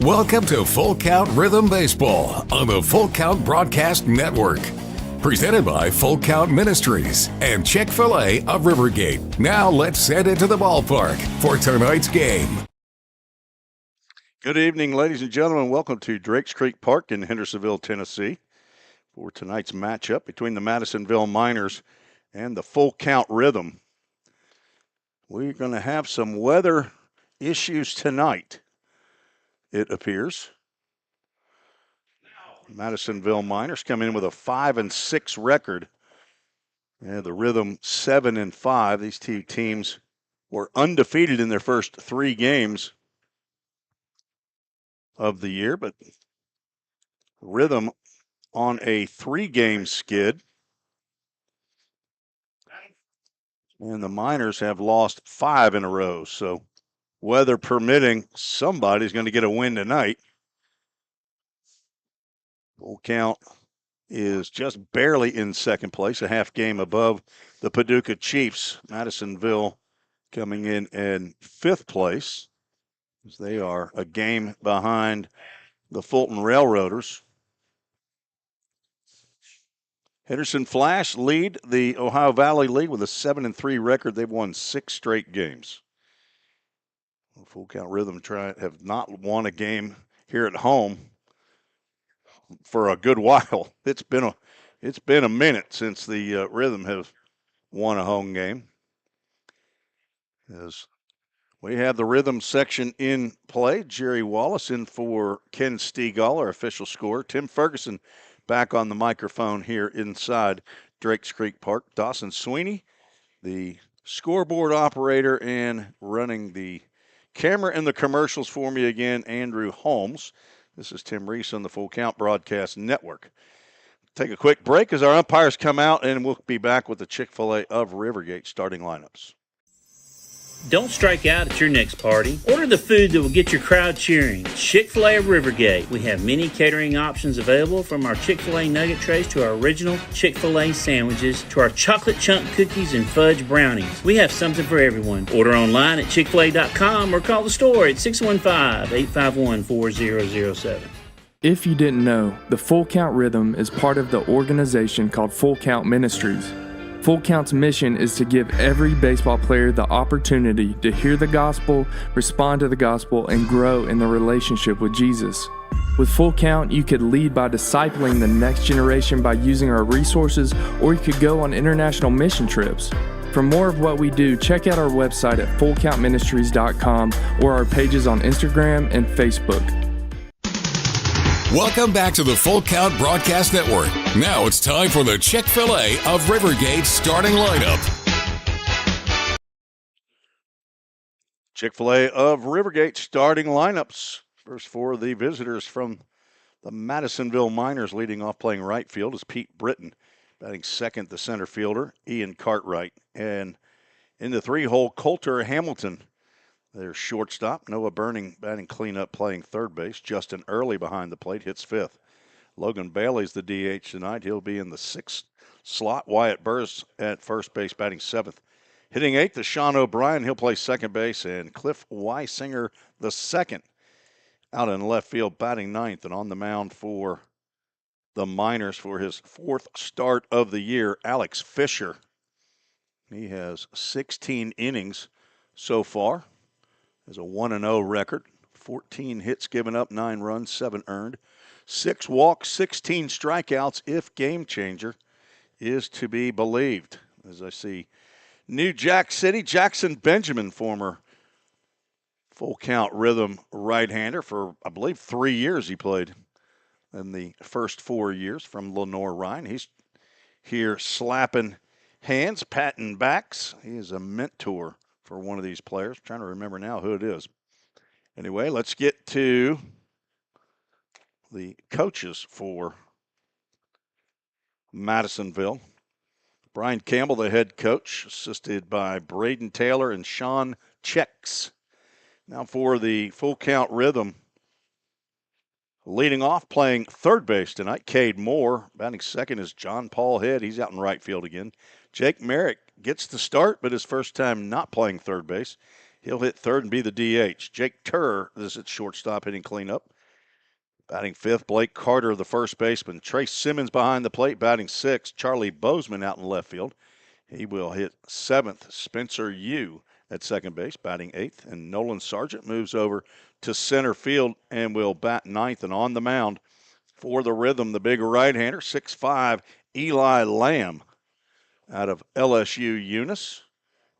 Welcome to Full Count Rhythm Baseball on the Full Count Broadcast Network. Presented by Full Count Ministries and Chick-fil-A of Rivergate. Now let's head into the ballpark for tonight's game. Good evening, ladies and gentlemen. Welcome to Drakes Creek Park in Hendersonville, Tennessee, for tonight's matchup between the Madisonville Miners and the Full Count Rhythm. We're going to have some weather issues tonight, it appears. Madisonville Miners come in with a 5-6 record. And the Rhythm 7-5. These two teams were undefeated in their first 3 games of the year, but Rhythm on a 3-game skid. And the Miners have lost 5 in a row. So weather permitting, somebody's going to get a win tonight. Full Count is just barely in second place, a half game above the Paducah Chiefs. Madisonville coming in 5th place, as they are a game behind the Fulton Railroaders. Henderson Flash lead the Ohio Valley League with a 7-3 record. They've won 6 straight games. Full Count Rhythm have not won a game here at home for a good while. It's been a minute since the Rhythm have won a home game. As we have the Rhythm section in play, Jerry Wallace in for Ken Stegall, our official scorer. Tim Ferguson back on the microphone here inside Drakes Creek Park. Dawson Sweeney, the scoreboard operator and running the camera and the commercials for me again, Andrew Holmes. This is Tim Reese on the Full Count Broadcast Network. Take a quick break as our umpires come out, and we'll be back with the Chick-fil-A of Rivergate starting lineups. Don't strike out at your next party. Order the food that will get your crowd cheering. Chick-fil-A of Rivergate. We have many catering options available, from our Chick-fil-A nugget trays to our original Chick-fil-A sandwiches to our chocolate chunk cookies and fudge brownies. We have something for everyone. Order online at chickfil-a.com or call the store at 615-851-4007. If you didn't know, the Full Count Rhythm is part of the organization called Full Count Ministries. Full Count's mission is to give every baseball player the opportunity to hear the gospel, respond to the gospel, and grow in the relationship with Jesus. With Full Count, you could lead by discipling the next generation by using our resources, or you could go on international mission trips. For more of what we do, check out our website at fullcountministries.com or our pages on Instagram and Facebook. Welcome back to the Full Count Broadcast Network. Now it's time for the Chick-fil-A of Rivergate starting lineup. Chick-fil-A of Rivergate starting lineups. First for the visitors from the Madisonville Miners, leading off playing right field is Pete Britton. Batting second, the center fielder, Ian Cartwright. And in the 3-hole, Coulter Hamilton. Their shortstop, Noah Burning, batting cleanup, playing third base. Justin Early behind the plate, hits 5th. Logan Bailey's the DH tonight. He'll be in the 6th slot. Wyatt Burris at first base, batting 7th. Hitting 8th is Sean O'Brien. He'll play second base. And Cliff Weisinger, the second, out in left field, batting 9th. And on the mound for the Miners for his 4th start of the year, Alex Fisher. He has 16 innings so far. Has a 1-0 record, 14 hits given up, 9 runs, 7 earned, 6 walks, 16 strikeouts, if game changer is to be believed. As I see New Jack City, Jackson Benjamin, former Full Count Rhythm right-hander for, I believe, 3 years he played in the first 4 years from Lenore Rhine. He's here slapping hands, patting backs. He is a mentor for one of these players. I'm trying to remember now who it is. Anyway, let's get to the coaches for Madisonville. Brian Campbell, the head coach, assisted by Braden Taylor and Sean Checks. Now for the Full Count Rhythm, leading off playing third base tonight, Cade Moore. Batting second is John Paul Head. He's out in right field again. Jake Merrick gets the start, but his first time not playing third base. He'll hit third and be the DH. Jake Turr is at shortstop, hitting cleanup. Batting fifth, Blake Carter, the first baseman. Trace Simmons behind the plate, batting sixth. Charlie Bozeman out in left field. He will hit seventh. Spencer Yu at second base, batting eighth. And Nolan Sargent moves over to center field and will bat ninth. And on the mound for the Rhythm, the big right-hander, 6'5", Eli Lamb out of LSU Eunice.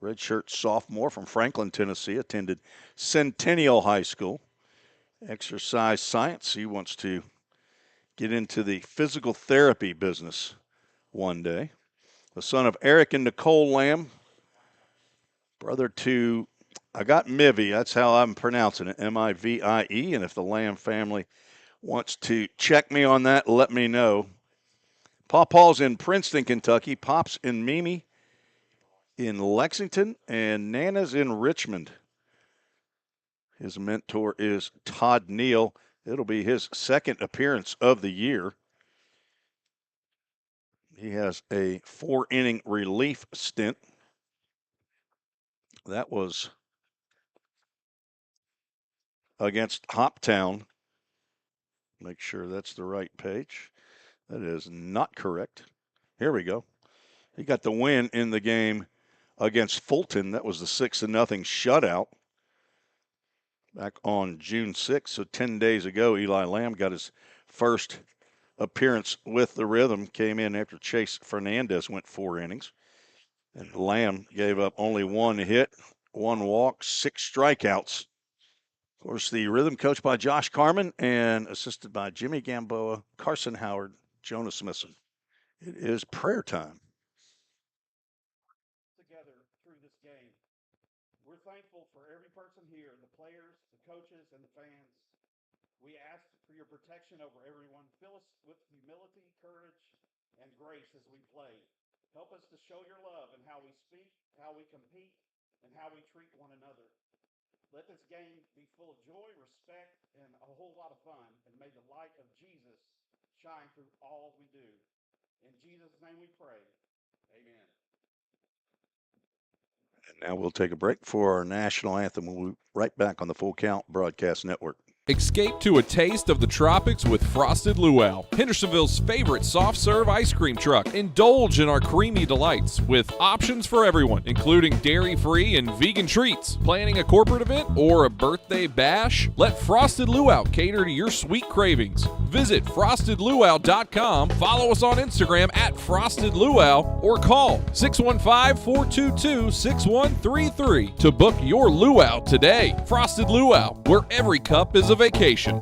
Redshirt sophomore from Franklin, Tennessee, attended Centennial High School. Exercise science. He wants to get into the physical therapy business one day. The son of Eric and Nicole Lamb, brother to, I got Mivie, that's how I'm pronouncing it, M-I-V-I-E, and if the Lamb family wants to check me on that, let me know. Pawpaw's in Princeton, Kentucky. Pop's in Mimi in Lexington, and Nana's in Richmond. His mentor is Todd Neal. It'll be his second appearance of the year. He has a 4-inning relief stint. That was against Hoptown. Make sure that's the right page. That is not correct. Here we go. He got the win in the game against Fulton. That was the 6-0 shutout back on June 6th. So 10 days ago, Eli Lamb got his first appearance with the Rhythm. Came in after Chase Fernandez went 4 innings. And Lamb gave up only 1 hit, 1 walk, 6 strikeouts. Of course, the Rhythm coached by Josh Carman and assisted by Jimmy Gamboa, Carson Howard, Jonas Smithson. It is prayer time. Together through this game. We're thankful for every person here, the players, the coaches, and the fans. We ask for your protection over everyone. Fill us with humility, courage, and grace as we play. Help us to show your love in how we speak, how we compete, and how we treat one another. Let this game be full of joy, respect, and a whole lot of fun. And may the light of Jesus shine through all we do. In Jesus' name we pray. Amen. And now we'll take a break for our national anthem. We'll be right back on the Full Count Broadcast Network. Escape to a taste of the tropics with Frosted Luau, Hendersonville's favorite soft-serve ice cream truck. Indulge in our creamy delights with options for everyone, including dairy-free and vegan treats. Planning a corporate event or a birthday bash? Let Frosted Luau cater to your sweet cravings. Visit frostedluau.com, follow us on Instagram at Frosted Luau, or call 615-422-6133 to book your luau today. Frosted Luau, where every cup is a vacation.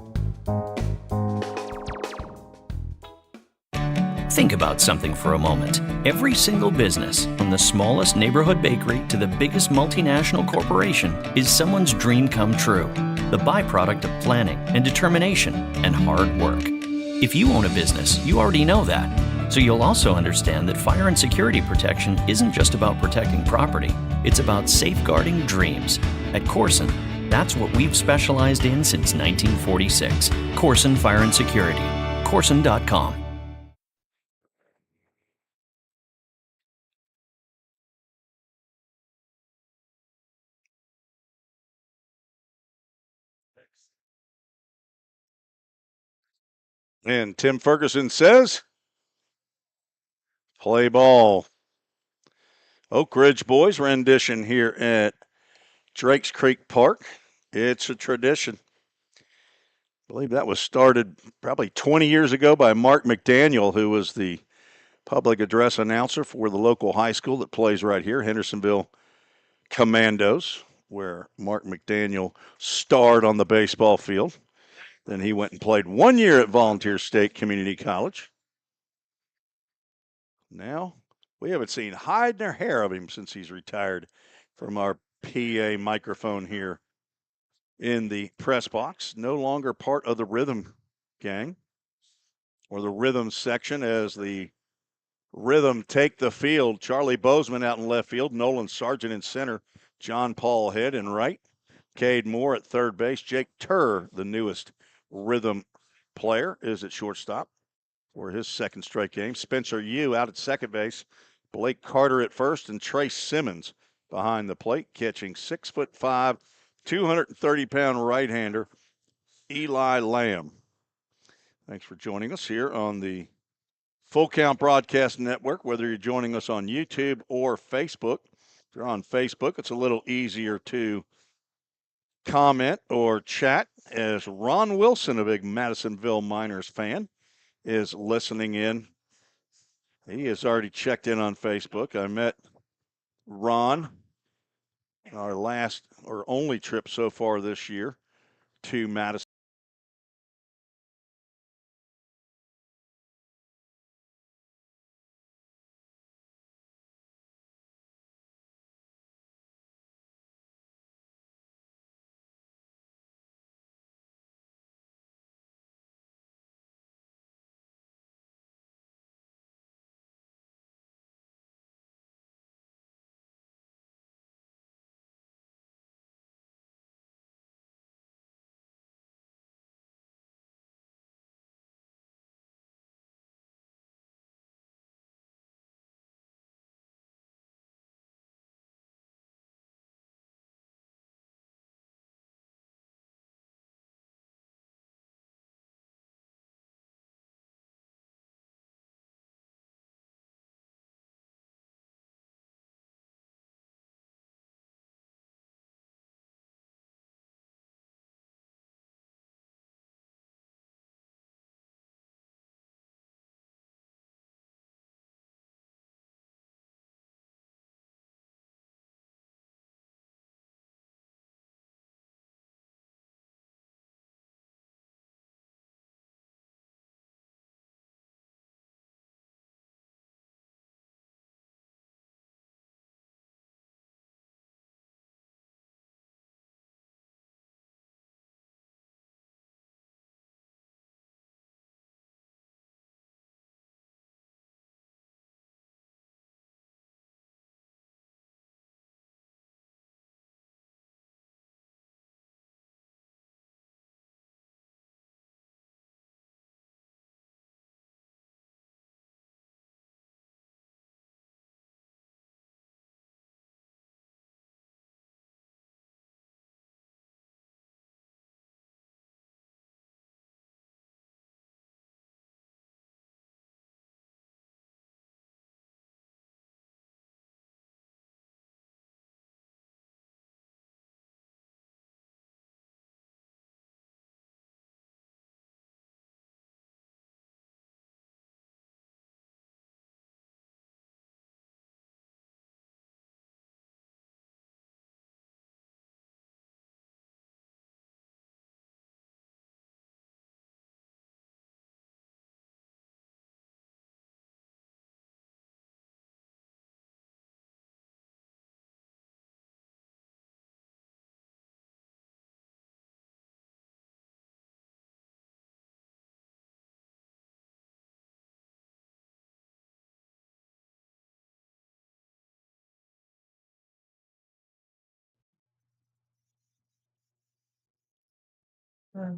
Think about something for a moment. Every single business, from the smallest neighborhood bakery to the biggest multinational corporation, is someone's dream come true. The byproduct of planning and determination and hard work. If you own a business, you already know that. So you'll also understand that fire and security protection isn't just about protecting property. It's about safeguarding dreams. At Corson, that's what we've specialized in since 1946. Corson Fire and Security. Corson.com. And Tim Ferguson says, play ball. Oak Ridge Boys rendition here at Drakes Creek Park. It's a tradition. I believe that was started probably 20 years ago by Mark McDaniel, who was the public address announcer for the local high school that plays right here, Hendersonville Commandos, where Mark McDaniel starred on the baseball field. Then he went and played 1 year at Volunteer State Community College. Now, we haven't seen hide nor hair of him since he's retired from our PA microphone here in the press box. No longer part of the Rhythm gang or the Rhythm section as the Rhythm take the field. Charlie Bozeman out in left field, Nolan Sargent in center, John Paul Head in right, Cade Moore at third base, Jake Turr, the newest Rhythm player, is at shortstop for his second straight game. Spencer Yu out at second base, Blake Carter at first, and Trace Simmons behind the plate, catching 6'5", 230-pound right-hander Eli Lamb. Thanks for joining us here on the Full Count Broadcast Network, whether you're joining us on YouTube or Facebook. If you're on Facebook, it's a little easier to comment or chat, as Ron Wilson, a big Madisonville Miners fan, is listening in. He has already checked in on Facebook. I met Ron our last or only trip so far this year to Madison.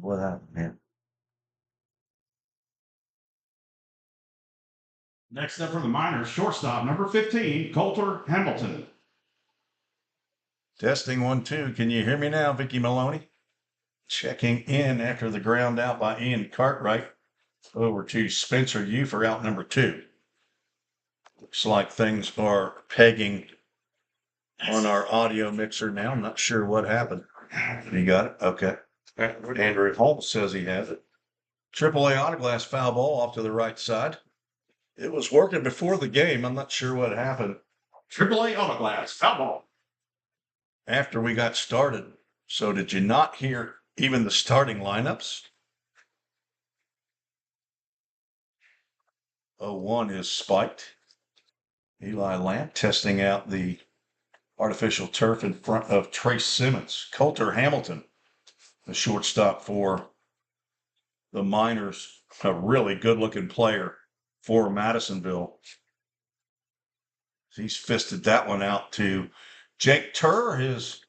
What happened here? Next up for the Miners, shortstop number 15, Coulter Hamilton. Testing 1, 2. Can you hear me now, Vicky Maloney? Checking in after the ground out by Ian Cartwright over to Spencer Yu for out number 2. Looks like things are pegging on our audio mixer now. I'm not sure what happened. You got it? Okay. Andrew Holmes says he has it. AAA Autoglass foul ball off to the right side. It was working before the game. I'm not sure what happened AAA Autoglass, foul ball. after we got started. So did you not hear even the starting lineups? 0-1 is spiked. Eli Lamp testing out the artificial turf in front of Trace Simmons. Coulter Hamilton, the shortstop for the Miners, a really good-looking player for Madisonville. He's fisted that one out to Jake Turr, his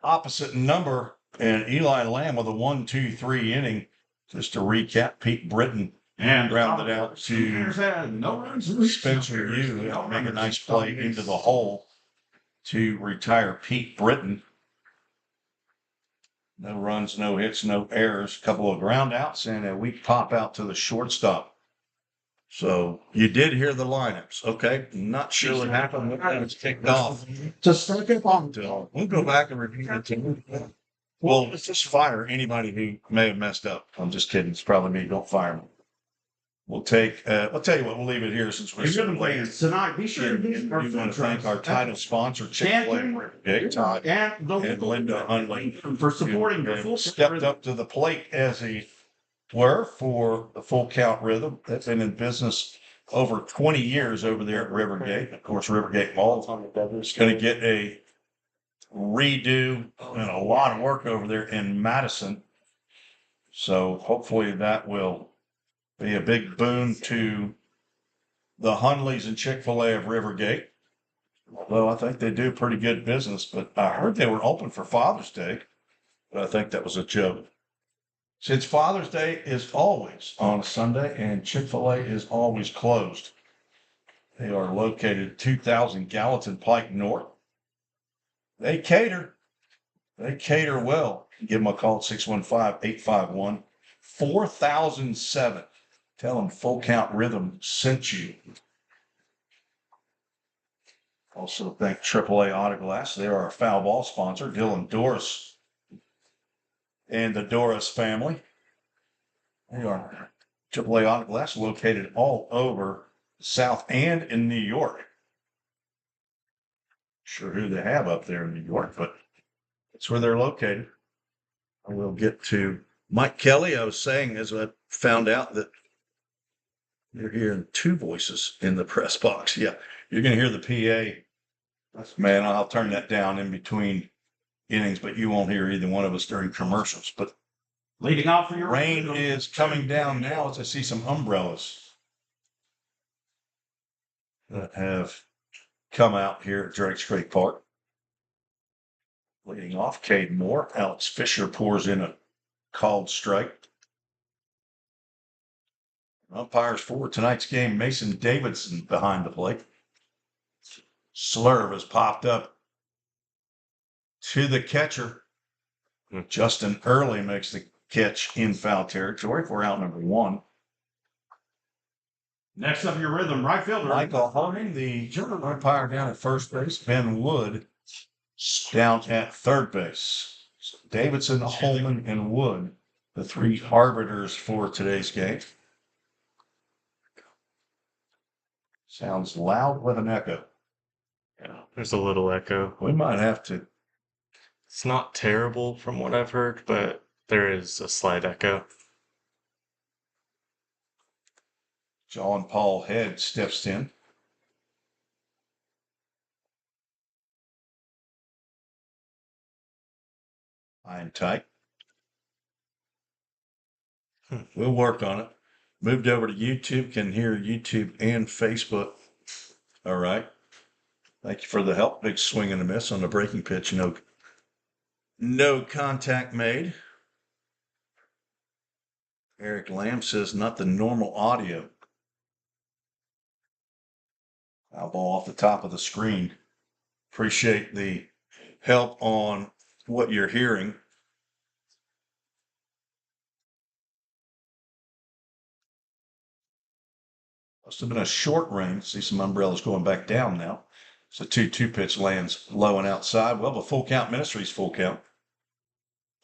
opposite number, and Eli Lamb with a 1-2-3 inning. Just to recap, Pete Britton And grounded out to Spencer Yu. Make a nice play into the hole to retire Pete Britton. No runs, no hits, no errors. A couple of ground outs and a weak pop out to the shortstop. So you did hear the lineups, okay? Not sure what happened when it was kicked off. Just start it on. We'll go back and review it. Well, let's just fire anybody who may have messed up. I'm just kidding. It's probably me. Don't fire me. We'll take. I'll tell you what. We'll leave it here since we're so late. Tonight, be sure to We want to thank our title sponsor, Chick-fil-A, Big Todd, and Linda Hunley, for supporting the who full stepped up to the plate as he were for the Full Count Rhythm. That's been in business over 20 years over there at Rivergate. Of course, Rivergate Mall is going to get a redo and a lot of work over there in Madison. So hopefully that will be a big boon to the Hunleys and Chick-fil-A of Rivergate. Although I think they do pretty good business, but I heard they were open for Father's Day, but I think that was a joke. Since Father's Day is always on a Sunday and Chick-fil-A is always closed. They are located 2000 Gallatin Pike North. They cater well. Give them a call at 615-851-4007. Tell them Full Count Rhythm sent you. Also thank AAA Auto Glass. They are our foul ball sponsor, Dylan Doris and the Doris family. They are AAA Auto Glass, located all over the South and in New York. Sure who they have up there in New York, but that's where they're located. I will get to Mike Kelly. I was saying as I found out that you're hearing two voices in the press box. Yeah, you're going to hear the PA. Man, I'll turn that down in between innings, but you won't hear either one of us during commercials. But leading off for your rain is coming down now as I see some umbrellas that have come out here at Drake Strait Park. Leading off, Cade Moore. Alex Fisher pours in a called strike. Umpires for tonight's game, Mason Davidson behind the plate. Slurve has popped up to the catcher. Justin Early makes the catch in foul territory for out number one. Next up, your rhythm, right fielder. Michael Holding, the German umpire down at first base. Ben Wood down at third base. So Davidson, Holman, and Wood, the three arbiters for today's game. Sounds loud with an echo. Yeah, there's a little echo. We might have to. It's not terrible from what I've heard, but there is a slight echo. John Paul Head steps in. High and tight. We'll work on it. Moved over to YouTube. Can hear YouTube and Facebook. All right. Thank you for the help. Big swing and a miss on the breaking pitch. No contact made. Eric Lamb says not the normal audio. Foul ball off the top of the screen. Appreciate the help on what you're hearing. Must have been a short rain. See some umbrellas going back down now. So 2-2 pitch lands low and outside. Well, the Full Count Ministries full count.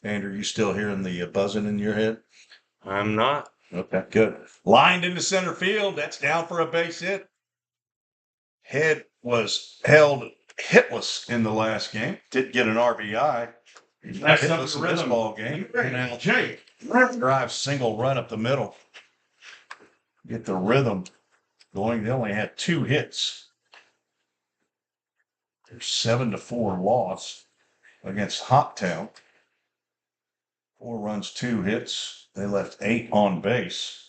Andrew, you still hearing the buzzing in your head? I'm not. Okay, good. Lined into center field. That's down for a base hit. Head was held hitless in the last game. Did get an RBI. Next up, Hitless in the this rhythm. ball game. Now, Jake. drive single run up the middle. Get the rhythm going. They only had 2 hits. Their 7-4 loss against Hoptown. 4 runs, 2 hits. They left 8 on base.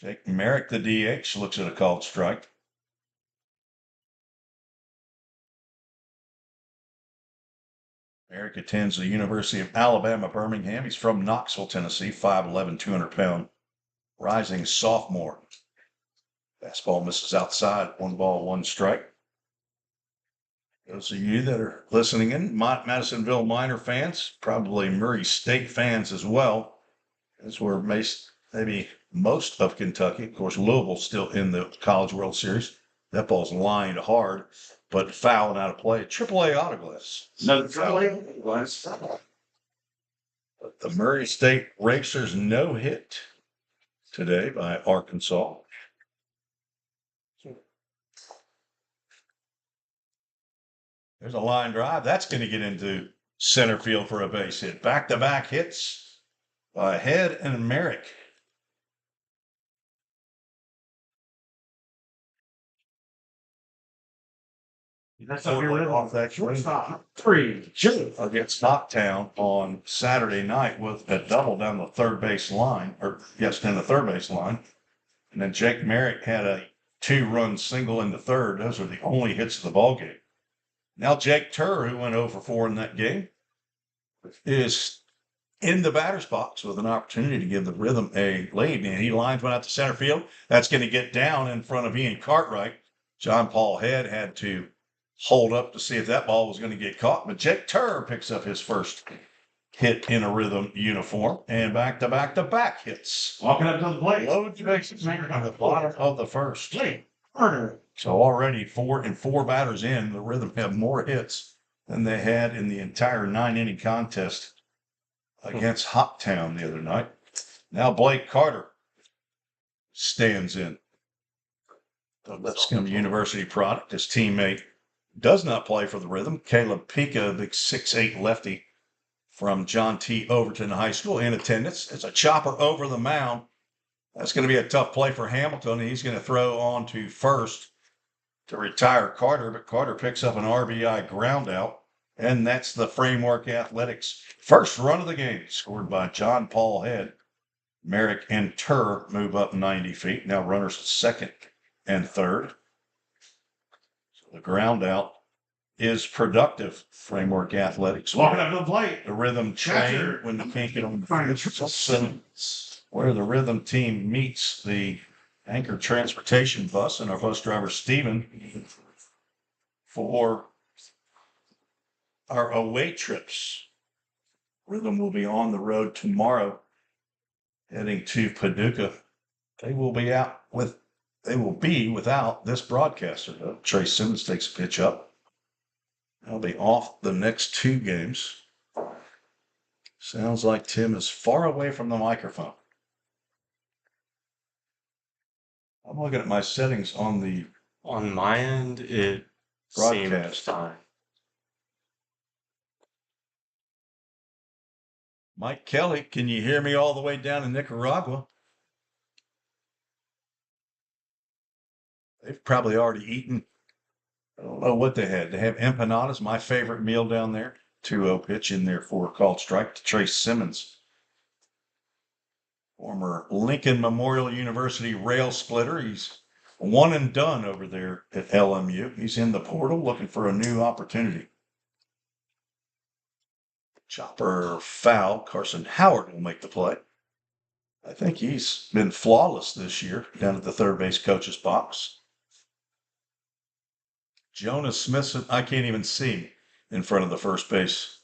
Jake Merrick, the DH, looks at a called strike. Merrick attends the University of Alabama, Birmingham. He's from Knoxville, Tennessee, 5'11", 200-pound, rising sophomore. Fastball misses outside, 1 ball, 1 strike. Those of you that are listening in, Madisonville Miner fans, probably Murray State fans as well, as we're maybe most of Kentucky. Of course, Louisville's still in the College World Series. That ball's lined hard, but fouling out of play. AAA autoglass. Another AAA glass. But the Murray State Racers no hit today by Arkansas. There's a line drive. That's going to get into center field for a base hit. Back-to-back hits by Head and Merrick. That's off that shortstop. 3-2 against Knocktown on Saturday night with a double down the third base line, down the third base line. And then Jake Merrick had a 2-run single in the third. Those are the only hits of the ball game. Now Jake Turr, who went 0-for-4 in that game, is in the batter's box with an opportunity to give the Rhythm a lead. And he lines one out to center field. That's going to get down in front of Ian Cartwright. John Paul Head had to hold up to see if that ball was going to get caught. But Jake Turr picks up his first hit in a Rhythm uniform and back-to-back hits. Walking up to the plate. Loads of bases on the bottom of the first. Turner. So already 4 batters in, the Rhythm have more hits than they had in the entire 9-inning contest against Hoptown the other night. Now Blake Carter stands in. The Lipscomb University product. His teammate does not play for the Rhythm. Caleb Pica, big 6'8" lefty from John T. Overton High School, in attendance. It's a chopper over the mound. That's going to be a tough play for Hamilton. He's going to throw on to first to retire Carter, but Carter picks up an RBI ground out, and that's the Framework Athletics first run of the game, scored by John Paul Head. Merrick and Turr move up 90 feet. Now runners at second and third. So the ground out is productive. Framework Athletics. Walking up to the plate. The Rhythm train when they can't get on the field. Where the Rhythm team meets the Anchor Transportation bus and our bus driver, Steven, for our away trips. Rhythm will be on the road tomorrow, heading to Paducah. They will be without this broadcaster, though. Trace Simmons takes a pitch up. They'll be off the next 2 games. Sounds like Tim is far away from the microphone. I'm looking at my settings on my end, it seemed broadcast. fine. Mike Kelly, can you hear me all the way down in Nicaragua? They've probably already eaten. I don't know what they had. They have empanadas, my favorite meal down there. 2-0 pitch in there for a called strike to Trace Simmons. Former Lincoln Memorial University rail splitter. He's one and done over there at LMU. He's in the portal looking for a new opportunity. Chopper foul. Carson Howard will make the play. I think he's been flawless this year down at the third base coach's box. Jonas Smithson, I can't even see in front of the first base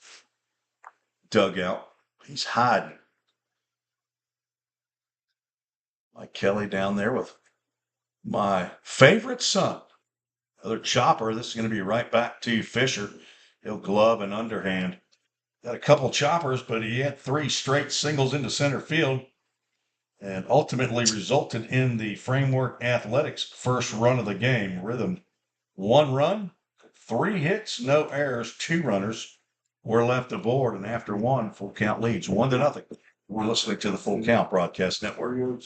dugout. He's hiding. Mike Kelly down there with my favorite son. Another chopper. This is going to be right back to Fisher. He'll glove and underhand. Got a couple choppers, but he had 3 straight singles into center field and ultimately resulted in the Framework Athletics first run of the game. Rhythm 1 run, 3 hits, no errors, 2 runners were left aboard, and after 1, Full Count leads 1-0. We're listening to the Full Count Broadcast Network.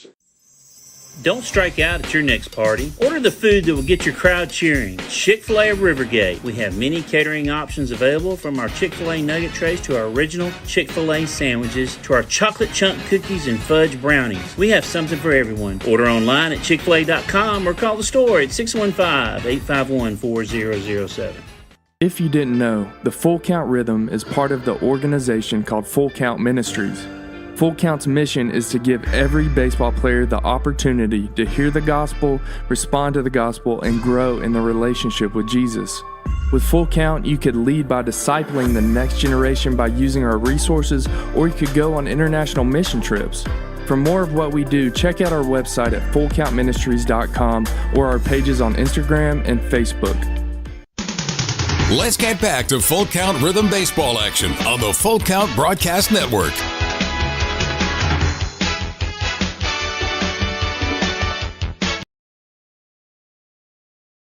Don't strike out at your next party. Order the food that will get your crowd cheering. Chick-fil-A of Rivergate. We have many catering options available, from our Chick-fil-A nugget trays to our original Chick-fil-A sandwiches to our chocolate chunk cookies and fudge brownies. We have something for everyone. Order online at chickfil-a.com or call the store at 615-851-4007. If you didn't know, the Full Count Rhythm is part of the organization called Full Count Ministries. Full Count's mission is to give every baseball player the opportunity to hear the gospel, respond to the gospel, and grow in the relationship with Jesus. With Full Count, you could lead by discipling the next generation by using our resources, or you could go on international mission trips. For more of what we do, check out our website at fullcountministries.com or our pages on Instagram and Facebook. Let's get back to Full Count Rhythm Baseball action on the Full Count Broadcast Network.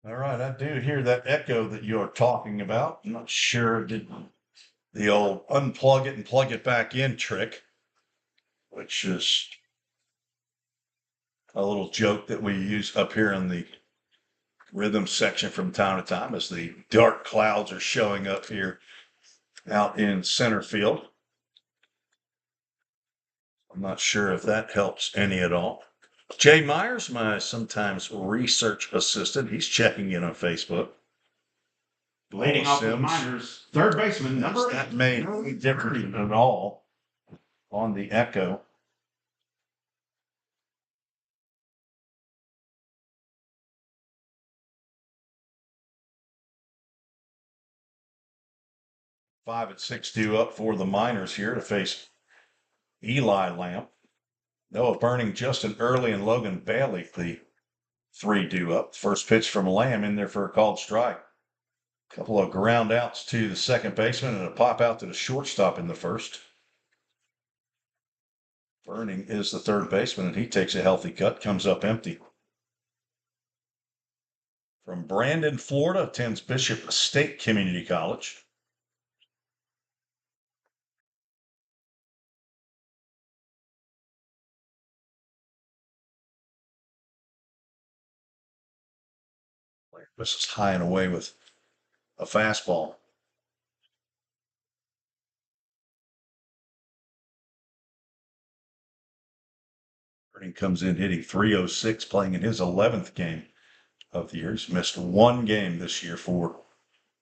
All right, I do hear that echo that you're talking about. I'm not sure did the old unplug it and plug it back in trick, which is a little joke that we use up here in the rhythm section from time to time as the dark clouds are showing up here out in center field. I'm not sure if that helps any at all. Jay Myers, my sometimes research assistant, he's checking in on Facebook. Leading off the minors, third baseman, number 8. That made any difference at all on the echo. Five and 6 due up for the Miners here to face Eli Lamb. Noah Burning, Justin Early, and Logan Bailey, the 3 due up. First pitch from Lamb in there for a called strike. A couple of ground outs to the second baseman and a pop out to the shortstop in the first. Burning is the third baseman, and he takes a healthy cut, comes up empty. From Brandon, Florida, attends Bishop State Community College. This is high and away with a fastball. Burning comes in hitting .306, playing in his 11th game of the year. He's missed one game this year for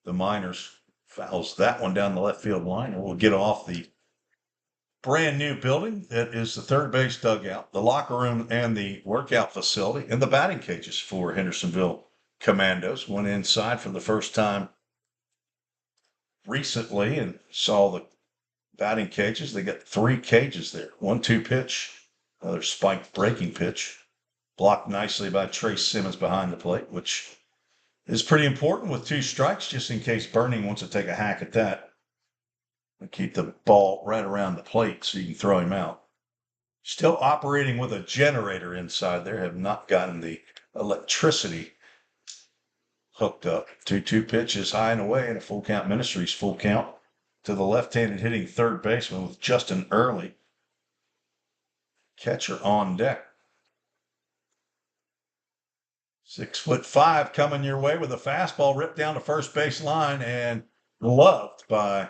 the Miners. Fouls that one down the left field line, and we'll get off the brand new building that is the third base dugout, the locker room, and the workout facility, and the batting cages for Hendersonville Commandos. Went inside for the first time recently and saw the batting cages. They got 3 cages there. 1-2 pitch, another spiked breaking pitch, blocked nicely by Trace Simmons behind the plate, which is pretty important with 2 strikes, just in case Burning wants to take a hack at that. And keep the ball right around the plate so you can throw him out. Still operating with a generator inside there. Have not gotten the electricity hooked up. 2-2 pitches high and away, and a Full Count Ministries full count to the left-handed hitting third baseman with Justin Early. Catcher on deck. 6'5" coming your way with a fastball ripped down the first base line and loved by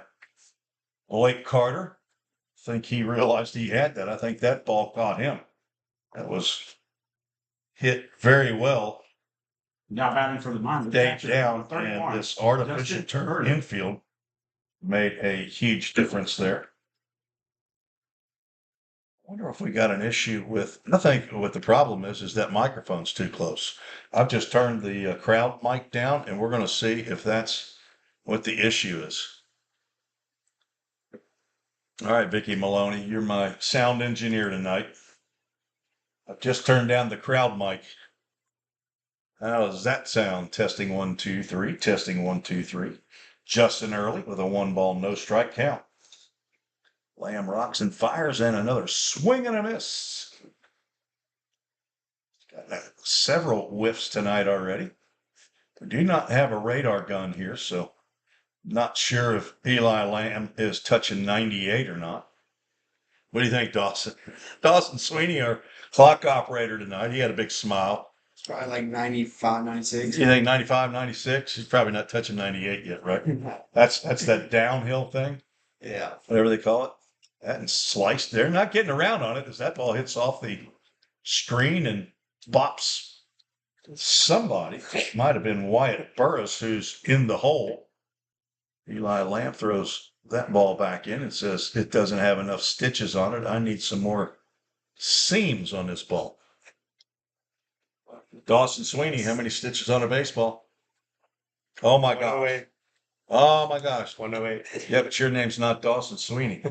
Blake Carter. I think he realized he had that. I think that ball caught him. That was hit very well. Now batting for the Miners. Stayed down, and this artificial turn infield made a huge difference there. I wonder if we got an issue with, I think what the problem is that microphone's too close. I've just turned the crowd mic down, and we're going to see if that's what the issue is. All right, Vicki Maloney, you're my sound engineer tonight. I've just turned down the crowd mic. How does that sound? Testing 1, 2, 3. Testing 1, 2, 3. Justin Early with a 1-ball, no strike count. Lamb rocks and fires, and another swing and a miss. Got several whiffs tonight already. We do not have a radar gun here, so not sure if Eli Lamb is touching 98 or not. What do you think, Dawson? Dawson Sweeney, our clock operator tonight, he had a big smile. It's probably like 95, 96. You think 95, 96? He's probably not touching 98 yet, right? That's that downhill thing. Yeah. Whatever they call it. That and sliced. They're not getting around on it as that ball hits off the screen and bops somebody. It might have been Wyatt Burris who's in the hole. Eli Lamb throws that ball back in and says it doesn't have enough stitches on it. I need some more seams on this ball. Dawson Sweeney, how many stitches on a baseball? Oh my gosh. 108. Oh my gosh. 108. Yeah, but your name's not Dawson Sweeney.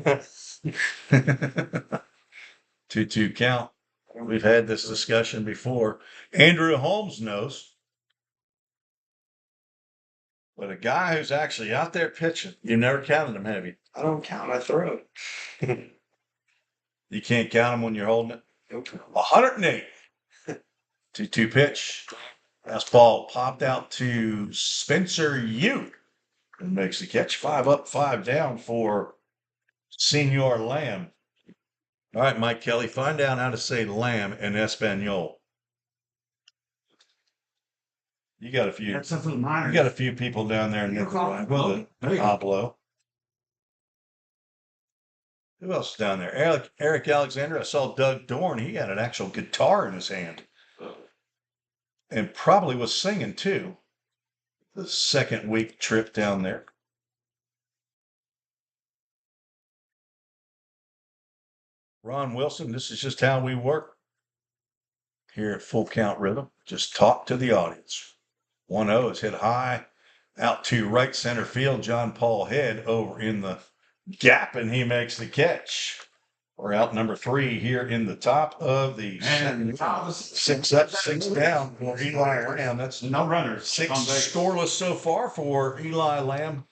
2-2 count. We've had this discussion before. Andrew Holmes knows. But a guy who's actually out there pitching, you never counted him, have you? I don't count, I throw. You can't count him when you're holding it. Nope. 108. 2-2 pitch. Fastball popped out to Spencer Ute. And makes the catch. 5 up, 5 down for Senor Lamb. All right, Mike Kelly, find out how to say lamb in Espanol. You got a few. That's something of mine. You got a few people down there in Nicaragua. Pablo. Who else is down there? Eric Alexander. I saw Doug Dorn. He had an actual guitar in his hand. And probably was singing too. The second week trip down there. Ron Wilson, this is just how we work here at Full Count Rhythm. Just talk to the audience. 1-0 is hit high out to right center field. John Paul Head over in the gap, and he makes the catch. We're out number 3 here in the top of the And 6 up, 6 down for Eli Lamb. That's no runners. 6 on base. scoreless so far for Eli Lamb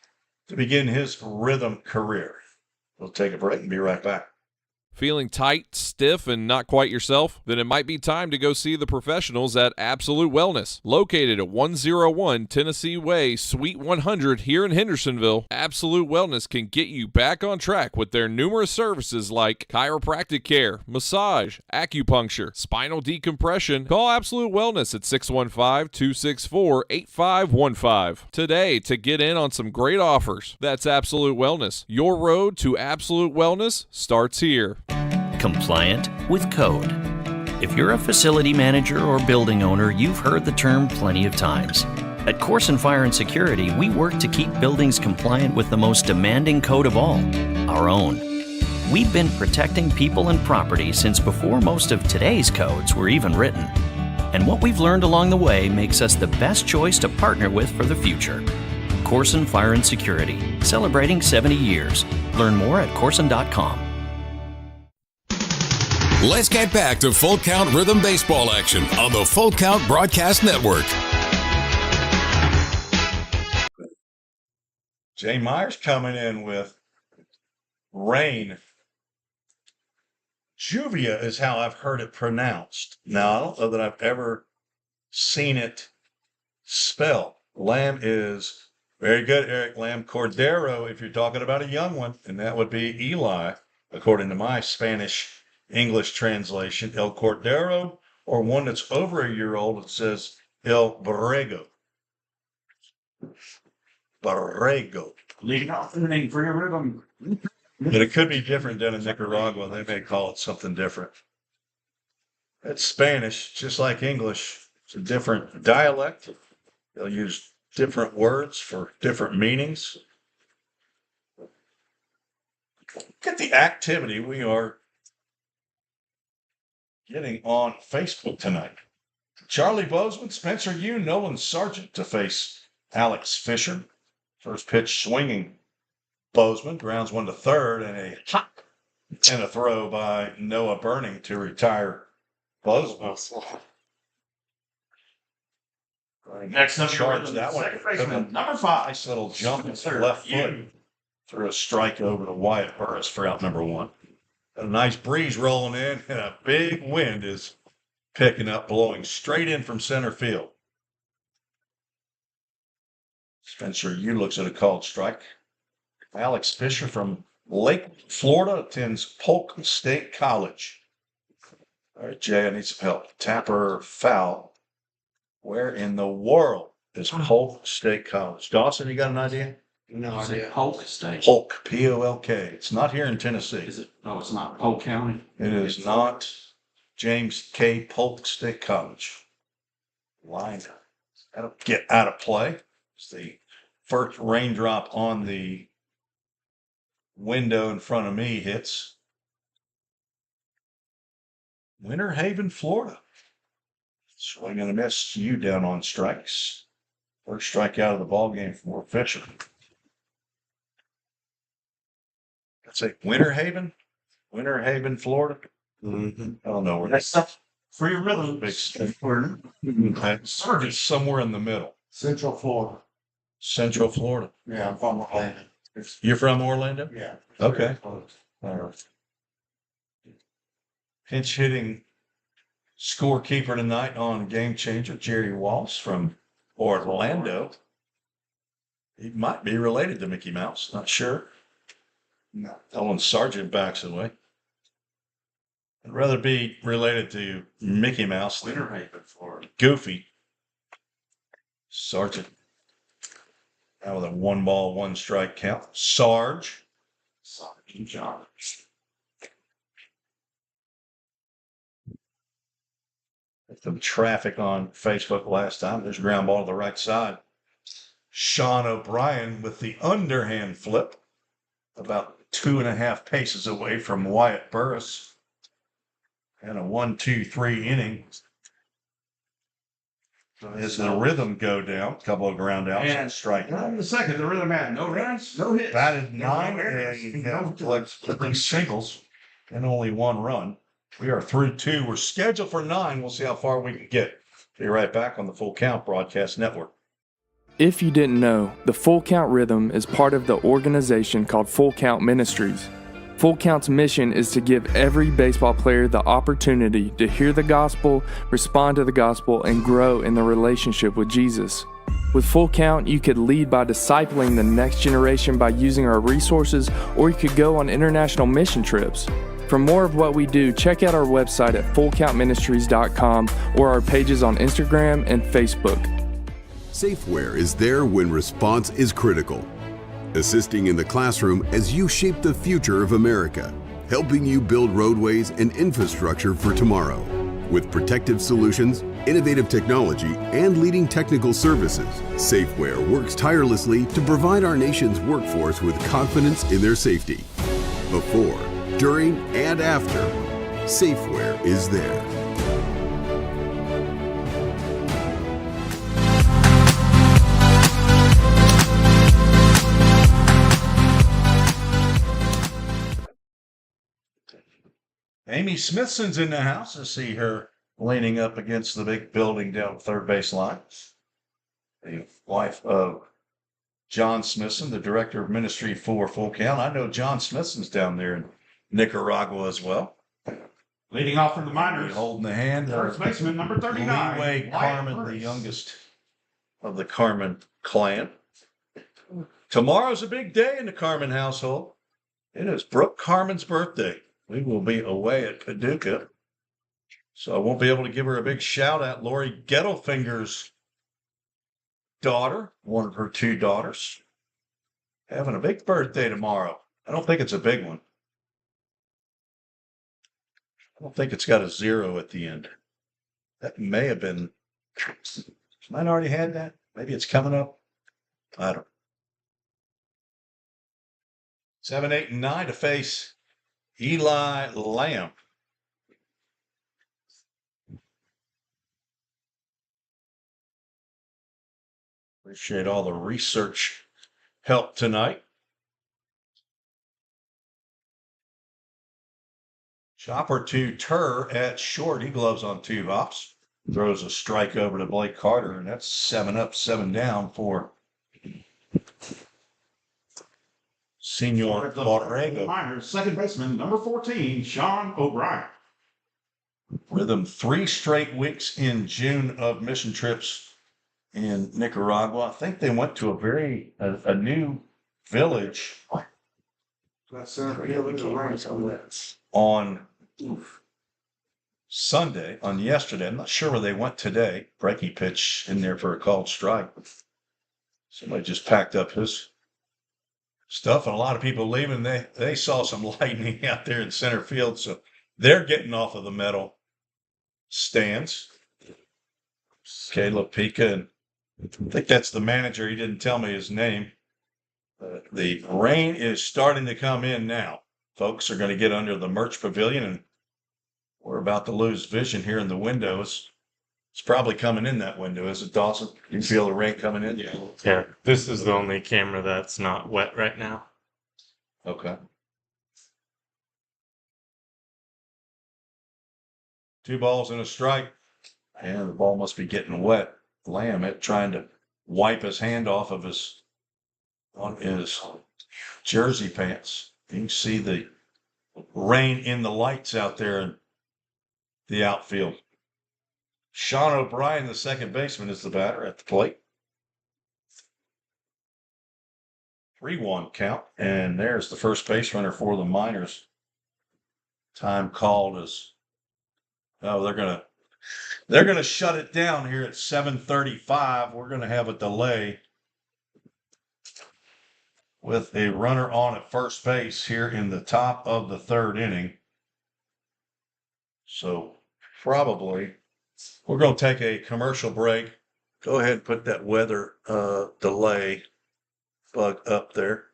to begin his rhythm career. We'll take a break and be right back. Feeling tight, stiff, and not quite yourself? Then it might be time to go see the professionals at Absolute Wellness. Located at 101 Tennessee Way, Suite 100 here in Hendersonville, Absolute Wellness can get you back on track with their numerous services like chiropractic care, massage, acupuncture, spinal decompression. Call Absolute Wellness at 615-264-8515 today to get in on some great offers. That's Absolute Wellness. Your road to absolute wellness starts here. Compliant with code. If you're a facility manager or building owner, you've heard the term plenty of times. At Corson Fire and Security, we work to keep buildings compliant with the most demanding code of all, our own. We've been protecting people and property since before most of today's codes were even written. And what we've learned along the way makes us the best choice to partner with for the future. Corson Fire and Security, celebrating 70 years. Learn more at corson.com. Let's get back to Full Count Rhythm Baseball action on the Full Count Broadcast Network. Jay Myers coming in with rain. Juvia is how I've heard it pronounced. Now, I don't know that I've ever seen it spelled. Lamb is very good, Eric Lamb. Cordero, if you're talking about a young one, and that would be Eli, according to my Spanish English translation. El Cordero, or one that's over a year old, it says El Borrego. Borrego. Leading off the inning for your rhythm. But it could be different than in Nicaragua. They may call it something different. It's Spanish, just like English. It's a different dialect. They'll use different words for different meanings. Look at the activity we are getting on Facebook tonight. Charlie Bozeman, Spencer Yu, Nolan Sargent to face Alex Fisher. First pitch swinging Bozeman, grounds 1 to third, and a hop and a throw by Noah Burning to retire Bozeman. Next up, Charge that one. second baseman, number 5. Nice little jump with the left foot. Threw a strike over to Wyatt Burris for out number 1. A nice breeze rolling in, and a big wind is picking up, blowing straight in from center field. Spencer Yu looks at a called strike. Alex Fisher from Lake, Florida, attends Polk State College. All right, Jay, I need some help. Tapper foul. Where in the world is Polk State College? Dawson, you got an idea? No Is idea. it Polk State? Polk, P-O-L-K. It's not here in Tennessee. Is it? No, it's not Polk County. It is not James K. Polk State College. Line. That'll get out of play. It's the first raindrop on the window in front of me hits. Winter Haven, Florida. Swing and a miss. You down on strikes. First strikeout of the ball game for Fisher. That's a Winter Haven, Florida. I don't know where that's For your rhythm. big. It's somewhere in the middle. Central Florida. Central Florida. Yeah, I'm from Orlando. You're from Orlando? Yeah. Okay. All right. Pinch hitting scorekeeper tonight on Game Changer, Jerry Walsh from Orlando. He might be related to Mickey Mouse, not sure. No. Ellen Sargent backs away. I'd rather be related to Mickey Mouse than Winter Haven, Florida. Goofy. Sargent. Now with a 1-ball, 1-strike count. Sarge. Sergeant John. Some traffic on Facebook last time. There's a ground ball to the right side. Sean O'Brien with the underhand flip. About 2.5 paces away from Wyatt Burris. And a 1-2-3 inning. As the rhythm go down, a couple of ground outs and strike. In the second, the rhythm had no runs, no hits. Batted 9 and have collected 3 singles and only 1 run. We are through 2. We're scheduled for 9. We'll see how far we can get. Be right back on the Full Count Broadcast Network. If you didn't know, the Full Count Rhythm is part of the organization called Full Count Ministries. Full Count's mission is to give every baseball player the opportunity to hear the gospel, respond to the gospel, and grow in the relationship with Jesus. With Full Count, you could lead by discipling the next generation by using our resources, or you could go on international mission trips. For more of what we do, check out our website at fullcountministries.com or our pages on Instagram and Facebook. Safeware is there when response is critical, assisting in the classroom as you shape the future of America, helping you build roadways and infrastructure for tomorrow. With protective solutions, innovative technology, and leading technical services, Safeware works tirelessly to provide our nation's workforce with confidence in their safety. Before, during, and after, Safeware is there. Amy Smithson's in the house. I see her leaning up against the big building down the third base line. The wife of John Smithson, the director of ministry for Full Count. I know John Smithson's down there in Nicaragua as well. Leading off from the minors. Holding the hand. First baseman, number 39. Leeway Carmen, the youngest of the Carmen clan. Tomorrow's a big day in the Carmen household. It is Brooke Carmen's birthday. We will be away at Paducah, so I won't be able to give her a big shout out. Lori Gettelfinger's daughter, one of her 2 daughters, having a big birthday tomorrow. I don't think it's a big one. I don't think it's got a 0 at the end. That may have been, might already had that. Maybe it's coming up. I don't know. 7, 8, and 9 to face Eli Lamb. Appreciate all the research help tonight. Chopper to Tur at short. He gloves on 2 hops. Throws a strike over to Blake Carter, and that's 7 up, 7 down for Senor Borrego. Minors, second baseman, number 14, Sean O'Brien. Rhythm 3 straight weeks in June of mission trips in Nicaragua. I think they went to a new village on Sunday, on yesterday. I'm not sure where they went today. Breaking pitch in there for a called strike. Somebody just packed up his stuff, and a lot of people leaving. They saw some lightning out there in center field, so they're getting off of the metal stands. Caleb Pica, and I think that's the manager. He didn't tell me his name. The rain is starting to come in now. Folks are going to get under the merch pavilion, and we're about to lose vision here in the windows. It's probably coming in that window, is it, Dawson? You feel the rain coming in? Yeah. Yeah, this is the only camera that's not wet right now. Okay. 2 balls and a strike. And the ball must be getting wet. Lamb trying to wipe his hand off of his jersey pants. You can see the rain in the lights out there in the outfield. Sean O'Brien, the second baseman, is the batter at the plate. 3-1 count, and there's the first base runner for the Miners. Time called is they're gonna shut it down here at 7:35. We're gonna have a delay with a runner on at first base here in the top of the 3rd inning. So probably we're going to take a commercial break. Go ahead and put that weather delay bug up there.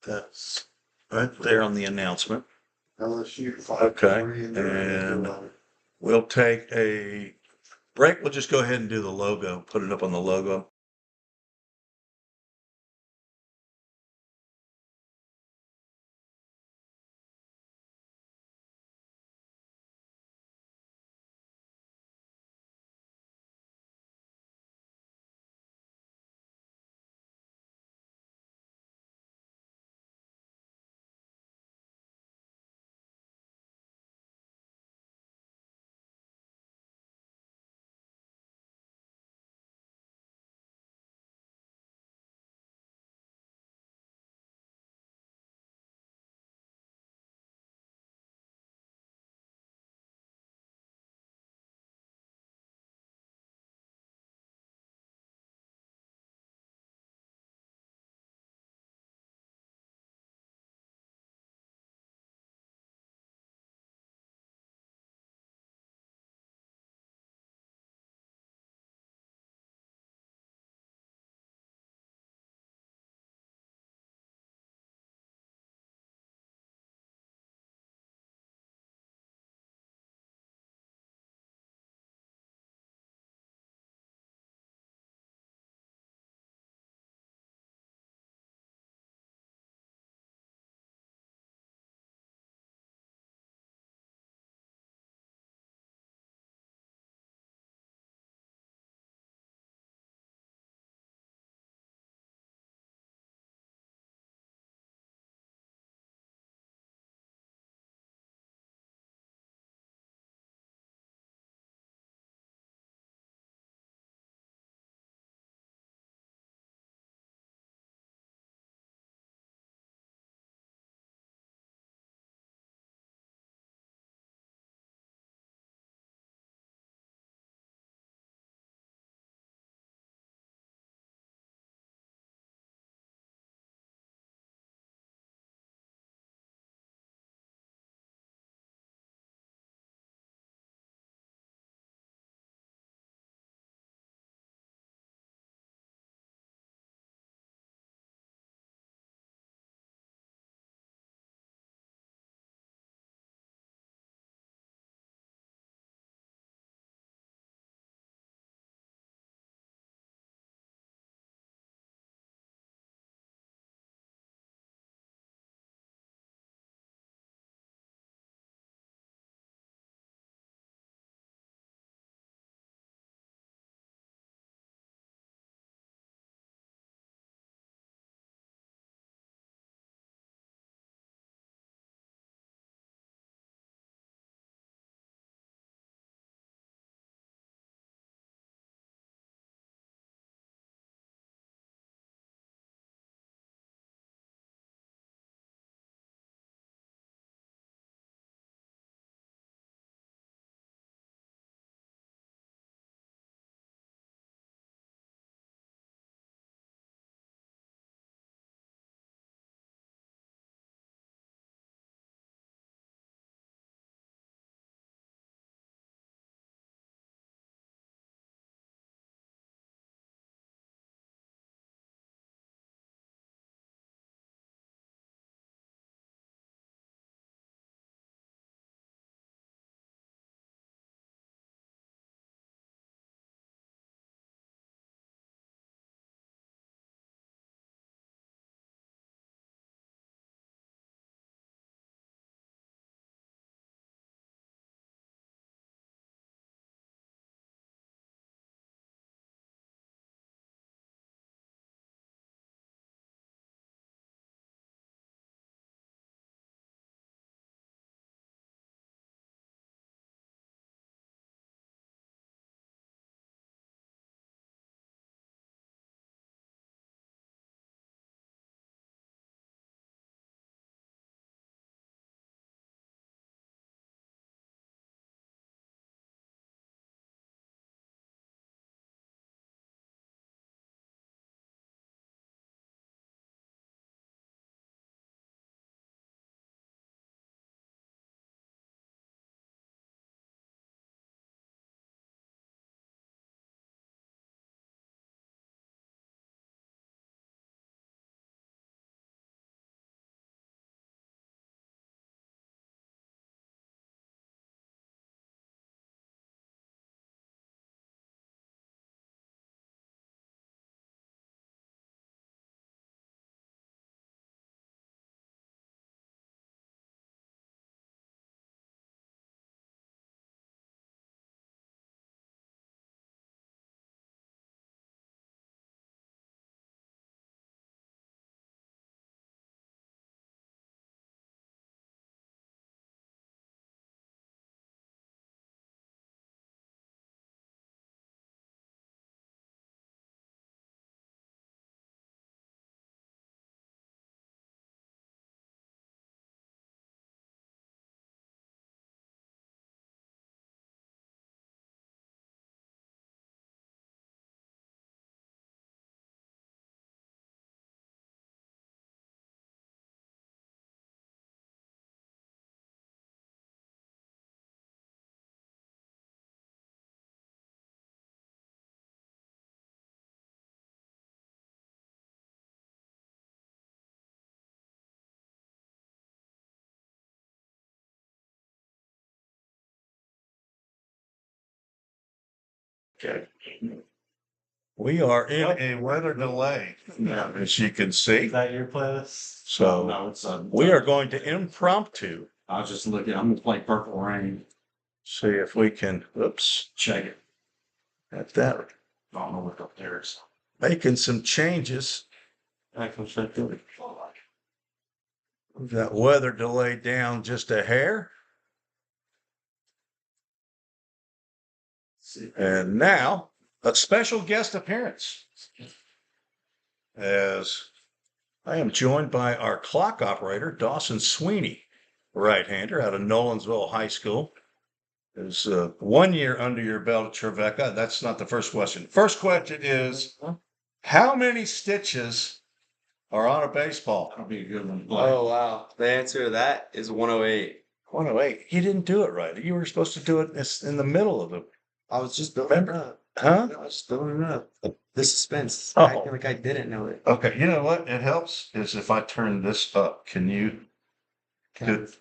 That's right there on the announcement. LSU. Okay, and we'll take a break. We'll just go ahead and do the logo, put it up on the logo. Okay. We are in a weather delay, as you can see. Is that your playlist? So No, it's we are going to impromptu I was just looking. I'm gonna play Purple Rain. see if we can, Check it. at that, I don't know what up there is. making some changes. I can check it. We've got weather delay down just a hair. And now, a special guest appearance. As I am joined by our clock operator, Dawson Sweeney, right-hander out of Nolensville High School. Is 1 year under your belt at Trevecca. That's not the first question. First question is, how many stitches are on a baseball? That'll be a good one. Oh, wow. The answer to that is 108. 108. You didn't do it right. You were supposed to do it in the middle of it. I was just building it up. Huh? I was just building it up. The suspense. Oh. Acting like I didn't know it. Okay. You know what? It helps is if I turn this up. Can you?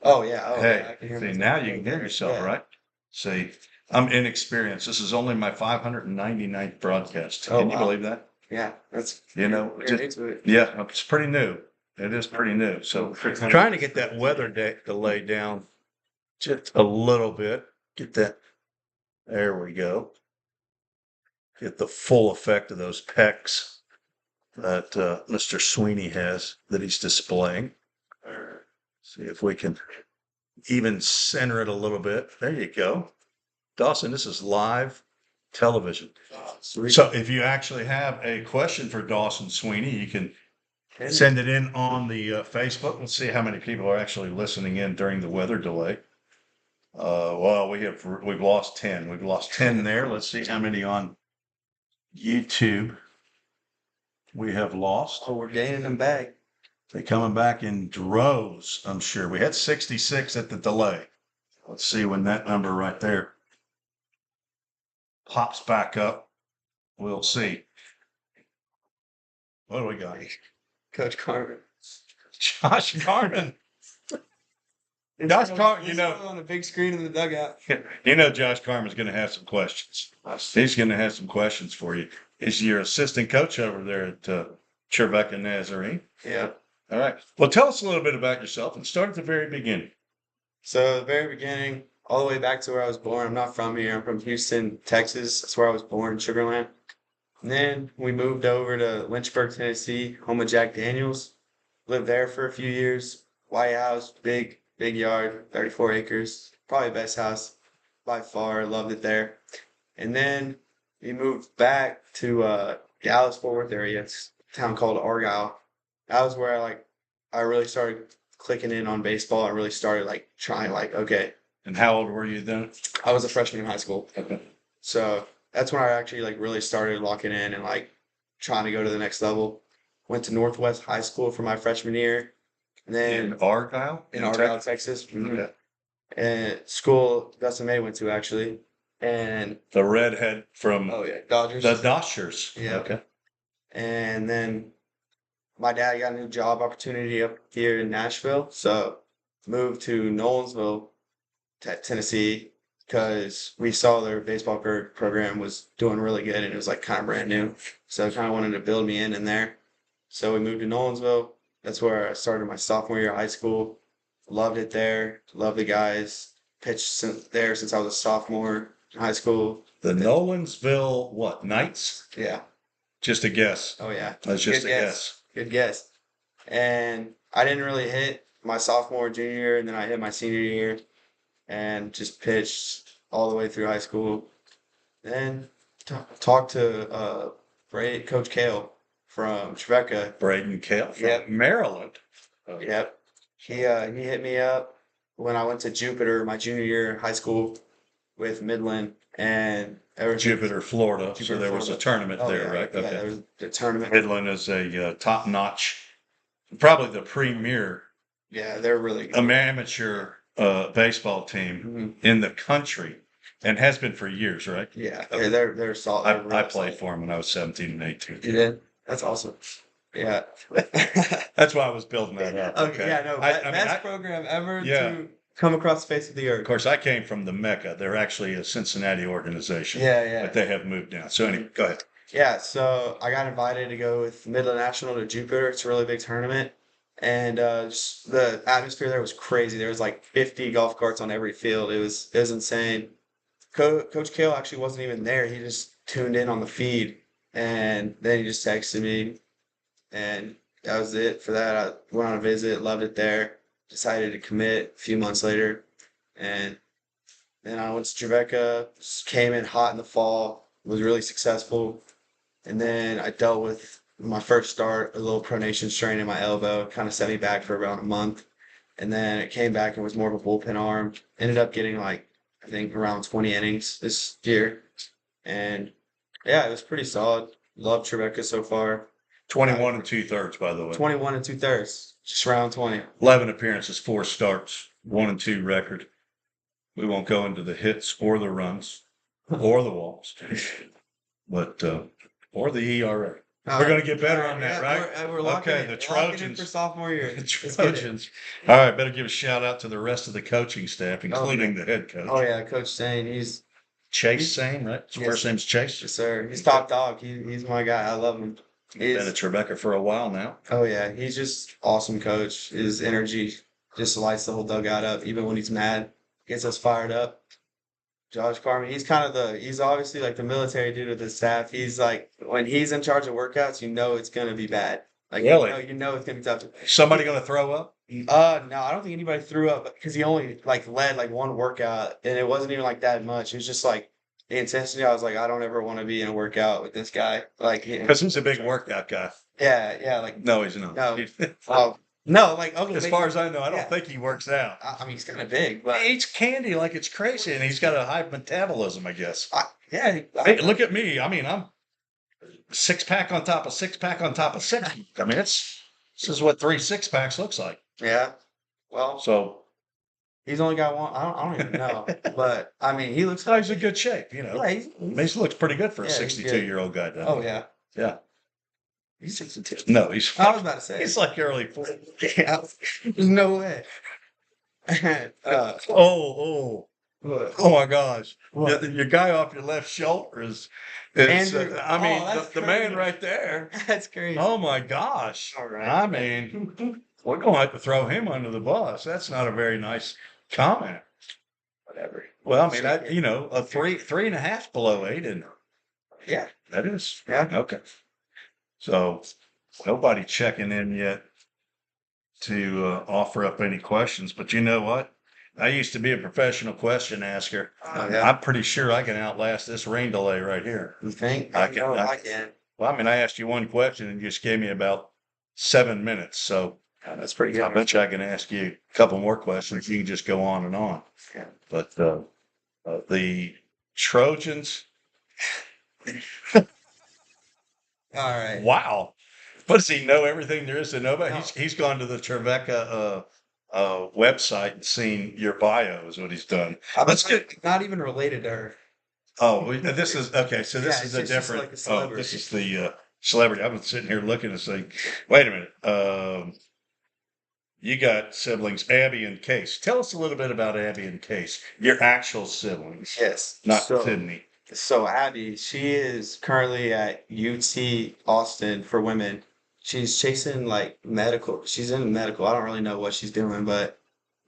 Oh, yeah. Oh, Hey, yeah, I can hear see, myself. now you can hear yourself, Yeah. right? See, I'm inexperienced. This is only my 599th broadcast. Oh, Can you wow. believe that? Yeah, that's. You know, You're just- into it. Yeah, it's pretty new. It is pretty new. So trying to get that weather delay down just a little bit. Get that. There we go. Get the full effect of those pecs that Mr. Sweeney has that he's displaying. See if we can even center it a little bit. There you go. Dawson, this is live television. Sweet. So if you actually have a question for Dawson Sweeney, you can send it in on the Facebook. Let's see how many people are actually listening in during the weather delay. Well, we've lost 10. We've lost 10 there. Let's see how many on YouTube we have lost. Oh, we're gaining them back. They're coming back in droves, I'm sure. We had 66 at the delay. Let's see when that number right there pops back up. We'll see. What do we got? Coach Carmen. Josh Carmen. Josh Carmen, you know, On the big screen in the dugout. you know Josh Carmen's going to have some questions. He's going to have some questions for you. Is your assistant coach over there at Trevecca Nazarene? Yeah. All right. Well, tell us a little bit about yourself and start at the very beginning. So the very beginning, all the way back to where I was born. I'm not from here. I'm from Houston, Texas. That's where I was born, Sugar Land. And then we moved over to Lynchburg, Tennessee, home of Jack Daniels. Lived there for a few years. White house, big yard, 34 acres. Probably the best house by far. Loved it there. And then we moved back to Dallas, Fort Worth area. It's a town called Argyle. That was where I really started clicking in on baseball. I really started trying okay. And how old were you then? I was a freshman in high school. Okay. So that's when I actually really started locking in and trying to go to the next level. Went to Northwest High School for my freshman year. And then In Argyle? in Argyle, Texas. Mhm. Okay. And school Dustin May went to actually. And The redhead from oh yeah, Dodgers. the Dodgers. Yeah. Okay. And then my dad got a new job opportunity up here in Nashville. So moved to Nolensville, Tennessee, because we saw their baseball program was doing really good and it was kind of brand new. So kind of wanted to build me in there. So we moved to Nolensville. That's where I started my sophomore year of high school. Loved it there. Loved the guys. Pitched there since I was a sophomore in high school. The Nolensville, what, Knights? Yeah. Just a guess. Oh, yeah. That's just Good a guess. guess. Good guess. And I didn't really hit my sophomore, junior year, and then I hit my senior year and just pitched all the way through high school. Then talked to Coach Kale from Trevecca. Braden Kale from Yep. Maryland. Yep. He hit me up when I went to Jupiter my junior year in high school with Midland and Jupiter, Florida. Jupiter, So there was a Florida. tournament Oh, there, yeah, right? Yeah, Okay. there was a tournament. Midland is a top-notch, probably the premier Yeah, they're really good. amateur baseball team Mhm. in the country, and has been for years, right? Yeah, they're solid. They're I really played solid. for them when I was 17 and 18. You did? That's awesome. Yeah. That's why I was building that up. Okay. Yeah. No. I mean, Best program ever Yeah. to come across the face of the Of earth. course, I came from the Mecca. They're actually a Cincinnati organization. Yeah. But they have moved now. So anyway, go ahead. Yeah, so I got invited to go with Midland National to Jupiter. It's a really big tournament. And just the atmosphere there was crazy. There was like 50 golf carts on every field. It was insane. Coach Kale actually wasn't even there. He just tuned in on the feed. And then he just texted me. And that was it for that. I went on a visit, loved it there. Decided to commit a few months later. And then I went to Trevecca, came in hot in the fall, was really successful. And then I dealt with my first start, a little pronation strain in my elbow, kind of set me back for about a month. And then it came back and was more of a bullpen arm. Ended up getting like, I think around 20 innings this year. And yeah, it was pretty solid. Love Trevecca so far. 21 and 2/3, by the way. 21 and 2/3, just around 20. 11 appearances, 4 starts, 1-2 record. We won't go into the hits or the runs or the walks, but or the ERA. We're going to get better on that, right? We're locking Okay, it, the locking it Trojans. for sophomore year. The Let's get it. Trojans. All right, better give a shout out to the rest of the coaching staff, including the head coach. Oh yeah, Coach Sane, he's Chase Sane, right? His Yes. first name's Chase. yes sir. He's top dog. He's my guy. I love him. Been at He's, Trevecca for a while now. oh yeah, he's just awesome coach. His energy just lights the whole dugout up, even when he's mad. Gets us fired up. Josh Carmen, he's obviously like the military dude with his staff. He's like, when he's in charge of workouts, you know it's gonna be bad. Like Really? you know it's gonna be tough. Somebody going to throw up? No, I don't think anybody threw up because he only like led like one workout, and it wasn't even like that much. It was just like the intensity. I was like, I don't ever want to be in a workout with this guy. Like, Because he's a big workout guy. yeah, like No, he's not. no, no, like okay. As far as I know, I don't yeah. think he works out. I mean, he's kind of big, but He eats candy like it's crazy, and he's got a high metabolism, I guess. yeah. Hey, look at me. I mean, I'm 6-pack on top of 6-pack on top of 6. I mean, this is what 3 6-packs looks like. Yeah. Well, So he's only got one. I don't even know, but I mean, he looks. he's in good shape, you know. Yeah, He looks pretty good for a Yeah, he's good. 62-year-old guy, doesn't Oh he? yeah, Yeah. he's 62. No, he's I was about to say. he's like early 40s. Yeah, there's no way. Oh my gosh. What? Your guy off your left shoulder is Andrew- I mean, that's the man crazy. right there. That's crazy. Oh my gosh. All right. I mean, we're going to have to throw him under the bus. That's not a very nice comment. Whatever. Well, I mean, a 3.5 below 8, isn't it? Yeah. That is. Yeah. Okay. So nobody checking in yet to offer up any questions, but you know what? I used to be a professional question asker. Oh, yeah. I'm pretty sure I can outlast this rain delay right here. You think? I can- I can. Well, I mean, I asked you one question and you just gave me about 7 minutes. So That's pretty good. I bet you I can ask you a couple more questions. You can just go on and on. Yeah. But the Trojans, All right. wow. But does he know everything there is to know about? He's gone to the Trevecca website and seen your bio is what he's done. Let's get. Not even related to her. Oh, this is okay. So this Yeah, is it's a just different. like a Oh, celebrity. this is the celebrity. I've been sitting here looking and saying, wait a minute. You got siblings, Abby and Case. Tell us a little bit about Abby and Case, your actual siblings, Yes. not so, Sydney. So Abby, she is currently at UT Austin for women. She's chasing like medical. She's in medical. I don't really know what she's doing, but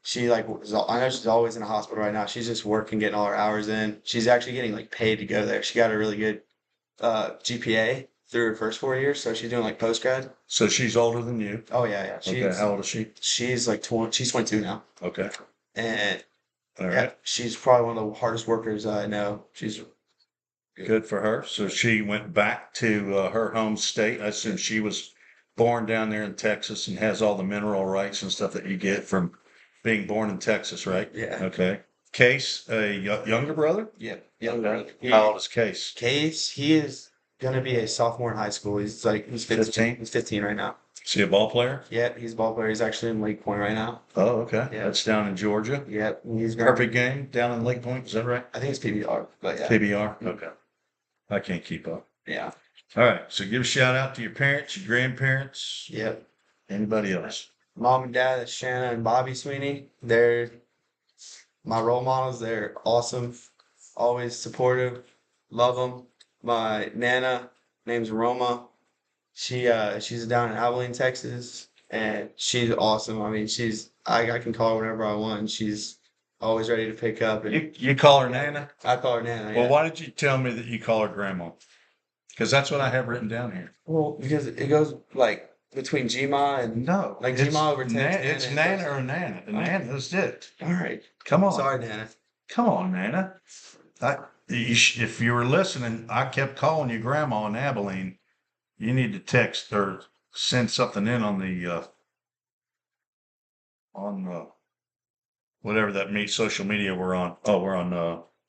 she like I know she's always in a hospital right now. She's just working, getting all her hours in. She's actually getting like paid to go there. She got a really good GPA through her first 4 years, so she's doing like post grad. So she's older than you. Oh yeah. Okay, how old is she? She's like 20. She's 22 now, Okay, and all right, yeah, she's probably one of the hardest workers I know. She's good for her. So she went back to her home state. I assume she was born down there in Texas and has all the mineral rights and stuff that you get from being born in Texas, right? Yeah. Okay. Case, a younger brother? yeah. How old is Case? Case, he is gonna be a sophomore in high school. He's 15. 15? He's 15 right now. Is he a ball player? Yep, he's a ball player. He's actually in Lake Point right now. Oh, okay. Yeah. That's down in Georgia. Yep, he's gonna, Perfect game down in Lake Point. Is that right? I think it's PBR, but yeah. PBR? Okay. I can't keep up. Yeah. All right. So give a shout out to your parents, your grandparents, Yep. anybody else. Mom and dad, that's Shanna and Bobby Sweeney. They're My role models, they're awesome, always supportive, love them. My Nana, name's Roma. She's down in Abilene, Texas, and she's awesome. I mean, I can call her whenever I want, and she's always ready to pick up. And You call her Nana? I call her Nana. Well, Yeah. why did you tell me that you call her Grandma? Because that's what I have written down here. Well, because it goes like between Gma and No, like it's Gma over 10. It's Nana or Nana. The Nana is it. All right. Come on. Sorry, Nana. Come on, Nana. If you were listening, I kept calling you Grandma in Abilene. You need to text or send something in on the whatever that social media we're on. Oh, we're on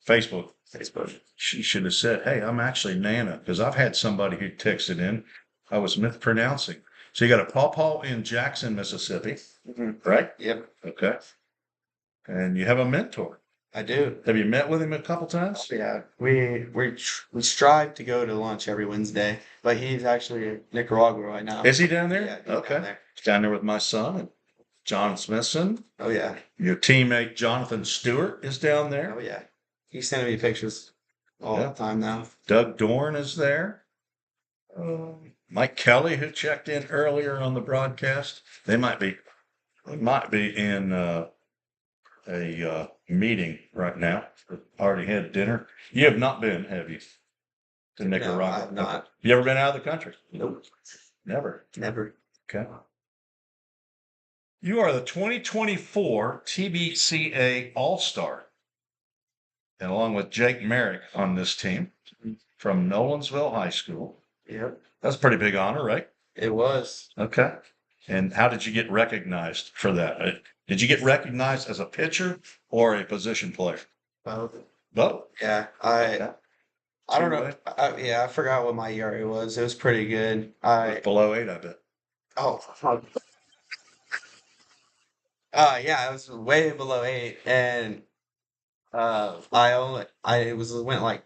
Facebook. Facebook. She should have said, "Hey, I'm actually Nana," because I've had somebody who texted in. I was mispronouncing. So you got a pawpaw in Jackson, Mississippi, right? Yep, Okay. And you have a mentor. I do. Have you met with him a couple times? Yeah, we strive to go to lunch every Wednesday, but he's actually in Nicaragua right now. Is he down there? Yeah, he's Okay. down there. He's down there with my son and John Smithson. Oh yeah. Your teammate Jonathan Stewart is down there. Oh yeah. He's sending me pictures all Yeah. the time now. Doug Dorn is there. Mike Kelly, who checked in earlier on the broadcast. They might be in a meeting right now. Already had dinner. You have not been, have you? To Nicaragua? No, I have not. You ever been out of the country? Nope. Never. Never. Okay. You are the 2024 TBCA All-Star. And along with Jake Merrick on this team from Nolensville High School. Yep. That's a pretty big honor, right? It was. Okay. And how did you get recognized for that? Did you get recognized as a pitcher or a position player? Both. Both. Yeah. I don't know. I forgot what my ERA was. It was pretty good. Below 8, I bet. Oh. Yeah, it was way below 8, and went like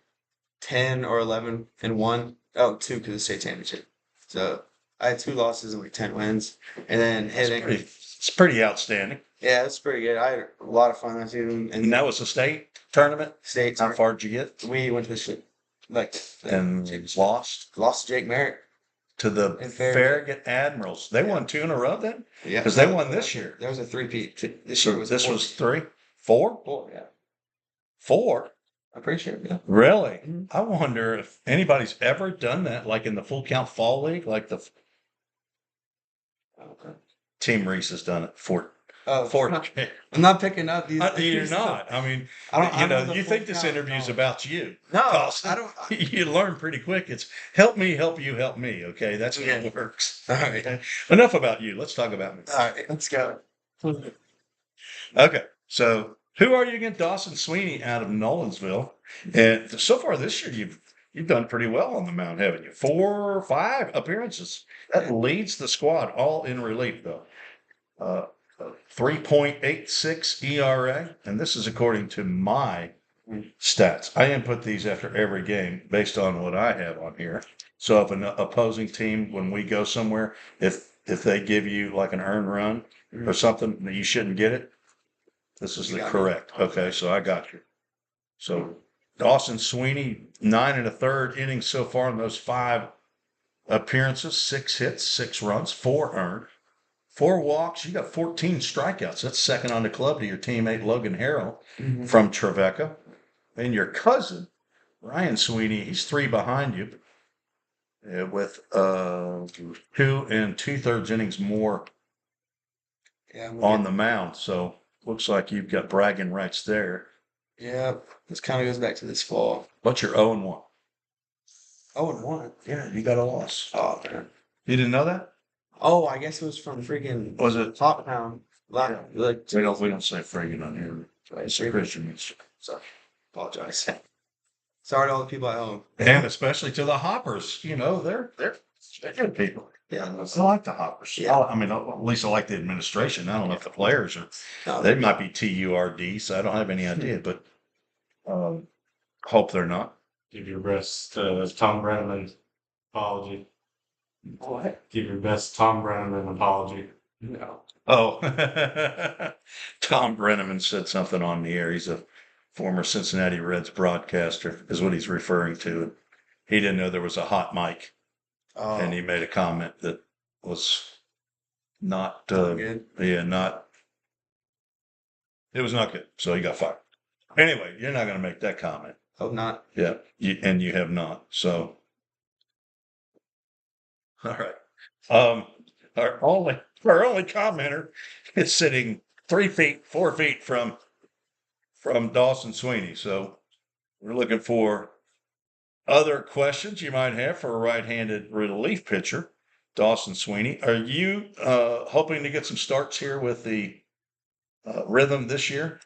10 or 11 and 1. Oh, 2 because of the state championship. So I had 2 losses and like 10 wins, and then hitting. It's pretty outstanding. Yeah, it's pretty good. I had a lot of fun that season. And that was a state tournament. State. How far did you get? We went to the And lost to Jake Merritt to the Farragut Admirals. They won 2 in a row then. Yeah, because they won this year. There was a 3-peat. This So year was this 4. was 3, 4, 4. Yeah, 4. I'm pretty sure. Yeah. Really? Mhm. I wonder if anybody's ever done that, like in the Full Count Fall League, like the Okay. Team Reese has done it for. Oh, For I'm not picking up these. you're not. I mean, I don't know you the think Full this Count, interview's no. about you. No, Dawson. I don't. You learn pretty quick. It's help me, help you, help me. Okay, that's how Yeah. it works. All right. Okay? Enough about you. Let's talk about me. All right. Let's go. Okay, so who are you against? Dawson Sweeney out of Nolensville, and so far this year you've done pretty well on the mound, haven't you? 4 or 5 appearances. That leads the squad, all in relief though. 3.86 ERA, and this is according to my stats. I input these after every game based on what I have on here. So if an opposing team, when we go somewhere, if they give you like an earned run or something that you shouldn't get it, this is the correct. Okay, so I got you. So Dawson Sweeney, 9 1/3 innings so far in those 5 appearances, 6 hits, 6 runs, 4 earned. 4 walks. You got 14 strikeouts. That's second on the club to your teammate Logan Harrell from Trevecca. And your cousin, Ryan Sweeney, he's 3 behind you with 2 2/3 innings more on the mound. So looks like you've got bragging rights there. Yeah, this kind of goes back to this fall. But you're 0-1. 0-1. Yeah, you got a loss. Oh man. You didn't know that? Oh, I guess it was from freaking. Was it? Top Town? Like, We don't say friggin' on here. It's a Christian. Sorry. Apologize. Sorry to all the people at home. And especially to the Hoppers. You know, they're good people. Yeah. I like the Hoppers. Yeah. I mean, at least I like the administration. I don't know if the players are. No, They might be TURD, so I don't have any idea, but hope they're not. Give your best Tom Brenneman apology. What? Give your best Tom Brenneman apology. No. Oh, Tom Brenneman said something on the air. He's a former Cincinnati Reds broadcaster, is what he's referring to. He didn't know there was a hot mic, and he made a comment that was not good. Yeah, not. It was not good, so he got fired. Anyway, you're not going to make that comment. Hope not. Yeah, and you have not. So, all right. Our only commenter is sitting 3 feet, 4 feet from Dawson Sweeney. So we're looking for other questions you might have for a right-handed relief pitcher, Dawson Sweeney. Are you hoping to get some starts here with the Rhythm this year?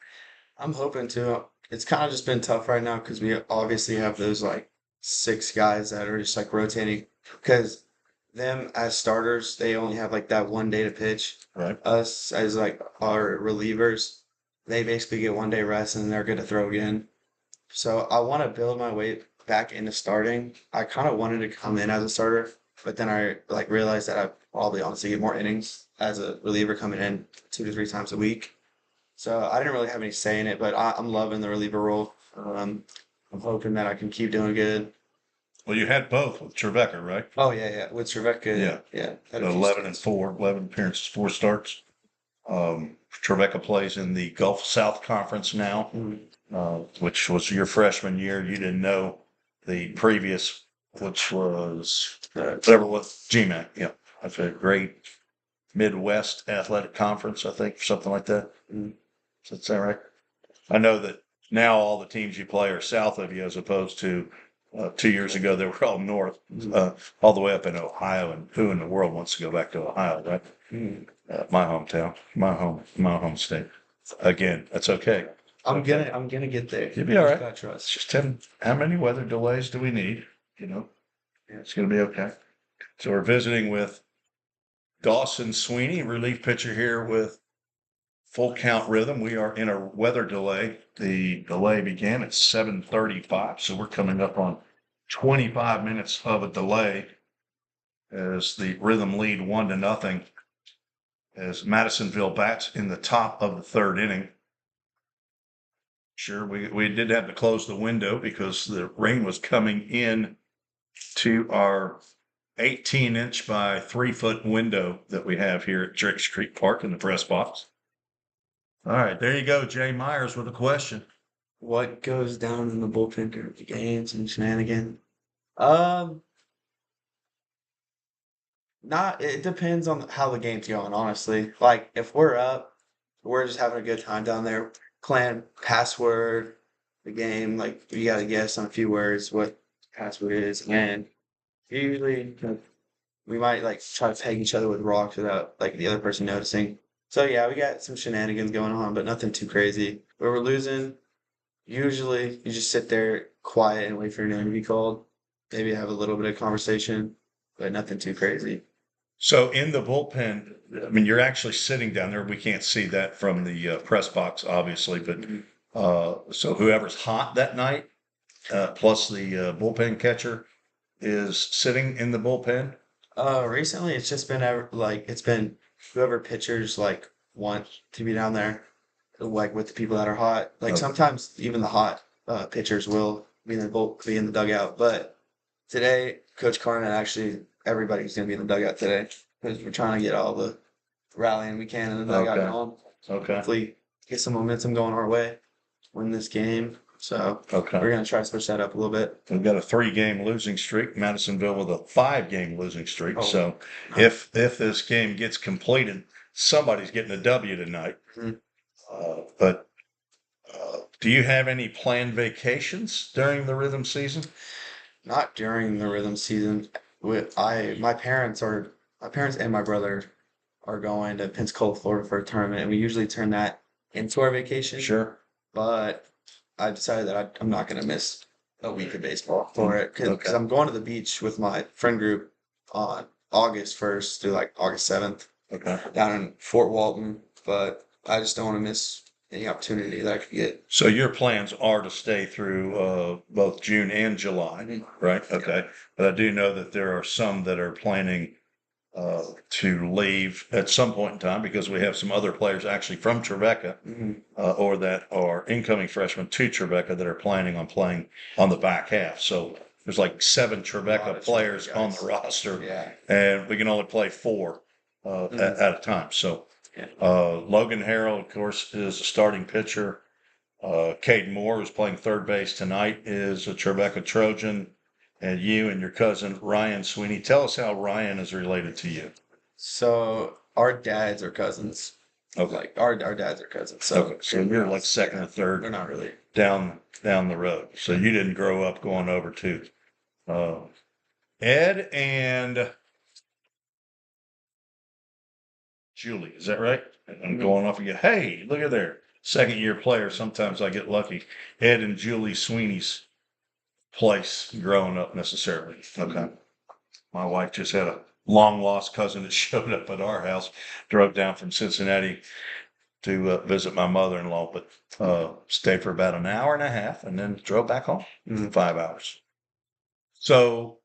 I'm hoping to. It's kind of just been tough right now because we obviously have those like 6 guys that are just like rotating. Because them as starters, they only have like that 1 day to pitch. Right. Us as like our relievers, they basically get 1 day rest and they're good to throw again. So I want to build my way back into starting. I kind of wanted to come in as a starter, but then I like realized that I probably honestly get more innings as a reliever coming in 2 to 3 times a week. So I didn't really have any say in it, but I'm loving the reliever role. I'm hoping that I can keep doing good. Well, you had both with Trevecca, right? Oh yeah. With Trevecca, Yeah. had a few 11 and starts. 4, 11 appearances, 4 starts. Trevecca plays in the Gulf South Conference now, which was your freshman year. You didn't know the previous, which was whatever was GMAC. Yeah, that's a great Midwest Athletic Conference, I think, something like that. Is that right? I know that now all the teams you play are south of you, as opposed to 2 years ago they were all north, all the way up in Ohio. And who in the world wants to go back to Ohio, right? My hometown, my home state. Again, that's okay. I'm gonna get there. You'll be all right. Just gotta trust. It's just how many weather delays do we need? It's going to be okay. So we're visiting with Dawson Sweeney, relief pitcher here with Full Count Rhythm. We are in a weather delay. The delay began at 7:35, so we're coming up on 25 minutes of a delay as the Rhythm lead 1-0 as Madisonville bats in the top of the 3rd inning. Sure, we did have to close the window because the rain was coming in to our 18-inch by 3-foot window that we have here at Drix Creek Park in the press box. All right, there you go, Jay Myers with a question. What goes down in the bullpen during the games and shenanigans? It depends on how the game's going, honestly. Like if we're up, we're just having a good time down there. Playing password, the game, like you gotta guess on a few words what the password is, and usually we might like try to peg each other with rocks without like the other person noticing. So yeah, we got some shenanigans going on, but nothing too crazy. Where we're losing, usually you just sit there quiet and wait for your name to be called. Maybe have a little bit of conversation, but nothing too crazy. So in the bullpen, I mean, you're actually sitting down there. We can't see that from the press box, obviously, but so whoever's hot that night, plus the bullpen catcher, is sitting in the bullpen. Recently it's just been it's been whoever pitchers like want to be down there, like with the people that are hot. Like sometimes even the hot pitchers will be in the dugout, but today Coach Carnan everybody's gonna be in the dugout today because we're trying to get all the rallying we can in the dugout going. Okay. Hopefully get some momentum going our way, win this game. So we're gonna try to switch that up a little bit. We've got a 3-game losing streak. Madisonville with a 5-game losing streak. So if this game gets completed, somebody's getting a W tonight. But do you have any planned vacations during the Rhythm season? Not during the Rhythm season. My parents and my brother are going to Pensacola, Florida for a tournament, and we usually turn that into our vacation. Sure. But I decided that I'm not going to miss a week of baseball for it because I'm going to the beach with my friend group on August 1st through like August 7th down in Fort Walton. But I just don't want to miss any opportunity that I could get. So your plans are to stay through both June and July, right? Okay. But I do know that there are some that are planning to leave at some point in time because we have some other players actually from Tribeca or that are incoming freshmen to Tribeca that are planning on playing on the back half. So there's like 7 Tribeca players on the roster, and we can only play 4 at a time. So Logan Harrell, of course, is a starting pitcher. Caden Moore, who's playing third base tonight, is a Tribeca Trojan. And you and your cousin Ryan Sweeney. Tell us how Ryan is related to you. So our dads are cousins. Okay. Like our dads are cousins. So, okay. So you're like second or third. They're not really down the road. So you didn't grow up going over to Ed and Julie. Is that right? I'm going off again. Hey, look at there. Second year player. Sometimes I get lucky. Ed and Julie Sweeney's place growing up necessarily. Okay. My wife just had a long lost cousin that showed up at our house, drove down from Cincinnati to visit my mother-in-law, but stayed for about an hour and a half and then drove back home 5 hours. So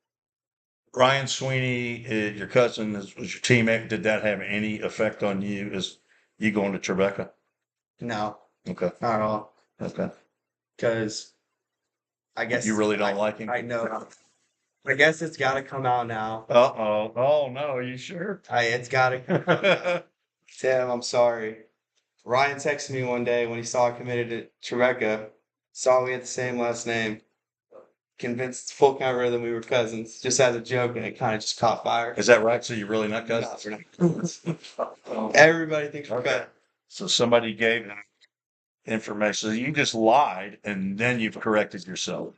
Ryan Sweeney, your cousin, was your teammate. Did that have any effect on you as you going to Tribeca? No. Okay. Not at all. Okay. Because I guess you really don't like him? I know. I guess it's got to come out now. Uh-oh. Oh, no. Are you sure? It's got to come out. Tim, I'm sorry. Ryan texted me one day when he saw I committed to Tribeca, saw we had the same last name, convinced Full Count Rhythm we were cousins, just as a joke, and it kind of just caught fire. Is that right? So you're really not cousins? No, we're not cousins. Everybody thinks we're cousins. So somebody gave him information. So you just lied, and then you've corrected yourself.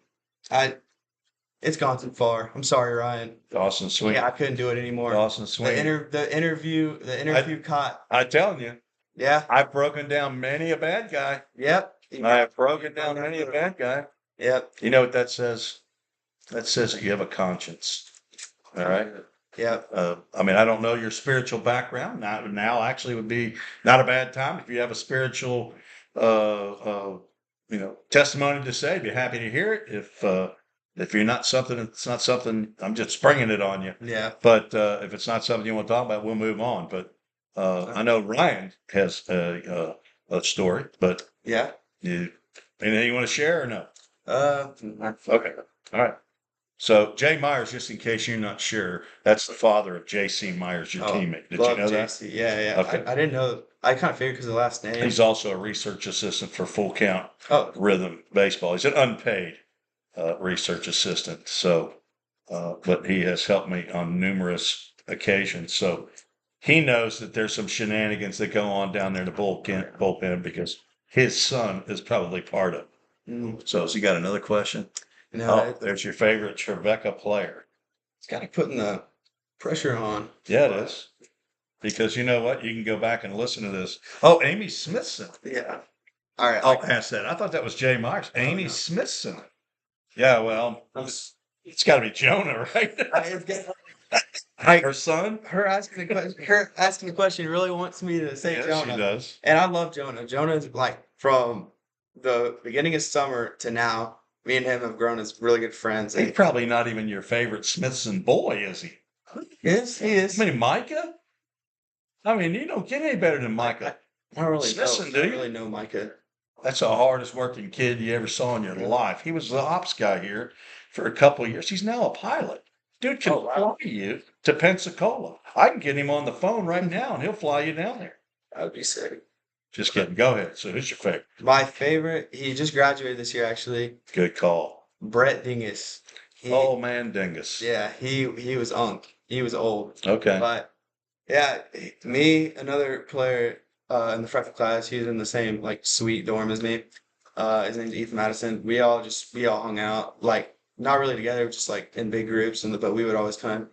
It's gone too far. I'm sorry, Ryan. Dawson Sweeney. Yeah, I couldn't do it anymore. Dawson Sweeney. The interview caught. I'm telling you. Yeah. I've broken down many a bad guy. Yep. I have broken down many a bad guy. Yep. You know what that says? That says that you have a conscience. All right. Yep. I mean, I don't know your spiritual background. Now actually would be not a bad time if you have a spiritual, testimony to say. Be happy to hear it. If you're not something, it's not something. I'm just springing it on you. Yeah. But if it's not something you want to talk about, we'll move on. But I know Ryan has a story. But yeah, anything you want to share or no? Okay. All right. So Jay Myers, just in case you're not sure, that's the father of J.C. Myers, your teammate. Did you know JC. that? Yeah. Okay. I didn't know. I kind of figured because of the last name. He's also a research assistant for Full Count Rhythm Baseball. He's an unpaid research assistant. So, but he has helped me on numerous occasions. So he knows that there's some shenanigans that go on down there in the bullpen because his son is probably part of it. So has he got another question? No. There's your favorite Tribeca player. It's kind of putting the pressure on. Yeah, it is. Because you know what? You can go back and listen to this. Oh, Amy Smithson. Yeah. All right. I'll ask that. I thought that was Jay Myers. Amy Smithson. Yeah, well, it's got to be Jonah, right? Her son? Her asking the question really wants me to say Jonah. She does. And I love Jonah. Jonah's like from the beginning of summer to now. Me and him have grown as really good friends. He's probably not even your favorite Smithson boy, is he? He is. I mean, Micah? I mean, you don't get any better than Micah. I don't really Smithson, know. I do don't you? really know Micah. That's the hardest working kid you ever saw in your life. He was the ops guy here for a couple of years. He's now a pilot. Dude can fly you to Pensacola. I can get him on the phone right now, and he'll fly you down there. That would be sick. Just kidding. Go ahead. So who's your favorite? My favorite, he just graduated this year, actually. Good call. Brett Dingus. Old man Dingus. Yeah, he was He was old. Okay. But, yeah, me, another player in the freshman class, he was in the same, like, suite dorm as me. His name's Ethan Madison. We all hung out, like, not really together, just, like, in big groups, but we would always kind of,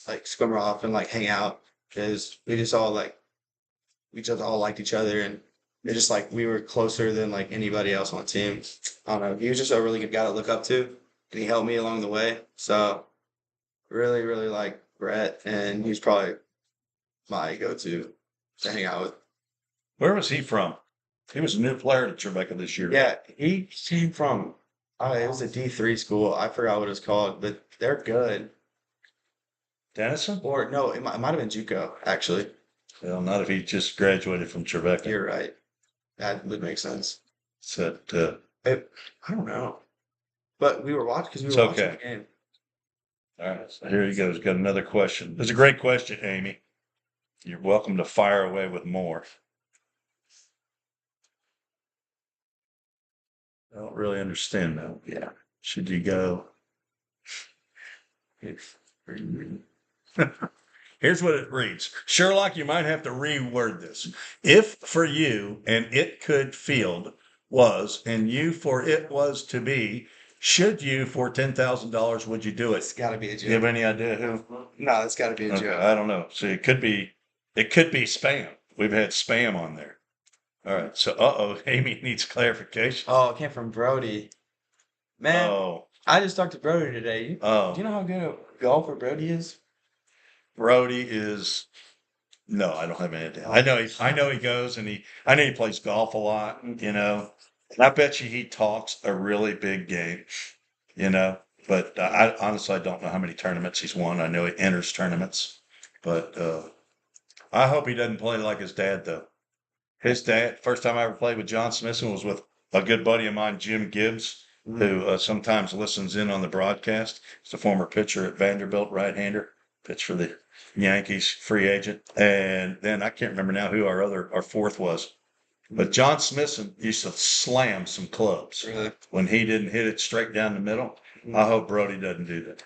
like, swim off and, like, hang out because we just all liked each other, and it's just like we were closer than like anybody else on the team. I don't know. He was just a really good guy to look up to, and he helped me along the way. So really, really like Brett, and he's probably my go-to to hang out with. Where was he from? He was a new player to Tribeca this year. Yeah, he came from. It was a D3 school. I forgot what it's called, but they're good. Denison? Or no, it might have been JUCO, actually. Well, not if he just graduated from Tribeca. You're right. That would make sense. So, I don't know. But we were watching because we It's were watching okay. the game. all right, so here you go. He's got another question. It's a great question, Amy. You're welcome to fire away with more. I don't really understand that. Yeah. Should you go? Here's what it reads. Sherlock, you might have to reword this. If for you and it could field was, and you for it was to be, should you for $10,000, would you do it? It's got to be a Do you have joke. any idea who? No, it's got to be a Okay, joke. I don't know. See, it could be spam. We've had spam on there. All right. So, Amy needs clarification. Oh, it came from Brody. Man, Oh, I just talked to Brody today. Do oh, you know how good a golfer Brody is? Brody is. No, I don't have any idea. I know he goes and I know he plays golf a lot, you know. And I bet you he talks a really big game, you know. But I honestly, I don't know how many tournaments he's won. I know he enters tournaments, but I hope he doesn't play like his dad, though. His dad, first time I ever played with John Smithson was with a good buddy of mine, Jim Gibbs, who sometimes listens in on the broadcast. He's a former pitcher at Vanderbilt, right-hander, pitched for the Yankees, free agent. And then I can't remember now who our fourth was. But John Smithson used to slam some clubs Really? when he didn't hit it straight down the middle. I hope Brody doesn't do that.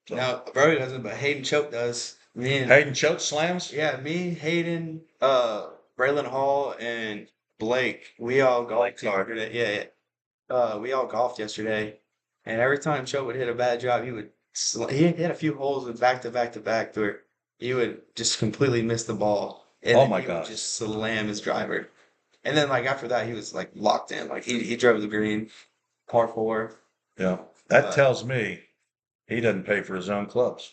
So, No, Brody doesn't, but Hayden Choke does. Hayden Choate slams? Yeah, me, Hayden, Braylon Hall, and Blake, we all golfed yesterday. Yeah. We all golfed yesterday, and every time Choke would hit a bad job, he hit a few holes with back to back to back where he would just completely miss the ball. And Oh then my he gosh. would just slam his driver. And then like after that, he was like locked in. Like he drove the green, par 4. Yeah. That tells me he doesn't pay for his own clubs.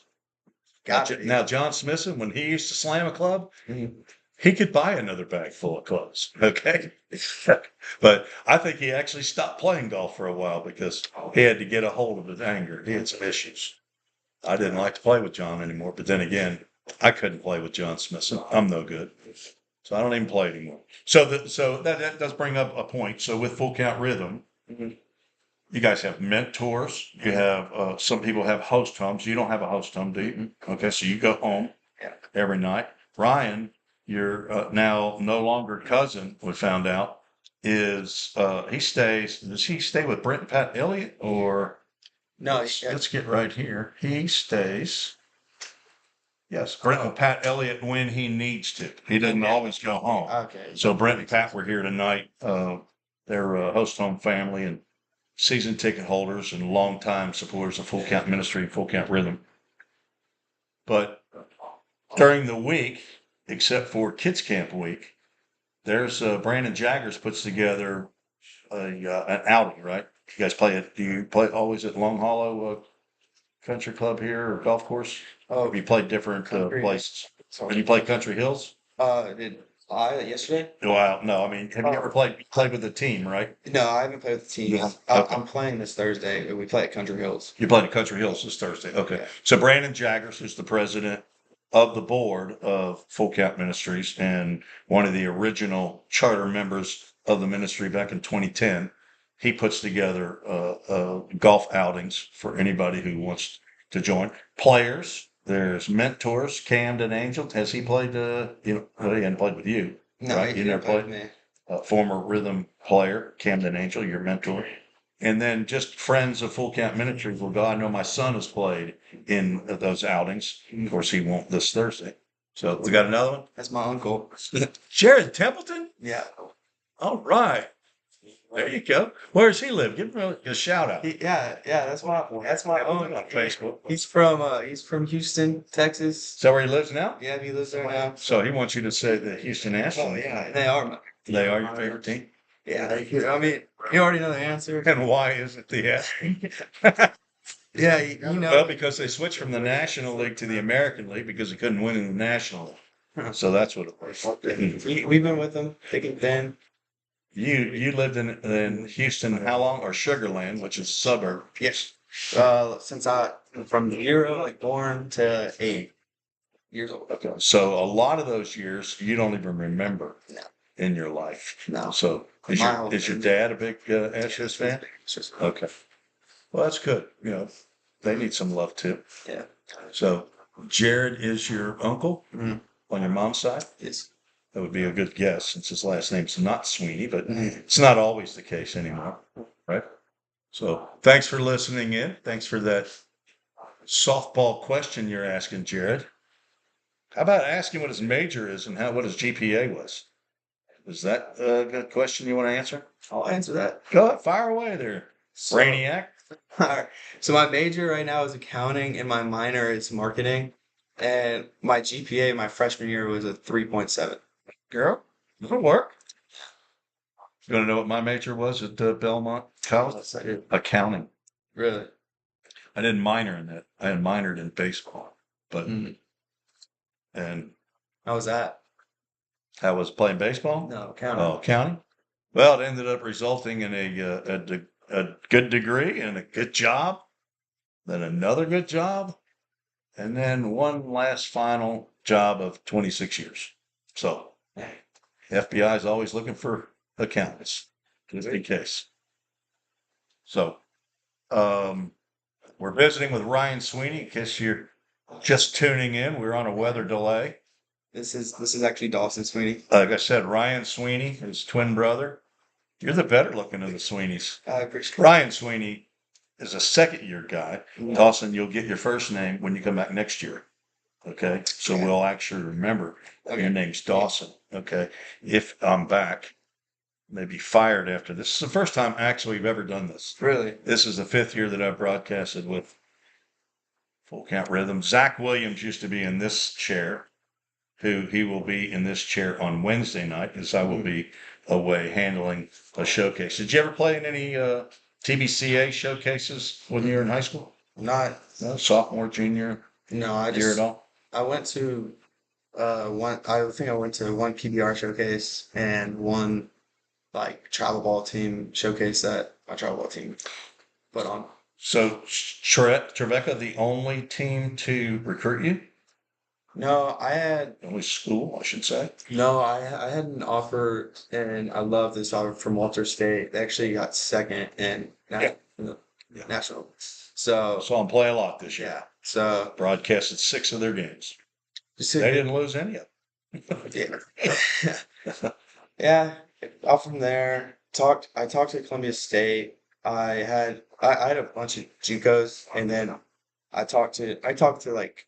Gotcha. Now, John Smithson, when he used to slam a club, Mhm. he could buy another bag full of clubs. Okay. But I think he actually stopped playing golf for a while because he had to get a hold of his anger. He had some issues. I didn't like to play with John anymore. But then again, I couldn't play with John Smithson. I'm no good. So I don't even play anymore. So that does bring up a point. So with Full Count Rhythm, Mhm. you guys have mentors. You have some people have host homes. You don't have a host home, do you? Okay, so you go home every night. Ryan, your now no longer cousin, we found out, is does he stay with Brent and Pat Elliott or No, let's get right here. He stays. Yes, Brent and Pat Elliott when he needs to. He doesn't always go home. Okay. So Brent and Pat were here tonight. They're a host home family and season ticket holders and longtime supporters of Full Count Ministry and Full Count Rhythm. But during the week, except for Kids Camp week, there's Brandon Jaggers puts together an outing, right? You guys do you play always at Long Hollow Country Club here or golf course? Oh, Or you play different places? And you play Country Hills? Did I yesterday? Well, no, I mean, have you ever played with a team, right? No, I haven't played with the team. Yeah. Okay. I'm playing this Thursday. We play at Country Hills. You played at Country Hills this Thursday. Okay. Yeah. So Brandon Jaggers, who's the president of the board of Full Count Ministries and one of the original charter members of the ministry back in 2010, he puts together golf outings for anybody who wants to join. Players, there's mentors. Camden Angel, has he played? He hadn't played with you, No, right? You never played. with me. Former rhythm player, Camden Angel, your mentor. And then just friends of Full Count Ministries will go. I know my son has played in those outings. Of course, he won't this Thursday. So we got another one. That's my uncle. Jared Templeton. Yeah. All right. There you go. Where does he live? Give him a shout out. Yeah. That's my On uncle. Facebook. He's from Houston, Texas. Is that where he lives now? Yeah, he lives there now. So he wants you to say the Houston Oh Nationals. yeah, they are. They are your favorite team. Yeah, I mean, you already know the answer. And why isn't the S? Yeah, you know. Well, because they switched from the National League to the American League because they couldn't win in the National League. So that's what it was. We've been with them thick and thin. You lived in Houston how long? Or Sugar Land, which is a suburb. Yes. Since from 0, like born to 8 years old. Okay. So a lot of those years you don't even remember No. in your life. No. So is your dad a big Astros fan? Okay. Well, that's good. You know, they need some love too. Yeah. So Jared is your uncle Mhm. on your mom's side? Yes. That would be a good guess since his last name's not Sweeney, but it's not always the case anymore, right? So thanks for listening in. Thanks for that softball question you're asking, Jared. How about asking what his major is and what his GPA was? Is that a good question you want to answer? I'll answer that. Go ahead, fire away there, Brainiac. All right. So my major right now is accounting, and my minor is marketing. And my GPA my freshman year was a 3.7. Girl, it'll work. You want to know what my major was at Belmont College? Yes, I did. Accounting. Really? I didn't minor in that. I had minored in baseball, but and How was that? I was playing baseball. No, accounting. Oh, accounting. Well, it ended up resulting in a good degree and a good job, then another good job, and then one last final job of 26 years. So, FBI is always looking for accountants, just in case. So, we're visiting with Ryan Sweeney. In case you're just tuning in, we're on a weather delay. This is actually Dawson Sweeney. Like I said, Ryan Sweeney, his twin brother. You're the better looking of the Sweeneys. I appreciate it. Ryan Sweeney is a second-year guy. Dawson, you'll get your first name when you come back next year. Okay? So we'll actually remember your name's Dawson. Okay? If I'm back, maybe fired after this. This is the first time actually we've ever done this. Really? This is the 5th year that I've broadcasted with Full Count Rhythm. Zach Williams used to be in this chair, he will be in this chair on Wednesday night, as I will be away handling a showcase. Did you ever play in any TBCA showcases when you were in high school? Not. No, sophomore, junior No, I year at all? I went to one. I think I went to one PBR showcase and one like travel ball team showcase that my travel ball team put on. So Trevecca, the only team to recruit you? No, I had Only school, I should say. no. I had an offer, and I love this offer from Walter State. They actually got second in national. So Saw them play a lot this year. yeah. So Broadcasted 6 of their games. just They didn't lose any of them. yeah. Yeah. Off from there, I talked to Columbia State. I had a bunch of JUCOs, and then I talked to like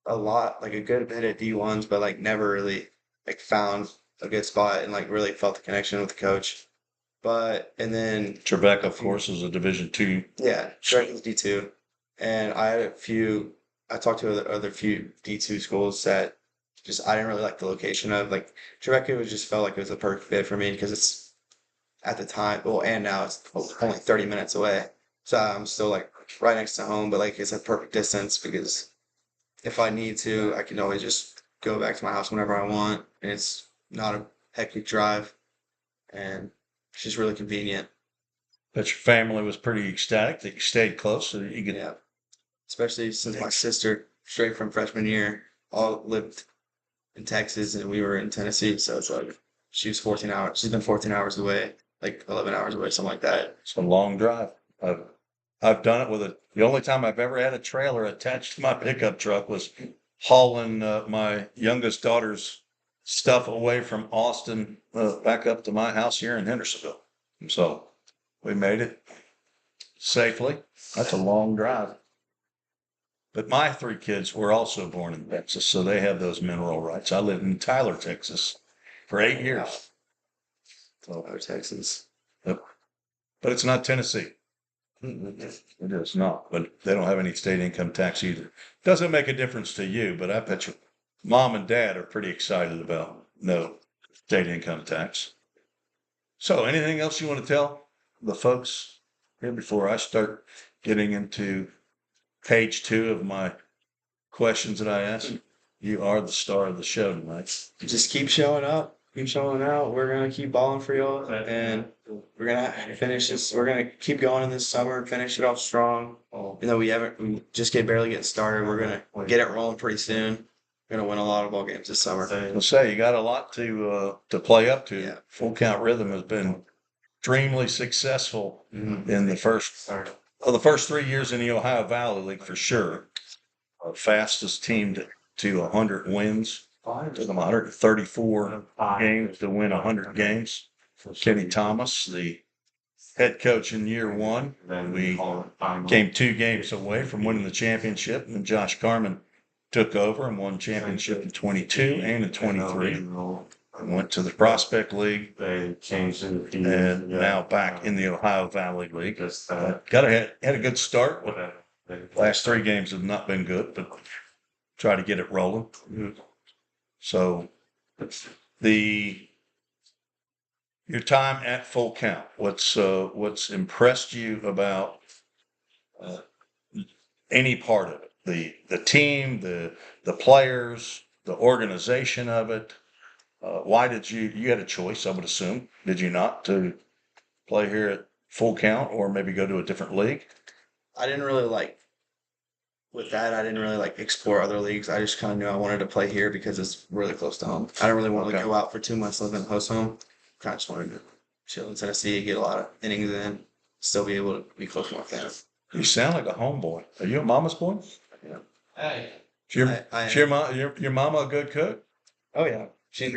a lot, like a good bit of D1s, but like never really like found a good spot and like really felt the connection with the coach. And then Trevecca, of course, is a Division II. yeah, Dragons D2, and I talked to other few D2 schools that just I didn't really like the location of. Like Trevecca just felt like it was a perfect fit for me because it's at the time, well, and now it's only 30 minutes away, so I'm still like right next to home, but like it's a perfect distance because if I need to, I can always just go back to my house whenever I want, and it's not a hectic drive, and it's just really convenient. But your family was pretty ecstatic that you stayed close so that you could. Yeah, especially since my sister, straight from freshman year, all lived in Texas and we were in Tennessee, so it's like she was 14 hours. She's been 14 hours away, like 11 hours away, something like that. It's a long drive. I've done it with the only time I've ever had a trailer attached to my pickup truck was hauling my youngest daughter's stuff away from Austin back up to my house here in Hendersonville. So we made it safely. That's a long drive. But my 3 kids were also born in Texas, so they have those mineral rights. I lived in Tyler, Texas for 8 years. So Texas. Yep. But it's not Tennessee. It is not, but they don't have any state income tax either. Doesn't make a difference to you, but I bet you mom and dad are pretty excited about no state income tax. So anything else you want to tell the folks here before I start getting into page 2 of my questions that I asked? You are the star of the show tonight. Just keep showing up. Keep showing out. We're gonna keep balling for y'all, and we're gonna finish this. We're gonna keep going in this summer, finish it off strong, we just barely getting started. We're gonna get it rolling pretty soon. We're gonna win a lot of ball games this summer. I'll say you got a lot to play up to. Yeah. Full Count Rhythm has been extremely successful in the first 3 years in the Ohio Valley League for sure. Fastest team to 100 wins. Took them 134 games to win 100 games. Kenny Thomas, the head coach in year one. We came 2 games away from winning the championship, and Josh Carmen took over and won championship in 22 and in 23. And went to the Prospect League. They changed it. And now back in the Ohio Valley League. Had a good start. Last 3 games have not been good, but try to get it rolling. So your time at Full Count, what's impressed you about any part of it? The team, the players, the organization of it. Why did you had a choice, I would assume, did you not, to play here at Full Count or maybe go to a different league? I didn't really explore other leagues. I just kind of knew I wanted to play here because it's really close to home. I don't really want to go out for 2 months living close to home. Kind of just wanted to chill in Tennessee, get a lot of innings in, still be able to be close to my family. You sound like a homeboy. Are you a mama's boy? Yeah. Hey. Is your mama a good cook? Oh yeah, she's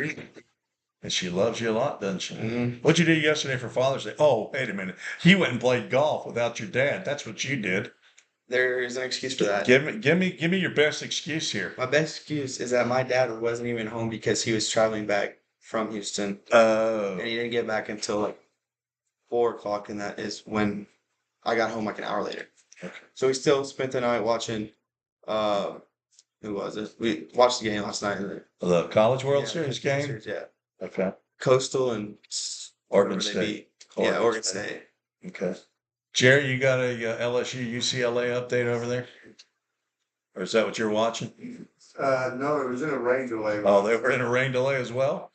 And she loves you a lot, doesn't she? Mm-hmm. What'd you do yesterday for Father's Day? Oh, wait a minute. You went and played golf without your dad. That's what you did. There's an excuse for that. Give me your best excuse here. My best excuse is that my dad wasn't even home because he was traveling back from Houston. Oh. And he didn't get back until like 4 o'clock, and that is when I got home like an hour later. Okay. So we still spent the night watching. Who was it? We watched the game last night. The College World Series game? Series, yeah. Okay. Coastal and Oregon State. Oregon State. Okay. Jerry, you got a LSU UCLA update over there? Or is that what you're watching? No, it was in a rain delay. Oh, they were in a rain delay as well?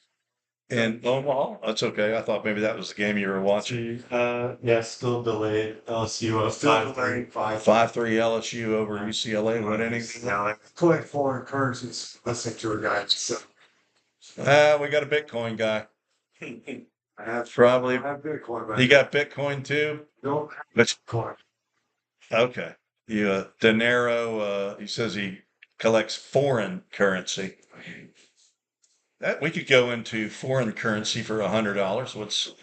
In Omaha? That's okay. I thought maybe that was the game you were watching. Yeah, still delayed. LSU up 5-3. 5-3 LSU over UCLA. What innings? Playing foreign currencies, listening to a guy. So. We got a Bitcoin guy. I have Bitcoin. But you got Bitcoin too? Don't have Bitcoin. Okay. You dinero. He says he collects foreign currency. That we could go into foreign currency for $100.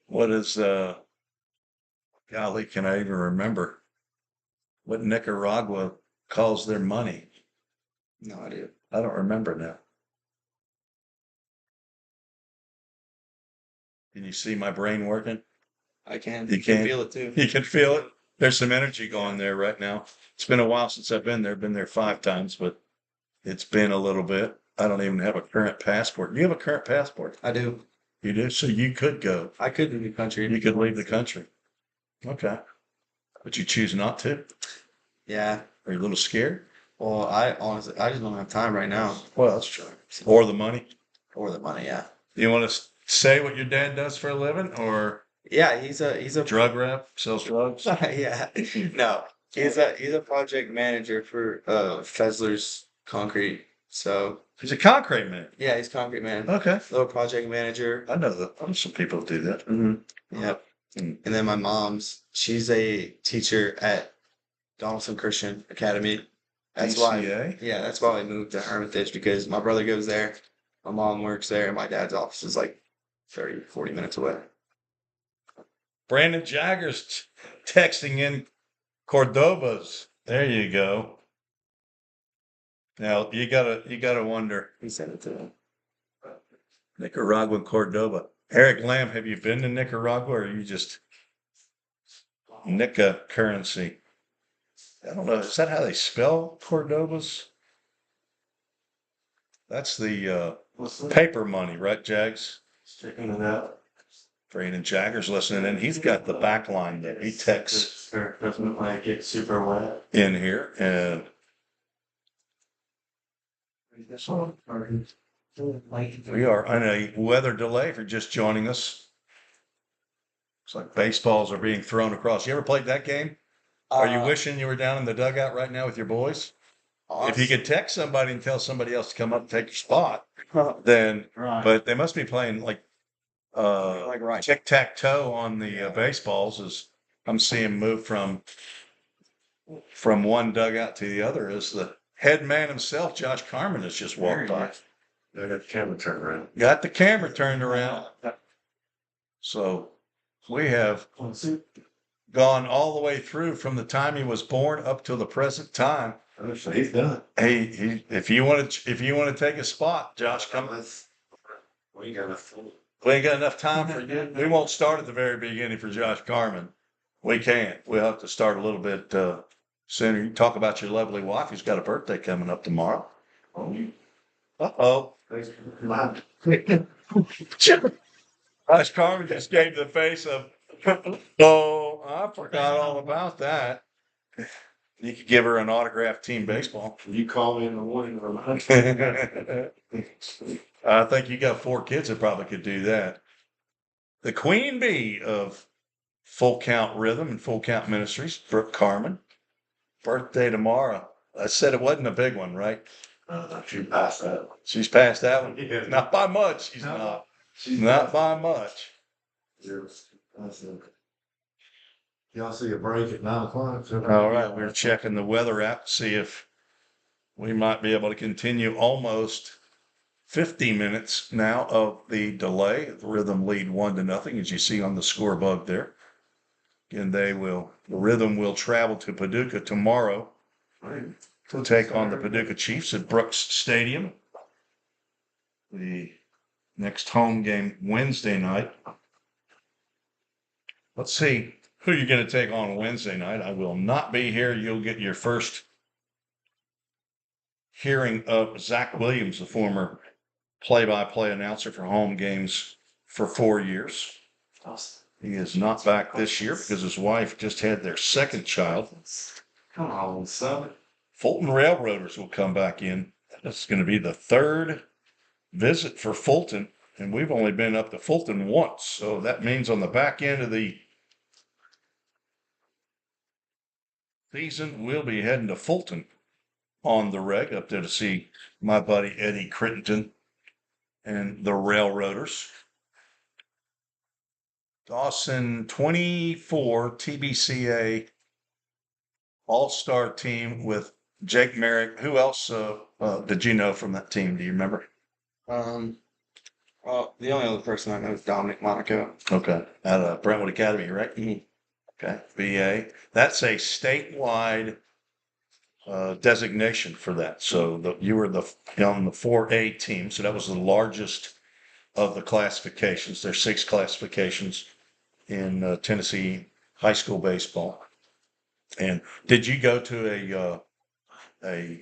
What is golly, can I even remember what Nicaragua calls their money? No idea. I don't remember now. Can you see my brain working? I can. You can feel it too. You can feel it. There's some energy going there right now. It's been a while since I've been there. I've been there 5 times, but it's been a little bit. I don't even have a current passport. You have a current passport? I do. You do? So you could go. I could leave the country. You could leave the country. Okay. But you choose not to? Yeah. Are you a little scared? Well, I just don't have time right now. Well, that's true. Or the money? Or the money, yeah. You want to say what your dad does for a living, or? Yeah, he's a drug rep, sells drugs. Yeah, no, he's a project manager for Fessler's Concrete. So he's a concrete man. Yeah, he's a concrete man. Okay, little project manager. I know some people who do that. Mm-hmm. Yep. And then my mom's, she's a teacher at Donaldson Christian Academy. That's DCA? why. Yeah, that's why we moved to Hermitage, because my brother goes there, my mom works there, and my dad's office is like 30, 40 minutes away. Brandon Jagger's texting in Cordobas. There you go. Now you gotta wonder. He sent it to him. Nicaragua, Cordoba. Eric Lamb, have you been to Nicaragua, or are you just Nica currency? I don't know. Is that how they spell Cordobas? That's the paper money, right, Jags? Checking it out. Brandon Jagger's listening, and he's got the back line there. He texts. Doesn't like it super wet in here, and we are on a weather delay. If you're just joining us, it's like baseballs are being thrown across. You ever played that game? Are you wishing you were down in the dugout right now with your boys? If you could text somebody and tell somebody else to come up and take your spot, then, but they must be playing like tic-tac-toe on the baseballs as I'm seeing move from one dugout to the other as the head man himself, Josh Carmen, has just walked by. I got the camera turned around. Got the camera turned around. So we have gone all the way through from the time he was born up till the present time. He's done. Hey, if you want to take a spot, Josh, come. We ain't got enough. We ain't got enough time for you. We won't start at the very beginning for Josh Carmen. We can't. We'll have to start a little bit sooner. You talk about your lovely wife who's got a birthday coming up tomorrow. Uh-oh. Josh Carmen just gave the face of, oh, I forgot all about that. You could give her an autographed team baseball. You call me in the morning or night. I think you got 4 kids that probably could do that. The queen bee of Full Count Rhythm and Full Count Ministries, Brooke Carmen. Birthday tomorrow. I said it wasn't a big one, right? She passed that one. She's passed that one. Yeah. Not by much. She's not. Not by much. Y'all see a break at 9 o'clock? All right, we're checking the weather app to see if we might be able to continue almost 50 minutes now of the delay. The Rhythm lead 1-0, as you see on the scoreboard there. Again, the Rhythm will travel to Paducah tomorrow to take on the Paducah Chiefs at Brooks Stadium. The next home game Wednesday night. Let's see who you're going to take on Wednesday night. I will not be here. You'll get your first hearing of Zach Williams, the former play-by-play announcer for home games for 4 years. He is not back this year because his wife just had their second child. Come on, son. Fulton Railroaders will come back in. That's going to be the 3rd visit for Fulton, and we've only been up to Fulton once. So that means on the back end of the season, we'll be heading to Fulton on the reg up there to see my buddy Eddie Crittenton and the Railroaders. Dawson 24 TBCA All-Star team with Jake Merrick. Who else did you know from that team? Do you remember? Well, the only other person I know is Dominic Monaco. Okay. Out of Brentwood Academy, right? Mm-hmm. Okay. BA. That's a statewide designation for that. So you were on the 4A team. So that was the largest of the classifications. There's 6 classifications in Tennessee high school baseball. And did you go to a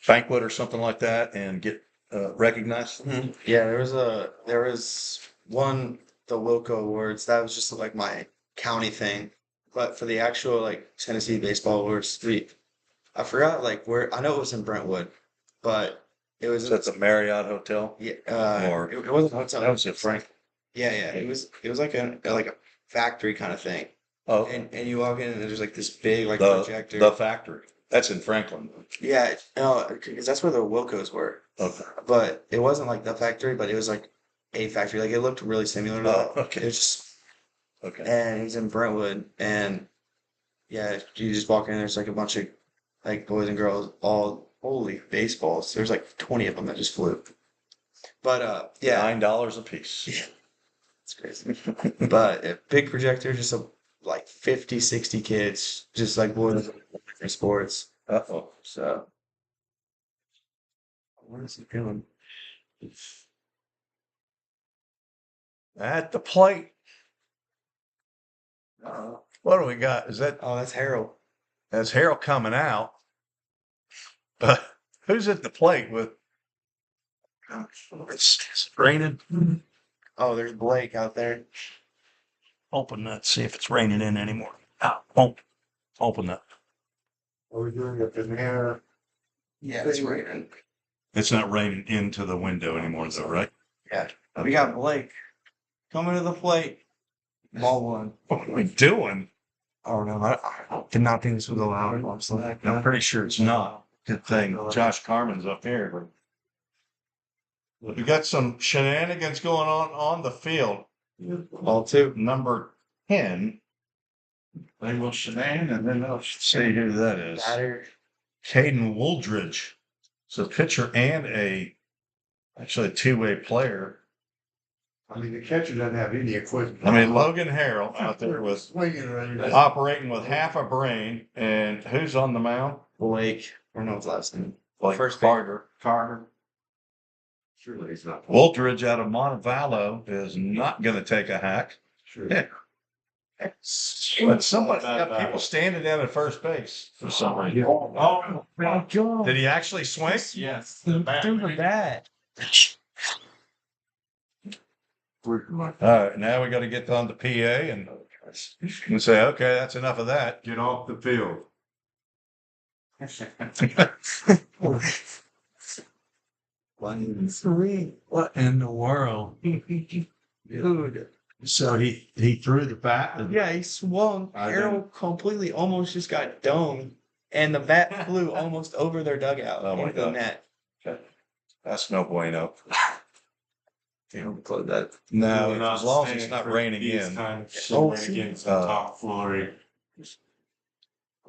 banquet or something like that and get recognized? Mm-hmm. Yeah, there was one, the Wilco Awards. That was just like my county thing. But for the actual like Tennessee Baseball Awards, I forgot like where. I know it was in Brentwood, but it was. So that's a Marriott hotel. Yeah, or it wasn't a hotel. That was at Frank. Yeah. It was like a factory kind of thing. Oh, and you walk in and there's like this big like the projector. The factory. That's in Franklin. Yeah, no, because that's where the Wilcos were. Okay. But it wasn't like the factory, but it was like a factory. Like it looked really similar to that. Okay. It was just. Okay. And he's in Brentwood, and yeah, you just walk in. There's like a bunch of like boys and girls, all holy baseballs. There's like 20 of them that just flew. But yeah, $9 a piece. Yeah, it's crazy. But a big projector, just like 50, 60 kids, just like boys in different sports. Uh-oh. So what is he doing? At the plate. What do we got? Is that? Oh, that's Harold. That's Harold coming out. Who's at the plate with? It's raining. Oh, there's Blake out there. Open that. See if it's raining in anymore. Oh, open that. Are we doing up in there? Yeah, it's raining. It's not raining into the window anymore, though, right? Yeah, we got Blake coming to the plate. Ball one. What are we doing? I don't know. I did not think this would go out. I'm pretty sure it's not. Good thing Josh Carmen's up here. We got some shenanigans going on the field. Ball two. Number 10. They will shenan, and then they'll see who that is. Batter. Caden Wooldridge. It's a pitcher and actually a two-way player. I mean, the catcher doesn't have any equipment. I mean, Logan Harrell out there with Swinging around. operating with half a brain, and who's on the mound? Blake. I don't know his last name. Like First Carter. Surely he's not. Wooldridge out of Montevallo is not going to take a hack. Sure. Yeah. But somebody got people standing down at first base for some reason. Oh my God. Did he actually swing? Yes. Through the bat. All right, now we got to get on the PA and say, okay, that's enough of that. Get off the field. What in the world? Dude. So he threw the bat. Yeah, he swung. Arrow completely almost just got domed, and the bat flew almost over their dugout. Oh my into the God. net. That's no bueno. Close that. No, as long as it's not raining in. Top floor.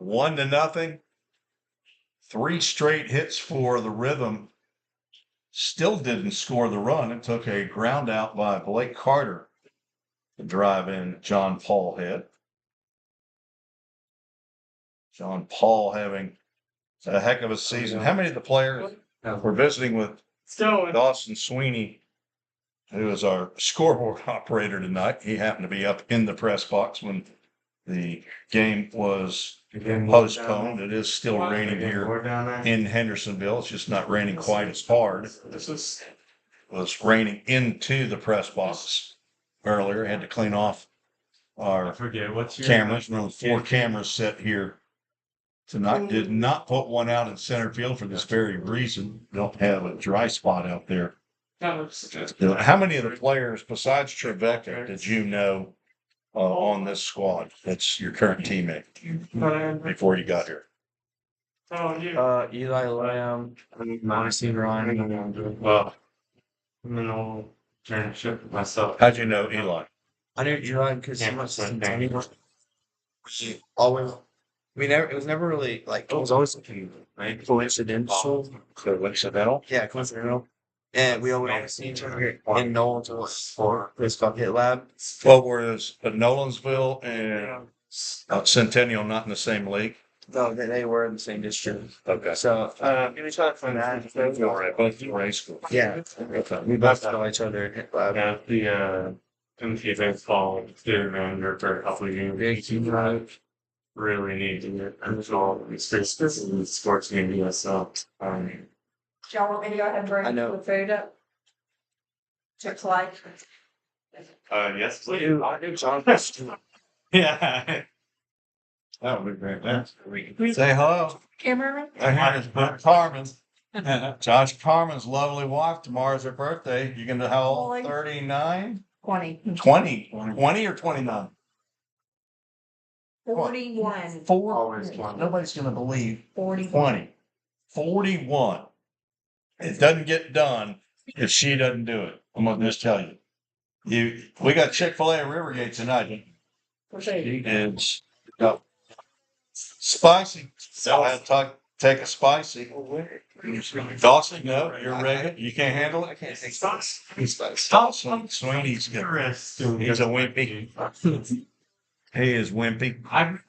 1-0. 3 straight hits for the Rhythm. Still didn't score the run. It took a ground out by Blake Carter to drive in John Paul hit. John Paul having a heck of a season. How many of the players were visiting with Dawson Sweeney, who is our scoreboard operator tonight? He happened to be up in the press box when the game was postponed. It is still raining here in Hendersonville. It's just not raining quite as hard. It was raining into the press box earlier. Had to clean off our cameras. There were 4 cameras set here tonight. Did not put one out in center field for this very reason. Don't have a dry spot out there. How many of the players besides Trevecca did you know on this squad? That's your current teammate before you got here. Eli Lamb, Madison Ryan. Well, I'm an old internship myself. How'd you know Eli? I knew Eli because he Yeah, was that's my always. It was never really like. It was always coincidental. Coincidental? Yeah, coincidental. And we always see each other in Nolensville for a place called Hit Lab. Well, whereas Nolensville and Centennial not in the same league? No, they were in the same district. Okay. So, we tried to find that. Both high school. Yeah. We both know each other in Hit Lab. Yeah, the MT baseball student manager for a couple of games. Big team. Really need to get involved in sports media. So, Do y'all want me to go ahead and bring I know. the food up? Chick-fil-A? yes, please. Dude, I knew John. Yeah. That would be great. Say hello. Cameraman? Carmen. Josh Carmen's lovely wife. Tomorrow's her birthday. You gonna how old? Holy. 39? 20. 20. 20 or 29? 41. Always 20. Nobody's gonna believe 41. 20. 41. It doesn't get done if she doesn't do it. I'm gonna just tell you. We got Chick-fil-A at Rivergate tonight. It's spicy. So I had to take a spicy. Dawson, no, you're ready. You can't handle I it. can't take spice. Spice. Dawson, Sweeney's good. He's a wimpy. He is wimpy. I've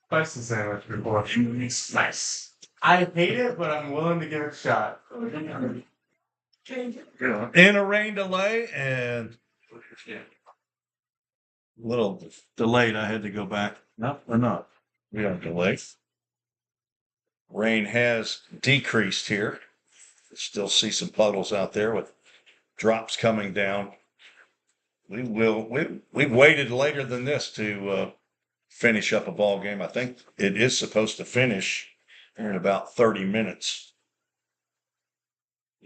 spicy sandwich before. Nice. I hate it, but I'm willing to give it a shot. In a rain delay and a little delayed. I had to go back. No, we're not. We are delayed. Rain has decreased here. Still see some puddles out there with drops coming down. We waited later than this to finish up a ball game. I think it is supposed to finish in about 30 minutes.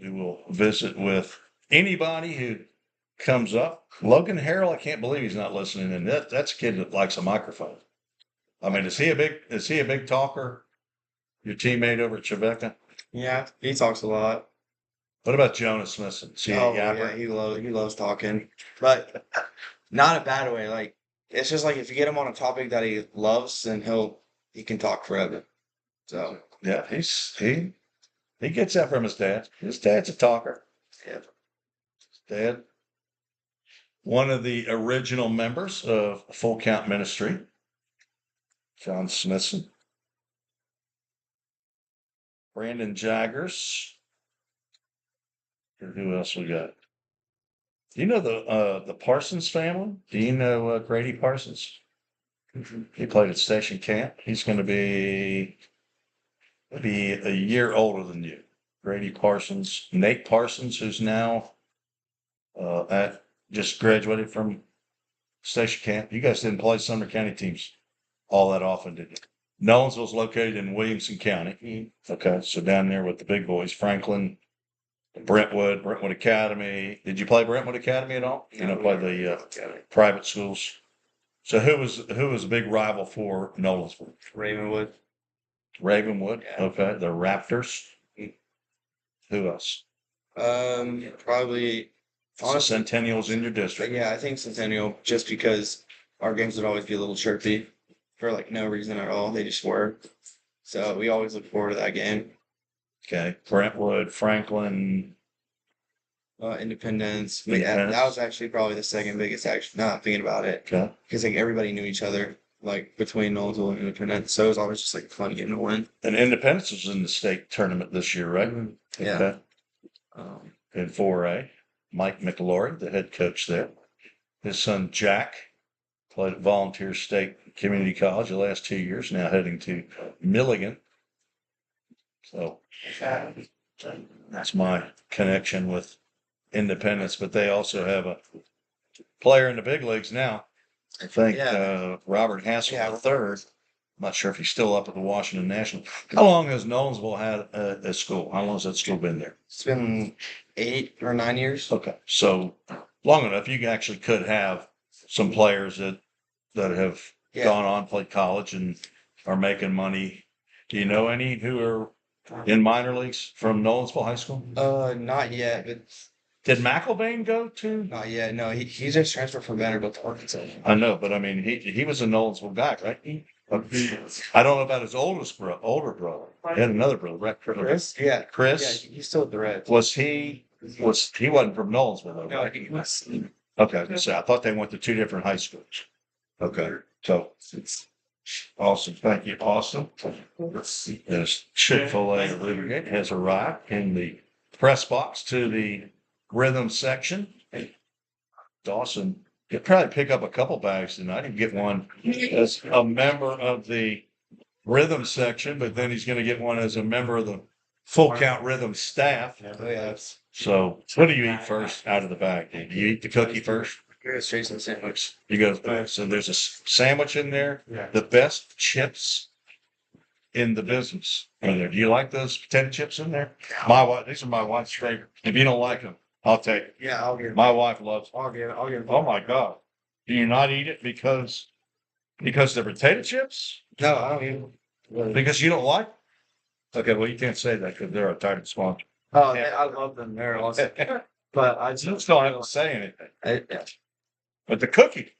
We will visit with anybody who comes up. Logan Harrell, I can't believe he's not listening. And that's a kid that likes a microphone. I mean, is he a big talker? Your teammate over at Tribeca? Yeah, he talks a lot. What about Jonas Smithson? Is he a yapper? Yeah, he loves talking, but not a bad way. Like it's just like if you get him on a topic that he loves, then he can talk forever. So Yeah, he gets that from his dad. His dad's a talker. yeah, His dad, one of the original members of Full Count Ministry, John Smithson. Brandon Jaggers. And who else we got? Do you know the Parsons family? Do you know Grady Parsons? He played at Station Camp. He's going to be a year older than you. Grady Parsons, Nate Parsons, who's now just graduated from Station Camp. You guys didn't play Sumner County teams all that often, did you? Nolensville's located in Williamson County. Okay, so down there with the big boys, Franklin, Brentwood Academy. Did you play Brentwood Academy at all? You know, play the private schools. So who was a big rival for Nolensville? Ravenwood. Ravenwood. Yeah. Okay, the Raptors. Who else? Probably. Honestly, Centennial's in your district. Yeah, I think Centennial, just because our games would always be a little chirpy for like no reason at all. They just were. So we always look forward to that game. Okay, Brentwood, Franklin, Independence. But yeah, that was actually probably the second biggest action. Not thinking about it. Okay. Because like everybody knew each other, like between Nolensville and Independence. So it was always just like a fun game to win. And Independence was in the state tournament this year, right? Mm-hmm. Yeah. Okay. In 4A, Mike McLaury, the head coach there. His son Jack played at Volunteer State Community College the last 2 years, now heading to Milligan. So that's my connection with Independence, but they also have a player in the big leagues now. I think Robert Hassel III. I'm not sure if he's still up at the Washington National. How long has Nolensville had a school? How long has that school been there? It's been 8 or 9 years. Okay, so long enough you actually could have some players that have gone on, played college, and are making money. Do you know any who are in minor leagues from Nolensville High School? Not yet, but did McElvain go to? Not yet. No, he just transferred from Vanderbilt to Arkansas. I know, but I mean, he was a Nolensville guy, right? I don't know about his older brother. He had another brother, right? Chris? Yeah. Chris? Yeah, he's still at the Reds. He wasn't from Nolensville though, right? No, he was. Okay, so I thought they went to two different high schools. Okay, so awesome. Thank you, Austin. There's Chick-fil-A Rivergate has arrived in the press box to the rhythm section. Dawson, you'll probably pick up a couple bags tonight and get one as a member of the rhythm section, but then he's going to get one as a member of the Full Count Rhythm staff. So what do you eat first out of the bag? Do you eat the cookie first? Straight to the sandwich. You go, so there's a sandwich in there. Yeah. The best chips in the business are there. Do you like those potato chips in there? These are my wife's favorite. If you don't like them, I'll take it. Yeah, I'll get it. My wife loves them. I'll get it. Oh my God. Do you not eat it because they're potato chips? No, I don't eat them. Because you don't like them? Okay, well, you can't say that because they're a tight sponsor. Oh, I love them. They're awesome. But I just don't have to say anything. But the cookie.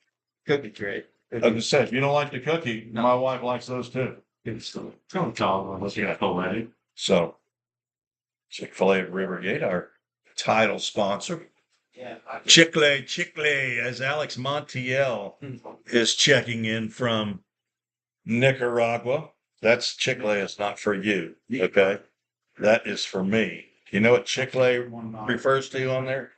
Cookie's great. As I said, if you don't like the cookie, my wife likes those too. So, Chick-fil-A of Rivergate, our title sponsor. Chicle, as Alex Montiel is checking in from Nicaragua. That's Chicle is not for you, okay? That is for me. You know what Chicle refers to on there?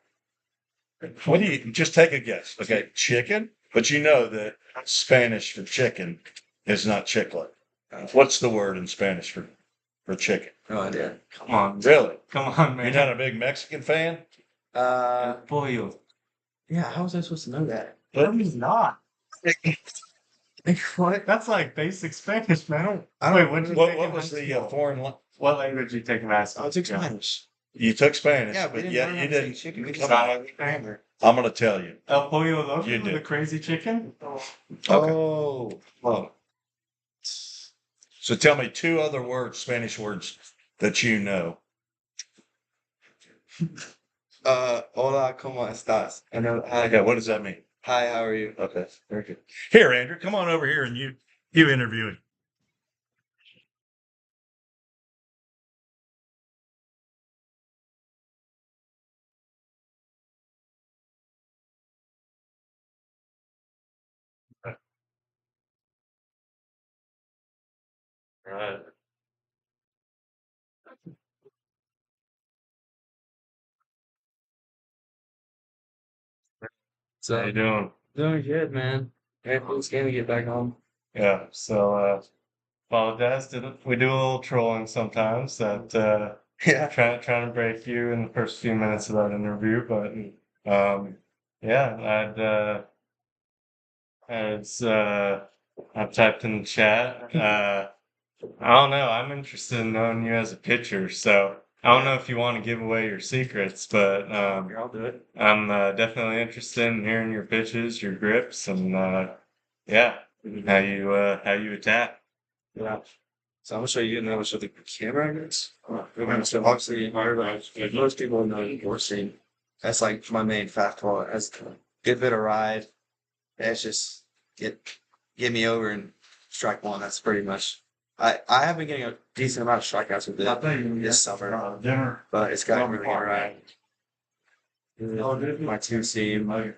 What do you, just take a guess, okay? Chicken? But you know that Spanish for chicken is not chicle. What's the word in Spanish for chicken? Oh, yeah. Come on. Really? Come on, man. You're not a big Mexican fan? Pollo. Yeah, how was I supposed to know that? He's not. What? That's like basic Spanish, man. What was the foreign language? What language did you take in high school? I took Spanish. You took Spanish, Yeah, but you didn't. Chicken. I'm going to tell you. El pollo loco, You did. the crazy chicken. Oh. Well, So tell me 2 other words, Spanish words that you know. Hola, ¿cómo estás? I know. Hi. Okay, what does that mean? Hi, how are you? Okay, very good. Here, Andrew, come on over here and you interview him. Right. So, How you doing? doing good, man. Ready for this game to get back home? Yeah. So apologize. We do a little trolling sometimes that Yeah. trying to break you in the first few minutes of that interview, but yeah, I've typed in the chat. I don't know. I'm interested in knowing you as a pitcher, so I don't know if you want to give away your secrets, but Here, I'll do it. I'm definitely interested in hearing your pitches, your grips, and yeah, how you attack. Yeah. So I'm gonna show you, and then I'll show the camera, I guess. So obviously, most people know endorsing. That's like my main fastball. It has a good bit of ride. It's just get me over and strike one. That's pretty much. I have been getting a decent amount of strikeouts with it this summer, but it's got really good ride. My two seam, and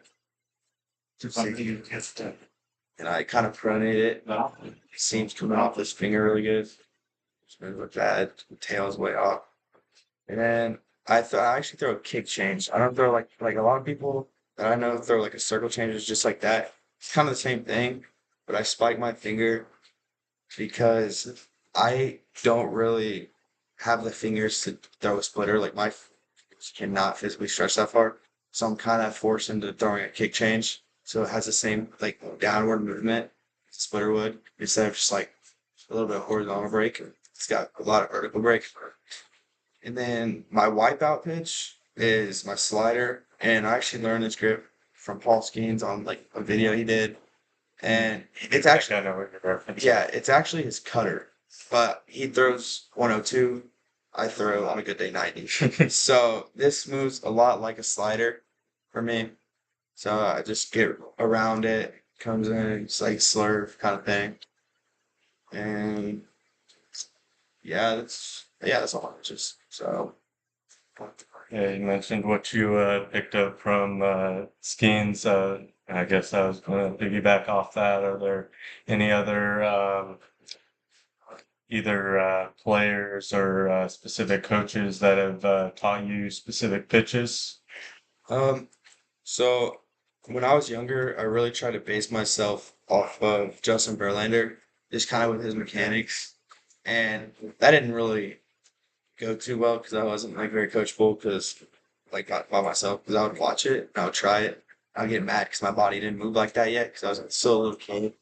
I kind of pronate it. Seams coming off this finger really good. It's going to look bad. The tail's way off. And then I actually throw a kick change. I don't throw like a lot of people that I know throw like a circle change is just like that. It's kind of the same thing, but I spike my finger because I don't really have the fingers to throw a splitter. Like my fingers cannot physically stretch that far. So I'm kind of forced into throwing a kick change. So it has the same like downward movement as a splitter would instead of just like a little bit of horizontal break. It's got a lot of vertical break. And then my wipeout pitch is my slider. And I actually learned this grip from Paul Skeens on like a video he did. And it's actually, yeah, it's actually his cutter. But he throws 102. I throw on a good day 90. So this moves a lot like a slider for me. So I just get around it, comes in, it's like slurve kind of thing. And that's all. Just so. Yeah, you mentioned what you picked up from Skeens. I guess I was going to piggyback off that. Are there any other either players or specific coaches that have taught you specific pitches? So when I was younger, I really tried to base myself off of Justin Verlander, just kind of with his mechanics, and that didn't really go too well because I wasn't like very coachable because like not by myself because I would watch it and I would try it. I'd get mad because my body didn't move like that yet because I was still a little kid.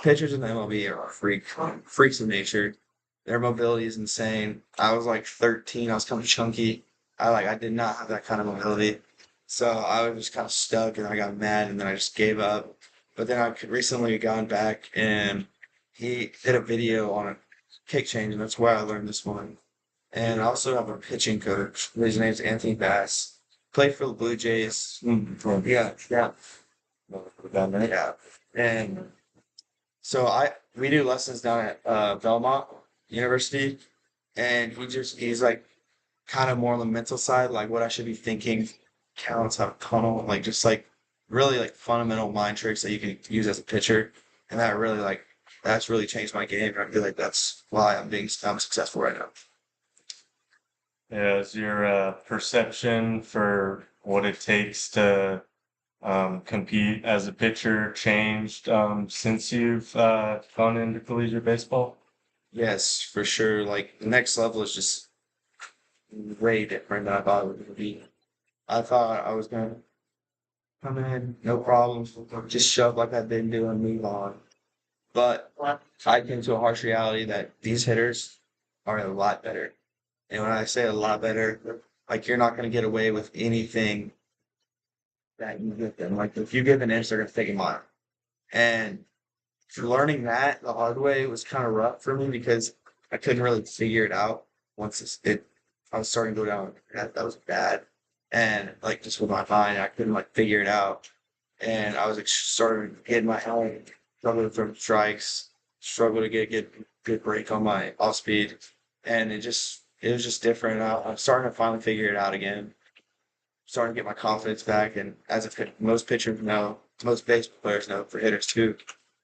Pitchers in the MLB are freaks of nature. Their mobility is insane. I was like 13. I was kind of chunky. I did not have that kind of mobility. So I was just kind of stuck and I got mad and then I just gave up. But then I recently gone back and he did a video on a kick change and that's where I learned this one. And I also have a pitching coach. His name's Anthony Bass. Played for the Blue Jays. Yeah. Yeah. And so we do lessons down at Belmont University, and he's like kind of more on the mental side, like what I should be thinking, counts, how to tunnel, like just like really like fundamental mind tricks that you can use as a pitcher, and that's really changed my game, and I feel like that's why I'm successful right now. Is your perception for what it takes to compete as a pitcher changed since you've gone into collegiate baseball? Yes, for sure. Like the next level is just way different than I thought it was going to be. I thought I was going to come in, no problems, just shove like I've been doing, move on. But I came to a harsh reality that these hitters are a lot better. And when I say a lot better, like you're not going to get away with anything that you give them. Like if you give an inch, they're going to take a mile. And learning that the hard way was kind of rough for me because I couldn't really figure it out once I was starting to go down. That was bad. And like just with my mind, I couldn't like figure it out. And I was like starting to get in my head, struggling from strikes, struggle to get a good break on my off speed. And it was just different. I'm starting to finally figure it out again. Starting to get my confidence back. And as most pitchers know, most baseball players know, for hitters too,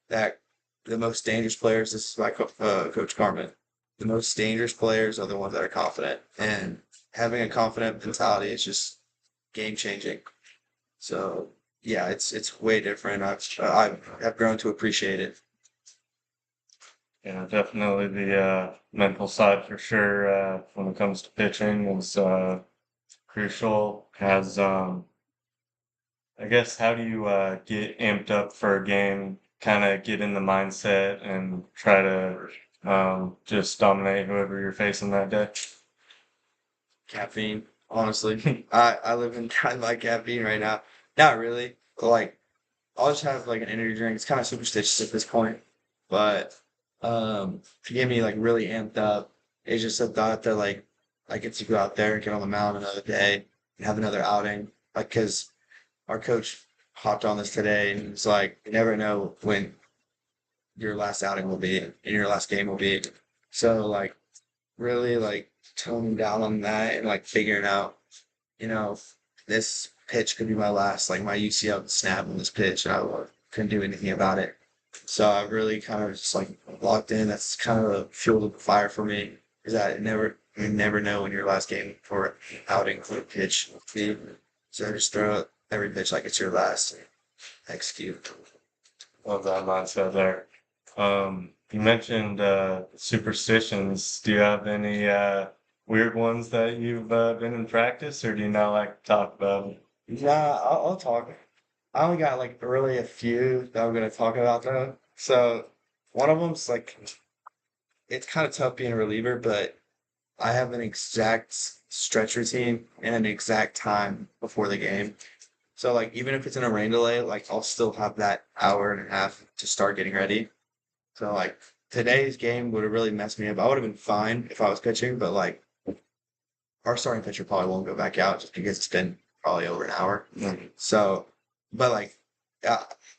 that the most dangerous players, this is by Coach Carmen, the most dangerous players are the ones that are confident. And having a confident mentality is just game changing. So yeah, it's way different. I've grown to appreciate it. Yeah, definitely the mental side for sure when it comes to pitching is crucial. I guess, how do you get amped up for a game, kind of get in the mindset and try to just dominate whoever you're facing that day? Caffeine, honestly. I live and die by caffeine right now. Not really. Like, I'll just have like an energy drink. It's kind of superstitious at this point. But to get me like really amped up, it's just a thought that like I get to go out there and get on the mound another day and have another outing. Like, because our coach hopped on this today and it's like, you never know when your last outing will be and your last game will be. So like really like toning down on that and like figuring out, this pitch could be my last, like my UCL could snap on this pitch and I couldn't do anything about it. So I really kind of just like locked in. That's kind of the fuel to the fire for me, is that you never know when your last game for outing for a pitch will be. So just throw out every pitch like it's your last and execute. Love that mindset there. You mentioned superstitions. Do you have any weird ones that you've been in practice, or do you not like to talk about them? Yeah, I'll talk. I only got like really a few that I'm gonna talk about though. So one of them's like, it's kind of tough being a reliever, but I have an exact stretch routine and an exact time before the game. So like even if it's in a rain delay, like I'll still have that hour and a half to start getting ready. So like today's game would have really messed me up. I would have been fine if I was pitching, but like our starting pitcher probably won't go back out just because it's been probably over an hour. Mm-hmm. So, but like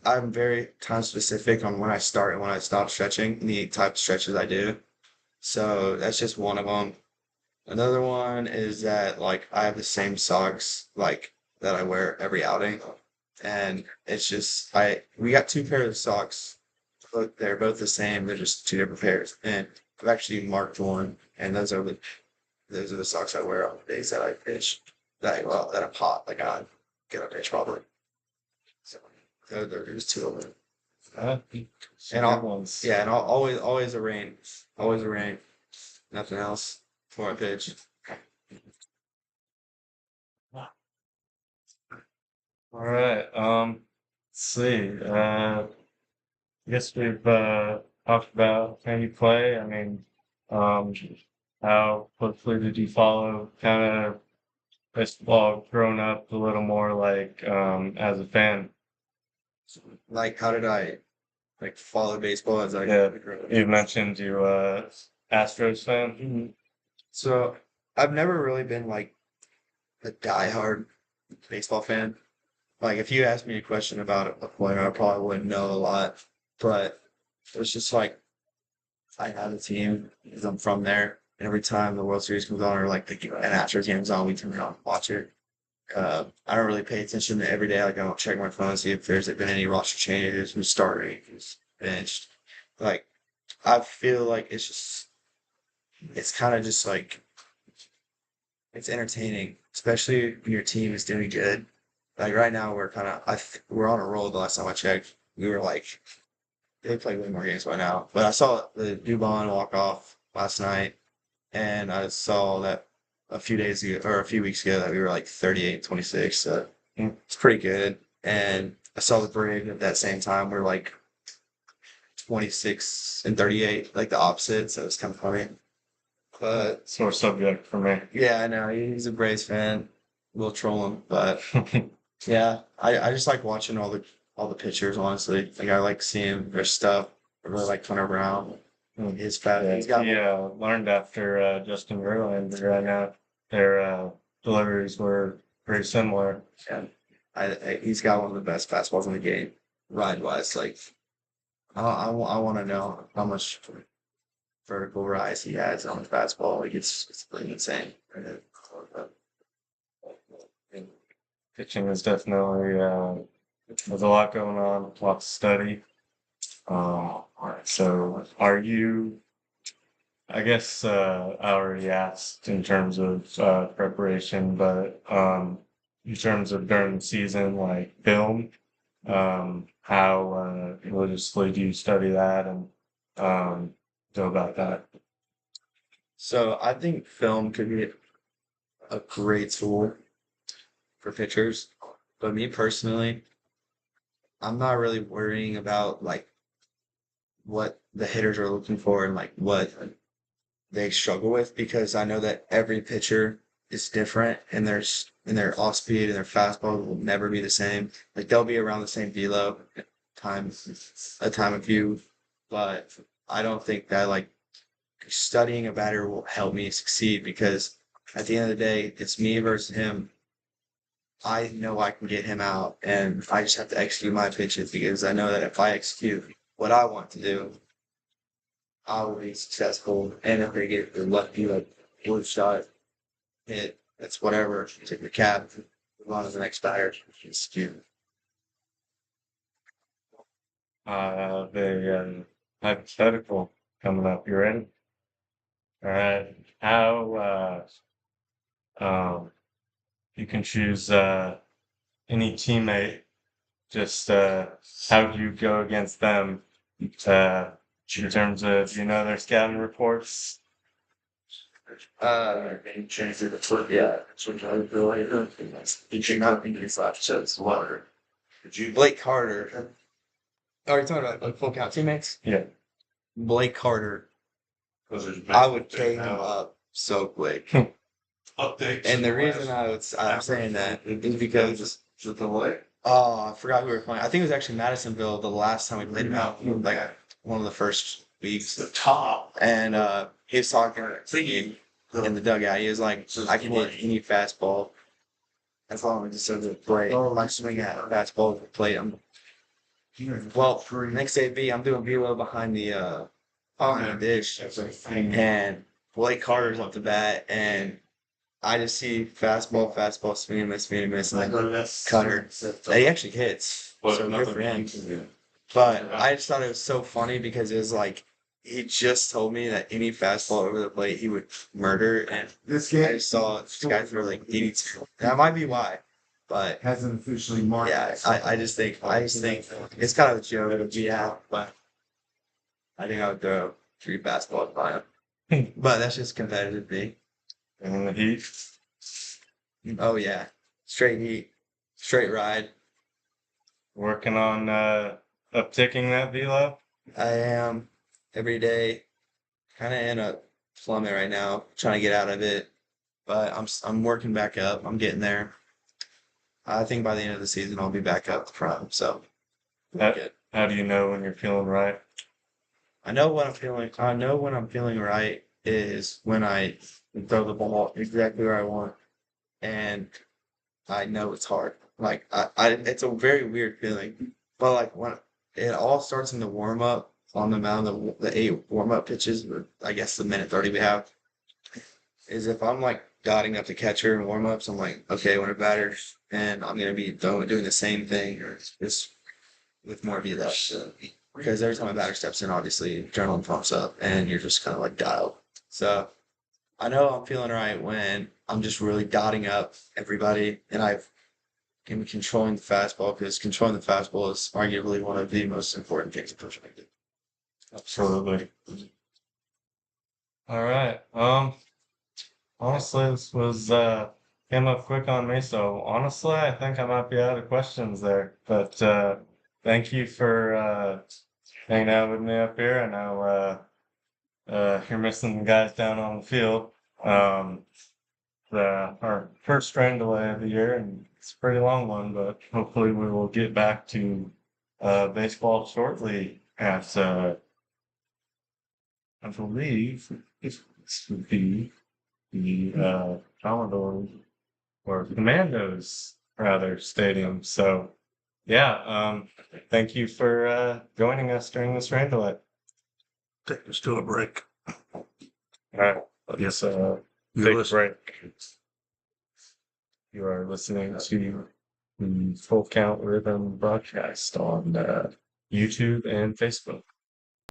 I'm very time specific on when I start and when I stop stretching and the type of stretches I do. So that's just one of them. Another one is that like I have the same socks like that I wear every outing, and it's just we got two pairs of socks. They're both the same. They're just two different pairs, and I've actually marked one, and those are the socks I wear on the days that I pitch. That I pot like I get a pitch probably. So there's two of them. And I'll always a rain, nothing else before I pitch. All right. Let's see. I guess we've talked about how you play. I mean, how closely did you follow kind of baseball growing up a little more like as a fan? Like, how did I like follow baseball as I grew up? You mentioned you Astros fan. Mm-hmm. So I've never really been like a diehard baseball fan. Like if you asked me a question about a player, I probably wouldn't know a lot. But it was just like I have a team because I'm from there. And every time the World Series comes on or like an Astros game is on, we turn it on and watch it. I don't really pay attention to every day. Like I don't check my phone and see if there's been any roster changes, who's starting, who's benched. Like I feel like it's kind of just like it's entertaining, especially when your team is doing good. Like right now, we're on a roll. The last time I checked, we were like they played way more games by now. But I saw the Dubon walk off last night, and I saw that a few weeks ago that we were like 38-26. So it's pretty good. And I saw the Braves at that same time. We're like 26-38, like the opposite. So it's kind of funny. But sore subject for me. Yeah, I know he's a Braves fan. We'll troll him, but yeah, I just like watching all the pitchers. Honestly, like I like seeing their stuff. really like Hunter Brown. His fast. He's got. Learned after Justin Verlander right now. Their deliveries were pretty similar. Yeah, he's got one of the best fastballs in the game, ride wise. Like, I want to know how much vertical rise he has on the fastball. Like, it's pretty insane. Pitching is definitely there's a lot going on, lots of study. So are you? I guess I already asked in terms of preparation, but in terms of during the season, like film, how religiously do you study that and go about that? So I think film could be a great tool for pitchers, but me personally, I'm not really worrying about like what the hitters are looking for and like what they struggle with, because I know that every pitcher is different and their off speed and their fastball will never be the same. Like they'll be around the same velo time of view, but I don't think that like studying a batter will help me succeed, because at the end of the day, it's me versus him. I know I can get him out, and I just have to execute my pitches, because I know that if I execute what I want to do, I will be successful. And if they get the lucky, like blue shot, hit, that's whatever, take the cap, move on to the next batter, execute. The hypothetical coming up. You ready? All right. How you can choose any teammate. Just how do you go against them in terms of their scouting reports? Yeah, Blake Carter. Are you talking about like full count teammates? Yeah. Blake Carter. I would K him up so quick. And the reason I'm saying that is because I forgot who we were playing. I think it was actually Madisonville the last time we played him out, like one of the first weeks. The top. And he was talking in the dugout. He was like, I can hit any fastball as long as it's over the plate. I swing at a fastball at the plate. Well, next AB, I'm doing velo behind the dish, and Blake Carter's off the bat, and I just see fastball, swing and miss, and then cutter. And he actually hits, so good for him. But I just thought it was so funny because it was like he just told me that any fastball over the plate he would murder, and I just saw this guy throw like 82. That might be why. But hasn't officially marked. Yeah, I just think it's kind of a joke. Yeah, but I think I would throw 3 basketballs by him. But that's just competitive me. And the Heat. Oh yeah, straight heat, straight ride. Working on upticking that velo. I am every day, kind of in a plummet right now, trying to get out of it. But I'm working back up. I'm getting there. I think by the end of the season, I'll be back up front. So, how do you know when you're feeling right? I know when I'm feeling right is when I throw the ball exactly where I want, and I know it's hard. Like it's a very weird feeling, but like when it all starts in the warm up on the mound, the 8 warm up pitches, or I guess the minute 30 we have, is if I'm like dotting up the catcher in warm ups, I'm like, okay, when a batter, and I'm gonna be doing the same thing, or just with more velo. Because every time a batter steps in, obviously adrenaline pumps up, and you're just kind of like dialed. So I know I'm feeling right when I'm just really dotting up everybody, and I've been controlling the fastball, because controlling the fastball is arguably one of the most important things a person can do. Absolutely. All right. Honestly, this was came up quick on me, so honestly, I think I might be out of questions there. But thank you for hanging out with me up here. I know you're missing the guys down on the field. Our first rain delay of the year, and it's a pretty long one, but hopefully we will get back to baseball shortly at I believe this would be the Commodore or Commandos rather stadium. So yeah, thank you for joining us during this randolette. Take us to a break. All right, let's take a break. You are listening to the Full Count Rhythm broadcast on YouTube and Facebook.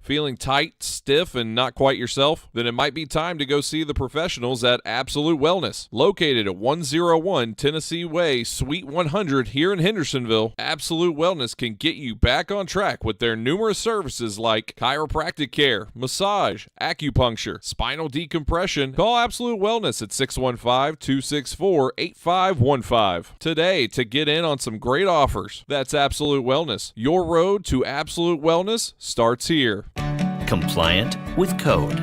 Feeling tight, stiff, and not quite yourself? Then it might be time to go see the professionals at Absolute Wellness. Located at 101 Tennessee Way, Suite 100 here in Hendersonville, Absolute Wellness can get you back on track with their numerous services like chiropractic care, massage, acupuncture, spinal decompression. Call Absolute Wellness at 615-264-8515 today to get in on some great offers. That's Absolute Wellness. Your road to absolute wellness starts here. Compliant with code.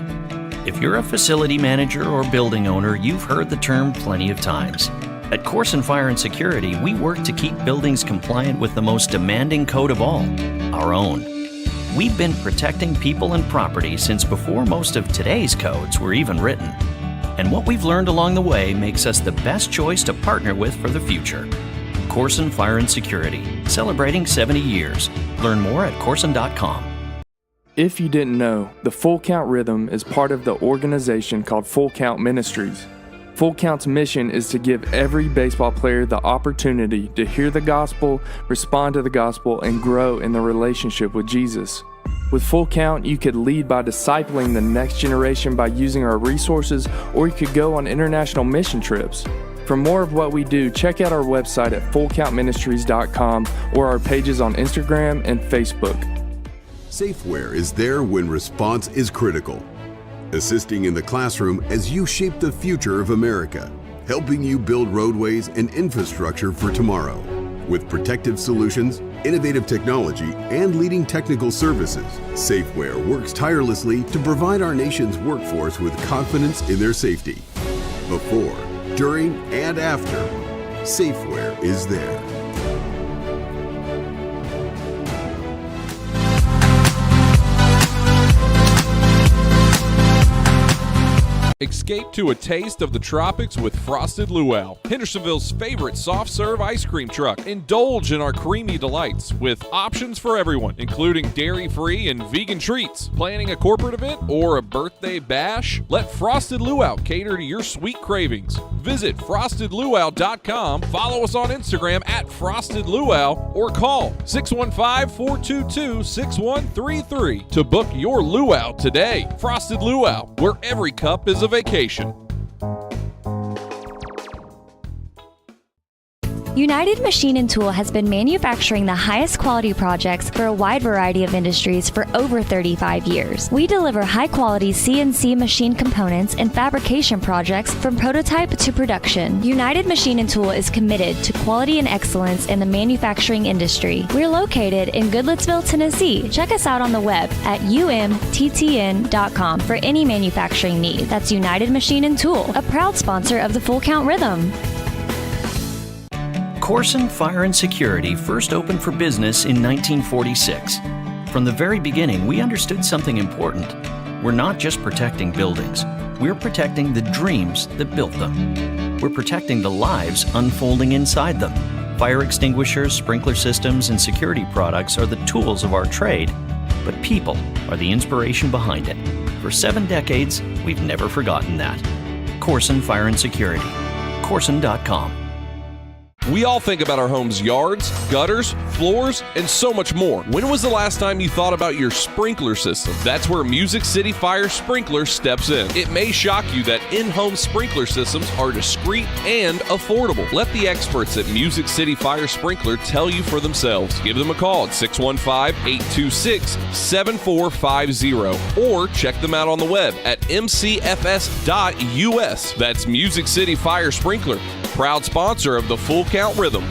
If you're a facility manager or building owner, you've heard the term plenty of times. At Corson Fire and Security, we work to keep buildings compliant with the most demanding code of all, our own. We've been protecting people and property since before most of today's codes were even written. And what we've learned along the way makes us the best choice to partner with for the future. Corson Fire and Security, celebrating 70 years. Learn more at corson.com. If you didn't know, the Full Count Rhythm is part of the organization called Count Ministries. Full Count's mission is to give every baseball player the opportunity to hear the gospel, respond to the gospel, and grow in the relationship with Jesus. With Full Count, you could lead by discipling the next generation by using our resources, or you could go on international mission trips. For more of what we do, check out our website at fullcountministries.com or our pages on Instagram and Facebook. Safeware is there when response is critical, assisting in the classroom as you shape the future of America, helping you build roadways and infrastructure for tomorrow. With protective solutions, innovative technology, and leading technical services, Safeware works tirelessly to provide our nation's workforce with confidence in their safety. Before, during, and after, Safeware is there. Escape to a taste of the tropics with Frosted Luau, Hendersonville's favorite soft-serve ice cream truck. Indulge in our creamy delights with options for everyone, including dairy-free and vegan treats. Planning a corporate event or a birthday bash? Let Frosted Luau cater to your sweet cravings. Visit frostedluau.com, follow us on Instagram at Frosted Luau, or call 615-422-6133 to book your luau today. Frosted Luau, where every cup is a vacation. United Machine and Tool has been manufacturing the highest quality projects for a wide variety of industries for over 35 years. We deliver high-quality CNC machine components and fabrication projects from prototype to production. United Machine and Tool is committed to quality and excellence in the manufacturing industry. We're located in Goodlettsville, Tennessee. Check us out on the web at umttn.com for any manufacturing need. That's United Machine and Tool, a proud sponsor of the Full Count Rhythm. Corson Fire and Security first opened for business in 1946. From the very beginning, we understood something important. We're not just protecting buildings. We're protecting the dreams that built them. We're protecting the lives unfolding inside them. Fire extinguishers, sprinkler systems, and security products are the tools of our trade, but people are the inspiration behind it. For 7 decades, we've never forgotten that. Corson Fire and Security. Corson.com. We all think about our home's yards, gutters, floors, and so much more. When was the last time you thought about your sprinkler system? That's where Music City Fire Sprinkler steps in. It may shock you that in-home sprinkler systems are discreet and affordable. Let the experts at Music City Fire Sprinkler tell you for themselves. Give them a call at 615-826-7450 or check them out on the web at mcfs.us. That's Music City Fire Sprinkler, proud sponsor of the Full Count Rhythm.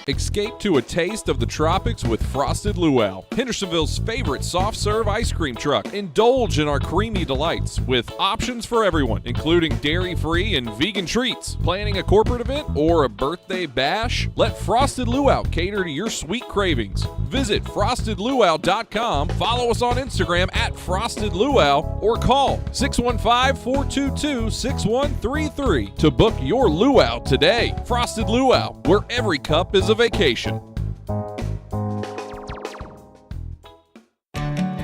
Escape to a taste of the tropics with Frosted Luau, Hendersonville's favorite soft serve ice cream truck. Indulge in our creamy delights with options for everyone, including dairy-free and vegan treats. Planning a corporate event or a birthday bash? Let Frosted Luau cater to your sweet cravings. Visit frostedluau.com, follow us on Instagram at Frosted Luau, or call 615-422-6133 to book your luau today. Frosted Luau, where every cup is a vacation.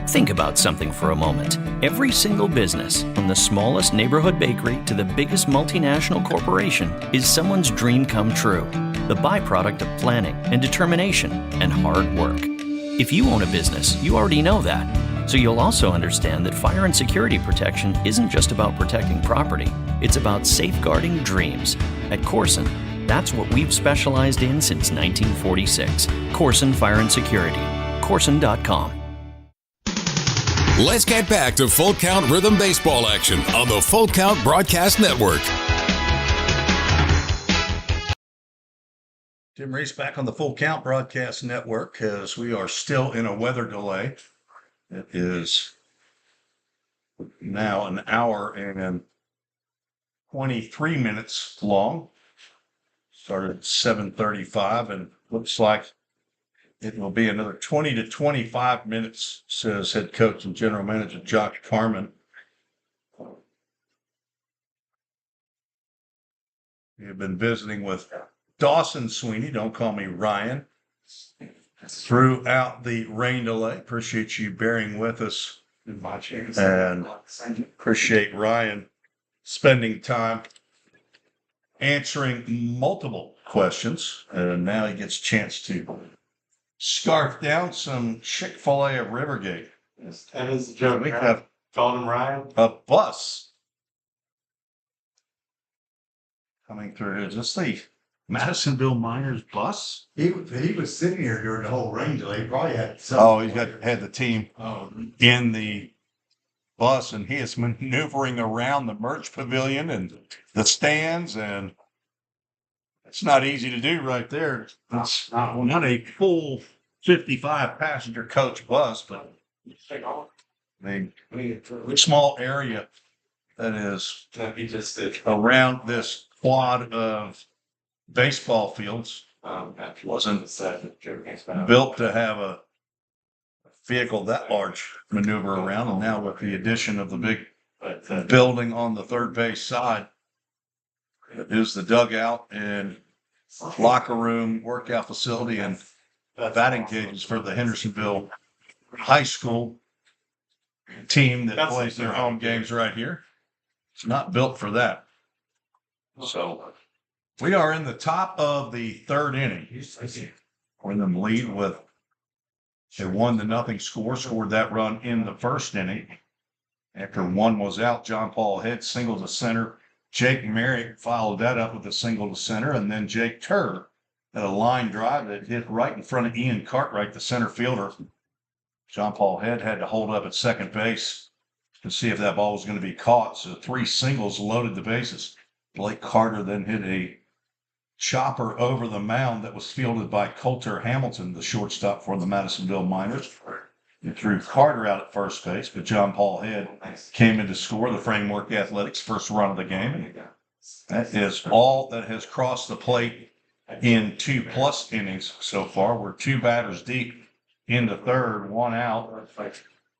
Think about something for a moment. Every single business, from the smallest neighborhood bakery to the biggest multinational corporation, is someone's dream come true. The byproduct of planning and determination and hard work. If you own a business, you already know that. So you'll also understand that fire and security protection isn't just about protecting property. It's about safeguarding dreams. At Corson, that's what we've specialized in since 1946. Corson Fire and Security. Corson.com. Let's get back to Full Count Rhythm Baseball action on the Full Count Broadcast Network. Tim Reese back on the Full Count Broadcast Network as we are still in a weather delay. It is now an hour and 23 minutes long. Started at 7:35 and looks like it will be another 20 to 25 minutes, says head coach and general manager Josh Carman. We have been visiting with Dawson Sweeney, don't call me Ryan, throughout the rain delay. Appreciate you bearing with us and appreciate Ryan spending time answering multiple questions. And now he gets a chance to scarf down some Chick-fil-A of Rivergate. That is a joke. We have called him Ryan. A bus coming through. Is this the Madisonville Miners bus? He was sitting here during the whole rain delay. He probably had Had the team in the bus, and he is maneuvering around the merch pavilion and the stands, and it's not easy to do right there. It's not a full 55 passenger coach bus, but a small area that is around this quad of baseball fields. Wasn't built to have a vehicle that large maneuver around, and now with the addition of the big building on the third base side, it is the dugout and locker room, workout facility, and batting cages for the Hendersonville High School team that plays their home games right here. It's not built for that. So we are in the top of the third inning. We're in the lead with a 1-0 score, scored that run in the first inning. After one was out, John Paul Head singled to center. Jake Merrick followed that up with a single to center, and then Jake Turr had a line drive that hit right in front of Ian Cartwright, the center fielder. John Paul Head had to hold up at second base to see if that ball was going to be caught. So 3 singles loaded the bases. Blake Carter then hit a chopper over the mound that was fielded by Coulter Hamilton, the shortstop for the Madisonville Miners. He threw Carter out at first base, but John Paul Head came in to score the Framework Athletics' first run of the game. And that is all that has crossed the plate in 2+ innings so far. We're 2 batters deep in the third, 1 out.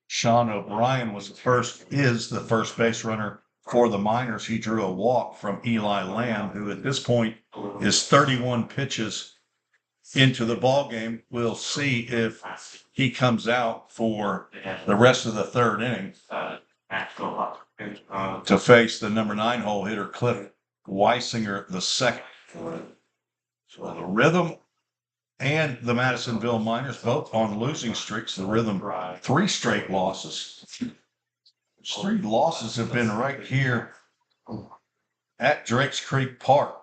Sean O'Brien is the first base runner for the Miners. He drew a walk from Eli Lamb, who at this point is 31 pitches into the ball game. We'll see if he comes out for the rest of the third inning to face the number 9 hole hitter Cliff Weisinger the second. So the Rhythm and the Madisonville Miners both on losing streaks. The Rhythm 3 straight losses. 3 losses have been right here at Drakes Creek Park.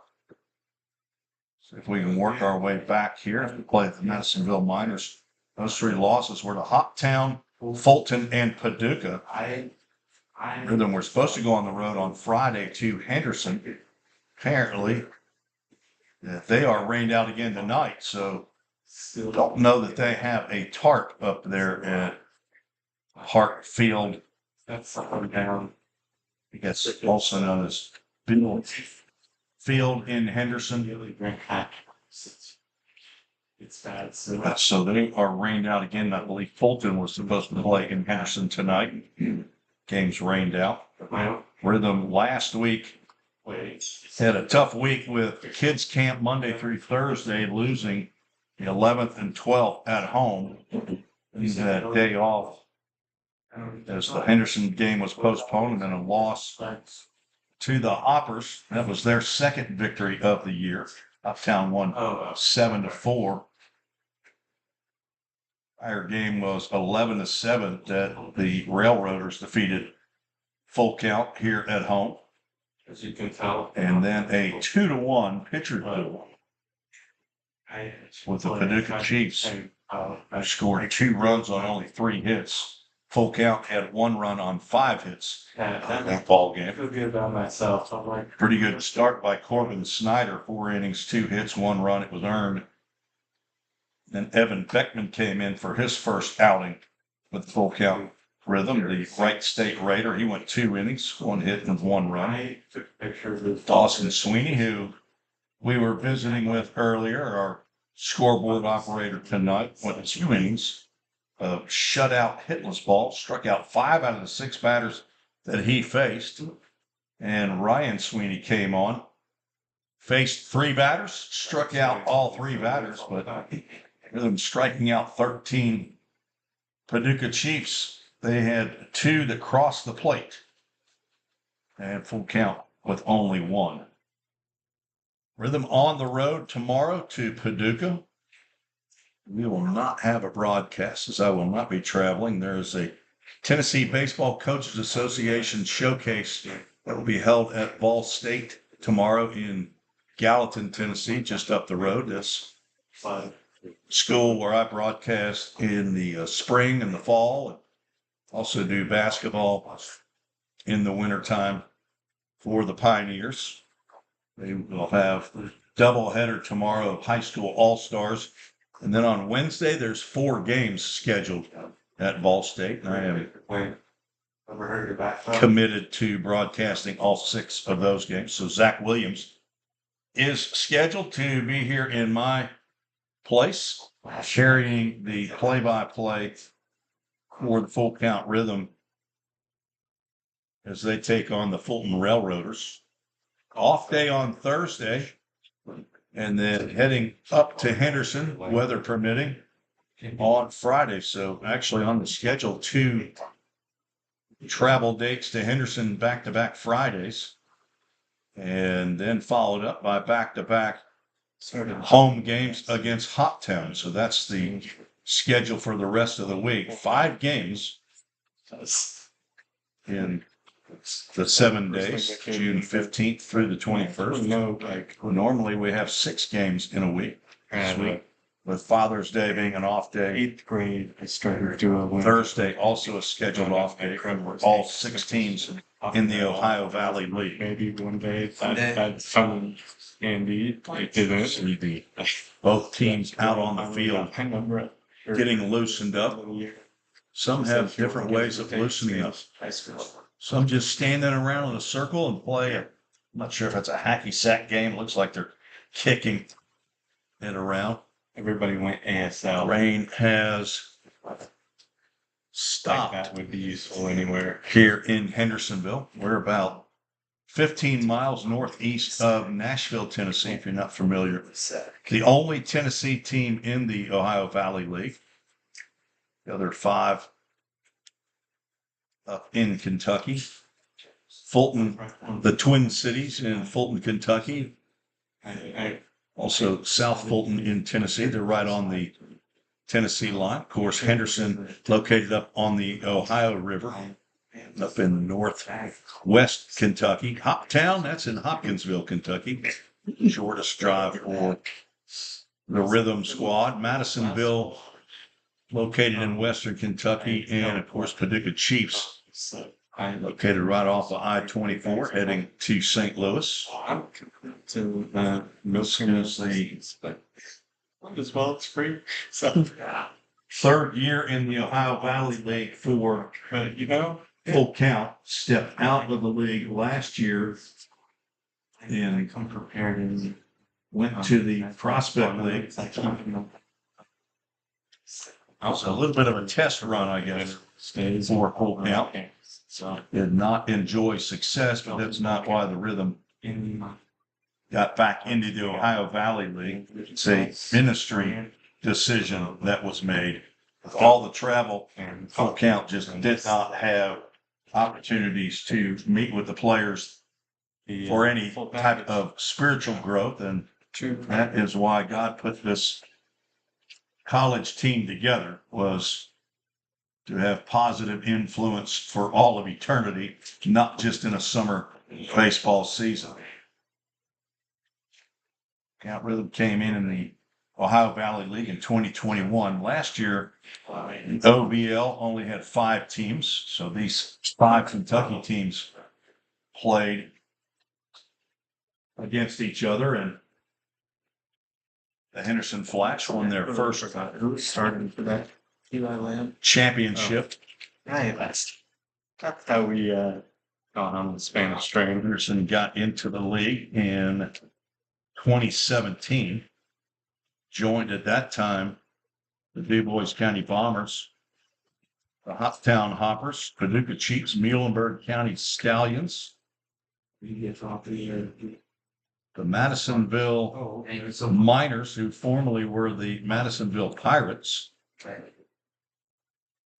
So if we can work our way back here to play the Madisonville Miners, those 3 losses were to Hoptown, Fulton, and Paducah. Rhythm were supposed to go on the road on Friday to Henderson. Apparently, They are rained out again tonight, so don't know that they have a tarp up there at Hart Field. That's down. I guess also known as Bill Field in Henderson. It's bad. So So they are rained out again. I believe Fulton was supposed to play in Henderson tonight. Game's rained out. Rhythm last week had a tough week with kids camp Monday through Thursday, losing the 11th and 12th at home. He's had a day off as the Henderson game was postponed, and then a loss to the Hoppers. That was their second victory of the year. Uptown won 7-4. Our game was 11-7 that the Railroaders defeated Full Count here at home. as you can tell. And then a 2-1 pitcher duel with the Paducah Chiefs, who scored 2 runs on only 3 hits. Full Count had 1 run on 5 hits in that ball game. I feel good about myself. I'm like, Pretty good start by Corbin Snyder. 4 innings, 2 hits, 1 run. It was earned. Then Evan Beckman came in for his first outing with Full Count Rhythm, the Wright State Raider. He went 2 innings, 1 hit and 1 run. I took pictures of Dawson Sweeney, who we were visiting with earlier, our scoreboard operator tonight, went 2 innings of shutout hitless ball, struck out 5 out of the 6 batters that he faced. And Ryan Sweeney came on, faced 3 batters, struck out all 3 batters, but Rhythm striking out 13 Paducah Chiefs. They had 2 that crossed the plate and Full Count with only 1. Rhythm on the road tomorrow to Paducah. We will not have a broadcast as I will not be traveling. There's a Tennessee Baseball Coaches Association showcase that will be held at Ball State tomorrow in Gallatin, Tennessee, just up the road. This school where I broadcast in the spring and the fall, and also do basketball in the wintertime for the Pioneers. They will have doubleheader tomorrow of high school all-stars. And then on Wednesday, there's 4 games scheduled at Ball State. And I am committed to broadcasting all 6 of those games. So Zach Williams is scheduled to be here in my place, carrying the play-by-play for the Full Count Rhythm as they take on the Fulton Railroaders. Off day on Thursday, and then heading up to Henderson, weather permitting, on Friday. So actually on the schedule, 2 travel dates to Henderson back-to-back Fridays, and then followed up by back-to-back home games against Hoptown. So that's the schedule for the rest of the week. 5 games in the 7 days, June 15th through the 21st. Normally we have 6 games in a week. This week, with Father's Day being an off day. 8th grade, I started doing Thursday also a scheduled off day for all 6 teams in the Ohio Valley League. Maybe one day that's fun. Indeed, it didn't. Both teams out on the field getting loosened up. Some have different ways of loosening up. Some just standing around in a circle and play. I'm not sure if it's a hacky sack game. It looks like they're kicking it around. Everybody went ASL. Rain has stopped. That would be useful anywhere. Here in Hendersonville. We're about 15 miles northeast of Nashville, Tennessee, if you're not familiar. The only Tennessee team in the Ohio Valley League. The other 5 up in Kentucky. Fulton, the Twin Cities in Fulton, Kentucky. Also South Fulton in Tennessee. They're right on the Tennessee line. Of course, Henderson located up on the Ohio River, up in northwest Kentucky. Hoptown, that's in Hopkinsville, Kentucky. Shortest drive for the Rhythm squad. Madisonville, located in western Kentucky, and of course Paducah Chiefs located right off of I-24, heading to St. Louis. This is the third year in the Ohio Valley League for Full Count. Stepped out of the league last year and went to the Prospect League. Also, a little bit of a test run, I guess, for Full Count. Did not enjoy success, but that's not why the Rhythm got back into the Ohio Valley League. It's a ministry decision that was made. With all the travel, Full Count just did not have opportunities to meet with the players for any type of spiritual growth, and that is why God put this college team together, was to have positive influence for all of eternity, not just in a summer baseball season. Count Rhythm came in the Ohio Valley League in 2021. Last year, OVL only had 5 teams, so these 5 Kentucky teams played against each other, and the Henderson Flash won their first championship. That's how we got on the Spanish train. Henderson got into the league in 2017. Joined at that time the DuBois County Bombers, the Hoptown Hoppers, Paducah Chiefs, Muhlenberg County Stallions, the Madisonville Miners, who formerly were the Madisonville Pirates.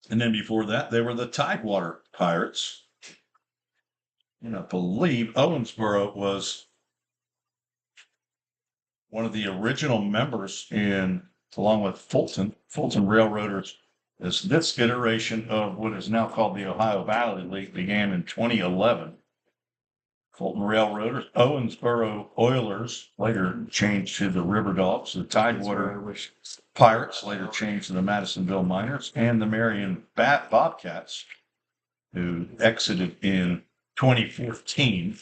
And then before that, they were the Tidewater Pirates. And I believe Owensboro was one of the original members along with Fulton Railroaders, as this iteration of what is now called the Ohio Valley League began in 2011. Fulton Railroaders, Owensboro Oilers, later changed to the River Dogs, the Tidewater Pirates, later changed to the Madisonville Miners, and the Marion Bobcats, who exited in 2015.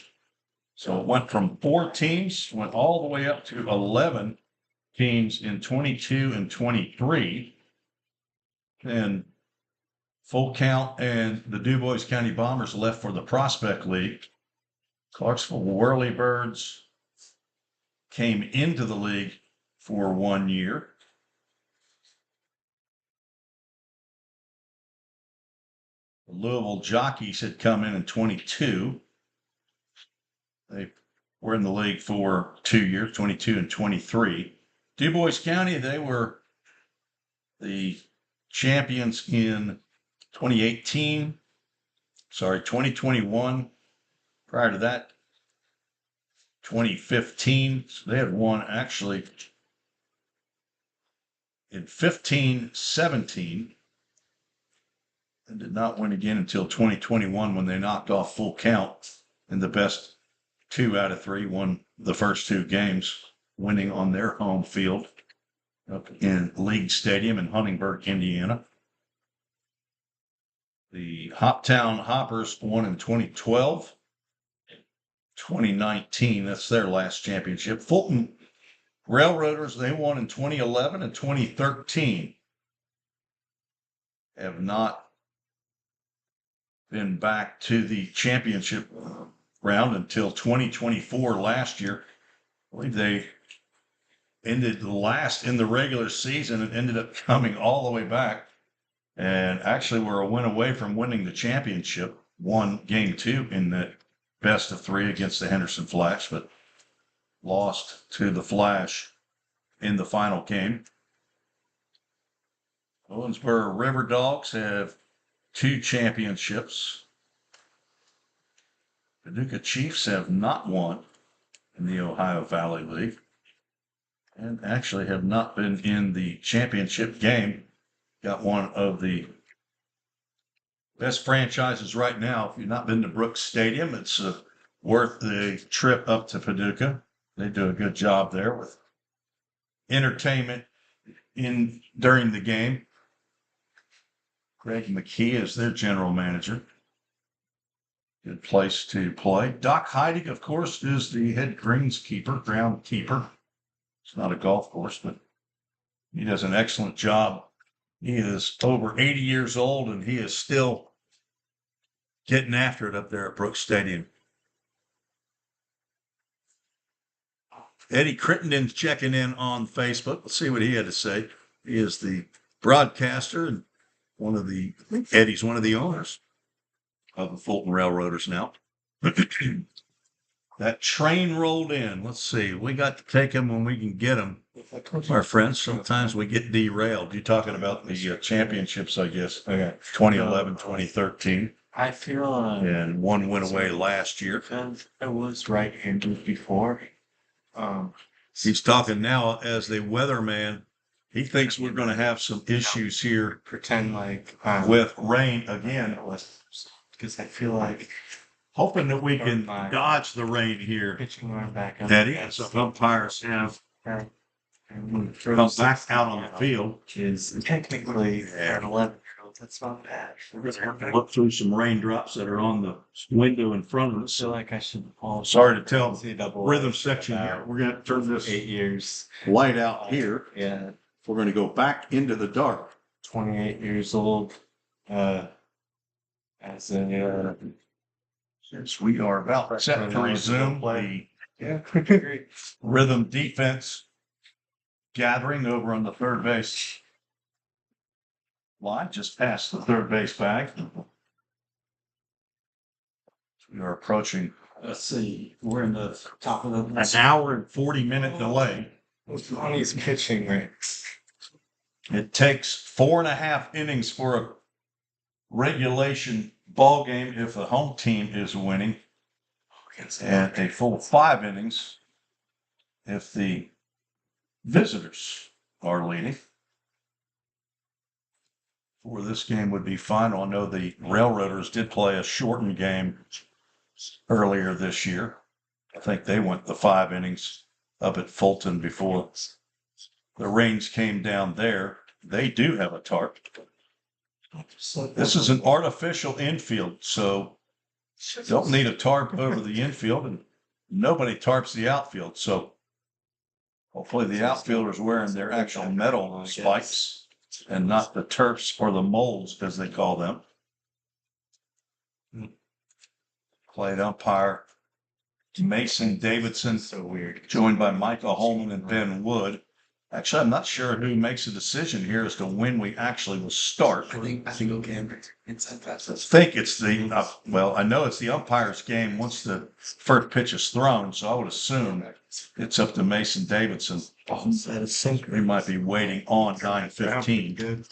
So it went from 4 teams, went all the way up to 11 teams in 22 and 23. And Full Count and the DuBois County Bombers left for the Prospect League. Clarksville Whirlybirds came into the league for 1 year. The Louisville Jockeys had come in 22. They were in the league for 2 years, 22 and 23. DuBois County, they were the champions in 2021. Prior to that, 2015. So they had won actually in 15-17 and did not win again until 2021 when they knocked off Full Count in the best 2 out of 3, won the first 2 games, winning on their home field up in League Stadium in Huntingburg, Indiana. The Hoptown Hoppers won in 2012. 2019, that's their last championship. Fulton Railroaders, they won in 2011 and 2013. Have not been back to the championship round until 2024 last year. I believe they ended last in the regular season and ended up coming all the way back, and actually were a win away from winning the championship. Won game 2 in the best of 3 against the Henderson Flash, but lost to the Flash in the final game. Owensboro River Dogs have 2 championships. Paducah Chiefs have not won in the Ohio Valley League and actually have not been in the championship game. Got one of the best franchises right now. If you've not been to Brooks Stadium, it's worth the trip up to Paducah. They do a good job there with entertainment during the game. Greg McKee is their general manager. Good place to play. Doc Heidig, of course, is the head groundskeeper. It's not a golf course, but he does an excellent job. He is over 80 years old, and he is still getting after it up there at Brooks Stadium. Eddie Crittenden's checking in on Facebook. Let's see what he had to say. He is the broadcaster and Eddie's one of the owners of the Fulton Railroaders now. That train rolled in. Let's see. We got to take them when we can get them. Our friends, sometimes we get derailed. You're talking about the championships, I guess. Okay. 2011, 2013. I feel and one went away last year. I was right-handed before. He's talking now as the weatherman. He thinks we're going to have some issues here. Pretend like with rain again. Because I feel like hoping that we can dodge the rain here. Pitching arm back up. That is. Some umpires have come back out on the field. Is technically an 11-year-old. That's not bad. Look through some raindrops that are on the window in front of us. I feel like I should. Sorry to tell rhythm section here. We're going to turn this 8 years light out here. Yeah. We're going to go back into the dark. 28 years old. As a since we are about set to resume the rhythm defense gathering over on the third base line, just past the third base bag. We are approaching. Let's see. We're in the top of the an hour and 40-minute delay. He's pitching right. It takes 4.5 innings for a regulation ball game if the home team is winning, and a full 5 innings if the visitors are leading. For this game would be final. I know the Railroaders did play a shortened game earlier this year. I think they went the 5 innings up at Fulton before the rains came down there. They do have a tarp. This is an artificial infield, so don't need a tarp over the infield, and nobody tarps the outfield. So hopefully the outfielders wearing their actual metal spikes and not the turfs or the molds, as they call them. Plate umpire Mason Davidson, so weird, joined by Micah Holman and Ben Wood. Actually, I'm not sure who makes a decision here as to when we actually will start. I think okay. Inside fast. I think it's the I know it's the umpire's game once the first pitch is thrown, so I would assume it's up to Mason Davidson. We might be waiting on 9:15.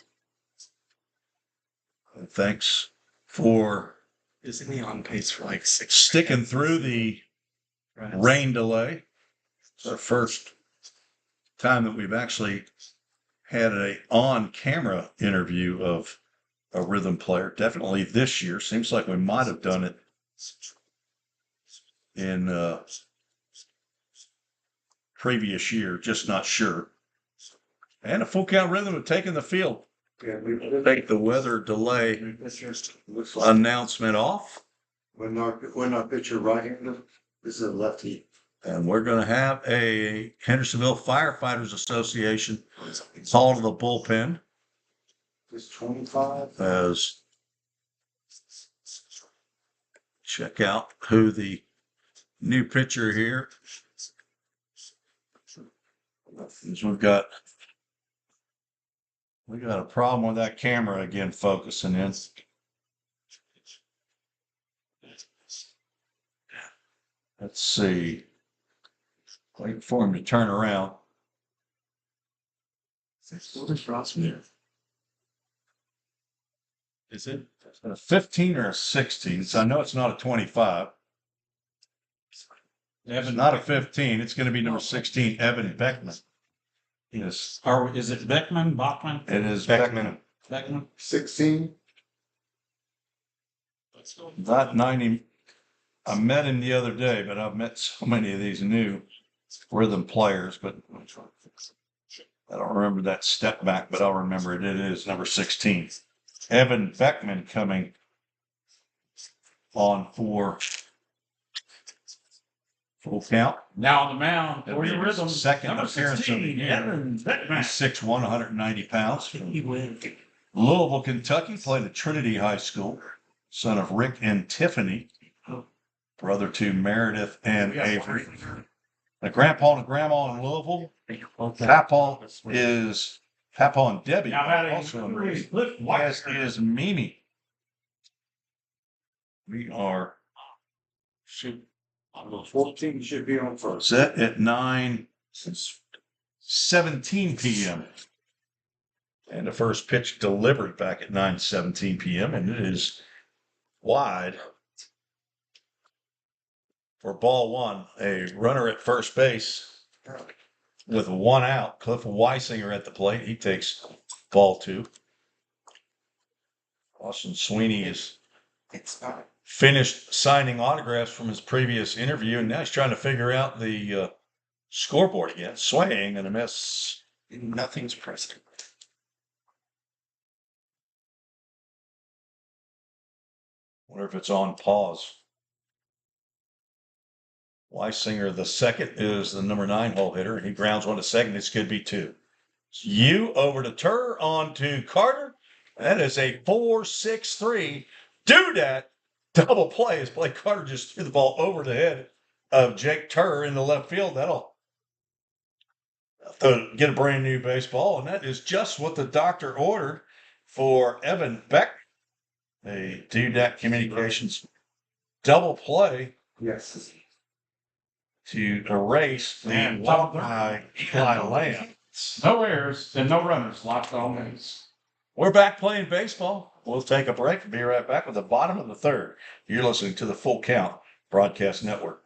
Thanks for isn't he on pace for like 6? Sticking through the rain delay. It's our first time that we've actually had a on-camera interview of a rhythm player. Definitely this year. Seems like we might have done it in previous year, just not sure. And a full count rhythm have taken the field. Take the weather delay announcement off. When our pitcher right-handed is a lefty. And we're going to have a Hendersonville Firefighters Association call to the bullpen. It's 25. As check out who the new pitcher here is. We got a problem with that camera again focusing in. Let's see. Wait for him to turn around. Is it a 15 or a 16? So I know it's not a 25. Evan, not a 15. It's going to be number 16, Evan Beckman. Yes. Or is it Beckman? Bachman? It is Beckman. Beckman? 16. Not 90. I met him the other day, but I've met so many of these new rhythm players, but I don't remember that step back, but I'll remember it. It is number 16. Evan Beckman coming on for full count. Now on the mound for your rhythm. Second number appearance of 16, the year. Evan Beckman. He's 6'1", 190 pounds. He win. Louisville, Kentucky, played at Trinity High School. Son of Rick and Tiffany. Brother to Meredith and Avery. The grandpa and grandma in Louisville. Papa and Debbie. Now batting Also in three, Louisville. Cliff As White. is Mimi. We are Shoot. On the 14 should be on first. set at 9:17 p.m. And the first pitch delivered back at 9:17 p.m. And it is wide for ball one. A runner at first base with one out. Cliff Weisinger at the plate. He takes ball two. Austin Sweeney is finished signing autographs from his previous interview, and now he's trying to figure out the scoreboard again. Swaying and a miss. Nothing's pressed. Wonder if it's on pause. Weisinger, the second, is the number 9 hole hitter, and he grounds one to second. This could be 2. You over to Turr, on to Carter. That is a 4-6-3. Do that. Double play as Blake Carter just threw the ball over the head of Jake Turr in the left field. That'll get a brand new baseball, and that is just what the doctor ordered for Evan Beck. A Dudat Communications double play. Yes. To erase the walk by Eli Lamb. No errors and no runners. Locked on base. We're back playing baseball. We'll take a break and be right back with the bottom of the third. You're listening to the Full Count Broadcast Network.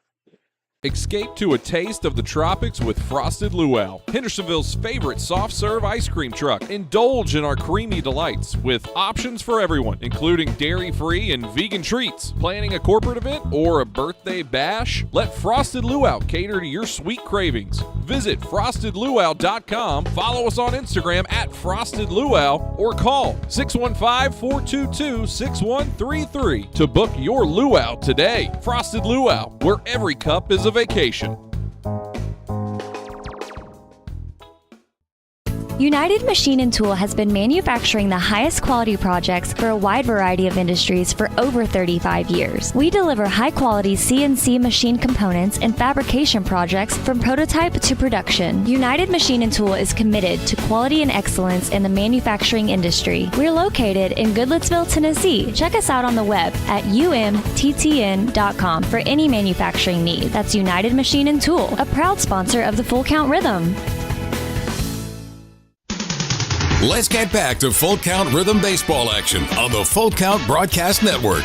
Escape to a taste of the tropics with Frosted Luau, Hendersonville's favorite soft serve ice cream truck. Indulge in our creamy delights with options for everyone, including dairy-free and vegan treats. Planning a corporate event or a birthday bash? Let Frosted Luau cater to your sweet cravings. Visit frostedluau.com, follow us on Instagram at Frosted Luau, or call 615-422-6133 to book your luau today. Frosted Luau, where every cup is a vacation. United Machine and Tool has been manufacturing the highest quality projects for a wide variety of industries for over 35 years. We deliver high-quality CNC machine components and fabrication projects from prototype to production. United Machine and Tool is committed to quality and excellence in the manufacturing industry. We're located in Goodlettsville, Tennessee. Check us out on the web at umttn.com for any manufacturing need. That's United Machine and Tool, a proud sponsor of the Full Count Rhythm. Let's get back to Full Count Rhythm baseball action on the Full Count Broadcast Network.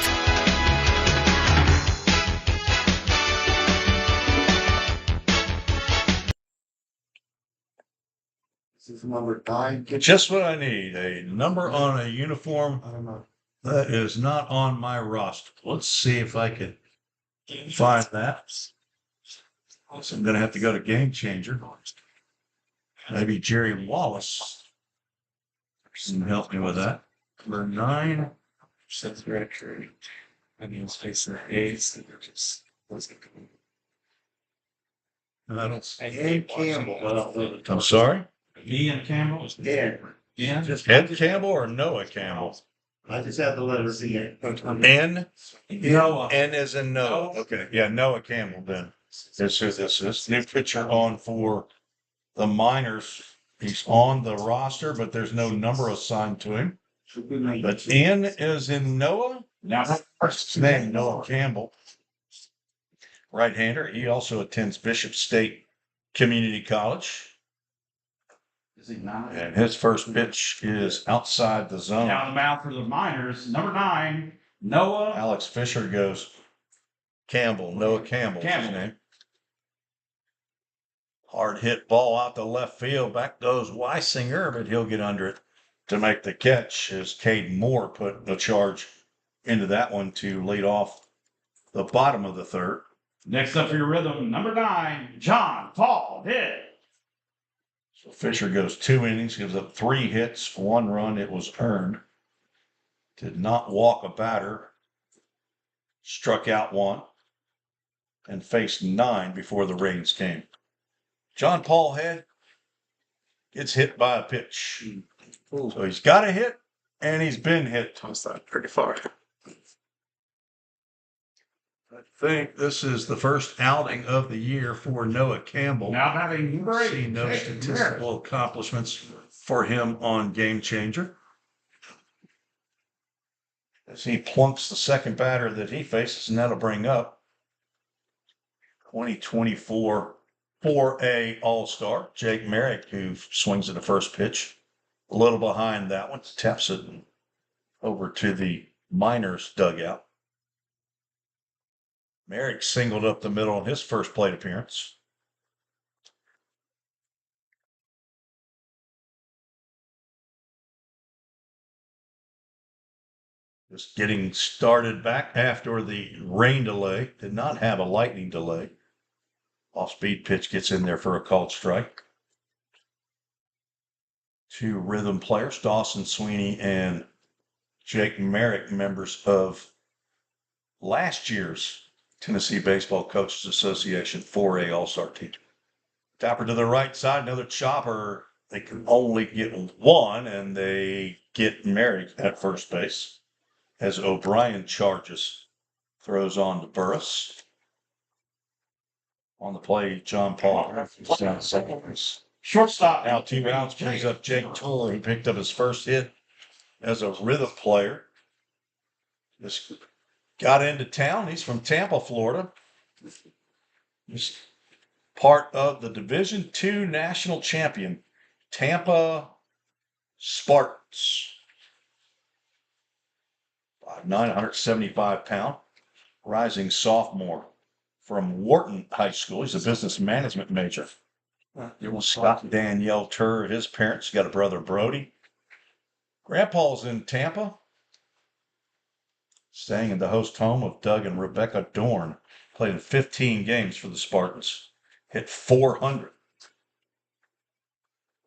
This is number 9. Just what I need. A number on a uniform that is not on my roster. Let's see if I can find that. So I'm going to have to go to Game Changer. Maybe Jerry Wallace can help me with that. Number 9. Sets record. And he's facing the A's. And they're just. Ed Campbell. I'm sorry? Ian Campbell. Ed. Yeah. Ed Campbell or Noah Campbell? I just have the letters in. N? Noah. N as in Noah. Okay. Yeah, Noah Campbell then. This is this is. New pitcher on for the Miners. He's on the roster, but there's no number assigned to him. But N is in Noah. Now, His name, Noah Campbell. Right-hander. He also attends Bishop State Community College. is he not? And his first pitch is outside the zone. Down the mound for the Miners. Number 9, Noah. Alex Fisher goes Campbell. Noah Campbell. His name. Hard hit ball out to left field. Back goes Weisinger, but he'll get under it to make the catch as Cade Moore put the charge into that one to lead off the bottom of the third. Next up for your rhythm, number 9, John Paul hit. So Fisher goes 2 innings, gives up 3 hits, 1 run. It was earned. Did not walk a batter. struck out 1, and faced 9 before the rains came. John Paul Head gets hit by a pitch. So he's got a hit, and he's been hit. Tossed that pretty far. I think this is the first outing of the year for Noah Campbell. Now batting number 8. See no statistical accomplishments for him on Game Changer, as he plunks the second batter that he faces, and that'll bring up 2024 4A All-Star Jake Merrick, who swings at the first pitch. A little behind that one, taps it over to the Miners dugout. Merrick singled up the middle in his first plate appearance. Just getting started back after the rain delay. Did not have a lightning delay. Off-speed pitch gets in there for a called strike. 2 rhythm players, Dawson Sweeney and Jake Merrick, members of last year's Tennessee Baseball Coaches Association 4A All-Star team. Tapper to the right side, another chopper. They can only get 1, and they get Merrick at first base as O'Brien charges, throws on to Burris. On the play, John Paul down second base. Shortstop. Now 2 rounds brings up Jake Toole, who picked up his first hit as a rhythm player. Just got into town. He's from Tampa, Florida. He's part of the Division II national champion, Tampa Spartans. 975-pound, rising sophomore from Wharton High School. He's a business management major. Scott Danielle Turr, his parents, got a brother, Brody. Grandpa's in Tampa, staying in the host home of Doug and Rebecca Dorn. Played in 15 games for the Spartans. Hit 400.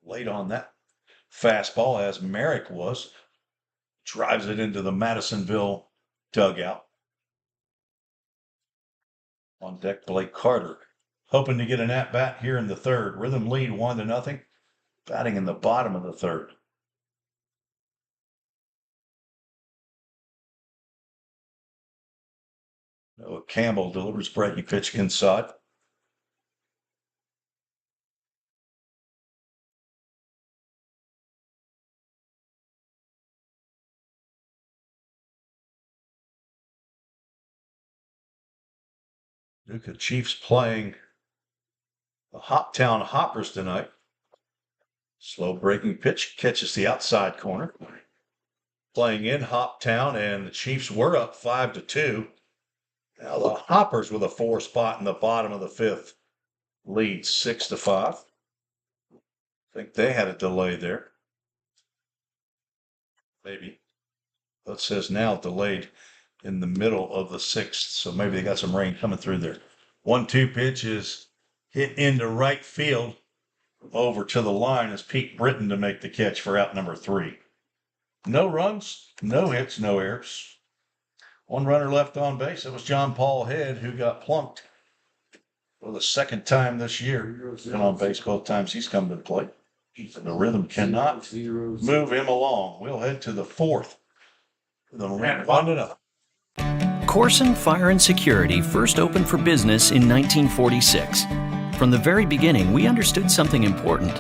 Late on that fastball, as Merrick was. Drives it into the Madisonville dugout. On deck, Blake Carter, hoping to get an at-bat here in the third. Rhythm lead 1-0. Batting in the bottom of the third. Noah Campbell delivers breaking pitch inside. Duke Chiefs playing the Hoptown Hoppers tonight. Slow breaking pitch catches the outside corner. Playing in Hoptown, and the Chiefs were up 5-2. Now the Hoppers with a 4 spot in the bottom of the 5th lead 6-5. I think they had a delay there. Maybe. It says now delayed in the middle of the 6th, so maybe they got some rain coming through there. 1-2 pitch is hit into right field. Over to the line is Pete Britton to make the catch for out number 3. No runs, no hits, no errors. 1 runner left on base. It was John Paul Head, who got plunked for the 2nd time this year. Been on base both times he's come to the plate. The Rhythm cannot move him along. We'll head to the 4th. The 1-0. Corson Fire and Security first opened for business in 1946. From the very beginning, we understood something important.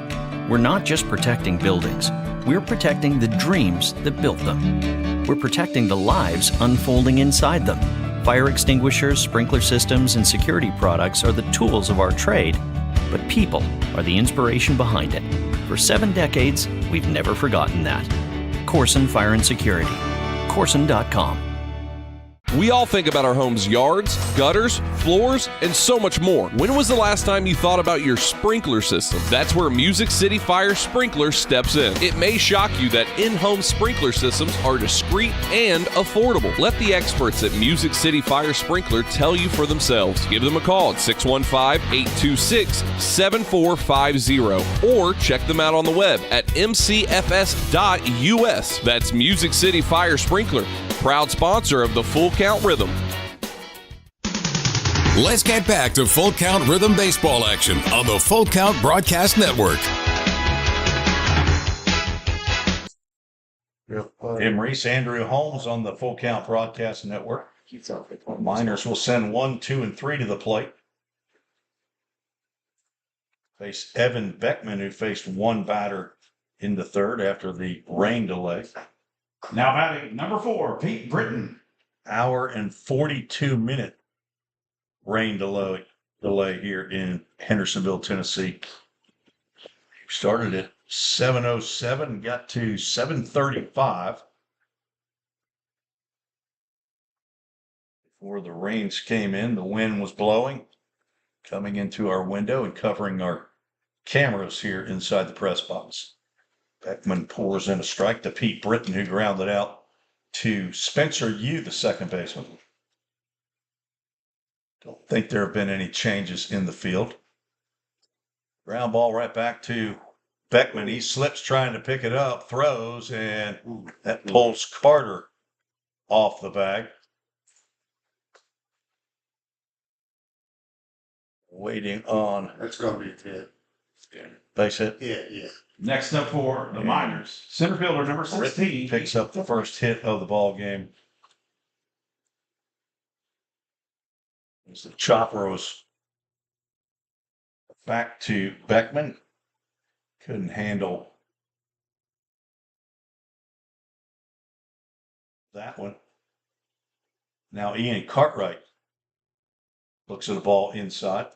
We're not just protecting buildings. We're protecting the dreams that built them. We're protecting the lives unfolding inside them. Fire extinguishers, sprinkler systems, and security products are the tools of our trade, but people are the inspiration behind it. For 7 decades, we've never forgotten that. Corson Fire and Security. Corson.com. We all think about our home's yards, gutters, floors, and so much more. When was the last time you thought about your sprinkler system? That's where Music City Fire Sprinkler steps in. It may shock you that in-home sprinkler systems are discreet and affordable. Let the experts at Music City Fire Sprinkler tell you for themselves. Give them a call at 615-826-7450 or check them out on the web at mcfs.us. That's Music City Fire Sprinkler, proud sponsor of the Full Count Rhythm. Let's get back to Full Count Rhythm Baseball action on the Full Count Broadcast Network. Tim Reese, Andrew Holmes on the Full Count Broadcast Network. Miners will send 1, 2, and 3 to the plate. Face Evan Beckman, who faced one batter in the third after the rain delay. Now batting number 4, Pete Britton. Hour and 42-minute rain delay here in Hendersonville, Tennessee. Started at 7:07, got to 7:35 before the rains came in. The wind was blowing, coming into our window and covering our cameras here inside the press box. Beckman pours in a strike to Pete Britton, who grounded out to Spencer Yu, the second baseman. Don't think there have been any changes in the field. Ground ball right back to Beckman. He slips trying to pick it up, throws, and that pulls Carter off the bag. Waiting on. That's going to be a hit. Base hit. Yeah. Next up for the Miners, center fielder number 16. Picks up the first hit of the ball game. As the chopper was back to Beckman. Couldn't handle that one. Now Ian Cartwright looks at the ball inside.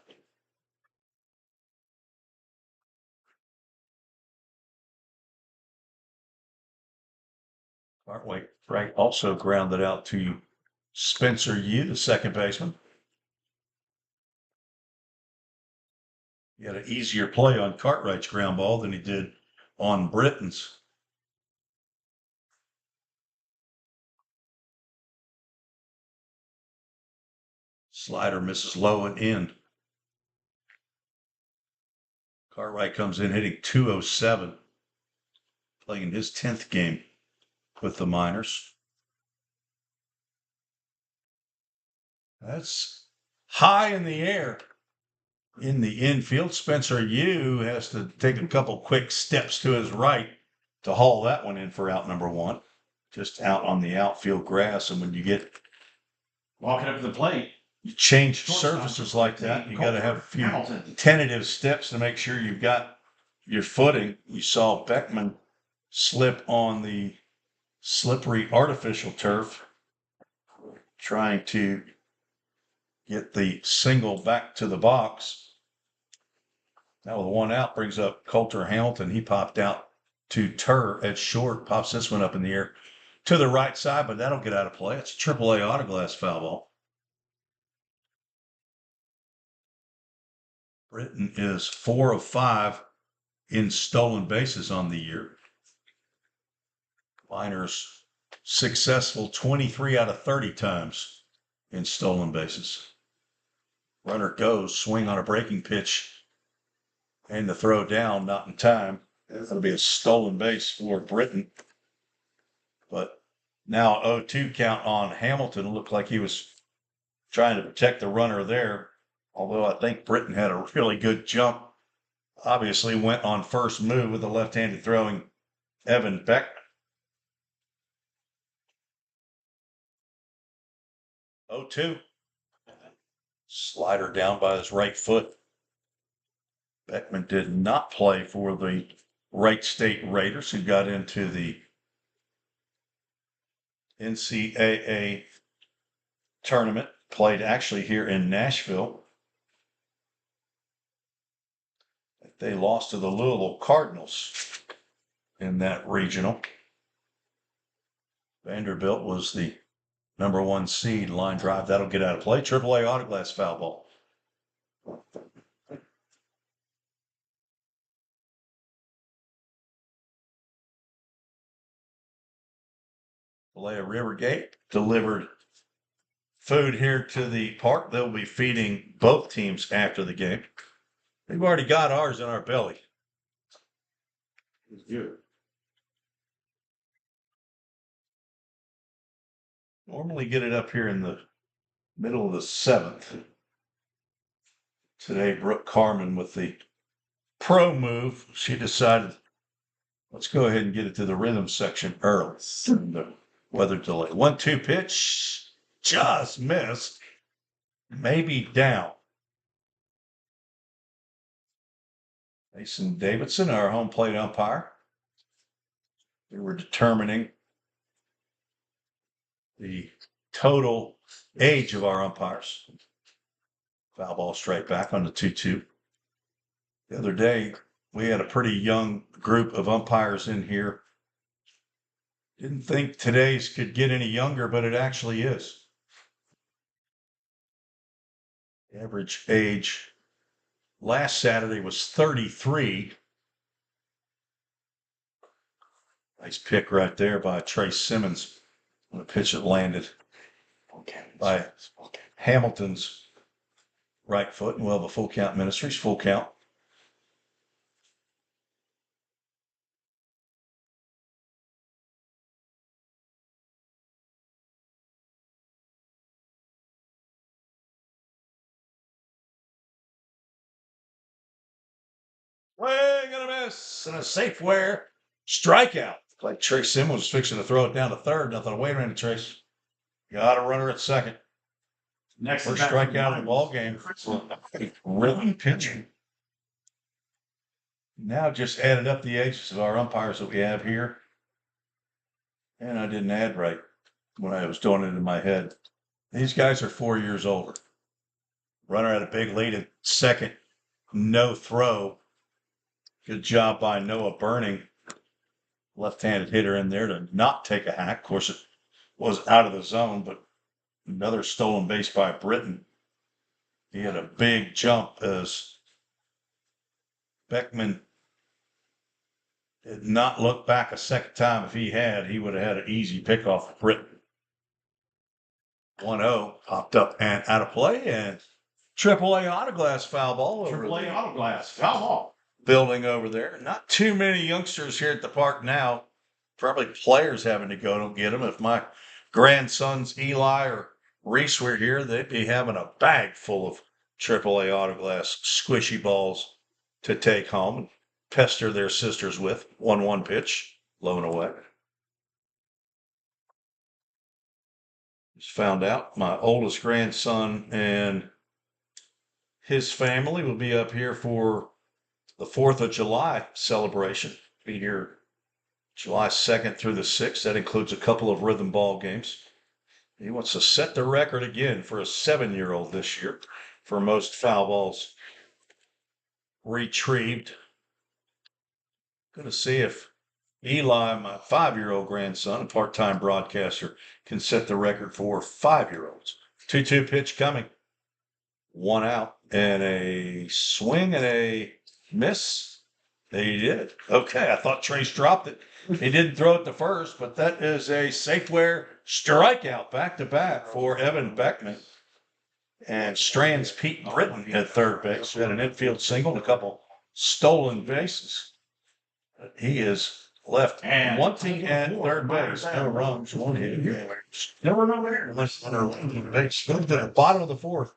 Cartwright also grounded out to Spencer Yu, the second baseman. He had an easier play on Cartwright's ground ball than he did on Britton's. Slider misses low and in. Cartwright comes in hitting .207, playing his 10th game with the Miners. That's high in the air. In the infield, Spencer Yu has to take a couple quick steps to his right to haul that one in for out number 1. Just out on the outfield grass. And when you get walking up to the plate, you change surfaces like that, you got to have a few tentative steps to make sure you've got your footing. You saw Beckman slip on the slippery artificial turf, trying to get the single back to the box. Now with one out, brings up Coulter Hamilton. He popped out to Turr at short, pops this one up in the air to the right side, but that'll get out of play. It's a AAA autoglass foul ball. Britton is 4 of 5 in stolen bases on the year. Miners successful 23 out of 30 times in stolen bases. Runner goes, swing on a breaking pitch, and the throw down, not in time. That'll be a stolen base for Britton. But now 0-2 count on Hamilton. Looked like he was trying to protect the runner there, although I think Britton had a really good jump. Obviously went on first move with the left-handed throwing Evan Beckman. 0-2. Slider down by his right foot. Beckman did not play for the Wright State Raiders, who got into the NCAA tournament. Played actually here in Nashville. They lost to the Louisville Cardinals in that regional. Vanderbilt was the number 1 seed. Line drive, that'll get out of play. AAA autoglass foul ball. Vallejo Rivergate delivered food here to the park. They'll be feeding both teams after the game. We've already got ours in our belly. It's good. Normally get it up here in the middle of the 7th. Today, Brooke Carmen with the pro move. She decided, let's go ahead and get it to the rhythm section early. The weather delay. 1-2 pitch. Just missed. Maybe down. Mason Davidson, our home plate umpire. We were determining the total age of our umpires. Foul ball straight back on the 2-2. The other day, we had a pretty young group of umpires in here. Didn't think today's could get any younger, but it actually is. The average age last Saturday was 33. Nice pick right there by Trace Simmons on a pitch that landed by Hamilton's right foot. And we'll have a full count Ministries, full count. Swing and a miss and a safe wear strikeout. Like Trace Simmons was fixing to throw it down to third. Nothing. Wait a minute, Trace. Got a runner at second. Next first strikeout in the ball game for rhythm pitching. Now just added up the ages of our umpires that we have here. And I didn't add right when I was doing it in my head. These guys are 4 years older. Runner had a big lead at second. No throw. Good job by Noah Burning. Left-handed hitter in there to not take a hack. Of course, it was out of the zone, but another stolen base by Britton. He had a big jump as Beckman did not look back a second time. If he had, he would have had an easy pickoff of Britton. 1-0 popped up and out of play, and AAA Autoglass foul ball. AAA Autoglass foul ball. Building over there. Not too many youngsters here at the park now. Probably players having to go to get them. If my grandsons Eli or Reese were here, they'd be having a bag full of AAA Autoglass squishy balls to take home and pester their sisters with. 1-1 pitch, low and away. Just found out my oldest grandson and his family will be up here for the 4th of July celebration. Be here July 2nd through the 6th. That includes a couple of rhythm ball games. He wants to set the record again for a 7-year-old this year for most foul balls retrieved. Going to see if Eli, my 5-year-old grandson, a part-time broadcaster, can set the record for 5-year-olds. 2-2 pitch coming. 1 out and a swing and a miss. He did. Okay, I thought Trace dropped it. He didn't throw it to first, but that is a Safeware strikeout back-to-back for Evan Beckman. And Strand's Pete Britton at third base. We had an infield single and a couple stolen bases. He is left and wanting at third base. No runs, 1 hit. Never know there. Unless they're base. Go to the bottom of the 4th.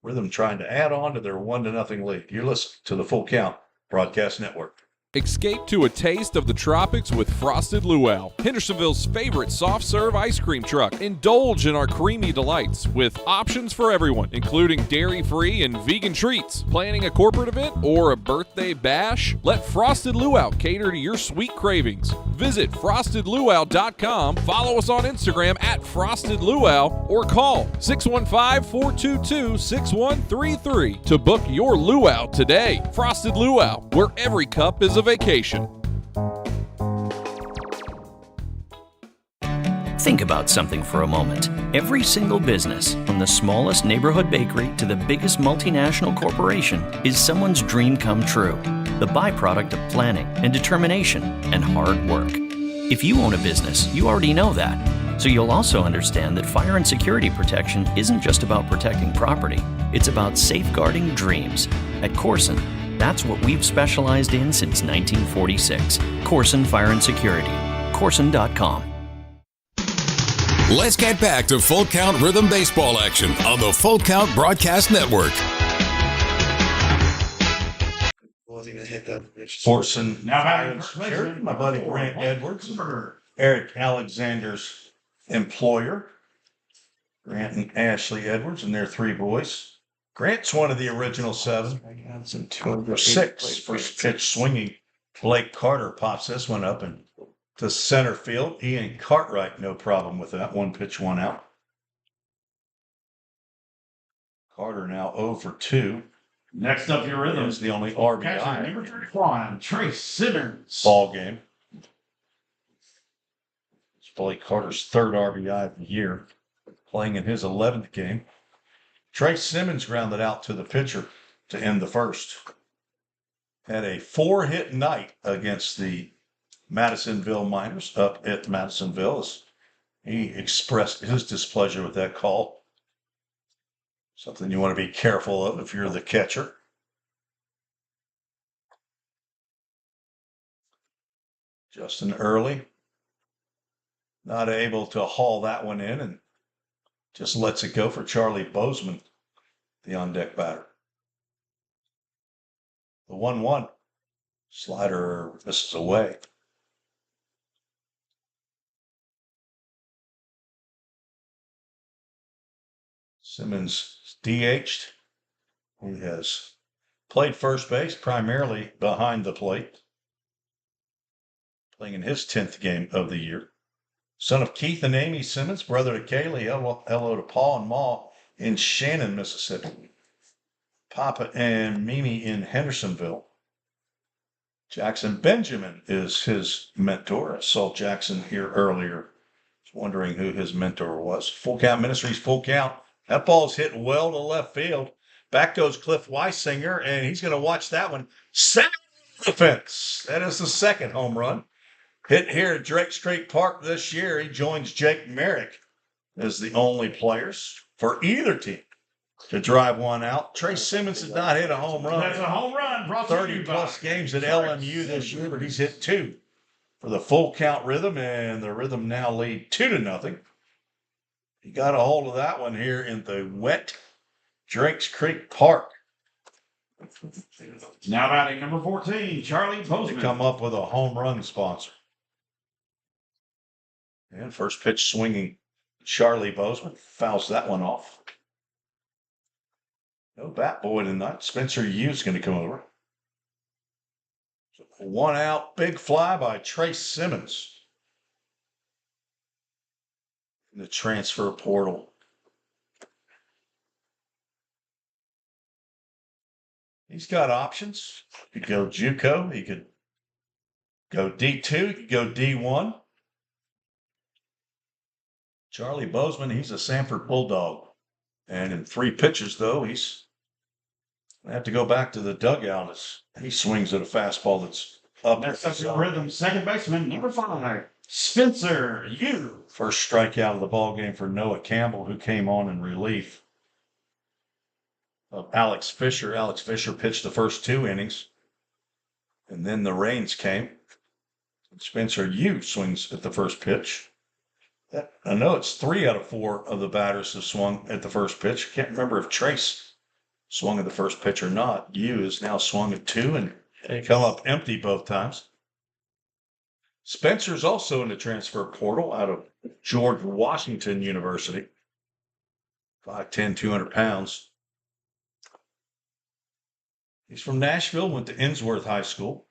Rhythm trying to add on to their 1-0 lead. You're listening to the Full Count Broadcast Network. Escape to a taste of the tropics with Frosted Luau, Hendersonville's favorite soft-serve ice cream truck. Indulge in our creamy delights with options for everyone, including dairy-free and vegan treats. Planning a corporate event or a birthday bash? Let Frosted Luau cater to your sweet cravings. Visit frostedluau.com, follow us on Instagram at Frosted Luau, or call 615-422-6133 to book your luau today. Frosted Luau, where every cup is a vacation. Think about something for a moment. Every single business, from the smallest neighborhood bakery to the biggest multinational corporation, is someone's dream come true. The byproduct of planning and determination and hard work. If you own a business, you already know that. So you'll also understand that fire and security protection isn't just about protecting property. It's about safeguarding dreams. At Corson, that's what we've specialized in since 1946. Corson Fire and Security. Corson.com. Let's get back to Full Count Rhythm Baseball action on the Full Count Broadcast Network. Forson, Now batting Irons, first baseman, Sheridan, my buddy number 4, Grant Blake Edwards, Cooper. Eric Alexander's employer. Grant and Ashley Edwards and their 3 boys. Grant's one of the original 7. Number 6, first pitch swinging. Blake Carter pops this one up and to center field. Ian Cartwright, no problem with that. 1 pitch, 1 out. Carter now 0 for 2. Next up, your rhythm is the only catcher, RBI number 31, Trace Simmons. ball game. It's Blake Carter's 3rd RBI of the year, playing in his 11th game. Trace Simmons grounded out to the pitcher to end the first. Had a 4-hit night against the Madisonville Miners up at Madisonville as he expressed his displeasure with that call. Something you want to be careful of if you're the catcher. Justin Early not able to haul that one in and just lets it go for Charlie Bozeman, the on-deck batter. The 1-1 slider misses away. Simmons DH'd. He has played first base primarily behind the plate. Playing in his 10th game of the year. Son of Keith and Amy Simmons, brother to Kaylee. Hello to Paul and Ma in Shannon, Mississippi. Papa and Mimi in Hendersonville. Jackson Benjamin is his mentor. I saw Jackson here earlier. I was wondering who his mentor was. Full Count Ministries, full count. That ball's hit well to left field. Back goes Cliff Weisinger, and he's going to watch that one. Sack the fence. That is the 2nd home run. Hit here at Drake Street Park this year. He joins Jake Merrick as the only players for either team to drive one out. Trace Simmons has not hit a home run. That's a home run. Brought to you 30 plus by games at LMU this year, but he's hit 2 for the Full Count Rhythm, and the Rhythm now lead 2-0. He got a hold of that one here in the wet Drakes Creek Park. Now batting number 14, Charlie Bozeman. To come up with a home run sponsor. And first pitch swinging, Charlie Bozeman fouls that one off. No bat boy tonight. Spencer Hughes going to come over. So 1 out, big fly by Trace Simmons. In the transfer portal. He's got options. He could go JUCO. He could go D2. He could go D1. Charlie Bozeman, he's a Sanford Bulldog. And in 3 pitches, though, he's going to have to go back to the dugout as he swings at a fastball that's up. Next up, your rhythm, 2nd baseman, number 5, Spencer Yu. First strikeout of the ball game for Noah Campbell, who came on in relief of Alex Fisher. Alex Fisher pitched the first 2 innings, and then the rains came. Spencer Yu swings at the first pitch. I know it's 3 out of 4 of the batters have swung at the first pitch. Can't remember if Trace swung at the first pitch or not. Yu has now swung at 2 and come up empty both times. Spencer's also in the transfer portal out of George Washington University. 5'10", 200 pounds. He's from Nashville, went to Innsworth High School.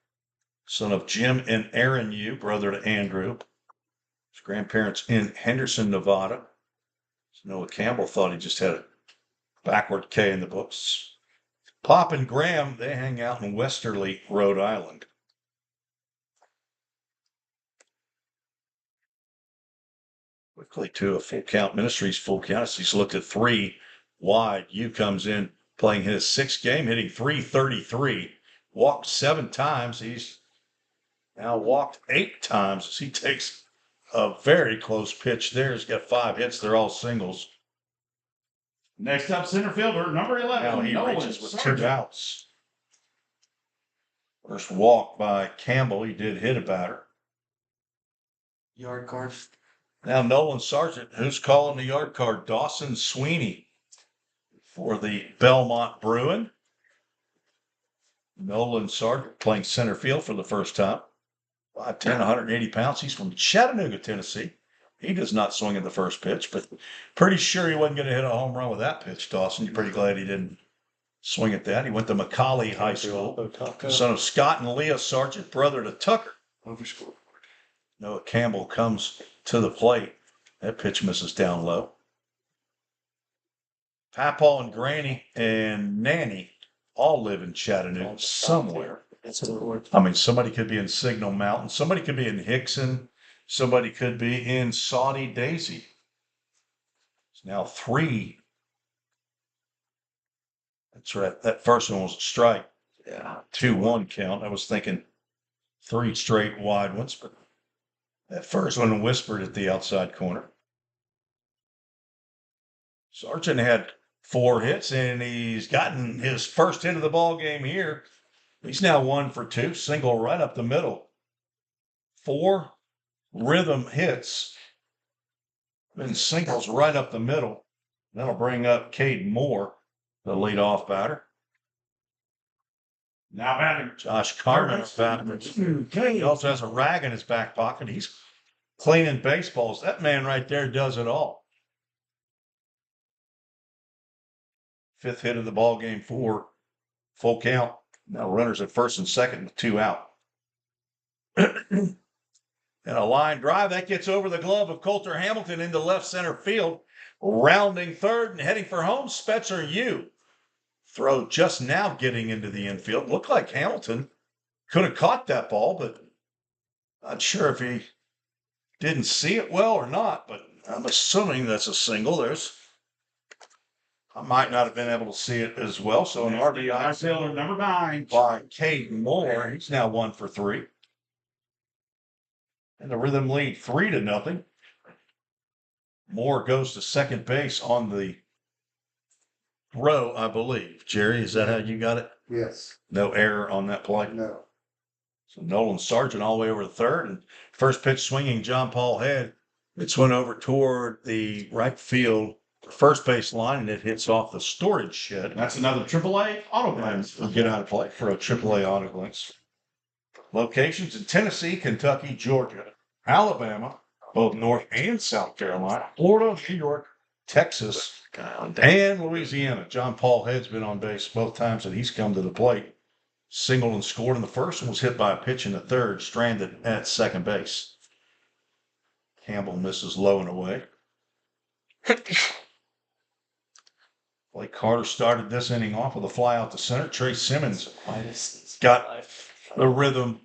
Son of Jim and Aaron Yu, brother to Andrew. His grandparents in Henderson, Nevada. So Noah Campbell thought he just had a backward K in the books. Pop and Graham, they hang out in Westerly, Rhode Island. Quickly to a Full Count Ministries full count. He's looked at 3 wide. Yu comes in playing his 6th game, hitting .333. Walked 7 times. He's now walked 8 times as he takes a very close pitch there. He's got 5 hits. They're all singles. Next up, center fielder, number 11. Now he Nolan reaches with Sargent. 2 outs. First walk by Campbell. He did hit a batter. Yard card. Now Nolan Sargent, who's calling the yard card, Dawson Sweeney for the Belmont Bruin. Nolan Sargent playing center field for the first time. 5'10", 180 pounds. He's from Chattanooga, Tennessee. He does not swing at the first pitch, but pretty sure he wasn't going to hit a home run with that pitch, Dawson. You're pretty glad he didn't swing at that. He went to McCallie High School, son of Scott and Leah Sargent, brother to Tucker. Noah Campbell comes to the plate. That pitch misses down low. Papaw and Granny and Nanny all live in Chattanooga somewhere. I mean, somebody could be in Signal Mountain. Somebody could be in Hickson. Somebody could be in Saudi Daisy. It's now 3. That's right. That first one was a strike. Yeah. 2-1 count. I was thinking 3 straight wide ones, but that first one whispered at the outside corner. Sargent had 4 hits, and he's gotten his first hit of the ball game here. He's now 1 for 2, single right up the middle. 4 rhythm hits, and singles right up the middle. That'll bring up Cade Moore, the leadoff batter. Now batting. Josh Carmen is batting. He also has a rag in his back pocket. He's cleaning baseballs. That man right there does it all. 5th hit of the ball game for full count. Now runners at first and second with 2 out. And a line drive that gets over the glove of Coulter Hamilton into left center field. Rounding third and heading for home, Spencer Yu. Throw just now getting into the infield. Looked like Hamilton could have caught that ball, but not sure if he didn't see it well or not, but I'm assuming that's a single. I might not have been able to see it as well. So an RBI fielder number 9 by Cade Moore. He's now 1 for 3. And the Rhythm lead 3-0. Moore goes to second base on the throw, I believe. Jerry, is that how you got it? Yes. No error on that play? No. So Nolan Sargent all the way over to third, and first pitch swinging John Paul Head. It's went over toward the right field first base line, and it hits off the storage shed. That's another AAA auto glance. We'll get out of play for a AAA auto glance. Locations in Tennessee, Kentucky, Georgia, Alabama, both North and South Carolina, Florida, New York, Texas, and Louisiana. John Paul Head's been on base both times that he's come to the plate. Singled and scored in the first and was hit by a pitch in the third, stranded at second base. Campbell misses low and away. Blake Carter started this inning off with a fly out to center. Trey Simmons got the Rhythm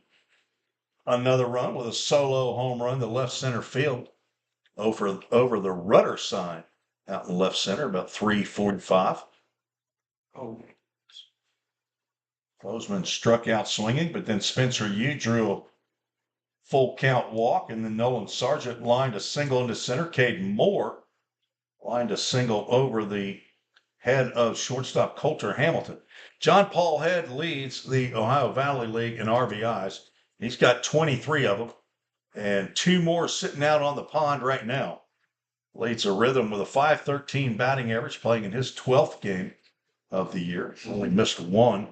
another run with a solo home run to left center field over the Rudder sign out in left center, about 345. Bozeman struck out swinging, but then Spencer Yu drew a full count walk, and then Nolan Sargent lined a single into center. Cade Moore lined a single over the head of shortstop Coulter Hamilton. John Paul Head leads the Ohio Valley League in RBIs. He's got 23 of them, and 2 more sitting out on the pond right now. Leads a Rhythm with a .513 batting average, playing in his 12th game of the year. Only missed 1.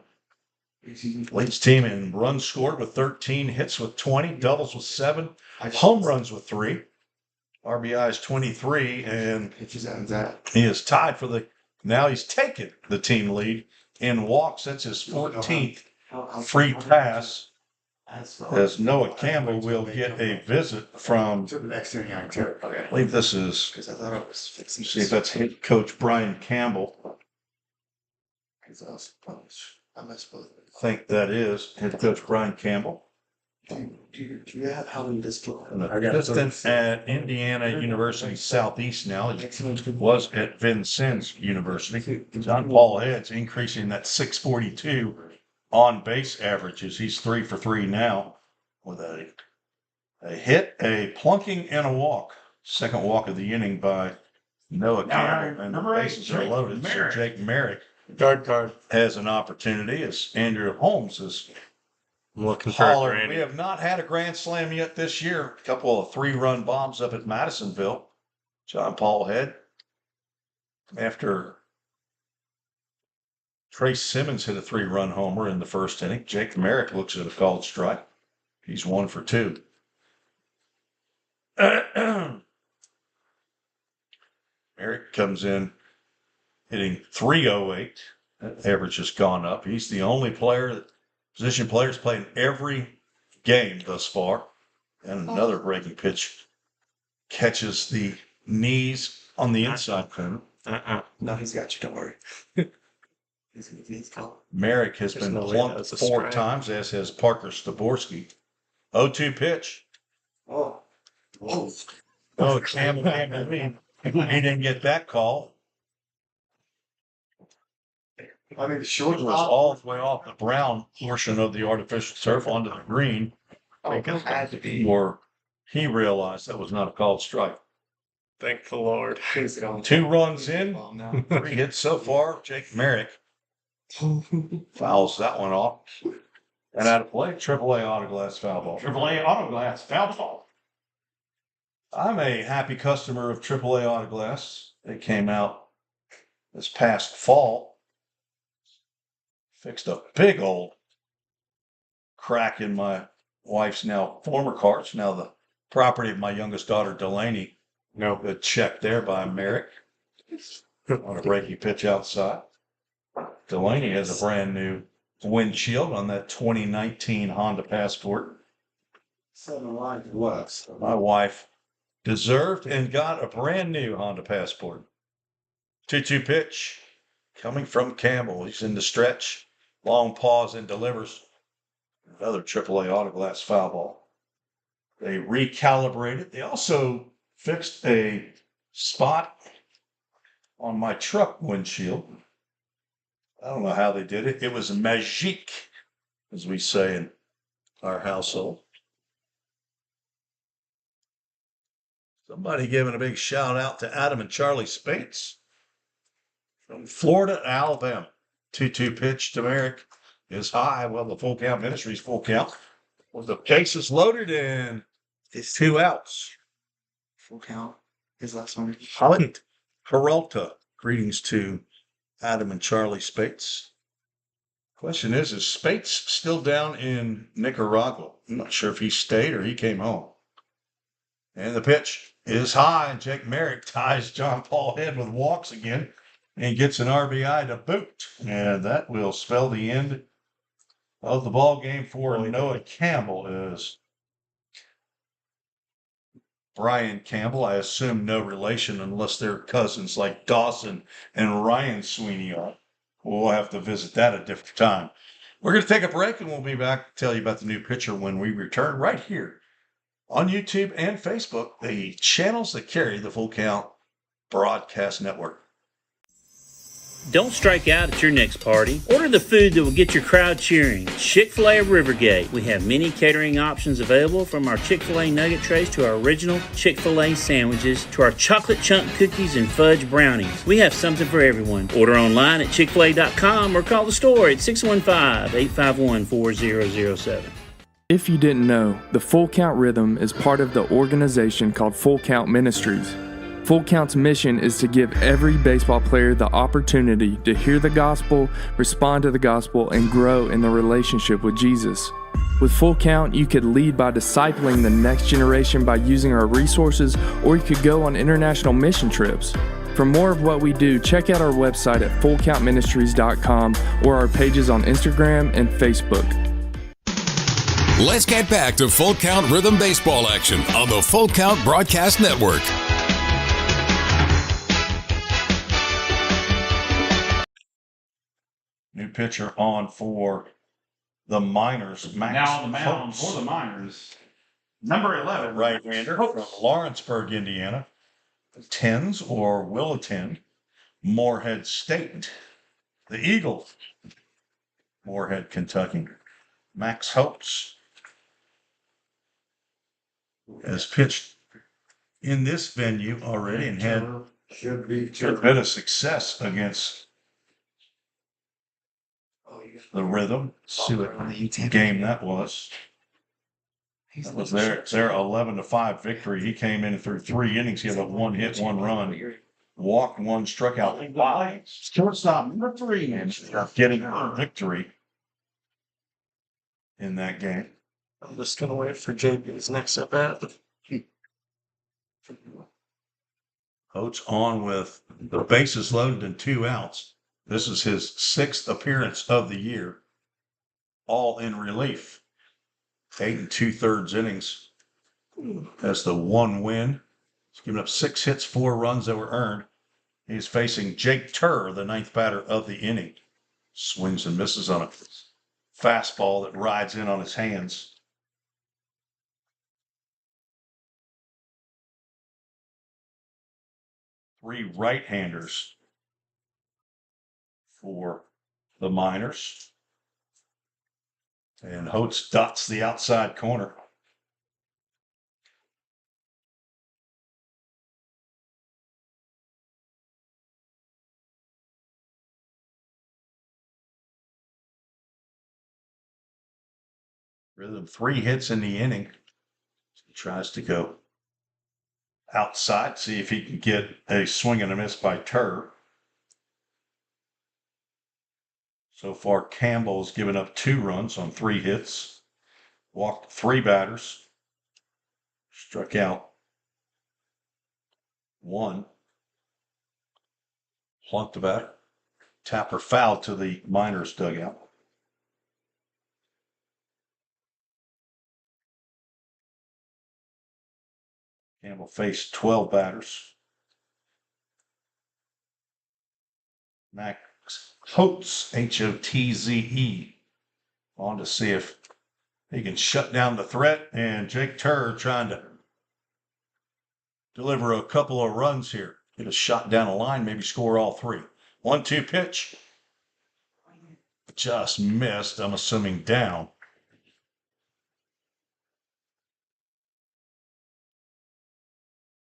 Leads team in runs scored with 13, hits with 20, doubles with 7, home runs with 3. RBIs 23, and he is tied for the. Now he's taken the team lead in walks. That's his 14th free pass. As Noah Campbell will get a visit from. I believe this is. See if that's head coach Brian Campbell. I think that is head coach Brian Campbell. Do you have how many discipline? An assistant at Indiana University Southeast now. He was at Vincennes University. John Paul Head's increasing that 642 on base averages. He's 3 for 3 now with a hit, a plunking, and a walk. Second walk of the inning by Noah Campbell. And the bases are loaded. So Jake Merrick has an opportunity as Andrew Holmes is looking for. We have not had a grand slam yet this year. A couple of 3-run bombs up at Madisonville. John Paul Head, after Trace Simmons hit a 3-run homer in the first inning. Jake Merrick looks at a called strike. He's 1 for 2. Merrick comes in hitting .308. That average has gone up. He's the only position player that's played in every game thus far. And another breaking pitch catches the knees on the inside corner. No, he's got you. Don't worry. Merrick has been plunked 4 times, as has Parker Staborski. 0-2 pitch. Oh, Campbell. He didn't get that call. I mean, the short It was all the way off the brown portion of the artificial turf onto the green. it had to be. Or he realized that was not a called strike. Thank the Lord. 2 runs in, 3 hits so far. Jake Merrick fouls that one off. And out of play, AAA Autoglass foul ball. AAA Autoglass foul ball. I'm a happy customer of AAA Autoglass. They came out this past fall. Fixed a big old crack in my wife's now former car. It's now the property of my youngest daughter, Delaney. No good check there by Merrick on a breaking pitch outside. Delaney has a brand new windshield on that 2019 Honda Passport. 7 lines left. My wife deserved and got a brand new Honda Passport. 2-2 pitch coming from Campbell. He's in the stretch. Long pause and delivers. Another AAA Autoglass foul ball. They recalibrated. They also fixed a spot on my truck windshield. I don't know how they did it. It was magique, as we say in our household. Somebody giving a big shout out to Adam and Charlie Spates from Florida, Alabama. 2-2 pitch to Merrick is high. Well, the Full Count Ministries full count with the bases loaded and 2 outs. Full count. His last one. Hunt Peralta. Greetings to Adam and Charlie Spates. Question is Spates still down in Nicaragua? I'm not sure if he stayed or he came home. And the pitch is high, and Jake Merrick ties John Paul Head with walks again and gets an RBI to boot. And that will spell the end of the ball game for Noah Campbell. Is Brian Campbell, I assume no relation unless they're cousins like Dawson and Ryan Sweeney are. We'll have to visit that at a different time. We're going to take a break, and we'll be back to tell you about the new pitcher when we return right here on YouTube and Facebook, the channels that carry the Full Count Broadcast Network. Don't strike out at your next party. Order the food that will get your crowd cheering. Chick-fil-A of Rivergate. We have many catering options available, from our Chick-fil-A nugget trays to our original Chick-fil-A sandwiches to our chocolate chunk cookies and fudge brownies. We have something for everyone. Order online at chickfil-a.com or call the store at 615-851-4007. If you didn't know, the Full Count Rhythm is part of the organization called Full Count Ministries. Full Count's mission is to give every baseball player the opportunity to hear the gospel, respond to the gospel, and grow in the relationship with Jesus. With Full Count, you could lead by discipling the next generation by using our resources, or you could go on international mission trips. For more of what we do, check out our website at fullcountministries.com or our pages on Instagram and Facebook. Let's get back to Full Count Rhythm Baseball action on the Full Count Broadcast Network. New pitcher on for the Miners. Max Now on the mound Hopes, for the Miners. Number 11. right-hander from Lawrenceburg, Indiana. Attends or will attend Moorhead State. The Eagles, Moorhead, Kentucky. Max Hopes has pitched in this venue already and had a bit of success against the Rhythm. See what game that was. That was their 11-5 victory. He came in through 3 innings. He had a 1 hit, 1 run. walked one, struck out 5. Shortstop number 3. Getting a victory in that game. I'm just gonna wait for JB's next at bat. Oates on with the bases loaded and 2 outs. This is his 6th appearance of the year, all in relief. 8 2/3 innings. That's the 1 win. He's given up 6 hits, 4 runs that were earned. He's facing Jake Turr, the 9th batter of the inning. Swings and misses on a fastball that rides in on his hands. Three right-handers for the Miners. And Oates dots the outside corner. Rhythm 3 hits in the inning. He tries to go outside, see if he can get a swing and a miss by Turr. So far, Campbell's given up 2 runs on 3 hits, walked 3 batters, struck out 1, plunked the bat, tapper foul to the Miners dugout. Campbell faced 12 batters. Max Hotze, Hotze, on to see if he can shut down the threat. And Jake Turr trying to deliver a couple of runs here. Get a shot down the line, maybe score all 3. 1-2 pitch. Just missed, I'm assuming down.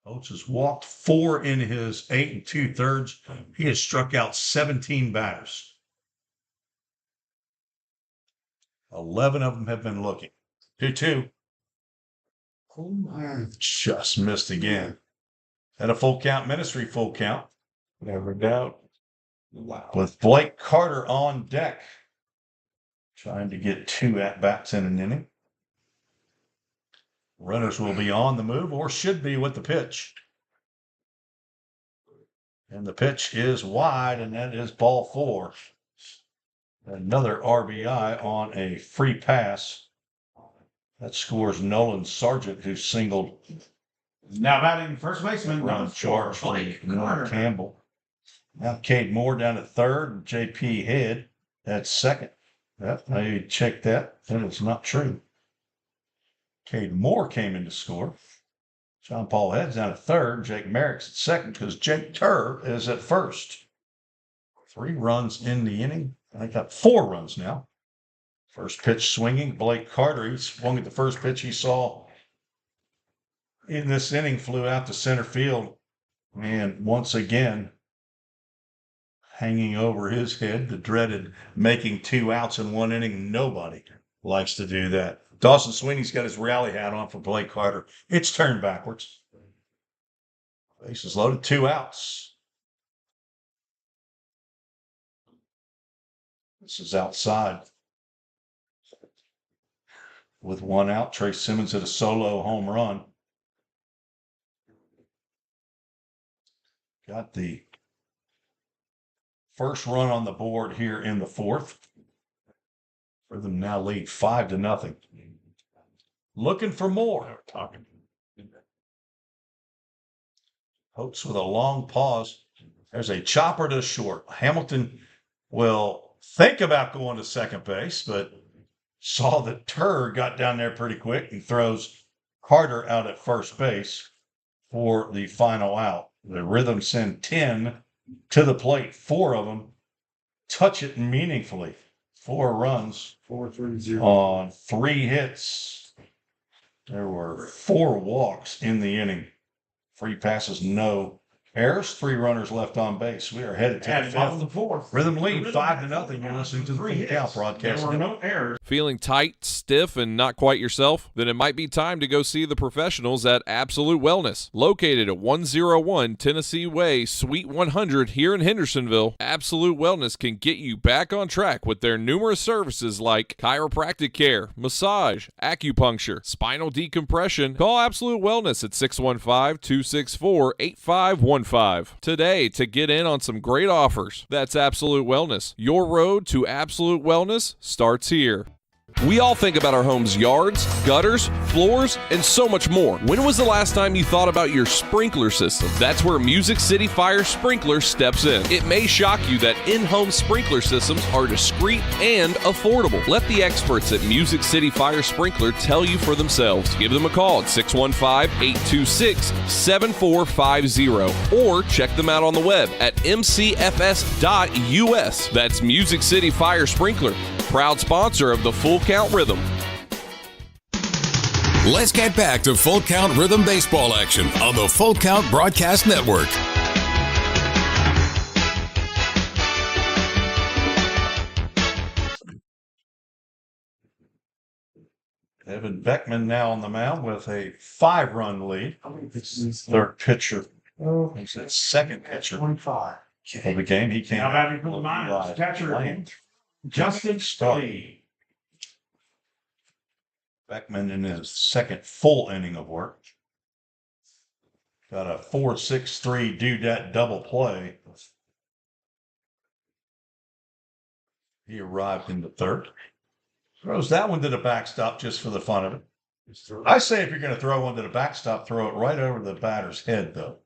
Oates has walked 4 in his 8 2/3. He has struck out 17 batters. 11 of them have been looking. 2-2. Just missed again. And a full count ministry, full count. Never doubt. Wow. With Blake Carter on deck. Trying to get 2 at-bats in an inning. Runners will be on the move, or should be, with the pitch. And the pitch is wide, and that is ball 4. Another RBI on a free pass. That scores Nolan Sargent, who singled. Now batting first baseman, Run charge for Nolan Campbell. Now Cade Moore down at third, and J.P. Head at second. I checked that, and it's not true. Cade Moore came in to score. John Paul Head's down at third. Jake Merrick's at second because Jake Turr is at first. 3 runs in the inning. I got 4 runs now. First pitch swinging. Blake Carter, he swung at the first pitch he saw in this inning, flew out to center field. And once again, hanging over his head, the dreaded making 2 outs in 1 inning. Nobody likes to do that. Dawson Sweeney's got his rally hat on for Blake Carter. It's turned backwards. Bases loaded, 2 outs. This is outside. With 1 out, Trey Simmons hit a solo home run. Got the first run on the board here in the 4th. For them now lead 5-0. Looking for more. Oates with a long pause. There's a chopper to short. Hamilton will think about going to second base, but saw that Turr got down there pretty quick and throws Carter out at first base for the final out. The Rhythm send 10 to the plate. 4 of them touch it meaningfully. 4 runs 4-3-0 on 3 hits. There were 4 walks in the inning. Free passes, no errors, 3 runners left on base. We are headed to And the bottom of the 5th. fourth. Rhythm lead Rhythm 5-0. You're listening to the three Full Count hits. broadcast. There were no errors. Feeling tight, stiff, and not quite yourself? Then it might be time to go see the professionals at Absolute Wellness. Located at 101 Tennessee Way, Suite 100 here in Hendersonville, Absolute Wellness can get you back on track with their numerous services like chiropractic care, massage, acupuncture, spinal decompression. Call Absolute Wellness at 615-264-8515 today to get in on some great offers. That's Absolute Wellness. Your road to absolute wellness starts here. We all think about our home's yards, gutters, floors, and so much more. When was the last time you thought about your sprinkler system? That's where Music City Fire Sprinkler steps in. It may shock you that in-home sprinkler systems are discreet and affordable. Let the experts at Music City Fire Sprinkler tell you for themselves. Give them a call at 615-826-7450 or check them out on the web at mcfs.us. That's Music City Fire Sprinkler, proud sponsor of the Full Count Rhythm. Let's get back to Full Count Rhythm baseball action on the Full Count Broadcast Network. Evan Beckman now on the mound with a 5-run lead. Third pitcher. He's the second pitcher 25. of the game. He came Now out batting for the Miners, catcher Justin Lee. Beckman in his second full inning of work. Got a 4-6-3 dudette double play. He arrived in the third. Throws that one to the backstop just for the fun of it. I say if you're going to throw one to the backstop, throw it right over the batter's head, though.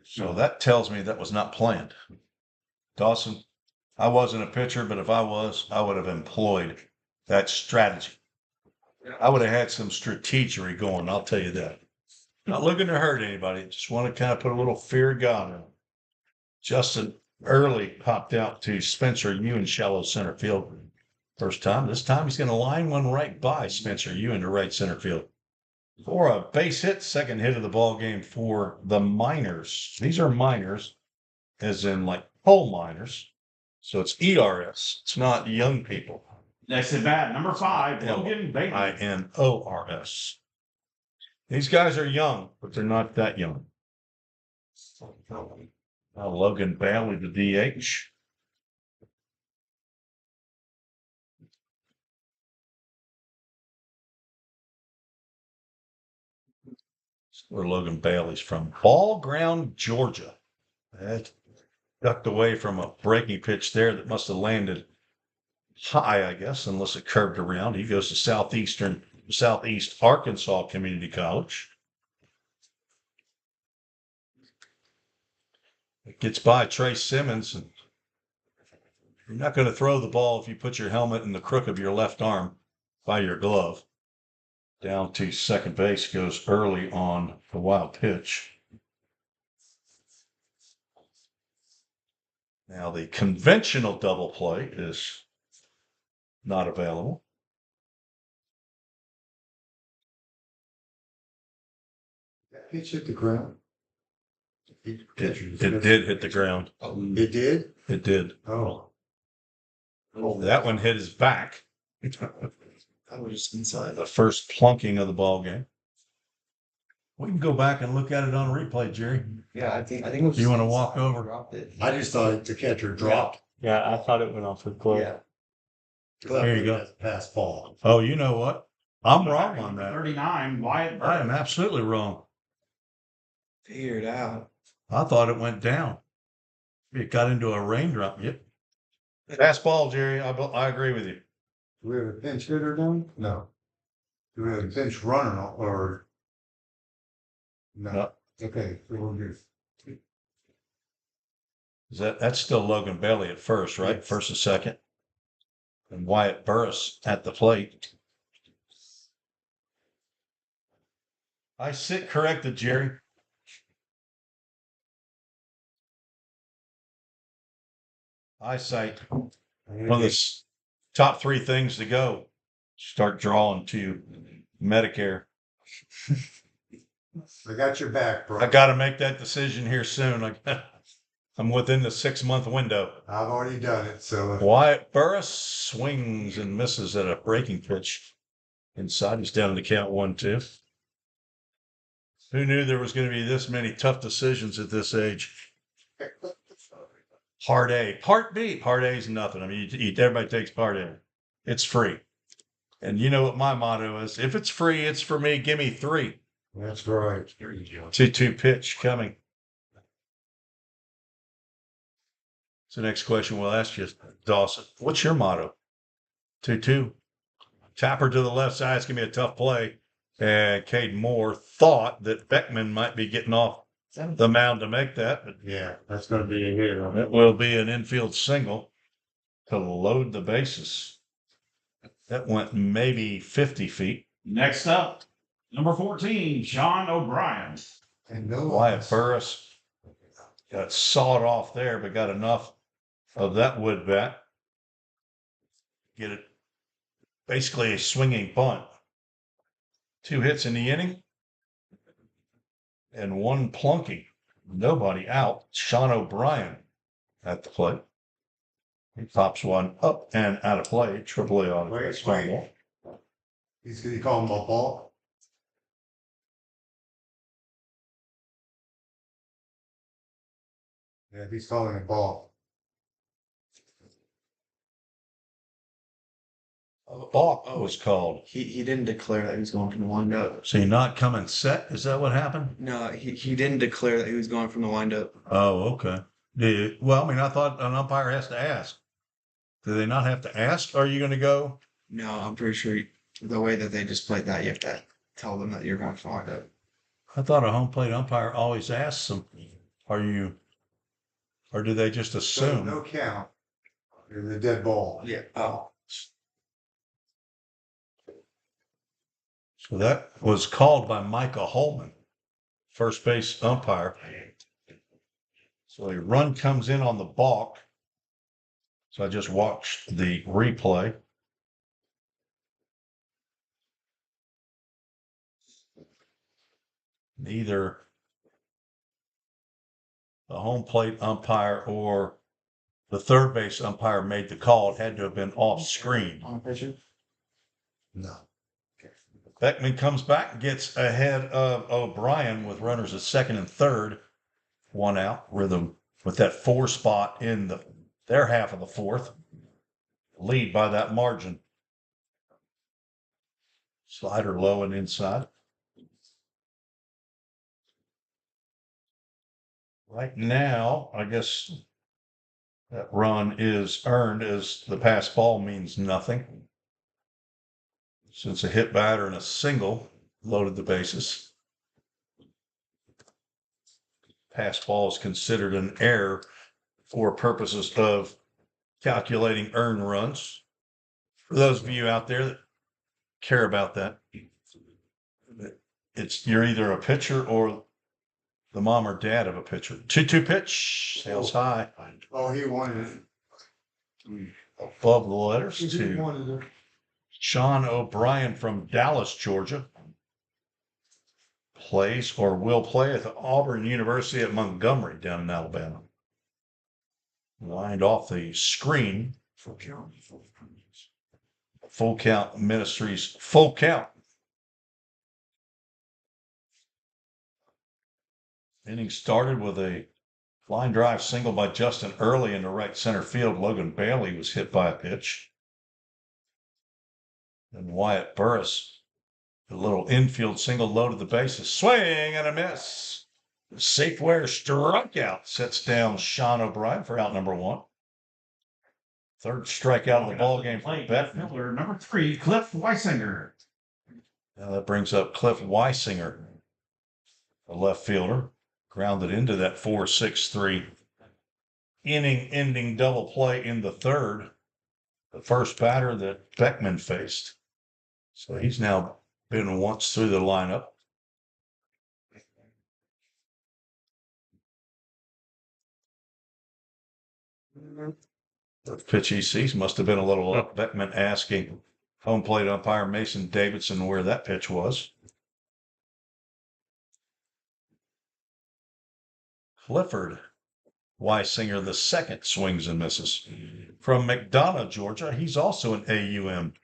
So that tells me that was not planned. Dawson, I wasn't a pitcher, but if I was, I would have employed that strategy. I would have had some strategery going, I'll tell you that. Not looking to hurt anybody, just want to kind of put a little fear of God in them. Justin early popped out to Spencer Ewan, shallow center field. First time. This time he's going to line one right by Spencer Ewan to right center field. For a base hit, second hit of the ball game for the Miners. These are minors, as in like coal miners. So it's ERS. It's not young people. Next at bat, number 5, Logan Bailey. INORS. These guys are young, but they're not that young. Now Logan Bailey, the DH. Where Logan Bailey's from. Ball Ground, Georgia. That ducked away from a breaking pitch there that must have landed high, I guess, unless it curved around. He goes to Southeast Arkansas Community College. It gets by Trey Simmons. And you're not going to throw the ball if you put your helmet in the crook of your left arm by your glove. Down to second base goes early on the wild pitch. Now the conventional double play is not available. That pitch hit the ground. It did hit the ground. It did? It did. Oh. That one hit his back. I was just inside. The first plunking of the ball game. We can go back and look at it on replay, Jerry. Yeah, I think it was. You want to walk over? I just thought the catcher dropped. Yeah, I thought it went off the glove. Yeah. Here you go. Pass ball. Oh, you know what? I'm wrong on that. 39, Wyatt I am absolutely wrong. Figure it out. I thought it went down. It got into a raindrop. Yep. Pass ball, Jerry. I agree with you. Do we have a pinch hitter down? No. Do we have a pinch runner or? No. Okay, so we'll do. That's still Logan Bailey at first, right? Yes. First and second. And Wyatt Burris at the plate. I sit corrected, Jerry. Eyesight. One of the top 3 things to go. Start drawing to Medicare. I got your back, bro. I got to make that decision here soon. I'm within the 6-month window. I've already done it, so. Wyatt Burris swings and misses at a breaking pitch. Inside, he's down to count 1-2. Who knew there was going to be this many tough decisions at this age? Part A. Part B. Part A is nothing. I mean, everybody takes Part A. It's free. And you know what my motto is? If it's free, it's for me. Give me 3. That's right. 2-2 pitch coming. So next question we'll ask you, Dawson. What's your motto? 2-2. Tapper to the left side. It's going to be a tough play. And Cade Moore thought that Beckman might be getting off the mound to make that. But yeah, that's going to be a hit. It will be an infield single to load the bases. That went maybe 50 feet. Next up, number 14, Sean O'Brien. And no Wyatt Burris got sawed off there, but got enough of that wood bat. Get it basically a swinging bunt. 2 hits in the inning and 1 plunking. Nobody out. Sean O'Brien at the plate. He pops one up and out of play. AAA on it. He's going to call him a ball. Yeah, he's calling a ball. A balk was called. He didn't declare that he was going from the windup. So you're not coming set? Is that what happened? No, he didn't declare that he was going from the windup. Oh, okay. Well, I mean, I thought an umpire has to ask. Do they not have to ask? Are you going to go? No, I'm pretty sure the way that they just played that, you have to tell them that you're going from the windup. I thought a home plate umpire always asks them, are you, or do they just assume? No count. You're the dead ball. Yeah. Oh. So that was called by Micah Holman, first base umpire. So a run comes in on the balk. So I just watched the replay. Neither the home plate umpire or the third base umpire made the call. It had to have been off screen. On pitcher? No. Beckman comes back and gets ahead of O'Brien with runners at second and third. 1 out. Rhythm with that 4 spot in their half of the 4th. Lead by that margin. Slider low and inside. Right now, I guess that run is earned as the pass ball means nothing. Since a hit batter and a single loaded the bases. Pass ball is considered an error for purposes of calculating earned runs. For those of you out there that care about that, you're either a pitcher or the mom or dad of a pitcher. 2-2 pitch, sails high. Oh, he wanted it. Above the letters He to wanted it. Sean O'Brien from Dallas, Georgia. Plays or will play at the Auburn University at Montgomery down in Alabama. Lined off the screen. Full Count Ministries. Full Count. Inning started with a line drive single by Justin Early into right center field. Logan Bailey was hit by a pitch. And Wyatt Burris, a little infield single loaded the bases. Swing and a miss. Safeware strikeout sets down Sean O'Brien for out number 1. Third strikeout of the ball game for Beckman. Number 3, Cliff Weisinger. Now that brings up Cliff Weisinger, a left fielder, grounded into that 4-6-3 inning-ending double play in the 3rd. The first batter that Beckman faced. So he's now been once through the lineup. The pitch he sees must have been a little up. Beckman asking home plate umpire Mason Davidson where that pitch was. Clifford Weisinger the second swings and misses. From McDonough, Georgia, he's also an AUM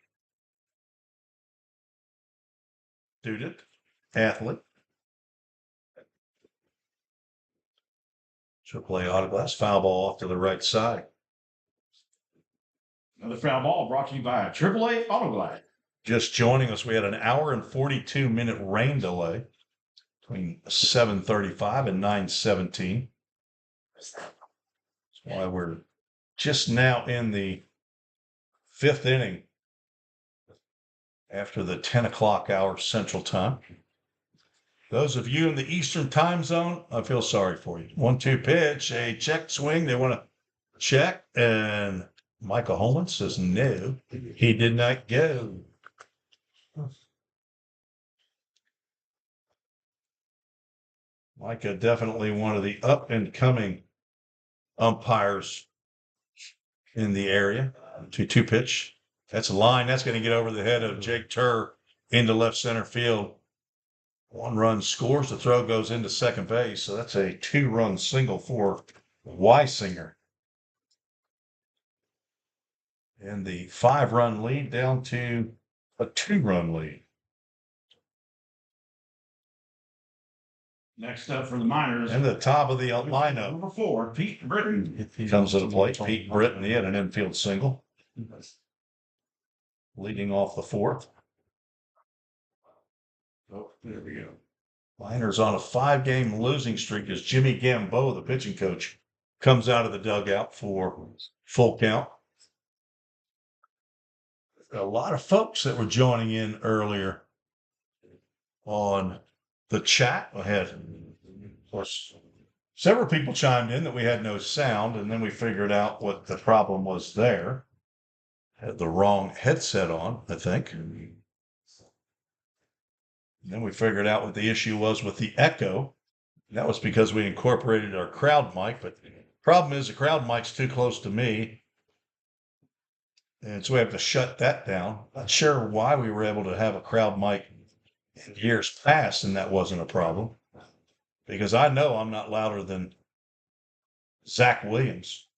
student, athlete. AAA autoglass, foul ball off to the right side. Another foul ball brought to you by AAA Autoglide. Just joining us, we had an hour and 42-minute rain delay between 7:35 and 9:17. That's why we're just now in the 5th inning after the 10 o'clock hour Central Time. Those of you in the Eastern Time Zone, I feel sorry for you. 1-2 pitch, a check swing. They want to check, and Michael Holman says no, he did not go. Micah definitely one of the up-and-coming umpires in the area. 2-2 pitch. That's a line. That's going to get over the head of Jake Turr into left center field. 1 run scores. The throw goes into second base. So that's a 2-run single for Weisinger. And the 5-run lead down to a 2-run lead. Next up for the Miners. And the top of the lineup. Number 4, Pete Britton. He comes to the plate. Pete Britton, he had an infield single. Leading off the 4th. Oh, there we go. Miners on a 5-game losing streak as Jimmy Gamboa, the pitching coach, comes out of the dugout for full count. A lot of folks that were joining in earlier on the chat. I had, of course, several people chimed in that we had no sound, and then we figured out what the problem was there. Had the wrong headset on, I think. And then we figured out what the issue was with the echo. That was because we incorporated our crowd mic, but the problem is the crowd mic's too close to me. And so we have to shut that down. Not sure why we were able to have a crowd mic in years past and that wasn't a problem. Because I know I'm not louder than Zach Williams,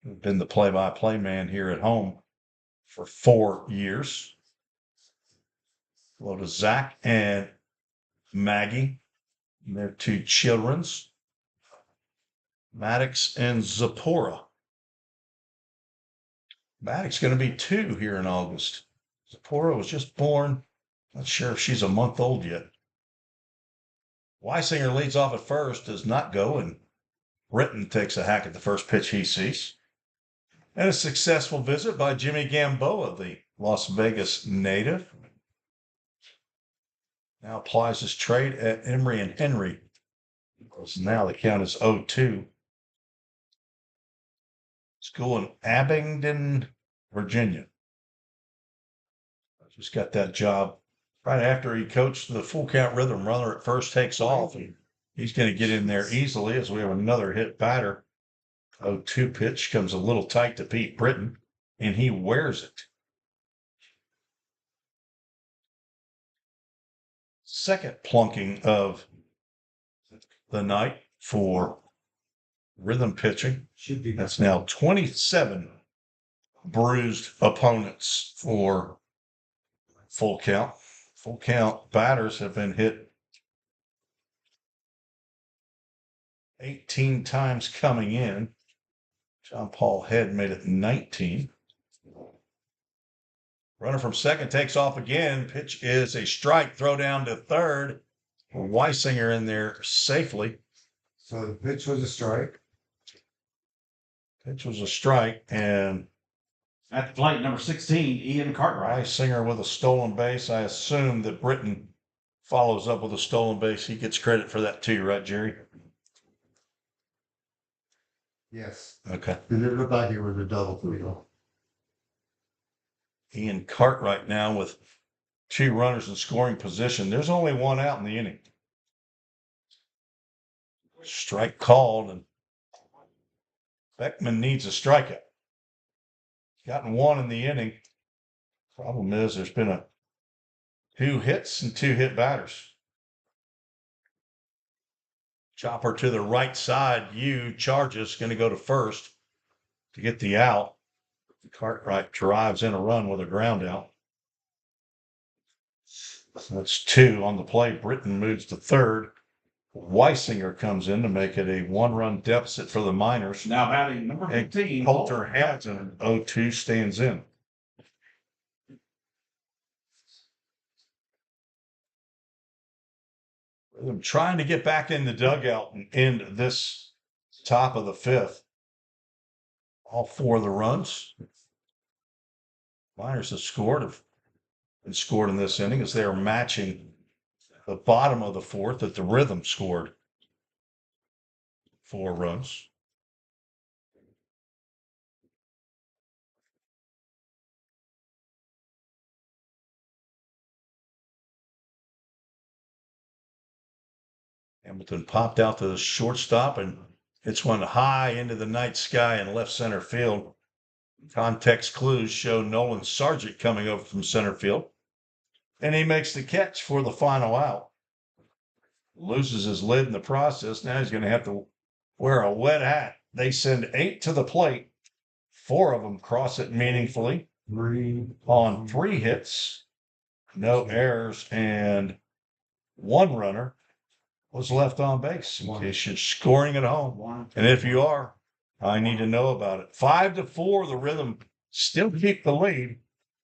who's been the play-by-play man here at home for 4 years. Hello to Zach and Maggie and their 2 childrens, Maddox and Zipporah. Maddox going to be 2 here in August. Zipporah was just born. Not sure if she's a month old yet. Weisinger leads off at first, does not go, and Britton takes a hack at the first pitch he sees. And a successful visit by Jimmy Gamboa, the Las Vegas native. Now applies his trade at Emory and Henry. Because now the count is 0-2. School in Abingdon, Virginia. Just got that job right after he coached the full count rhythm. Runner at first takes off. And he's going to get in there easily as we have another hit batter. 0-2 pitch comes a little tight to Pete Britton, and he wears it. Second plunking of the night for rhythm pitching. That's now 27 bruised opponents for full count. Full count batters have been hit 18 times coming in. John Paul Head made it 19. Runner from second takes off again. Pitch is a strike. Throw down to third. Weisinger in there safely. So the pitch was a strike. Pitch was a strike, and at the plate, number 16, Ian Cartwright. Weisinger with a stolen base. I assume that Britton follows up with a stolen base. He gets credit for that too, right, Jerry? Yes. Okay. It looked like it was a double play. Ian Cartwright now with 2 runners in scoring position. There's only 1 out in the inning. Strike called, and Beckman needs a strikeout. Gotten 1 in the inning. Problem is there's been 2 hits and 2 hit batters. Chopper to the right side. You charges, going to go to first to get the out. Cartwright drives in a run with a ground out. That's 2 on the play. Britton moves to third. Weisinger comes in to make it a 1-run deficit for the Miners. Now batting number 15. Coulter Hamilton, 0-2, stands in. I'm trying to get back in the dugout and end this top of the 5th. All 4 of the runs Miners have scored in this inning as they are matching the bottom of the 4th that the Rhythm scored 4 runs. Hamilton popped out to the shortstop, and it's one high into the night sky in left center field. Context clues show Nolan Sargent coming over from center field, and he makes the catch for the final out. Loses his lid in the process. Now he's going to have to wear a wet hat. They send 8 to the plate. 4 of them cross it meaningfully on 3 hits, no errors, and 1 runner was left on base. In case you're scoring at home, and if you are, I need to know about it. 5-4, the Rhythm still keep the lead.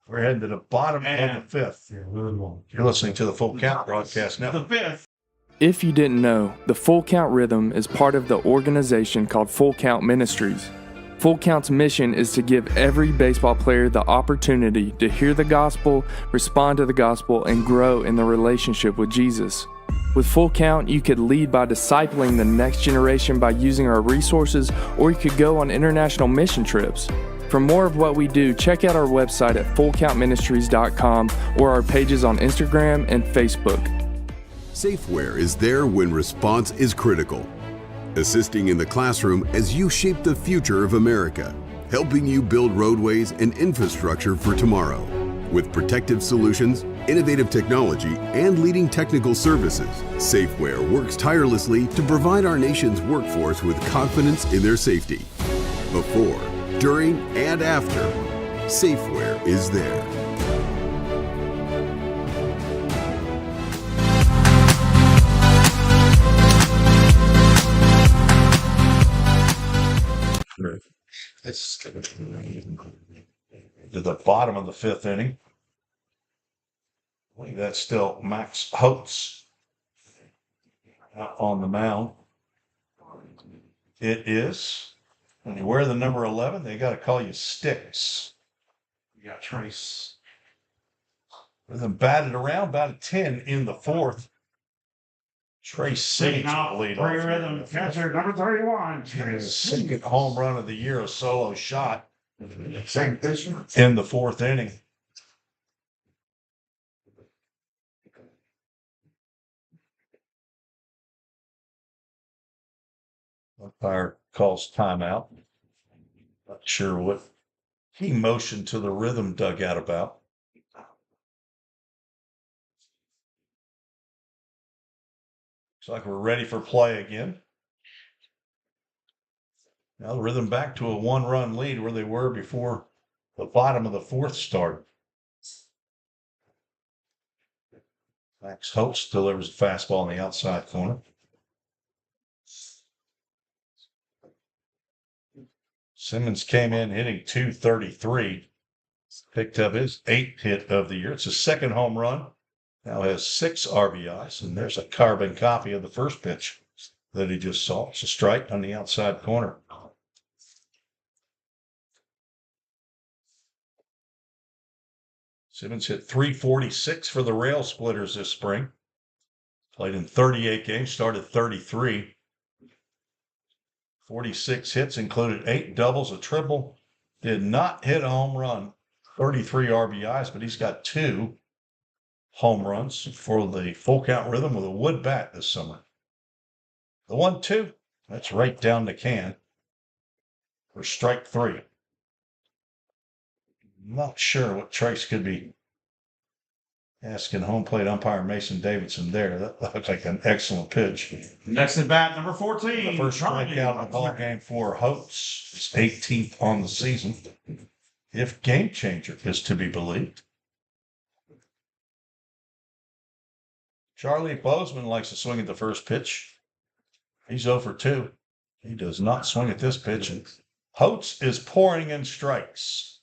We're heading to the bottom of the 5th. You're listening to the Full Count Broadcast Network. The 5th. If you didn't know, the Full Count Rhythm is part of the organization called Full Count Ministries. Full Count's mission is to give every baseball player the opportunity to hear the gospel, respond to the gospel, and grow in the relationship with Jesus. With Full Count, you could lead by discipling the next generation by using our resources, or you could go on international mission trips. For more of what we do, check out our website at fullcountministries.com or our pages on Instagram and Facebook. Safeware is there when response is critical, assisting in the classroom as you shape the future of America, helping you build roadways and infrastructure for tomorrow. With protective solutions, innovative technology, and leading technical services, Safeware works tirelessly to provide our nation's workforce with confidence in their safety. Before, during, and after, Safeware is there. It's to the bottom of the 5th inning. I believe that's still Max Holtz on the mound. It is. When you wear the number 11, they got to call you Sticks. You got Trace. With them batted around, about a 10 in the 4th. Trace Simmons lead off. Rhythm catcher number 31. His 2nd home run of the year, a solo shot Same pitcher. in the 4th inning. Umpire calls timeout. Not sure what he motioned to the Rhythm dugout about. Looks like we're ready for play again. Now the Rhythm back to a 1-run lead where they were before the bottom of the 4th started. Max Holtz delivers a fastball in the outside corner. Simmons came in hitting .233. Picked up his 8th hit of the year. It's his 2nd home run. Now has 6 RBIs, and there's a carbon copy of the first pitch that he just saw. It's a strike on the outside corner. Simmons hit .346 for the Rail Splitters this spring. Played in 38 games, started 33. 46 hits, included 8 doubles, a triple. Did not hit a home run. 33 RBIs, but he's got 2 home runs for the Full Count Rhythm with a wood bat this summer. The 1-2, that's right down the can for strike 3. Not sure what Trace could be Asking home plate umpire Mason Davidson there. That looked like an excellent pitch. Next at bat, number 14. The first strikeout in the ball game for Holtz. It's 18th on the season, if game changer is to be believed. Charlie Bozeman likes to swing at the first pitch. He's 0 for 2. He does not swing at this pitch. And Holtz is pouring in strikes.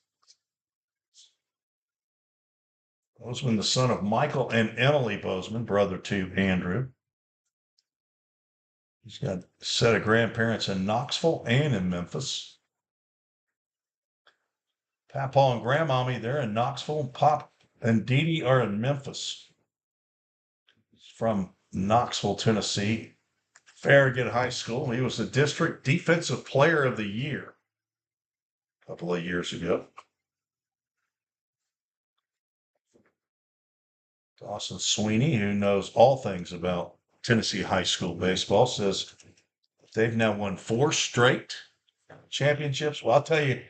Bozeman, the son of Michael and Emily Bozeman, brother to Andrew. He's got a set of grandparents in Knoxville and in Memphis. Papa and Grandmommy, they're in Knoxville. Pop and Dee Dee are in Memphis. He's from Knoxville, Tennessee. Farragut High School. He was the district defensive player of the year a couple of years ago. Dawson Sweeney, who knows all things about Tennessee high school baseball, says they've now won 4 straight championships. Well, I'll tell you,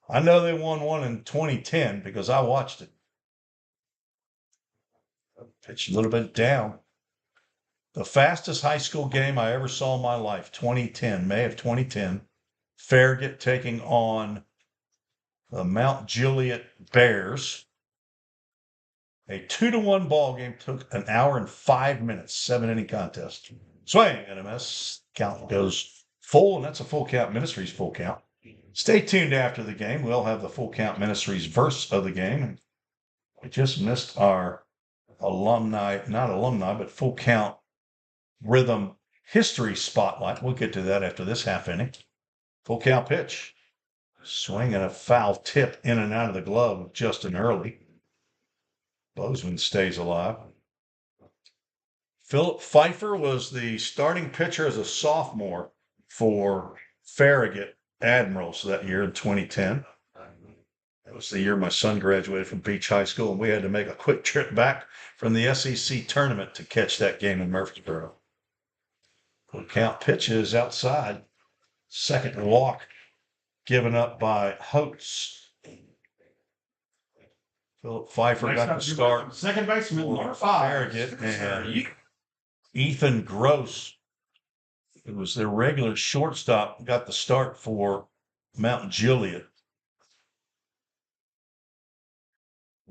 I know they won one in 2010 because I watched it. Pitched a little bit down. The fastest high school game I ever saw in my life, 2010, May of 2010. Farragut taking on the Mount Juliet Bears. A 2-1 ball game, took an hour and 5 minutes, 7-inning contest. Swing and a miss. Count goes full, and that's a Full Count Ministries full count. Stay tuned after the game. We'll have the Full Count Ministries verse of the game. We just missed our not alumni, but Full Count Rhythm History Spotlight. We'll get to that after this half inning. Full count pitch. Swing and a foul tip in and out of the glove of Justin Early. Bozeman stays alive. Philip Pfeiffer was the starting pitcher as a sophomore for Farragut Admirals that year in 2010. That was the year my son graduated from Beach High School, and we had to make a quick trip back from the SEC tournament to catch that game in Murfreesboro. Full count pitches outside. Second walk given up by Holtz. Philip Pfeiffer got the start. Second baseman, number 5. Farragut and Ethan Gross, who was their regular shortstop, got the start for Mount Juliet.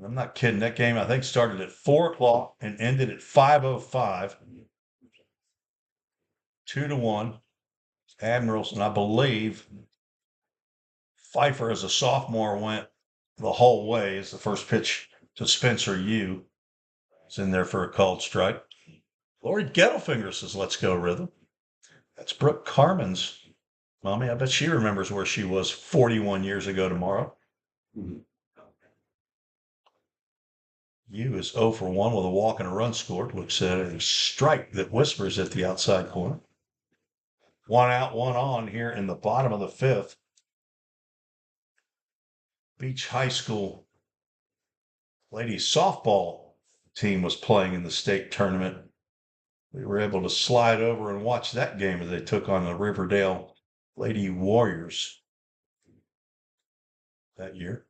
I'm not kidding. That game, I think, started at 4 o'clock and ended at 5:05. 2-1. Admirals, and I believe Pfeiffer, as a sophomore, went the whole way as the first pitch to Spencer Yu. It's in there for a called strike. Lori Gettelfinger says, let's go, Rhythm. That's Brooke Carmen's mommy. I bet she remembers where she was 41 years ago tomorrow. Yu is 0 for 1 with a walk and a run scored. Looks at a strike that whispers at the outside corner. 1 out, 1 on here in the bottom of the 5th. Beach High School ladies softball team was playing in the state tournament. We were able to slide over and watch that game as they took on the Riverdale Lady Warriors that year.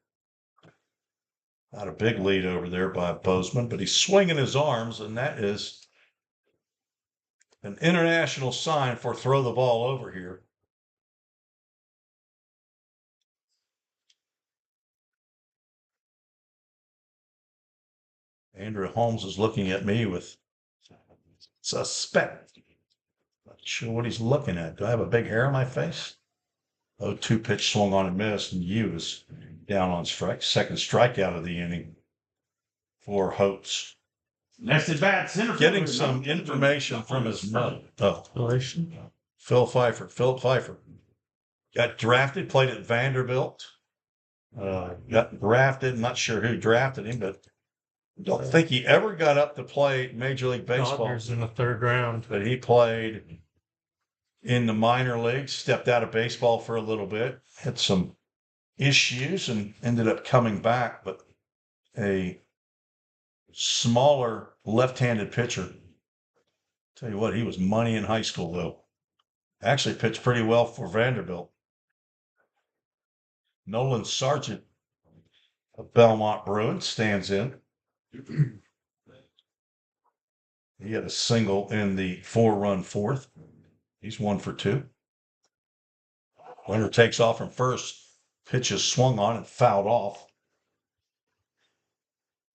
Not a big lead over there by Bozeman, but he's swinging his arms, and that is an international sign for throw the ball over here. Andrew Holmes is looking at me with suspect. Not sure what he's looking at. Do I have a big hair on my face? 0-2 pitch swung on and missed, and Yu is down on strike. Second strikeout of the inning for Holtz. Next at bat, center. Getting some information from his mother. Phil Pfeiffer. Philip Pfeiffer got drafted, played at Vanderbilt. Got drafted. Not sure who drafted him, but don't think he ever got up to play Major League Baseball. Dodgers in the 3rd round. But he played in the minor leagues, stepped out of baseball for a little bit, had some issues, and ended up coming back. But a smaller left-handed pitcher. Tell you what, he was money in high school, though. Actually pitched pretty well for Vanderbilt. Nolan Sargent of Belmont Bruins stands in. He had a single in the 4-run fourth. He's 1 for 2. Winner takes off from first. Pitch is swung on and fouled off.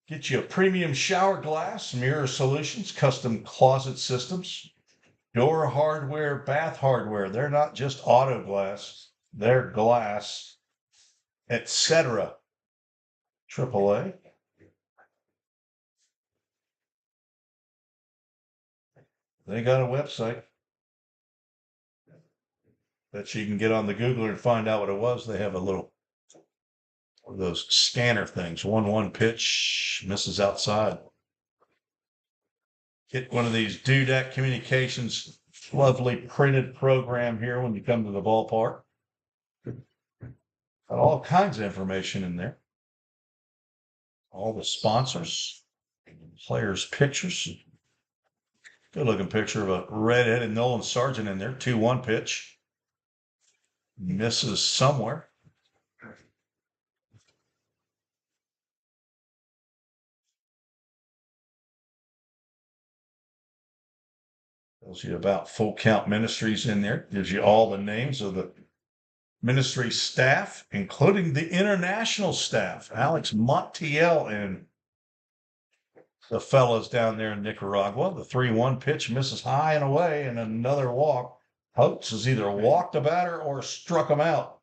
Get you a premium shower glass, Mirror Solutions, custom closet systems, door hardware, bath hardware. They're not just auto glass, they're glass, etc. AAA. They got a website that you can get on the Googler and find out what it was. They have a little one of those scanner things. 1-1 pitch, misses outside. Get one of these Dudek Communications lovely printed program here when you come to the ballpark. Got all kinds of information in there. All the sponsors, players' pictures. Good looking picture of a red-headed Nolan Sargent in there. 2-1 pitch. Misses somewhere. Tells you about Full Count Ministries in there. Gives you all the names of the ministry staff, including the international staff. Alex Montiel and the fellows down there in Nicaragua. The 3-1 pitch misses high and away, and another walk. Hopes has either walked a batter or struck him out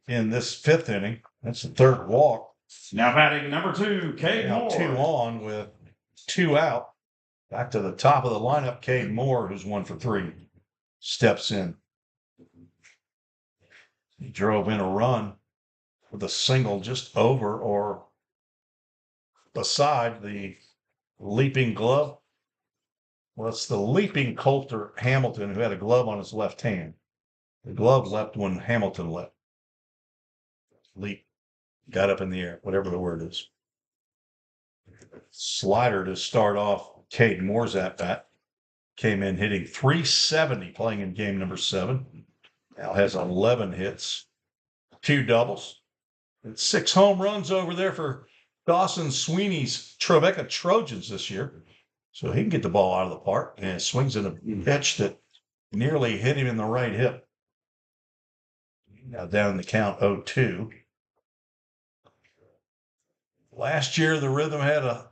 in this 5th inning. That's the 3rd walk. Now batting number 2, Cade Now Moore. 2 on with 2 out. Back to the top of the lineup, Cade Moore, who's 1 for 3, steps in. He drove in a run with a single just over or beside the leaping glove. Well, it's the leaping Coulter Hamilton who had a glove on his left hand. The glove leapt when Hamilton leapt. Leap, got up in the air, whatever the word is. Slider to start off Cade Moore's at bat. Came in hitting .370 playing in game number 7. Now has 11 hits, 2 doubles, and 6 home runs over there for Dawson Sweeney's Trevecca Trojans this year. So he can get the ball out of the park and swings in a pitch that nearly hit him in the right hip. Now down the count 0-2. Last year, the Rhythm had a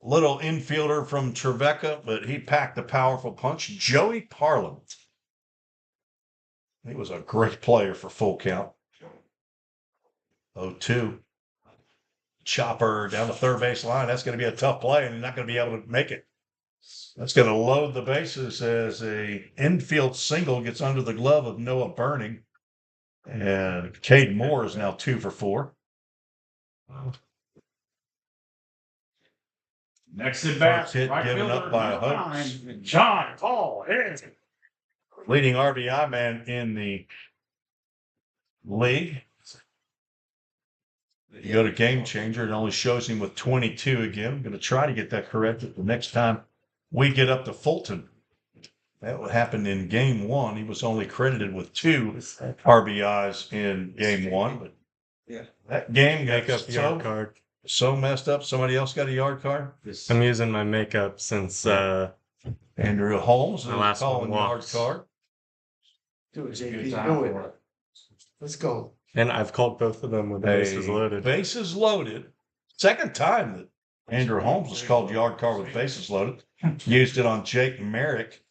little infielder from Trevecca, but he packed a powerful punch. Joey Parliament. He was a great player for Full Count. 0-2. Chopper down the third base line. That's going to be a tough play, and he's not going to be able to make it. That's going to load the bases as a infield single gets under the glove of Noah Burning. And Cade Moore is now 2 for 4. Next at bat, First hit right given fielder, up by number Hopes. 9, John Paul Hayes. Leading RBI man in the league. You go to Game Changer, it only shows him with 22 again. I'm going to try to get that corrected the next time we get up to Fulton. That happened in game 1. He was only credited with 2 RBIs in game 1. But yeah, that game got yard card. So messed up. Somebody else got a yard card? I'm using my makeup since Andrew Holmes my is last calling one yard walks. card. Do it, Good JP. time Do for it. Let's go. And I've called both of them with the bases loaded. Bases loaded. Second time that Andrew Holmes was called yard card with bases loaded. Used it on Jake Merrick,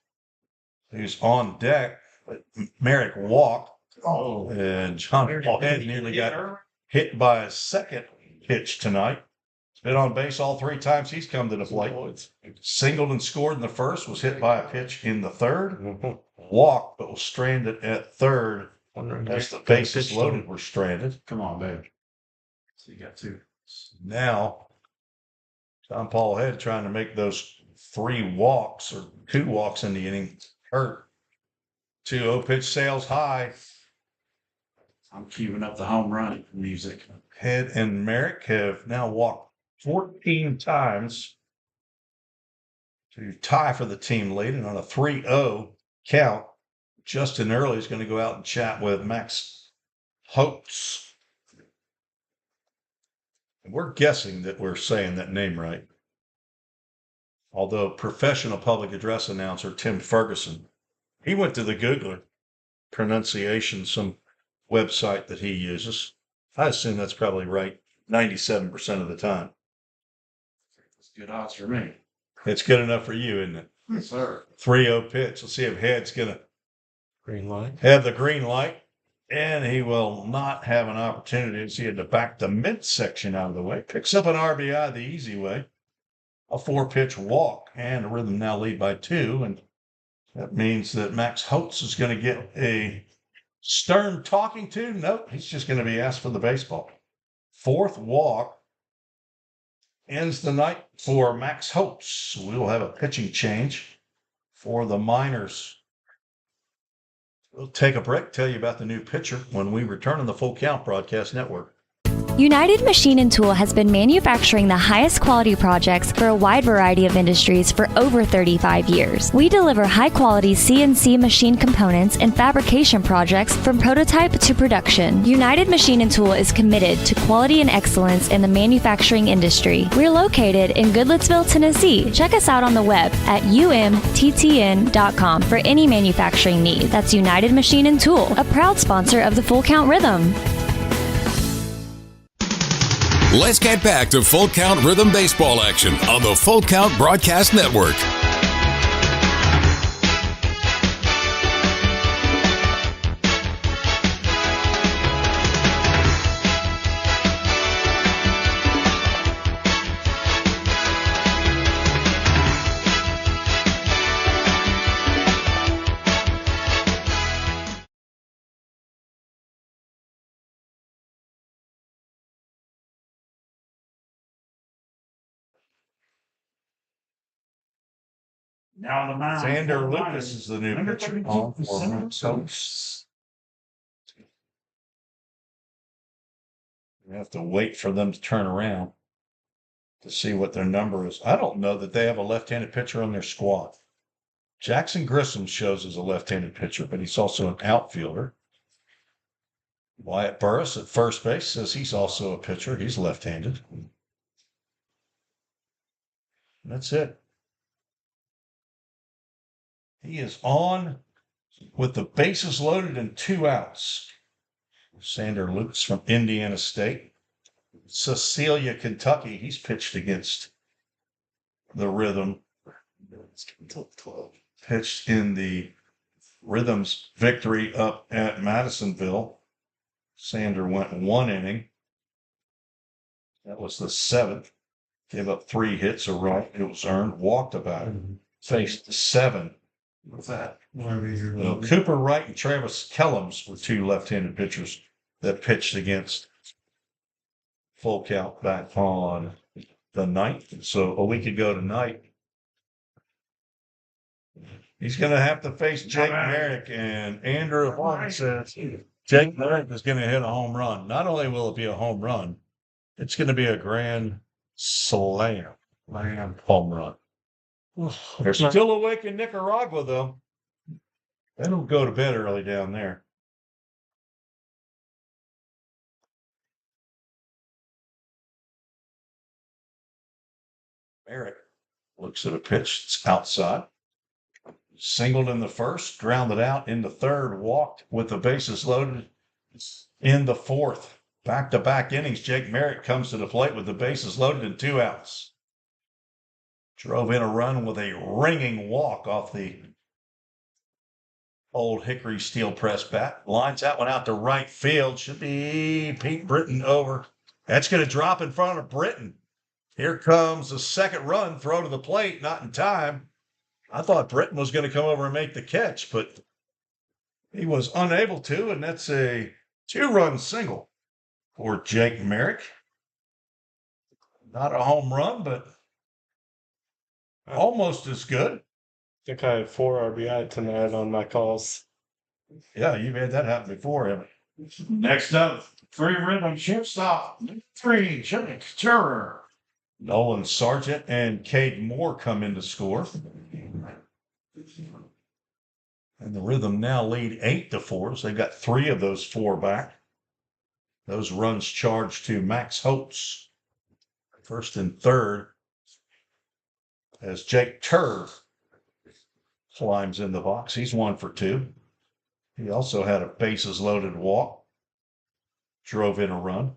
who's on deck. But Merrick walked. Oh. And John Paul Head nearly got hit by a second pitch tonight. He's been on base all 3 times he's come to the plate. Singled and scored in the first, was hit by a pitch in the third. Walked, but was stranded at third. As the bases loaded were stranded. Come on, babe. So you got 2. Now, John Paul Head trying to make those 3 walks or 2 walks in the inning hurt. 2-0 pitch sails high. I'm queuing up the home run music. Head and Merrick have now walked 14 times to tie for the team lead, and on a 3-0 count, Justin Early is going to go out and chat with Max Hopes. And we're guessing that we're saying that name right. although professional public address announcer Tim Ferguson, he went to the Googler pronunciation, some website that he uses. I assume that's probably right 97% of the time. That's good odds for me. It's good enough for you, isn't it? Yes, sir. 3-0 pitch. Let's see if Head's going to Green light. have the green light. And he will not have an opportunity to see it to back the midsection out of the way. Picks up an RBI the easy way. A 4-pitch walk. And the Rhythm now lead by 2. And that means that Max Holtz is going to get a stern talking to. Nope, he's just going to be asked for the baseball. 4th walk ends the night for Max Holtz. We'll have a pitching change for the Miners. We'll take a break, tell you about the new pitcher when we return on the Full Count Broadcast Network. United Machine and Tool has been manufacturing the highest quality projects for a wide variety of industries for over 35 years. We deliver high-quality CNC machine components and fabrication projects from prototype to production. United Machine and Tool is committed to quality and excellence in the manufacturing industry. We're located in Goodlettsville, Tennessee. Check us out on the web at umttn.com for any manufacturing need. That's United Machine and Tool, a proud sponsor of the Full Count Rhythm. Let's get back to Full Count Rhythm Baseball action on the Full Count Broadcast Network. Now on the mound. Xander Lucas is the new Number pitcher 32 on for for center Max Holtz. We have to wait for them to turn around to see what their number is. I don't know that they have a left-handed pitcher on their squad. Jackson Grissom shows as a left-handed pitcher, but he's also an outfielder. Wyatt Burris at first base says he's also a pitcher. He's left-handed. That's it. He is on with the bases loaded and 2 outs. Xander Lucas from Indiana State. Cecilia, Kentucky. He's pitched against the Rhythm. Pitched in the Rhythm's victory up at Madisonville. Xander went 1 inning. That was the 7th. Gave up 3 hits, a run. It was earned. Walked about it. Faced 7. What's that? Well, Cooper Wright and Travis Kellums were 2 left-handed pitchers that pitched against Full Count back on the 9th. So a week ago tonight, he's going to have to face Jake Merrick, and Andrew Horn says Jake Merrick is going to hit a home run. Not only will it be a home run, it's going to be a grand slam home run. They're still awake in Nicaragua, though. They don't go to bed early down there. Merrick looks at a pitch. It's outside. Singled in the first, grounded out in the 3rd, walked with the bases loaded in the 4th. Back-to-back innings, Jake Merrick comes to the plate with the bases loaded and 2 outs. Drove in a run with a ringing walk off the old Hickory steel press bat. Lines that one out to right field. Should be Pete Britton over. That's going to drop in front of Britton. Here comes the 2nd run. Throw to the plate. Not in time. I thought Britton was going to come over and make the catch, but he was unable to, and that's a 2-run single for Jake Merrick. Not a home run, but almost as good. I think I had 4 RBI tonight on my calls. Yeah, you've had that happen before, haven't you? Next up, 3 Rhythm shortstop. 3 Jake Terror. Nolan Sargent and Cade Moore come in to score. And the Rhythm now lead 8-4. So they've got 3 of those 4 back. Those runs charged to Max Holtz. 1st and 3rd. as Jake Turr climbs in the box. He's 1 for 2. He also had a bases loaded walk, drove in a run.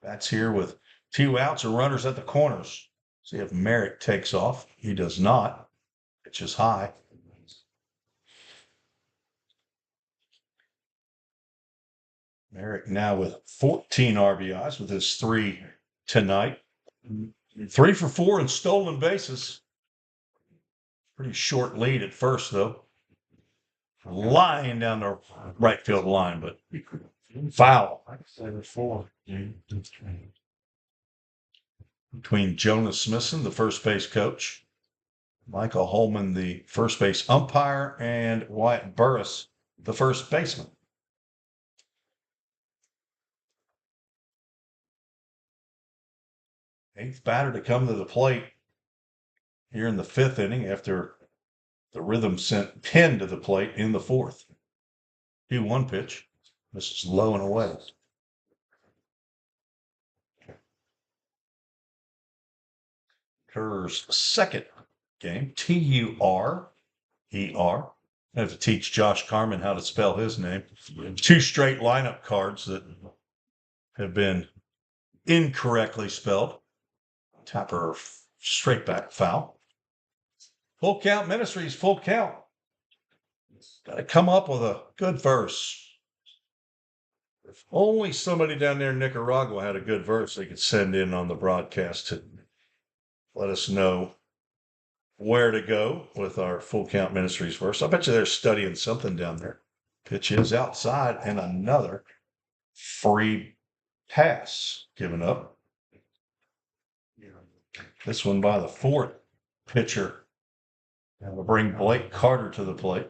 That's here with 2 outs and runners at the corners. See if Merrick takes off. He does not. Pitch is high. Merrick now with 14 RBIs with his 3 tonight. 3 for 4 in stolen bases. Pretty short lead at first, though. Lying down the right field line, but foul. Between Jonas Smithson, the first base coach, Michael Holman, the first base umpire, and Wyatt Burris, the first baseman. Eighth batter to come to the plate here in the 5th inning after the Rhythm sent Penn to the plate in the 4th. 2-1 pitch. This is low and away. Turr's second game, T-U-R-E-R. I have to teach Josh Carmen how to spell his name. 2 straight lineup cards that have been incorrectly spelled. Tapper straight back foul. Full Count Ministries, full count. Got to come up with a good verse. If only somebody down there in Nicaragua had a good verse they could send in on the broadcast to let us know where to go with our Full Count Ministries verse. I bet you they're studying something down there. Pitch is outside and another free pass given up. This one by the 4th pitcher. And we'll bring Blake Carter to the plate.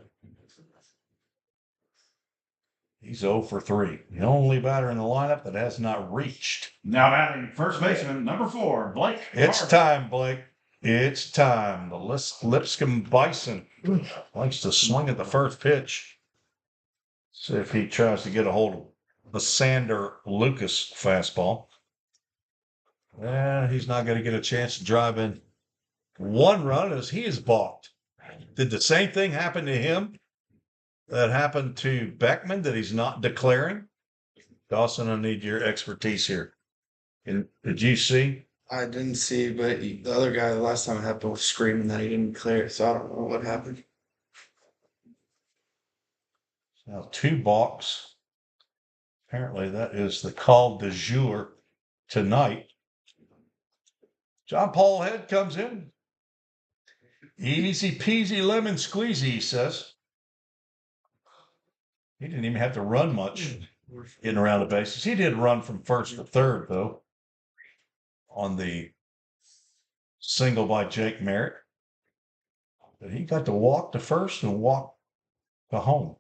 He's 0 for 3. The only batter in the lineup that has not reached. Now batting first baseman, number 4, Blake It's Carter. time, Blake. It's time. The Lipscomb Bison likes to swing at the first pitch. See if he tries to get a hold of the Sander Lucas fastball. He's not going to get a chance to drive in 1 run as he is balked. Did the same thing happen to him that happened to Beckman that he's not declaring? Dawson, I need your expertise here. Did you see? I didn't see, but the other guy, the last time it happened, was screaming that he didn't clear it, so I don't know what happened. Now 2 balks. Apparently that is the call du jour tonight. John Paul Head comes in. Easy peasy lemon squeezy, he says. He didn't even have to run much getting around the bases. He did run from first to third, though, on the single by Jake Merritt. But he got to walk to first and walk to home.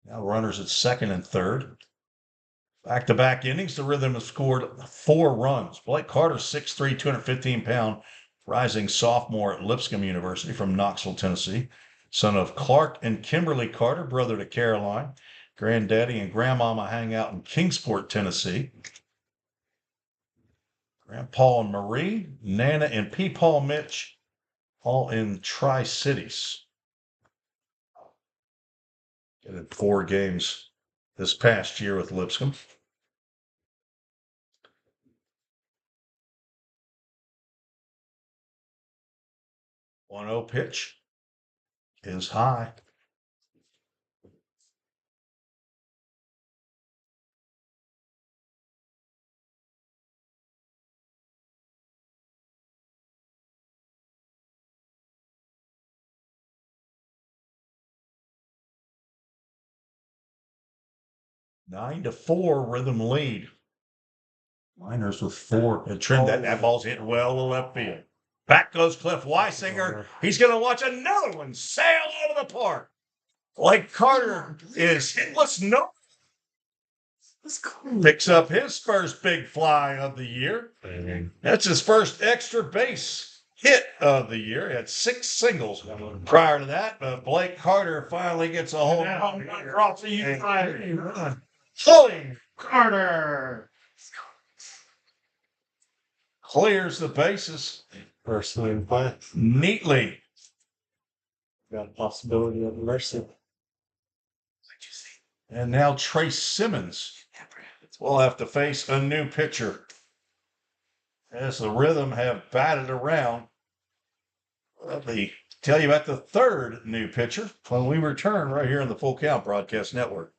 Now runners at second and third. Back-to-back innings, the Rhythm has scored 4 runs. Blake Carter, 6'3", 215-pound, rising sophomore at Lipscomb University from Knoxville, Tennessee. Son of Clark and Kimberly Carter, brother to Caroline. Granddaddy and Grandmama hang out in Kingsport, Tennessee. Grandpa and Marie, Nana and Peepaw Mitch, all in Tri-Cities. Getting 4 games this past year with Lipscomb. 1-0 pitch is high. Nine to 4 Rhythm lead. Miners with 4. And Trent, that ball's hit well to left field. Back goes Cliff Weisinger. He's going to watch another one sail out of the park. Blake Carter is hitless. No. Picks up his first big fly of the year. That's his first extra base hit of the year. He had 6 singles prior to that, but Blake Carter finally gets a hold of Carter. clears the bases First swing play. neatly. Got a possibility of mercy. And now Trace Simmons will have to face a new pitcher. As the Rhythm have batted around. Let me tell you about the third new pitcher when we return right here on the Full Count Broadcast Network.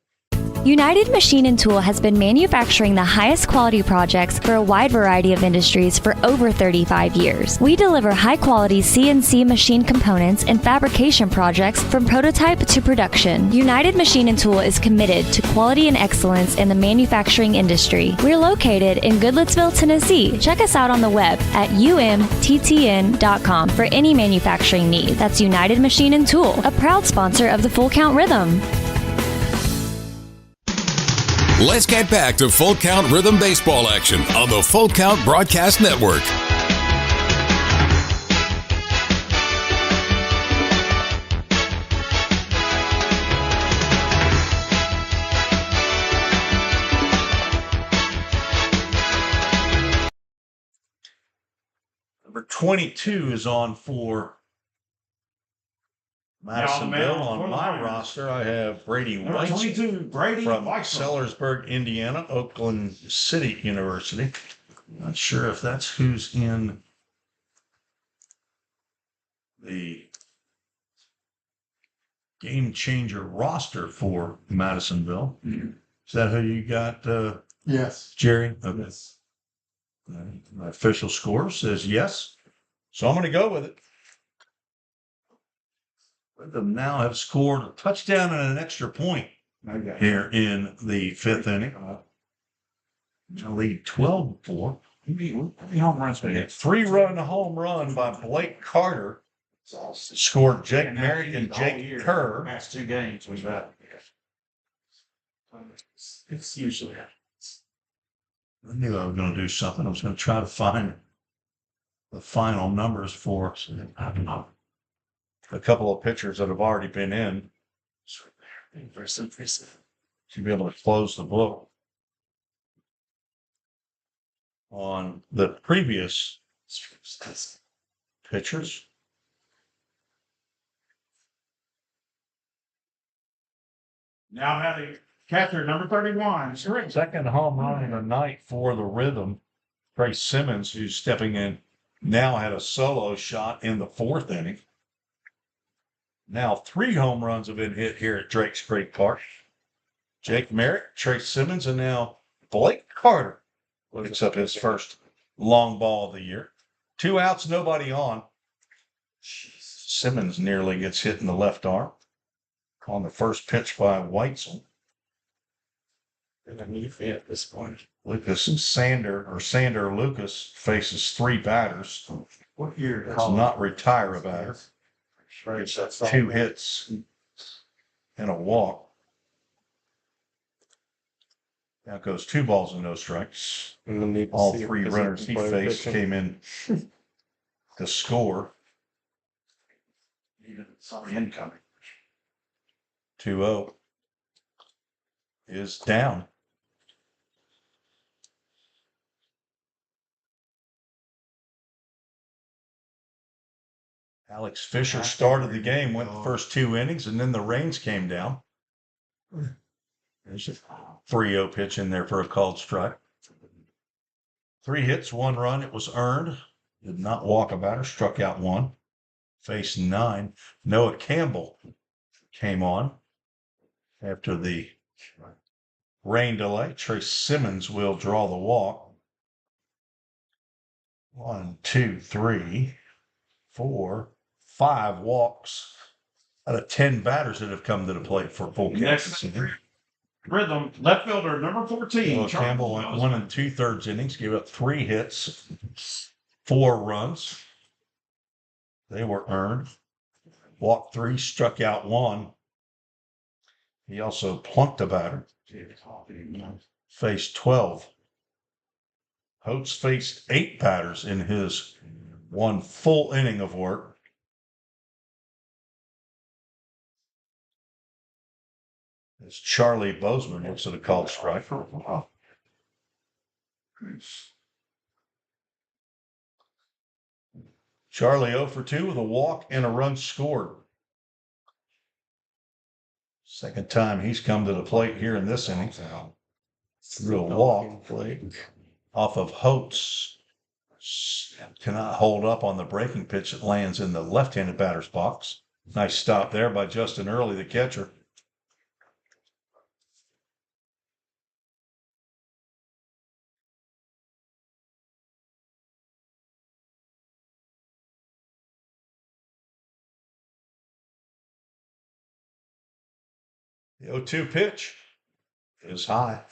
United Machine and Tool has been manufacturing the highest quality projects for a wide variety of industries for over 35 years. We deliver high-quality CNC machine components and fabrication projects from prototype to production. United Machine and Tool is committed to quality and excellence in the manufacturing industry. We're located in Goodlettsville, Tennessee. Check us out on the web at umttn.com for any manufacturing need. That's United Machine and Tool, a proud sponsor of the Full Count Rhythm. Let's get back to Full Count Rhythm Baseball action on the Full Count Broadcast Network. Number 22 is on for Madisonville. On my roster, I have Brady White from Sellersburg, Indiana, Oakland City University. Not sure if that's who's in the game changer roster for Madisonville. Is that who you got, Yes. Jerry? Okay. Yes. My official score says yes. So I'm going to go with it. Them now have scored a touchdown and an extra point here in the fifth inning. To lead 12-4. A 3-run home run by Blake Carter. Scored Jake Merrick and Jake Kerr. Last 2 games we've had. It's usually happens. I knew I was going to do something. I was going to try to find the final numbers for a couple of pitchers that have already been in. To be able to close the book on the previous pitchers. Now having catcher number 31. Second home run of the night for the Rhythm. Trace Simmons, who's stepping in, now had a solo shot in the fourth inning. Now 3 home runs have been hit here at Drakes Creek Park. Jake Merrick, Trace Simmons, and now Blake Carter picks up his first long ball of the year. 2 outs, nobody on. Simmons nearly gets hit in the left arm on the first pitch by Weitzel. And a knee fit at this point. Sander Lucas faces 3 batters. What year? Does not retire a batter. Gets 2 hits and a walk. Now goes 2 balls and no strikes. All 3 runners he faced came in to score. Sorry, incoming. 2-0 is down. Alex Fisher started the game, went the first 2 innings, and then the rains came down. There's a 3-0 pitch in there for a called strike. 3 hits, 1 run. It was earned. Did not walk a batter, struck out 1. Faced 9. Noah Campbell came on after the rain delay. Trace Simmons will draw the walk. 1, 2, 3, 4, 5 walks out of 10 batters that have come to the plate for Full Count. Rhythm, left fielder number 14. Noah Campbell went 1 2/3 innings, gave up 3 hits, 4 runs. They were earned. Walked 3, struck out 1. He also plunked a batter. Faced 12. Holtz faced 8 batters in his 1 full inning of work. As Charlie Bozeman looks at a called strike. Charlie 0 for 2 with a walk and a run scored. Second time he's come to the plate here in this inning. Through a walk off of Holtz. Cannot hold up on the breaking pitch that lands in the left-handed batter's box. Nice stop there by Justin Early, the catcher. The 0-2 pitch is high.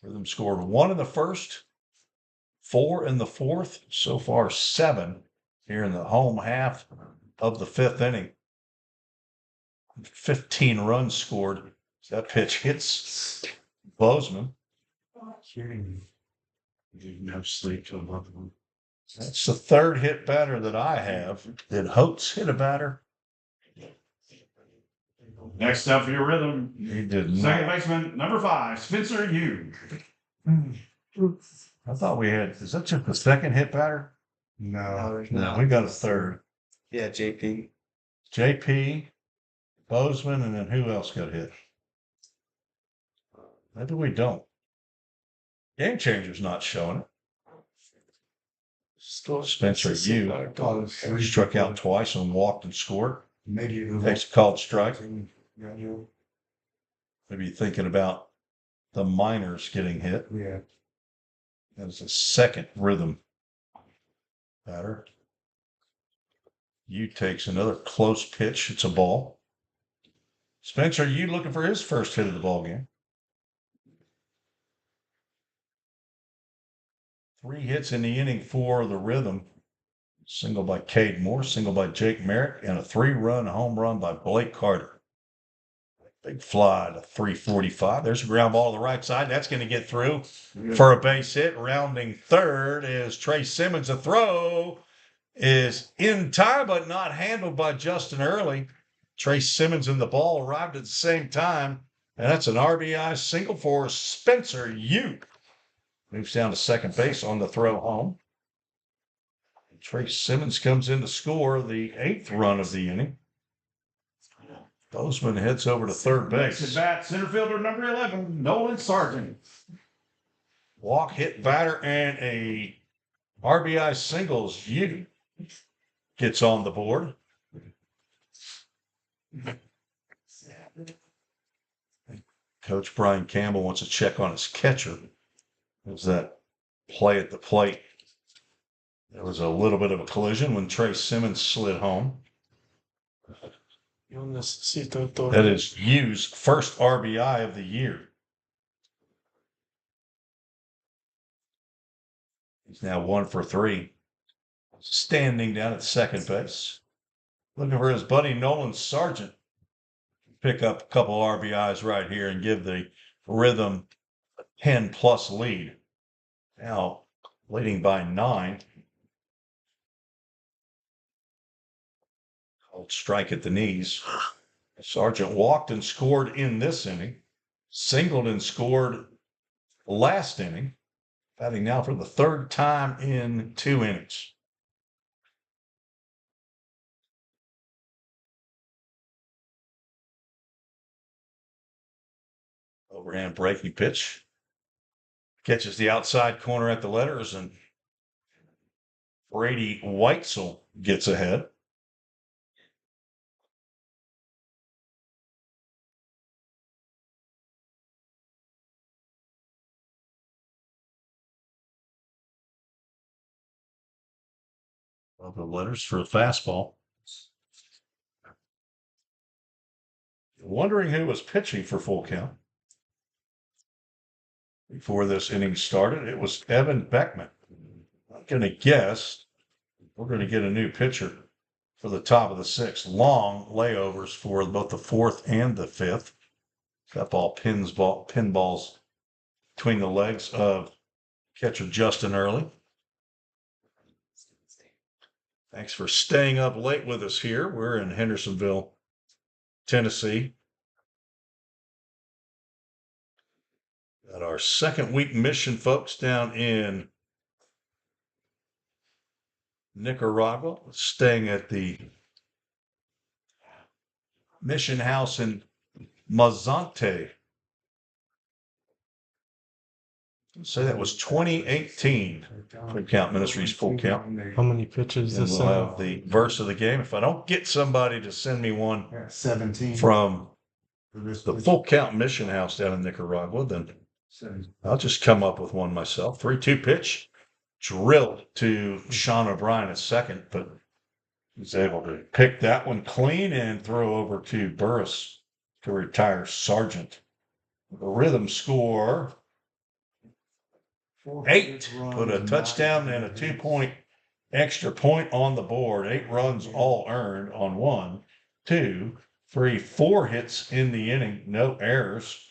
Rhythm scored 1 in the first, 4 in the fourth, so far 7 here in the home half of the 5th inning. 15 runs scored. That pitch hits Bozeman. No sleep till another one. That's the 3rd hit batter that I have. Did Holtz hit a batter? Next up for your rhythm. He did not. Second baseman, number 5, Spencer Yu. I thought we had, is that just the 2nd hit batter? No. No, we got a 3rd. Yeah, JP. JP, Bozeman, and then who else got hit? Maybe we don't. Game Changer's not showing it. Spencer Yu struck out twice and walked and scored. Maybe Takes a called strike. Maybe thinking about the minors getting hit. Yeah. That's the 2nd rhythm batter. Yu takes another close pitch. It's a ball. Spencer Yu looking for his first hit of the ball game. 3 hits in the inning for the Rhythm. Single by Cade Moore, single by Jake Merrick, and a 3-run home run by Blake Carter. Big fly to 345. There's a ground ball to the right side. That's going to get through for a base hit. Rounding third is Trey Simmons. The throw is in time, but not handled by Justin Early. Trey Simmons and the ball arrived at the same time, and that's an RBI single for Spencer Yu. Moves down to second base on the throw home. Trey Simmons comes in to score the 8th run of the inning. Bozeman heads over to third base. Next at bat, center fielder number 11, Nolan Sargent. Walk, hit batter, and a RBI singles. Yu gets on the board. Coach Brian Campbell wants to check on his catcher. There's that play at the plate. There was a little bit of a collision when Trey Simmons slid home. That is Yu's first RBI of the year. He's now 1 for 3. Standing down at second base. Looking for his buddy Nolan Sargent. Pick up a couple RBIs right here and give the Rhythm a 10-plus lead. Now leading by 9. Called strike at the knees. Sargent walked and scored in this inning. Singled and scored last inning. Batting now for the 3rd time in 2 innings. Overhand breaking pitch. Catches the outside corner at the letters, and Brady Weitzel gets ahead. Of the letters for a fastball. Wondering who was pitching for full count. Before this inning started, it was Evan Beckman. I'm going to guess we're going to get a new pitcher for the top of the 6th. Long layovers for both the 4th and the 5th. That ball pinballs between the legs of catcher Justin Early. Thanks for staying up late with us here. We're in Hendersonville, Tennessee. Got our second week mission folks down in Nicaragua, staying at the Mission House in Mazante. So that was 2018 for Count Ministries Full Count. How many pitches And this we'll have the verse of the game. If I don't get somebody to send me one 17 from the Full Count Mission House down in Nicaragua, then I'll just come up with one myself. 3-2 pitch, drilled to Sean O'Brien at second, but he's able to pick that one clean and throw over to Burris to retire Sargent. The Rhythm score 8, put a touchdown and a 2-point extra point on the board. 8 runs all earned on 1, 2, 3, 4 hits in the inning, no errors,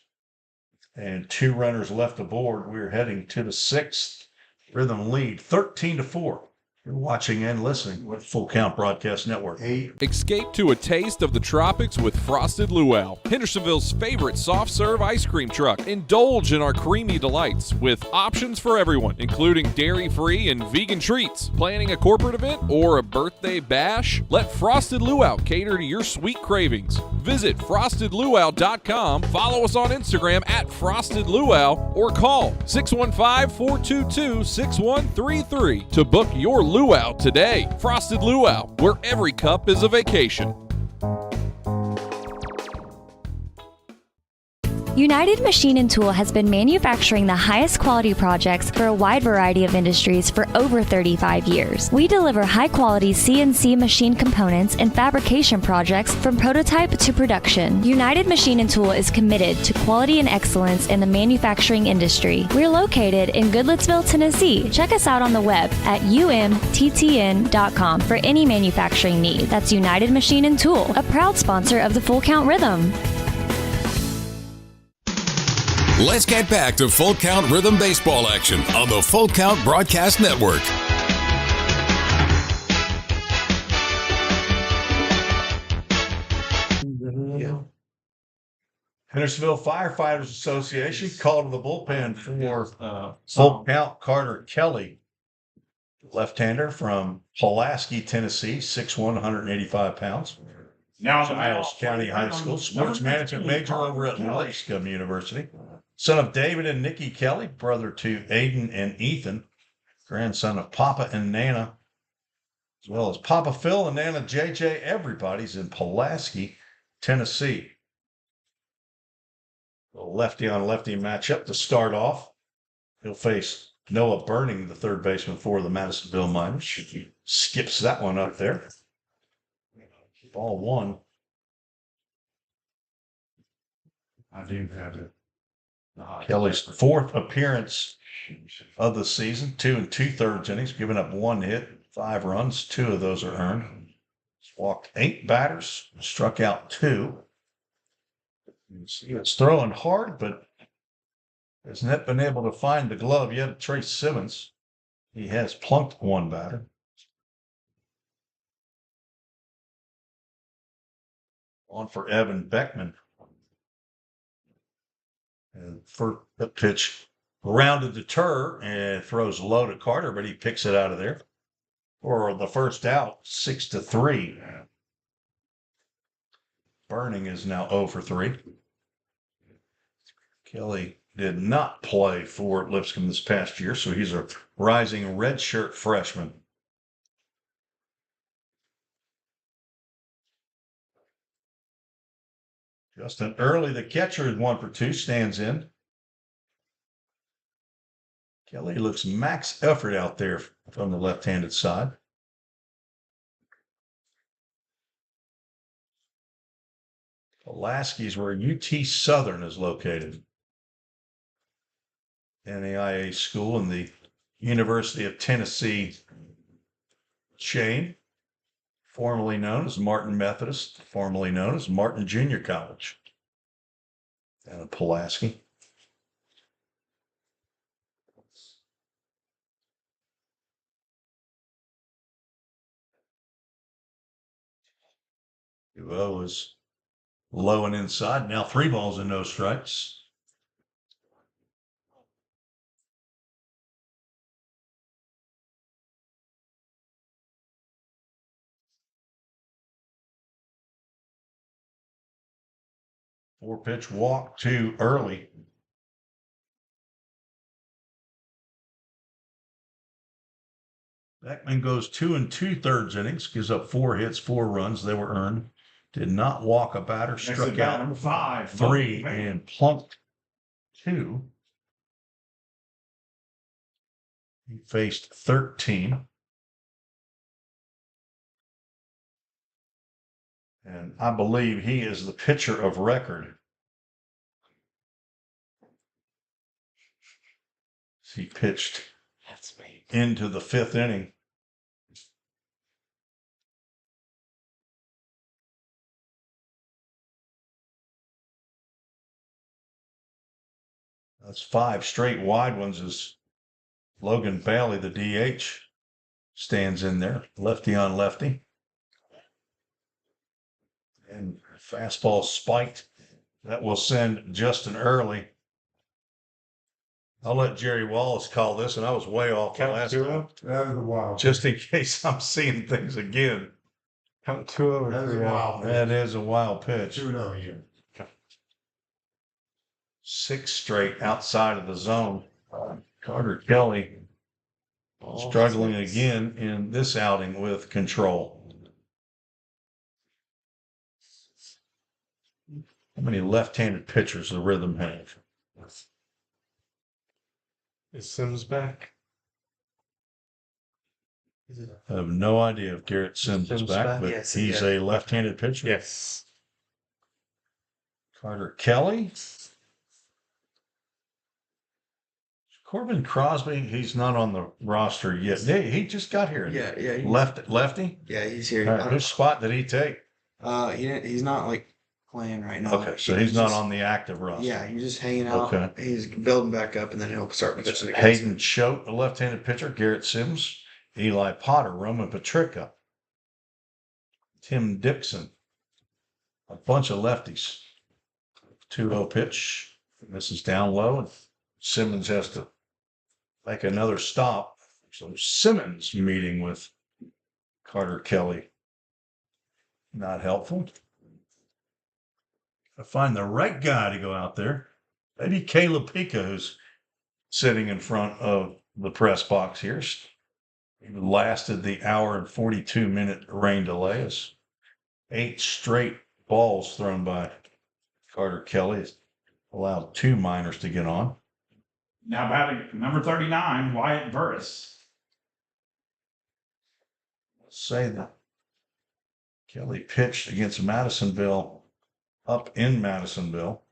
and 2 runners left aboard. We're heading to the 6th. Rhythm lead 13-4. You're watching and listening with Full Count Broadcast Network. Escape to a taste of the tropics with Frosted Luau, Hendersonville's favorite soft serve ice cream truck. Indulge in our creamy delights with options for everyone, including dairy-free and vegan treats. Planning a corporate event or a birthday bash? Let Frosted Luau cater to your sweet cravings. Visit frostedluau.com, follow us on Instagram at Frosted Luau, or call 615-422-6133 to book your luau today. Frosted Luau, where every cup is a vacation. United Machine and Tool has been manufacturing the highest quality projects for a wide variety of industries for over 35 years. We deliver high-quality CNC machine components and fabrication projects from prototype to production. United Machine and Tool is committed to quality and excellence in the manufacturing industry. We're located in Goodlettsville, Tennessee. Check us out on the web at umttn.com for any manufacturing need. That's United Machine and Tool, a proud sponsor of the Full Count Rhythm. Let's get back to Full Count Rhythm baseball action on the Full Count Broadcast Network. Hendersonville Firefighters Association called to the bullpen for Full Count Carter Kelly, left-hander from Pulaski, Tennessee, 6'1", 185 pounds. Now Giles County High School, sports management major over at Lipscomb University. Son of David and Nikki Kelly, brother to Aiden and Ethan, grandson of Papa and Nana, as well as Papa Phil and Nana JJ. Everybody's in Pulaski, Tennessee. A lefty on lefty matchup to start off. He'll face Noah Burning, the third baseman for the Madisonville Miners. He skips that one up there. Ball 1. I do have it. Kelly's 4th appearance of the season, 2 2/3 innings, giving up 1 hit, 5 runs, 2 of those are earned. He's walked 8 batters, struck out 2. It's throwing hard, but has not been able to find the glove yet. Trace Simmons, he has plunked 1 batter. On for Evan Beckman. And for the pitch, rounded to Turr and throws low to Carter, but he picks it out of there for the first out, 6-3. Burning is now 0 for 3. Kelly did not play for Lipscomb this past year, so he's a rising redshirt freshman. Justin Early, the catcher, is 1 for 2, stands in. Kelly looks max effort out there from the left-handed side. Pulaski's where UT Southern is located. NAIA school in the University of Tennessee chain, formerly known as Martin Methodist, formerly known as Martin Junior College, down in Pulaski. Duo is low and inside. Now 3 balls and no strikes. 4-pitch walk too early. Beckman goes 2 2/3 innings, gives up 4 hits, 4 runs. They were earned. Did not walk a batter, struck out number 5, 3 and plunked 2. He faced 13. And I believe he is the pitcher of record. He pitched into the 5th inning. That's 5 straight wide ones as Logan Bailey, the DH, stands in there, lefty on lefty. And fastball spiked. That will send Justin Early. I'll let Jerry Wallace call this, and I was way off the last time. That is a wild. Just in case I'm seeing things again. Count 2-0. That is a wild. That is a wild pitch. 2-0 here. 6 straight outside of the zone. Carter Kelly struggling again in this outing with control. How many left-handed pitchers does the Rhythm have? Is Sims back? I have no idea if Garrett Sims is back, but yes, he's a left-handed pitcher. Yes. Carter Kelly. Corbin Crosby, he's not on the roster yet. He just got here. Yeah. Lefty? Yeah, he's here. All right, whose spot did he take? He's not like playing right now. Okay, so he's not on the active roster. Yeah, he's just hanging out. Okay. He's building back up, and then he'll start pitching again. Hayden Choate, a left-handed pitcher. Garrett Sims, Eli Potter, Roman Patrica, Tim Dixon, a bunch of lefties. 2-0 pitch. This is down low, and Simmons has to make another stop. So Simmons meeting with Carter Kelly. Not helpful. I find the right guy to go out there. Maybe Caleb Pica, who's sitting in front of the press box here. He lasted the hour and 42-minute rain delay. As 8 straight balls thrown by Carter Kelly. Has allowed 2 minors to get on. Now batting number 39, Wyatt Burris. Say that Kelly pitched against Madisonville up in Madisonville.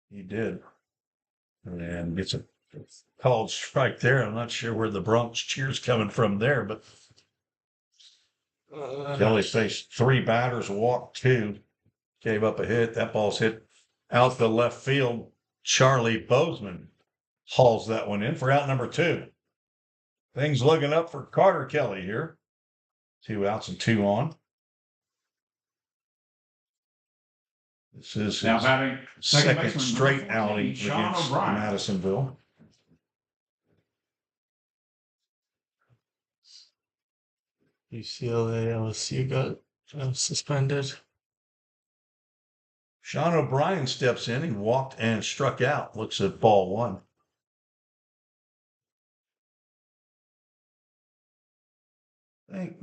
He did. And gets a called strike there. I'm not sure where the Bronx cheers coming from there, but Kelly faced 3 batters, walked 2, gave up a hit. That ball's hit out the left field. Charlie Bozeman hauls that one in for out number 2. Things looking up for Carter Kelly here. 2 outs and 2 on. This is Now his batting second straight outing Sean against O'Brien. Madisonville. UCLA LSU got suspended. Sean O'Brien steps in. He walked and struck out. Looks at ball 1. I think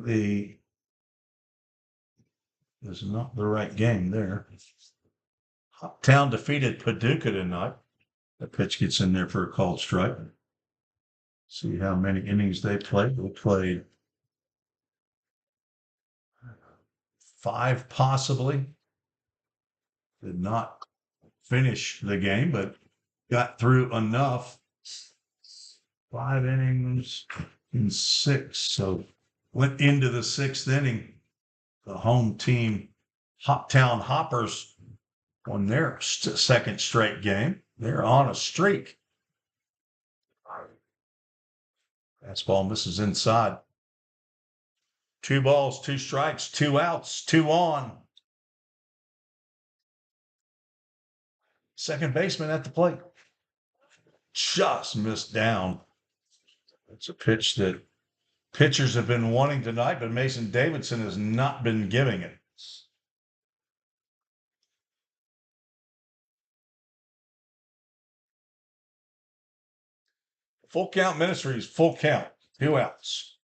this is not the right game there. Hoptown defeated Paducah tonight. That pitch gets in there for a called strike. See how many innings they played. They played 5 possibly. Did not finish the game, but got through enough. 5 innings in 6. So went into the 6th inning. The home team, Hoptown Hoppers, won their second straight game. They're on a streak. Fastball misses inside. 2 balls, 2 strikes, 2 outs, 2 on. Second baseman at the plate. Just missed down. It's a pitch that pitchers have been wanting tonight, but Mason Davidson has not been giving it. Full Count Ministries, full count, 2 outs.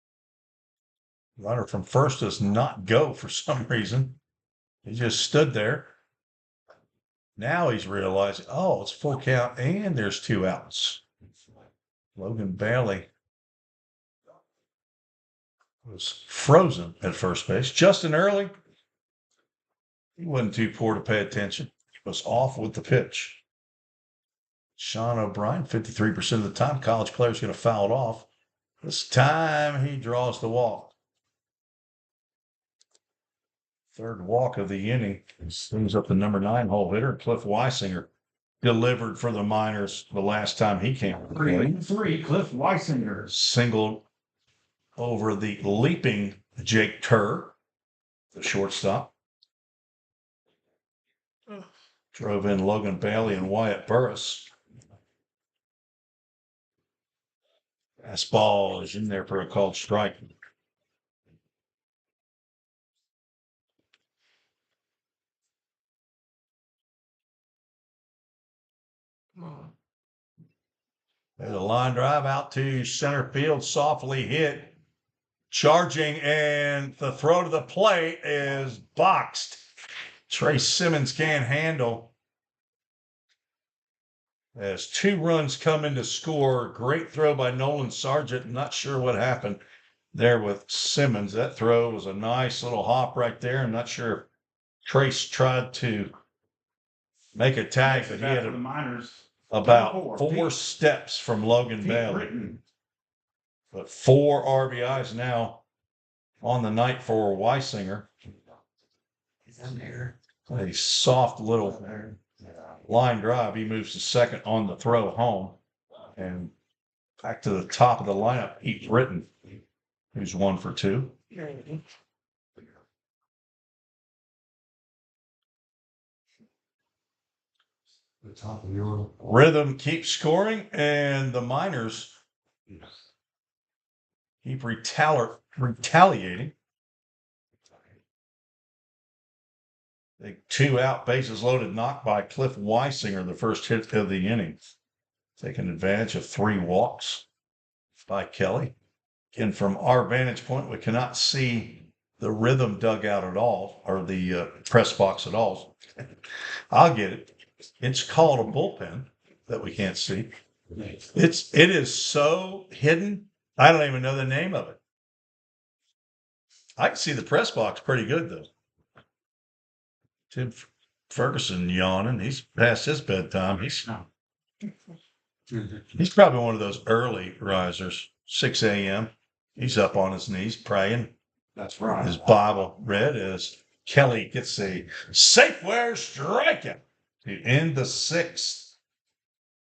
Runner from first does not go for some reason. He just stood there. Now he's realizing, oh, it's full count and there's 2 outs. Logan Bailey was frozen at first base. Justin Early, he wasn't too poor to pay attention. He was off with the pitch. Sean O'Brien, 53% of the time, college player's going to foul it off. This time he draws the walk. Third walk of the inning. Brings up the number 9 hole hitter, Cliff Weisinger. Delivered for the Miners the last time he came. 3-3, Cliff Weisinger. Singled over the leaping Jake Turr, the shortstop. Drove in Logan Bailey and Wyatt Burris. Fastball is in there for a called strike. There's a line drive out to center field, softly hit. Charging, and the throw to the plate is boxed. Trey Simmons can't handle. As 2 runs come in to score. Great throw by Nolan Sargent. Not sure what happened there with Simmons. That throw was a nice little hop right there. I'm not sure if Trace tried to make a tag, but he had the Miners. about 4 steps from Logan Bailey. But 4 RBIs now on the night for Weisinger. A soft little line drive. He moves to second on the throw home. And back to the top of the lineup, Pete Britton, who's 1 for 2. The top of the order. Rhythm keeps scoring, and the Miners keep retaliating. The 2 out, bases loaded knock by Cliff Weisinger, the first hit of the inning. Taking advantage of 3 walks by Kelly. Again, from our vantage point, we cannot see the Rhythm dugout at all, or the press box at all. I'll get it. It's called a bullpen that we can't see. It is so hidden. I don't even know the name of it. I can see the press box pretty good though. Tim Ferguson yawning. He's past his bedtime. He's probably one of those early risers. 6 a.m. He's up on his knees praying. That's right. His Bible read as Kelly gets a Safeware strikeout to end the 6th.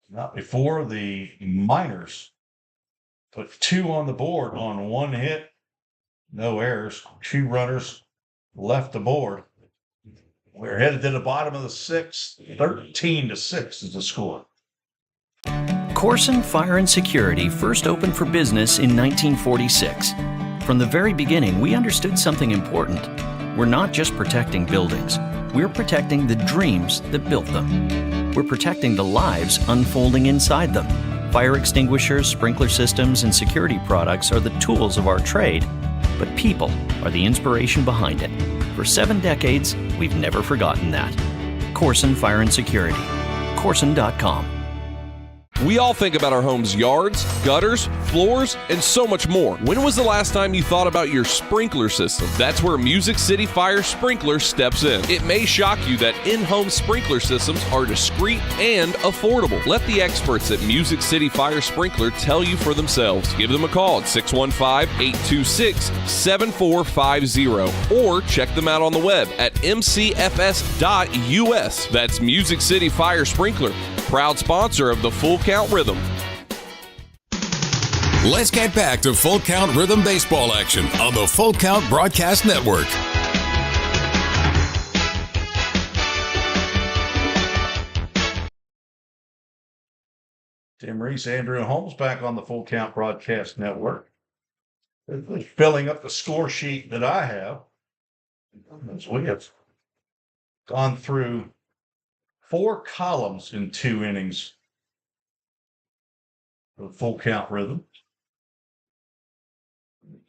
Not before the Miners put 2 on the board on 1 hit. No errors. 2 runners left the board. We're headed to the bottom of the 6th. 13-6 is the score. Corson Fire and Security first opened for business in 1946. From the very beginning, we understood something important. We're not just protecting buildings. We're protecting the dreams that built them. We're protecting the lives unfolding inside them. Fire extinguishers, sprinkler systems, and security products are the tools of our trade, but people are the inspiration behind it. For 7 decades, we've never forgotten that. Corson Fire and Security. Corson.com. We all think about our home's yards, gutters, floors, and so much more. When was the last time you thought about your sprinkler system? That's where Music City Fire Sprinkler steps in. It may shock you that in-home sprinkler systems are discreet and affordable. Let the experts at Music City Fire Sprinkler tell you for themselves. Give them a call at 615-826-7450 or check them out on the web at mcfs.us. That's Music City Fire Sprinkler, proud sponsor of the Full Count Rhythm. Let's get back to Full Count Rhythm baseball action on the Full Count Broadcast Network. Tim Reese, Andrew Holmes back on the Full Count Broadcast Network. Filling up the score sheet that I have, as we have gone through 4 columns in 2 innings The full count rhythm.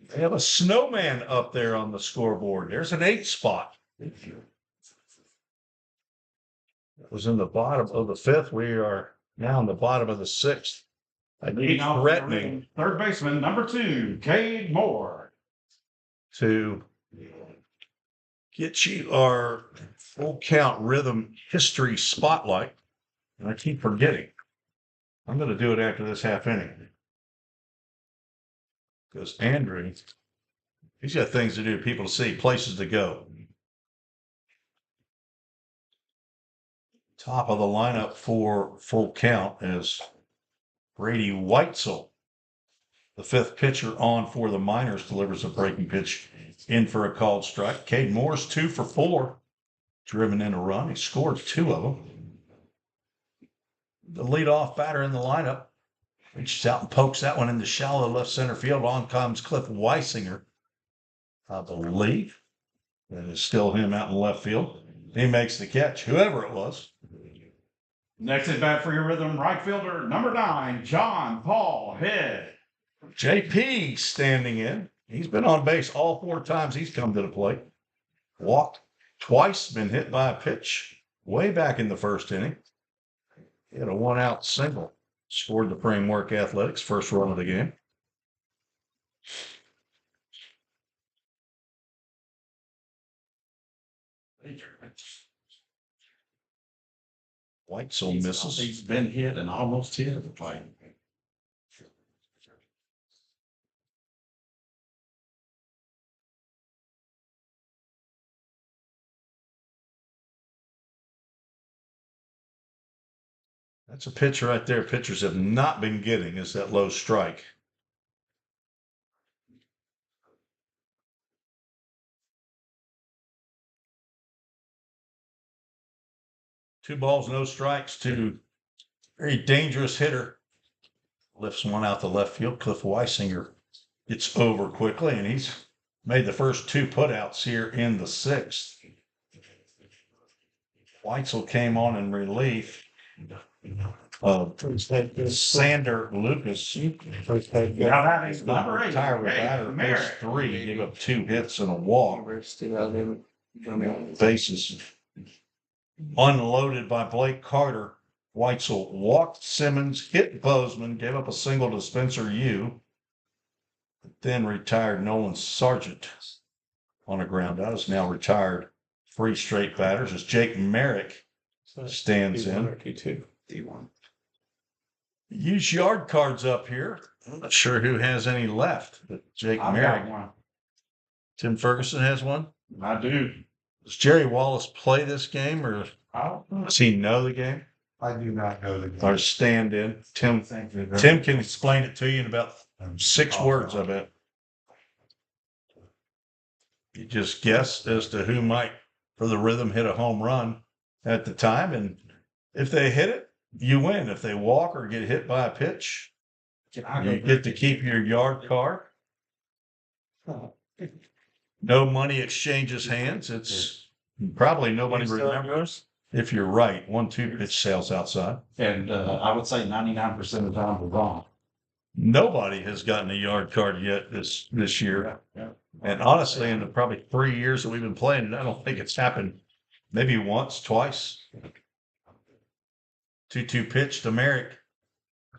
They have a snowman up there on the scoreboard. There's an 8 spot. That was in the bottom of the 5th. We are now in the bottom of the 6th. I keep threatening third baseman, number 2, Cade Moore. To get you our full count rhythm history spotlight. And I keep forgetting. I'm going to do it after this half inning. Because Andrew, he's got things to do, people to see, places to go. Top of the lineup for full count is Brady Weitzel. The 5th pitcher on for the Miners delivers a breaking pitch in for a called strike. Cade Moore's 2 for 4, driven in a run. He scored 2 of them. The leadoff batter in the lineup reaches out and pokes that one in the shallow left center field. On comes Cliff Weisinger, I believe. That is still him out in left field. He makes the catch, whoever it was. Next at bat for your rhythm, right fielder, number 9, John Paul Head. JP standing in. He's been on base all 4 times he's come to the plate. Walked twice, been hit by a pitch way back in the 1st inning. He had a 1-out single. Scored the Framework Athletics first run of the game. Weitzel misses. He's been hit and almost hit at the plate. That's a pitch right there. Pitchers have not been getting is that low strike. Two balls, no strikes to very dangerous hitter. Lifts one out the left field. Cliff Weisinger gets over quickly, and he's made the first 2 putouts here in the 6th. Weitzel came on in relief. Sander Lucas. Retired batter, base 3, gave up 2 hits and a walk. Bases unloaded by Blake Carter. Weitzel walked Simmons, hit Bozeman, gave up a single to Spencer Yu, then retired Nolan Sargent on a ground out. Is now retired 3 straight batters as Jake Merrick stands in. D1. Use yard cards up here. I'm not sure who has any left, but Jake Merrick. Tim Ferguson has one. I do. Does Jerry Wallace play this game, or does he know the game? I do not know the game. Or stand in. Tim can explain it to you in about 6 words, I bet. You just guess as to who might, for the Rhythm, hit a home run at the time, and if they hit it, you win. If they walk or get hit by a pitch, you get to keep your yard card. No money exchanges hands. It's probably nobody remembers. If you're right, 1-2 pitch sales outside. And I would say 99% of the time we're wrong. Nobody has gotten a yard card yet this year. Yeah. And honestly, in the probably 3 years that we've been playing it, I don't think it's happened maybe once, twice. 2-2 pitch to Merrick.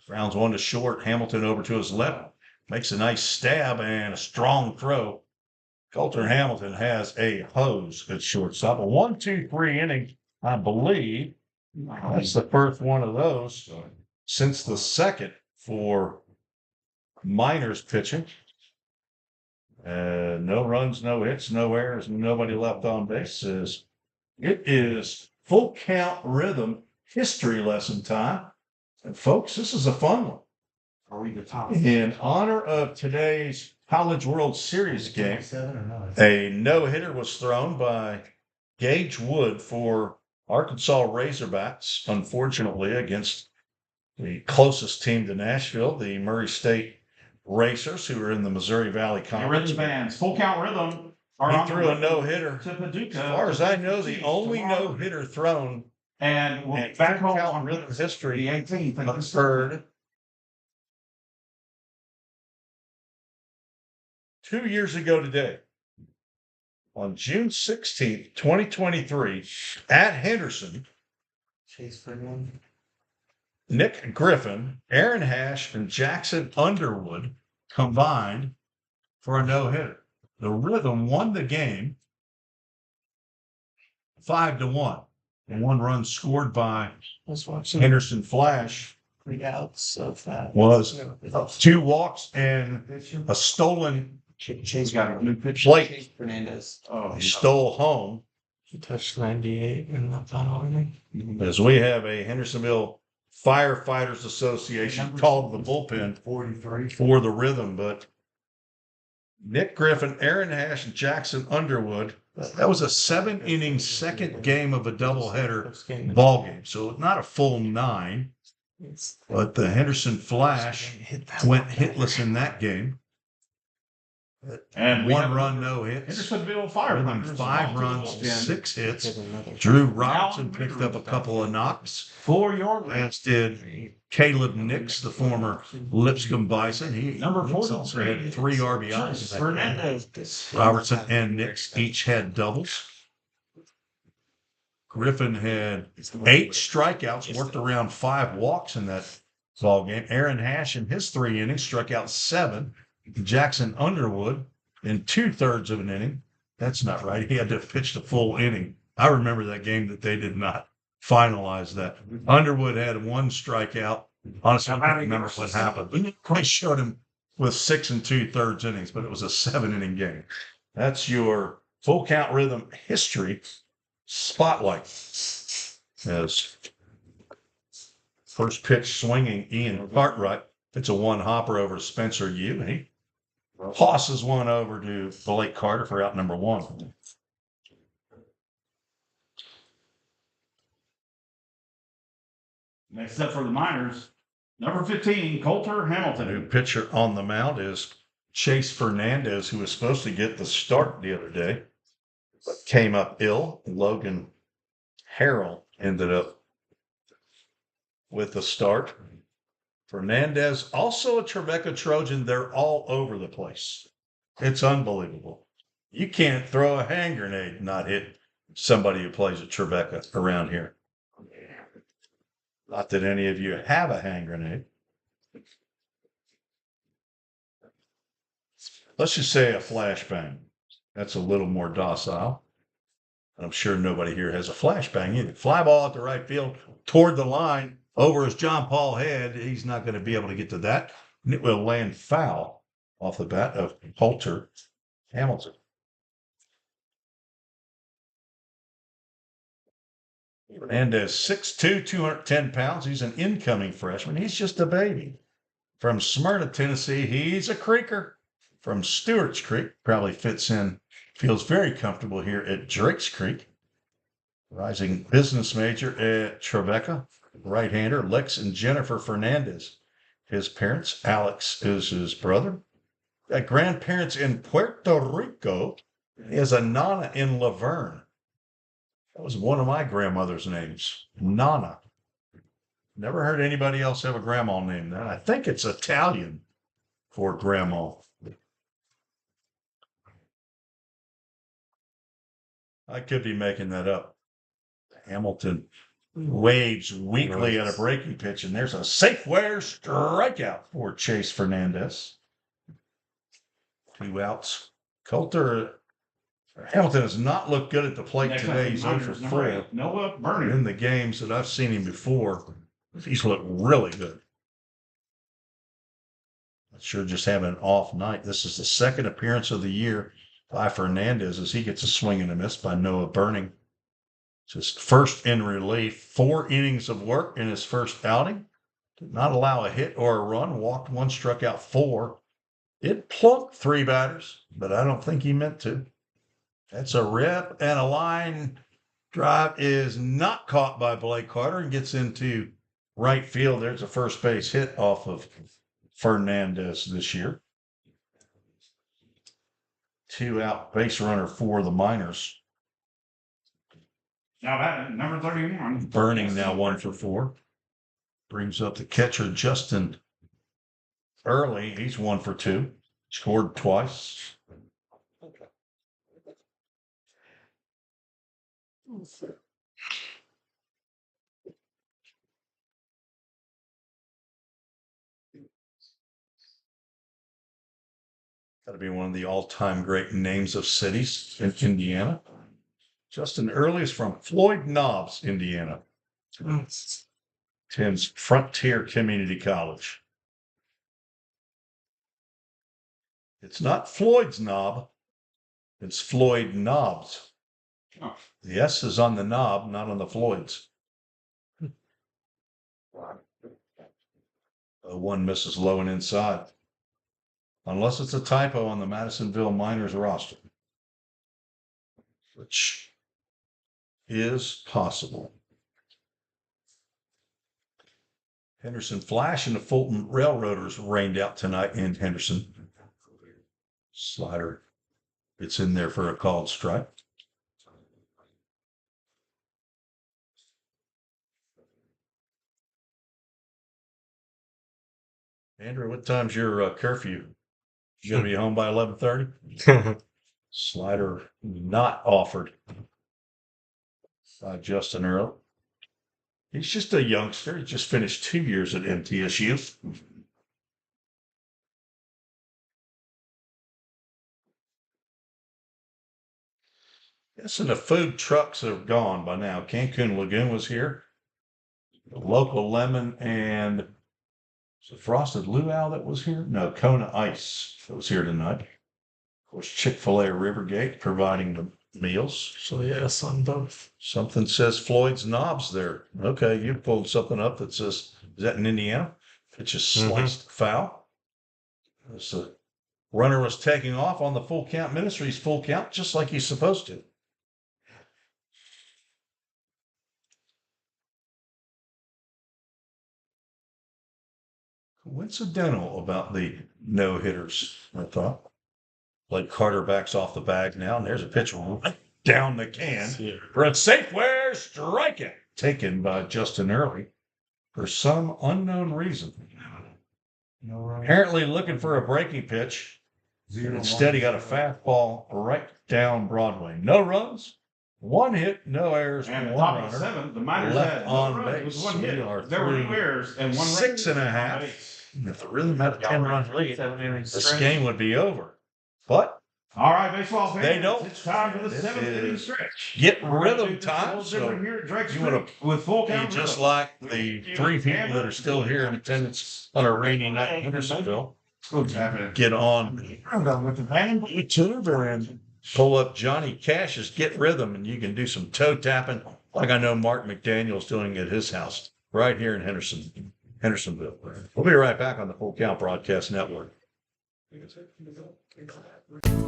Rounds 1 to short. Hamilton over to his left. Makes a nice stab and a strong throw. Coulter Hamilton has a hose at shortstop. A 1-2-3 inning, I believe. That's the first one of those since the second for Miners pitching. No runs, no hits, no errors, nobody left on base. It is full count rhythm history lesson time. And folks, this is a fun one. Are we the top? In honor of today's College World Series game, a no-hitter was thrown by Gage Wood for Arkansas Razorbacks, unfortunately, against the closest team to Nashville, the Murray State Racers, who are in the Missouri Valley Conference. Rhythm bands, full count rhythm. He threw a no-hitter. To Paducah. As far as I know, the only no-hitter thrown and in back home count on rhythm history the 18th occurred 2 years ago today, on June 16th, 2023, at Henderson, Chase Fernand. Nick Griffin, Aaron Hash, and Jackson Underwood combined for a no-hitter. The Rhythm won the game 5-1. And 1 run scored by Henderson Flash The outs of that was 2 walks and a stolen Chase got a new pitch. plate. Chase Fernandez. He stole home. He touched 98 in the final inning. As we have a Hendersonville Firefighters Association called the bullpen 43 for the Rhythm, but Nick Griffin, Aaron Hash, and Jackson Underwood. That was a 7-inning second game of a doubleheader ball game. So not a full 9, but the Henderson Flash went hitless in that game. And we 1 have run, no hits. Hendersonville Firefighters. 5 runs, 6 hits. Drew Robertson picked up a couple of knocks. For your As did Caleb Nix, the former Lipscomb Bison. He Number 40. also had 3 RBIs. in that game. Fernandez. Robertson and Nix each had doubles. Griffin had 8 strikeouts, worked around 5 walks in that ball game. Aaron Hash in his 3 innings struck out 7. Jackson Underwood in 2/3 of an inning. That's not right. He had to pitch the full inning. I remember that game that they did not finalize that. Underwood had 1 strikeout. Honestly, I don't remember what happened. They showed him with 6 2/3 innings, but it was a 7-inning game. That's your Full Count Rhythm history spotlight. As first pitch swinging, Ian Cartwright. It's a 1 hopper over Spencer Yu. He tosses 1 over to Blake Carter for out number 1. Next up for the Miners, number 15, Coulter The Hamilton. new pitcher on the mound is Chase Fernandez, who was supposed to get the start the other day, but came up ill. Logan Harrell ended up with the start. Fernandez, also a Trevecca Trojan. They're all over the place. It's unbelievable. You can't throw a hand grenade and not hit somebody who plays at Trevecca around here. Not that any of you have a hand grenade. Let's just say a flashbang. That's a little more docile. I'm sure nobody here has a flashbang either. Fly ball at the right field toward the line over his John Paul head. He's not going to be able to get to that. And it will land foul off the bat of Coulter Hamilton. Fernandez, 6'2", 210 pounds. He's an incoming freshman. He's just a baby. From Smyrna, Tennessee, he's a creeker. From Stewart's Creek, probably fits in, feels very comfortable here at Drake's Creek. Rising business major at Trevecca, right-hander Lex and Jennifer Fernandez. His parents, Alex is his brother. Got grandparents in Puerto Rico. He has a Nana in Laverne. That was one of my grandmother's names, Nana. Never heard anybody else have a grandma named that. I think it's Italian for grandma. I could be making that up. Hamilton waves weakly at a breaking pitch, and there's a Safeway strikeout for Chase Fernandez. 2 outs. Hamilton has not looked good at the plate today. He's 0 for 4. Noah Bernie. In the games that I've seen him before, he's looked really good. Not sure just having an off night. This is the 2nd appearance of the year by Fernandez as he gets a swing and a miss by Noah Burning. Just first in relief, 4 innings of work in his first outing. Did not allow a hit or a run, walked 1, struck out 4. It plunked 3 batters, but I don't think he meant to. That's a rip, and a line drive is not caught by Blake Carter and gets into right field. There's a first base hit off of Fernandez this year. 2 out base runner for the Miners. Now that number 31. Burning now 1 for 4. Brings up the catcher, Justin Early. He's 1 for 2. Scored twice. Got to be one of the all-time great names of cities in Indiana. Justin Early is from Floyd Knobs, Indiana. Attends Frontier Community College. It's not Floyd's Knob. It's Floyd Knobs. The S is on the knob, not on the Floyds. One misses low and inside. Unless it's a typo on the Madisonville Miners roster, which is possible. Henderson Flash and the Fulton Railroaders rained out tonight in Henderson. Slider, it's in there for a called strike. Andrew, what time's your curfew? You gonna be home by 11:30? Slider not offered by Justin Earl. He's just a youngster. He just finished 2 years at MTSU. Yes, and the food trucks are gone by now. Cancun Lagoon was here. The local lemon and was it Frosted Luau that was here? No, Kona Ice that was here tonight. Of course, Chick-fil-A Rivergate providing the meals. So yes, on both. Something says Floyd's Knobs there. Okay, you pulled something up that says, is that in Indiana? It's just sliced foul. The runner was taking off on the full count Ministries full count, just like he's supposed to. Coincidental about the no-hitters, I thought. Like Carter backs off the bag now, and there's a pitch right down the can for a Safeware strikeout taken by Justin Early for some unknown reason. Apparently looking for a breaking pitch. Instead, he got a fastball right down Broadway. No runs, one hit, no errors, And one top of the runner seventh, the Miners left had no on runs. It base. was one hit. We are There were through 2 errors and one six run and a on half. base. If the Rhythm had a 10-run lead, 7 innings this straight. game would be over. But All right, baseball fans. They don't. It's time for the This 7th inning is stretch. get We're gonna rhythm do this a time, little so different here at Drake you wanna Street with full be count just rhythm. like the 3 people that are still here in attendance on a rainy night in Hendersonville. Get on YouTube and pull up Johnny Cash's Get Rhythm, and you can do some toe tapping like I know Mark McDaniel's doing at his house right here in Hendersonville. We'll be right back on the Full Count Broadcast Network.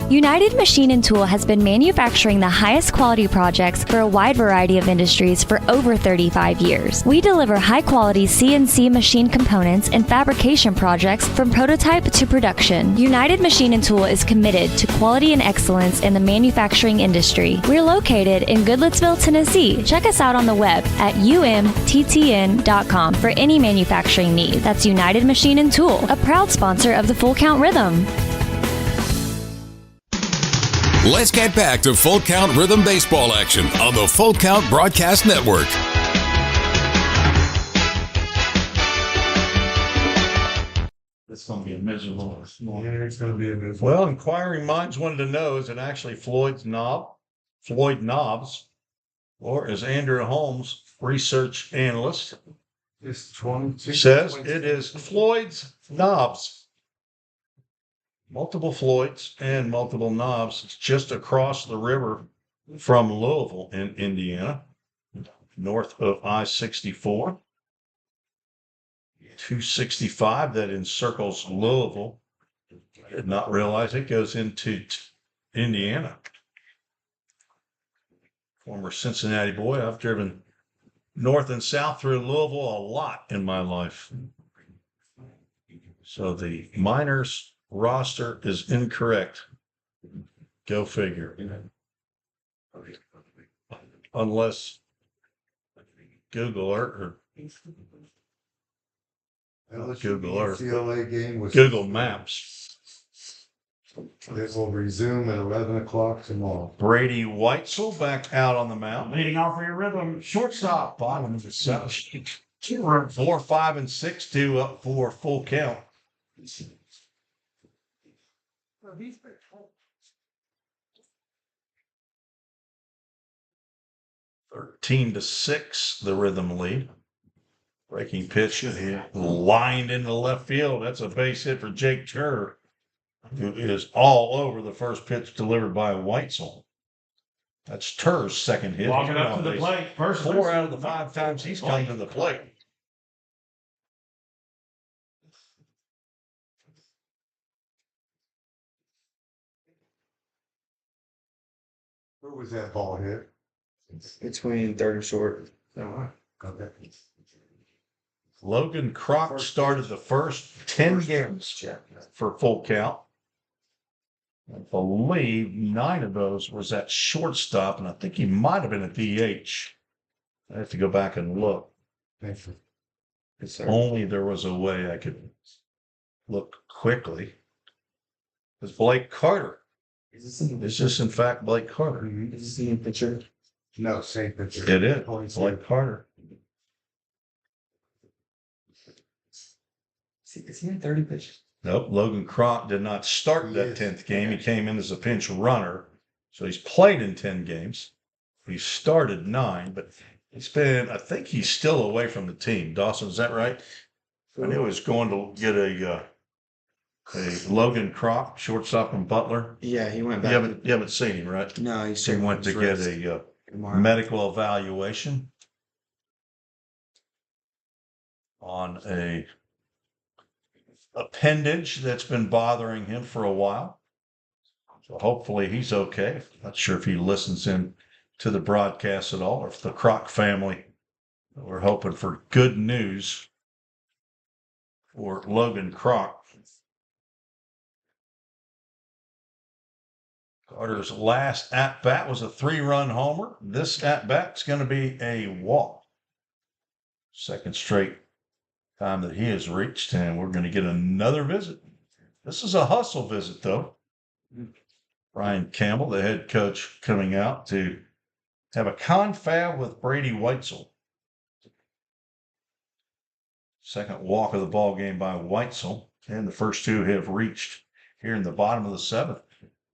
United Machine and Tool has been manufacturing the highest quality projects for a wide variety of industries for over 35 years. We deliver high-quality CNC machine components and fabrication projects from prototype to production. United Machine and Tool is committed to quality and excellence in the manufacturing industry. We're located in Goodlettsville, Tennessee. Check us out on the web at umttn.com for any manufacturing need. That's United Machine and Tool, a proud sponsor of the Full Count Rhythm. Let's get back to Full Count Rhythm Baseball action on the Full Count Broadcast Network. It's going to be a miserable. Yeah, it's gonna be a miserable. Well, inquiring minds wanted to know, is it actually Floyd Knobs, or is Andrew Holmes, research analyst, It's 20. says it is Floyd's Knobs. Multiple Floyds and multiple Knobs. It's just across the river from Louisville in Indiana, north of I-64. 265 that encircles Louisville. I did not realize it goes into Indiana. Former Cincinnati boy, I've driven north and south through Louisville a lot in my life. So the Miners roster is incorrect. Go figure. Unless Google Earth or Google Earth, UCLA game was Google Maps This will resume at 11 o'clock tomorrow. Brady Weitzel back out on the mound. Leading off for your rhythm, shortstop. Bottom of the 7th. 4, 5, and 6, 2 up for full count. 13-6, the Rhythm lead. Breaking pitch lined into left field. That's a base hit for Jake Turr, who is all over the first pitch delivered by Weitzel. That's Turr's second hit. Walking up to the plate. First 4 out of the 5 times he's come to the plate. Where was that ball hit? Between third and short. Okay. Logan Kroc started the first 10 games for full count. I believe 9 of those was at shortstop, and I think he might have been at DH. I have to go back and look. Thank you. If only there was a way I could look quickly. It's Blake Carter. Is this in fact Blake Carter? Is this the picture? No, same picture. It is. Blake Carter. Is he in 30 pitches? Nope. Logan Kroc did not start that 10th game. He came in as a pinch runner. So he's played in 10 games. He started 9, but he's been, I think he's still away from the team. Dawson, is that right? I knew he was going to get a Logan Kroc, shortstop from Butler. Yeah, he went back. You haven't seen him, right? No, He went to get a medical evaluation on a appendage that's been bothering him for a while. So hopefully he's okay. Not sure if he listens in to the broadcast at all, or if the Kroc family, we're hoping for good news for Logan Kroc. Carter's last at-bat was a 3-run homer. This at-bat's going to be a walk. Second straight time that he has reached, and we're going to get another visit. This is a hustle visit, though. Brian Campbell, the head coach, coming out to have a confab with Brady Weitzel. Second walk of the ball game by Weitzel, and the first 2 have reached here in the bottom of the 7th.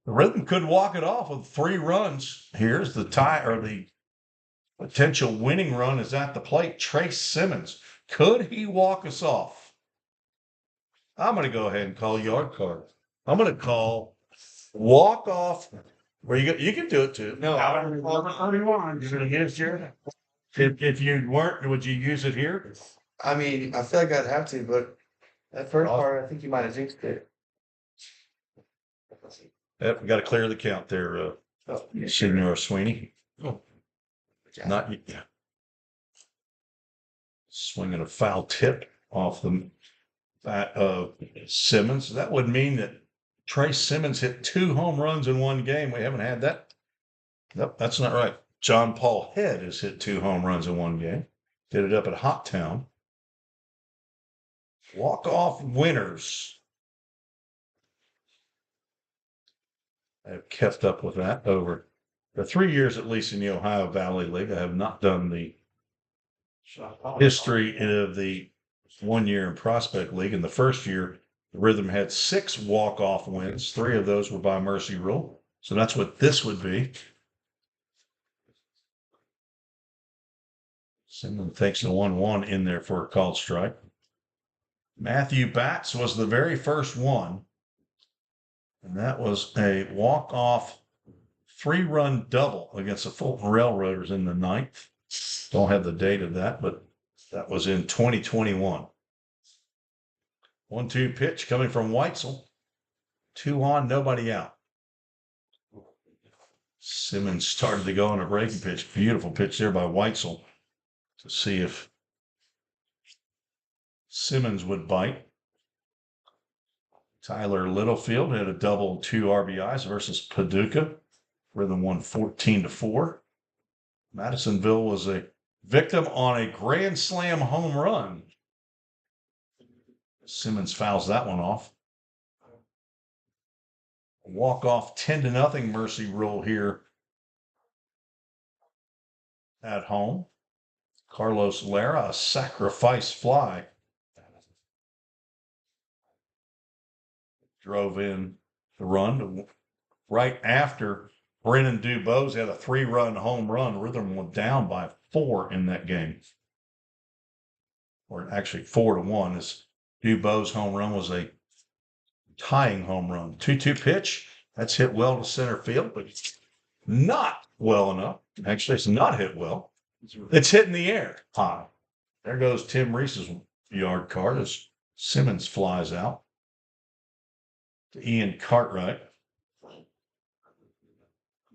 The Rhythm could walk it off with 3 runs. Here's the tie, or the potential winning run is at the plate. Trace Simmons. Could he walk us off? I'm going to go ahead and call yard card. I'm going to call walk off. Where you can do it too. No, Out of 31. You're going to use here. If you weren't, would you use it here? I mean, I feel like I'd have to, but that first part, I think you might have jinxed it. Yep, we got to clear the count there, Senor Sweeney. Oh. Not yet. Swinging a foul tip off the bat of Simmons. That would mean that Trace Simmons hit 2 home runs in 1 game. We haven't had that. Nope, that's not right. John Paul Head has hit 2 home runs in 1 game. Did it up at Hot Town. Walk-off winners. I've kept up with that over the 3 years, at least in the Ohio Valley League. I have not done the history of the 1 year in Prospect League. In the first year, the Rhythm had 6 walk-off wins. 3 of those were by mercy rule. So that's what this would be. Simmons takes the 1-1 in there for a called strike. Matthew Batts was the very first one. And that was a walk-off 3-run double against the Fulton Railroaders in the 9th. Don't have the date of that, but that was in 2021. 1-2 pitch coming from Weitzel. 2 on, nobody out. Simmons started to go on a breaking pitch. Beautiful pitch there by Weitzel to see if Simmons would bite. Tyler Littlefield had a double 2 RBIs versus Paducah. Rhythm won 14-4. Madisonville was a victim on a grand slam home run. Simmons fouls that one off. walk-off 10-0 Mercy rule here at home. Carlos Lara, a sacrifice fly. Drove in the run right after Brennan Dubose had a 3-run home run. Rhythm went down by 4 in that game. Or actually 4-1, as Dubose' home run was a tying home run. 2-2 pitch. That's hit well to center field, but not well enough. Actually, it's not hit well. It's hit in the air high. There goes Tim Reese's yard card as Simmons flies out to Ian Cartwright.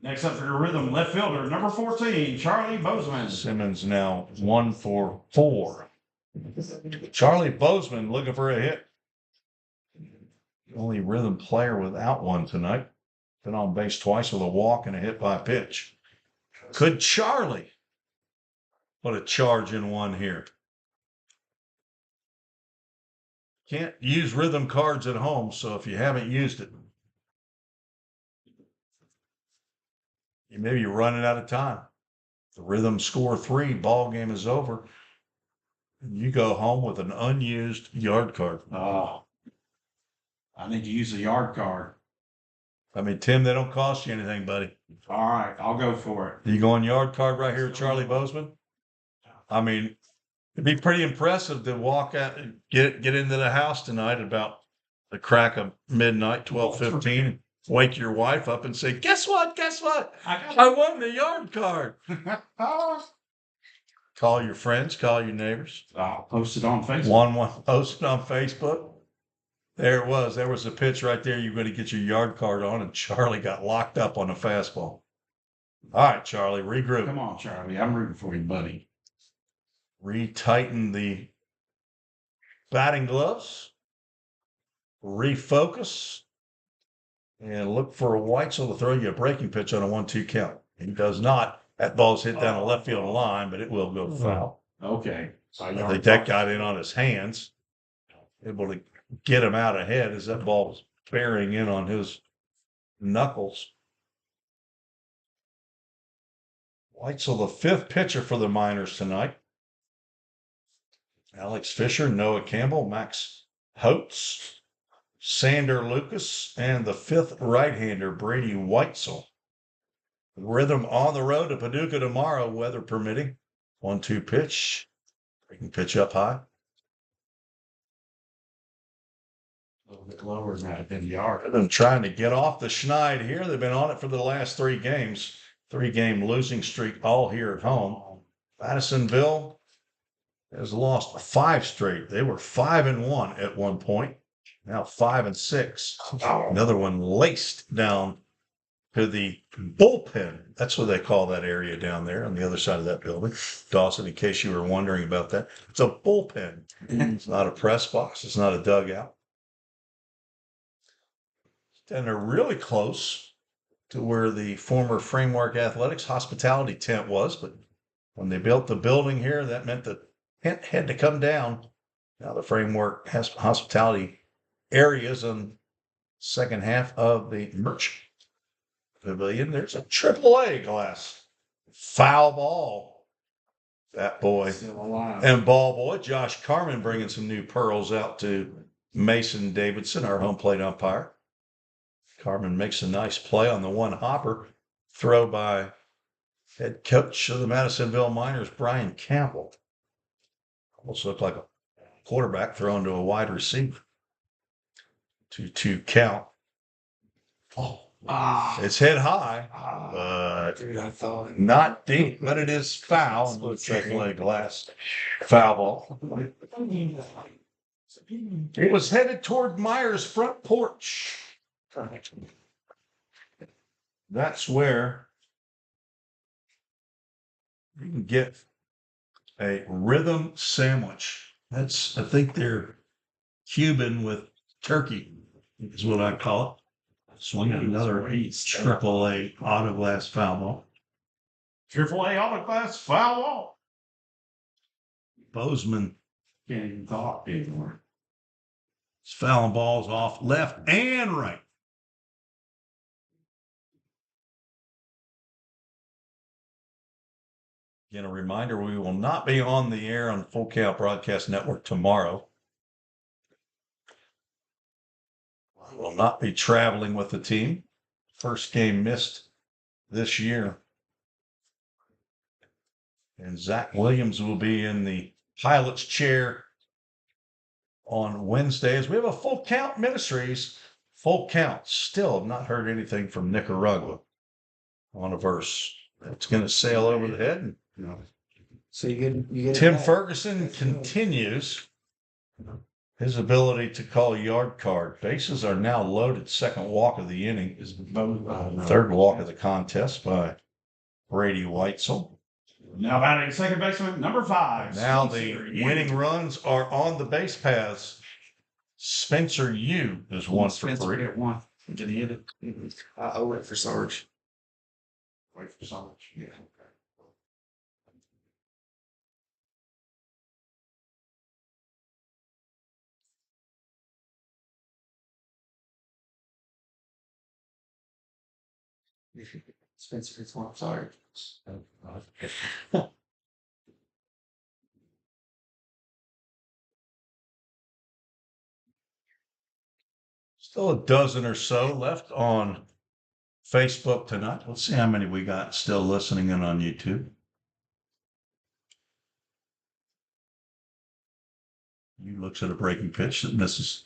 Next up for your Rhythm, left fielder, number 14, Charlie Bozeman. Simmons now 1 for 4. Charlie Bozeman looking for a hit. Only Rhythm player without one tonight. Been on base twice with a walk and a hit by pitch. Could Charlie put a charge in one here? Can't use Rhythm cards at home, so if you haven't used it, you may be running out of time. The Rhythm score 3, ball game is over. And you go home with an unused yard card. Oh, I need to use a yard card. I mean, Tim, they don't cost you anything, buddy. All right, I'll go for it. You going yard card right here, Charlie Bozeman? I mean, it'd be pretty impressive to walk out and get into the house tonight about the crack of midnight, 12:15, wake your wife up and say, guess what? I won the yard card. Call your friends, call your neighbors. I'll post it on Facebook. Post it on Facebook. There it was. There was a pitch right there. You're going to get your yard card on, and Charlie got locked up on a fastball. All right, Charlie, regroup. Come on, Charlie. I'm rooting for you, buddy. Retighten the batting gloves. Refocus. And look for Weitzel to throw you a breaking pitch on a 1-2 count. He does not. That ball's hit down the left field line, but it will go foul. Okay. I think that got in on his hands. Able to get him out ahead as that ball was bearing in on his knuckles. Weitzel, the 5th pitcher for the Miners tonight. Alex Fisher, Noah Campbell, Max Holtz, Sander Lucas, and the 5th right-hander, Brady Weitzel. Rhythm on the road to Paducah tomorrow, weather permitting. 1-2 pitch. Breaking pitch up high. A little bit lower than that in the yard. They've been trying to get off the schneid here. They've been on it for the last 3 games. 3-game losing streak all here at home. Madisonville has lost 5 straight. They were 5-1 at one point. Now 5-6. Another one laced down to the bullpen. That's what they call that area down there on the other side of that building. Dawson, in case you were wondering about that, it's a bullpen. It's not a press box. It's not a dugout. And they're really close to where the former Framework Athletics hospitality tent was. But when they built the building here, that meant the tent had to come down. Now the Framework has hospitality areas on second half of the merch pavilion. There's a AAA glass. Foul ball. That boy. And ball boy, Josh Carmen bringing some new pearls out to Mason Davidson, our home plate umpire. Carmen makes a nice play on the one hopper. Throw by head coach of the Madisonville Miners, Brian Campbell. Almost looked like a quarterback thrown to a wide receiver. 2-2 count. It's hit high, but Dude, I thought not deep, but it is foul. AAA glass foul ball. It was headed toward Myers' front porch. That's where you can get a rhythm sandwich. That's, I think they're Cuban with turkey, is what I call it. Swing another AAA auto glass foul ball. AAA auto glass foul ball. Bozeman Can't even talk anymore. is fouling balls off left and right. Again, a reminder, we will not be on the air on Full Count Broadcast Network tomorrow. We will not be traveling with the team. First game missed this year. And Zach Williams will be in the pilot's chair on Wednesdays. We have a Full Count Ministries. Full Count. Still have not heard anything from Nicaragua on a verse. It's going to sail over the head. So you get Tim Ferguson continues his ability to call a yard card. Bases are now loaded. Second walk of the inning. Third walk of the contest by Brady Weitzel. Now batting second baseman, number 5. Now Spencer the Yu. winning runs are on the base paths. Spencer Yu is 1 for 3. Get one. Did he hit it? I went for Sarge. Wait for Sarge. Yeah. Spencer gets one. Sorry. Still a dozen or so left on Facebook tonight. Let's see how many we got still listening in on YouTube. He looks at a breaking pitch that misses.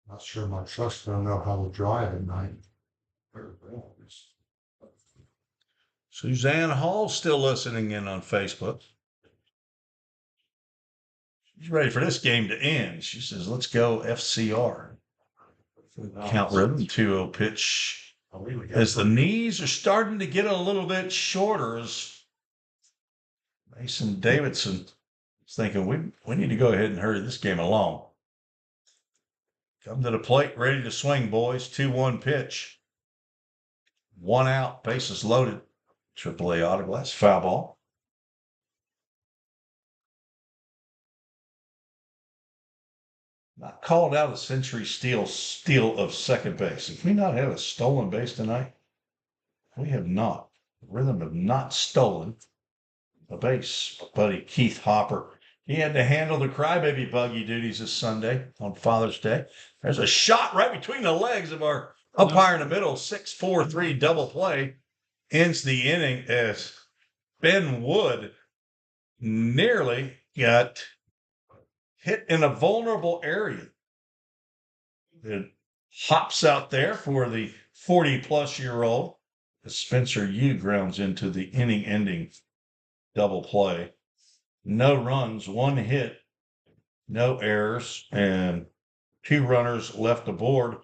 Not sure my truck's gonna know how to drive at night. Suzanne Hall still listening in on Facebook. She's ready for this game to end. She says, let's go FCR. Count Rhythm, 2-0 pitch. As the knees are starting to get a little bit shorter, as Mason Davidson is thinking, we need to go ahead and hurry this game along. Come to the plate, ready to swing, boys. 2-1 pitch. 1 out, bases loaded. AAA autoglass, foul ball. Not called out a Century steal of second base. If we not have a stolen base tonight, we have not. Rhythm have not stolen a base. My buddy Keith Hopper, he had to handle the crybaby buggy duties this Sunday on Father's Day. There's a shot right between the legs of our umpire in the middle. 6-4-3 double play ends the inning as Ben Wood nearly got hit in a vulnerable area. It hops out there for the 40-plus-year-old as Spencer Yu grounds into the inning-ending double play. No runs, 1 hit, no errors, and 2 runners left aboard.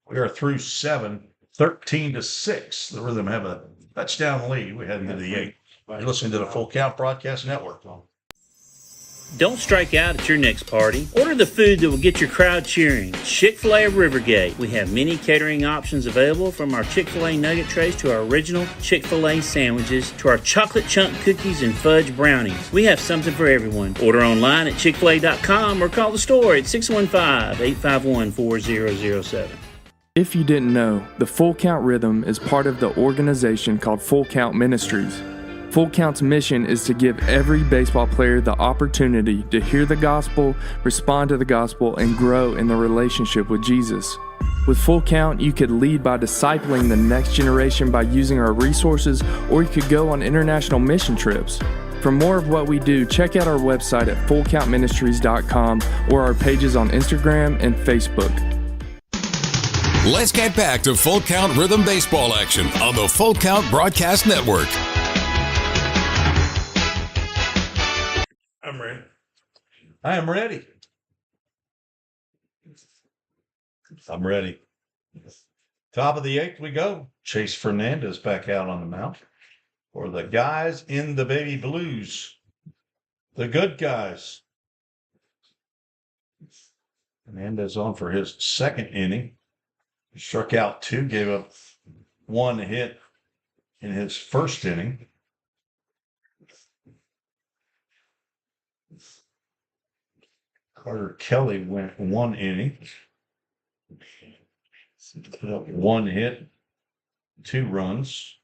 We are through 7, 13-6. The Rhythm have a touchdown lead. We head into the 8th. You're listening to the Full Count Broadcast Network. Don't strike out at your next party. Order the food that will get your crowd cheering. Chick-fil-A of Rivergate. We have many catering options available, from our Chick-fil-A nugget trays to our original Chick-fil-A sandwiches to our chocolate chunk cookies and fudge brownies. We have something for everyone. Order online at chickfil-a.com or call the store at 615-851-4007. If you didn't know, the Full Count Rhythm is part of the organization called Full Count Ministries. Full Count's mission is to give every baseball player the opportunity to hear the gospel, respond to the gospel, and grow in the relationship with Jesus. With Full Count, you could lead by discipling the next generation by using our resources, or you could go on international mission trips. For more of what we do, check out our website at fullcountministries.com or our pages on Instagram and Facebook. Let's get back to Full Count Rhythm Baseball action on the Full Count Broadcast Network. I'm ready. I am ready. I'm ready. Top of the 8th we go. Chase Fernandez back out on the mound for the guys in the baby blues. The good guys. Fernandez on for his 2nd inning. He struck out 2, gave up 1 hit in his 1st inning. Carter Kelly went 1 inning. Put up 1 hit, 2 runs.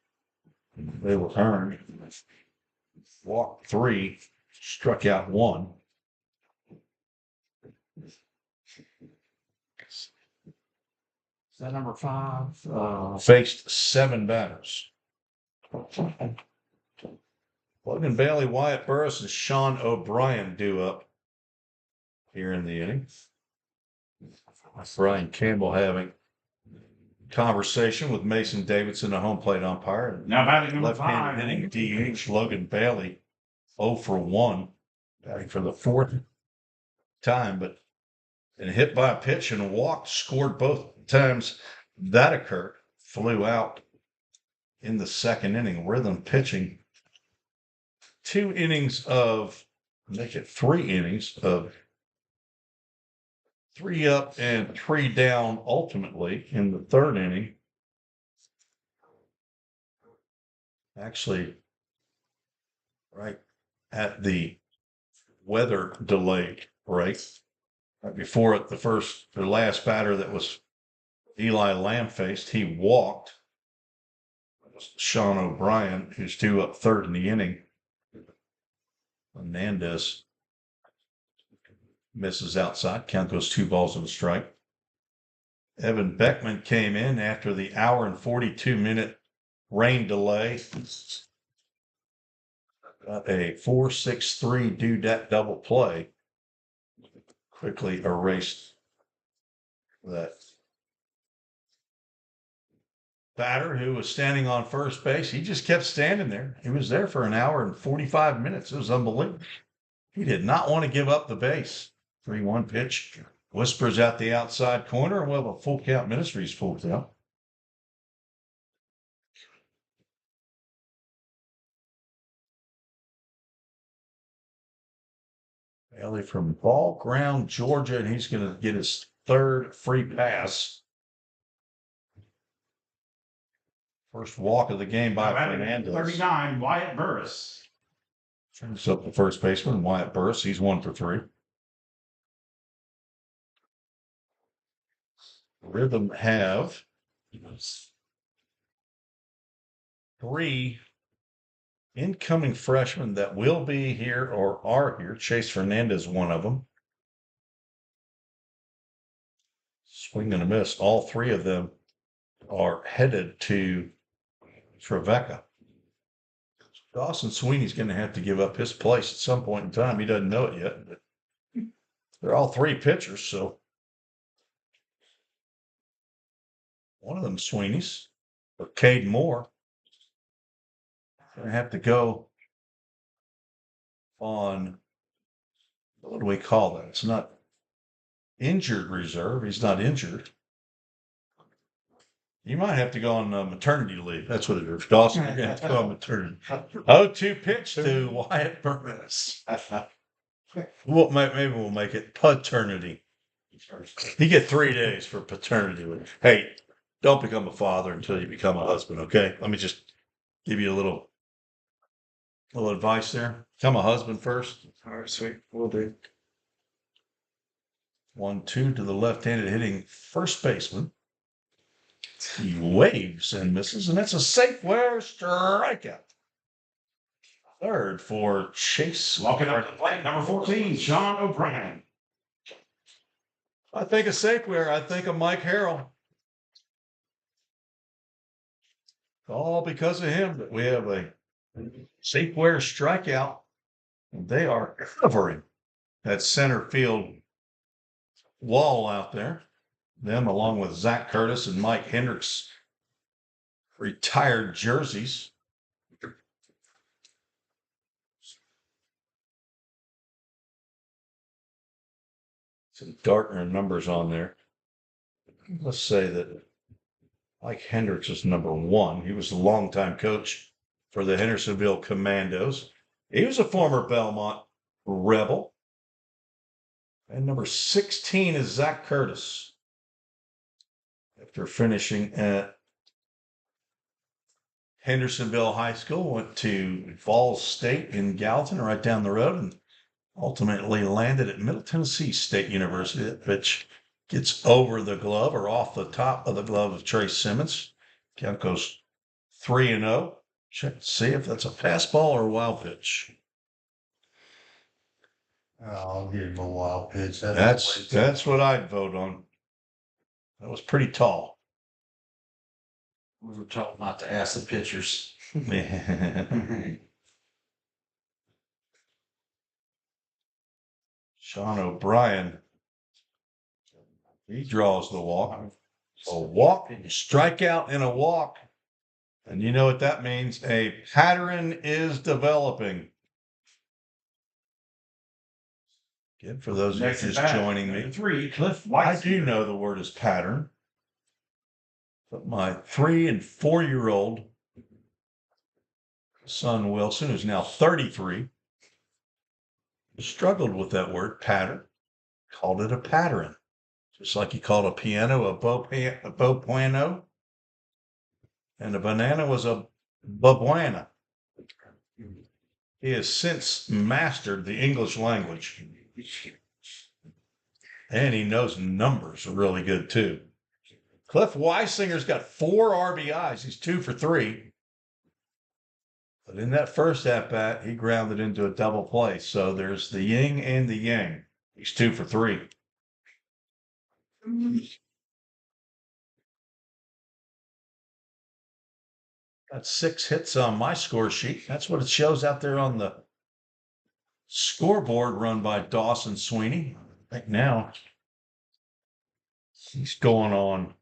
They were earned. Walked 3, struck out 1. Is that number 5? Faced 7 batters. Logan Bailey, Wyatt Burris, and Sean O'Brien due up here in the inning. Brian Campbell having conversation with Mason Davidson, the home plate umpire. Now batting number left-handed 5. hitting DH Logan Bailey, 0 for 1, batting for the 4th time, but and hit by a pitch and walked, scored both times that occurred, flew out in the 2nd inning. Rhythm pitching 2 innings of, make it 3 innings of 3 up and 3 down ultimately in the 3rd inning. Actually, right at the weather delay break, right before it, the last batter that was Eli Lamb faced, he walked. Sean O'Brien, who's due up 3rd in the inning. Hernandez misses outside. Count goes 2 balls and a strike. Evan Beckman came in after the hour and 42-minute rain delay. Got a 4-6-3 dudette double play. Quickly erased that batter who was standing on first base. He just kept standing there. He was there for an hour and 45 minutes. It was unbelievable. He did not want to give up the base. 3-1 pitch. Whispers out the outside corner. We'll have a full count Ministries full count. Bailey from Ball Ground, Georgia, and he's going to get his 3rd free pass. First walk of the game by Fernandez. 39, Wyatt Burris. Turns up the first baseman, Wyatt Burris. He's 1 for 3. Rhythm have 3 incoming freshmen that will be here or are here. Chase Fernandez, one of them. Swing and a miss. All 3 of them are headed to Trevecca. Dawson Sweeney's going to have to give up his place at some point in time. He doesn't know it yet, but they're all 3 pitchers, so one of them Sweeney's, or Cade Moore, going to have to go on, what do we call that? It's not injured reserve. He's not injured. You might have to go on maternity leave. That's what it is. Dawson, you're going to have to go on maternity. 0-2 pitch to Wyatt Burris. Maybe we'll make it paternity. You get 3 days for paternity leave. Hey, don't become a father until you become a husband, okay? Let me just give you a little advice there. Become a husband first. All right, sweet. We'll do. 1-2 to the left-handed hitting first baseman. He waves and misses, and that's a Safeway strikeout. 3rd for Chase. Walking up to the plate, number 14, Sean O'Brien. I think of Safeway. I think of Mike Harrell. All because of him that we have a Safeway strikeout. And they are covering that center field wall out there. Them, along with Zach Curtis and Mike Hendricks, retired jerseys. Some darker numbers on there. Let's say that Mike Hendricks is number 1. He was a longtime coach for the Hendersonville Commandos. He was a former Belmont Rebel. And number 16 is Zach Curtis. After finishing at Hendersonville High School, went to Falls State in Gallatin, right down the road, and ultimately landed at Middle Tennessee State University. That pitch gets over the glove or off the top of the glove of Trace Simmons. Count goes 3-0. See if that's a fastball or a wild pitch. I'll give him a wild pitch. That's what I'd vote on. That was pretty tall. We were told not to ask the pitchers. Sean O'Brien. He draws the walk. A walk, strikeout, and a walk. And you know what that means? A pattern is developing. Again, for those of you just joining me, I do know the word is pattern. But my 3 and 4-year-old son Wilson, who's now 33, struggled with that word pattern, called it a pattern. Just like he called a piano a bo piano, and a banana was a babuana. He has since mastered the English language. And he knows numbers really good too. Cliff Weisinger's got 4 RBIs. He's 2 for 3. But in that first at-bat, he grounded into a double play. So there's the yin and the yang. He's 2 for 3. Got 6 hits on my score sheet. That's what it shows out there on the scoreboard run by Dawson Sweeney. I think now he's going on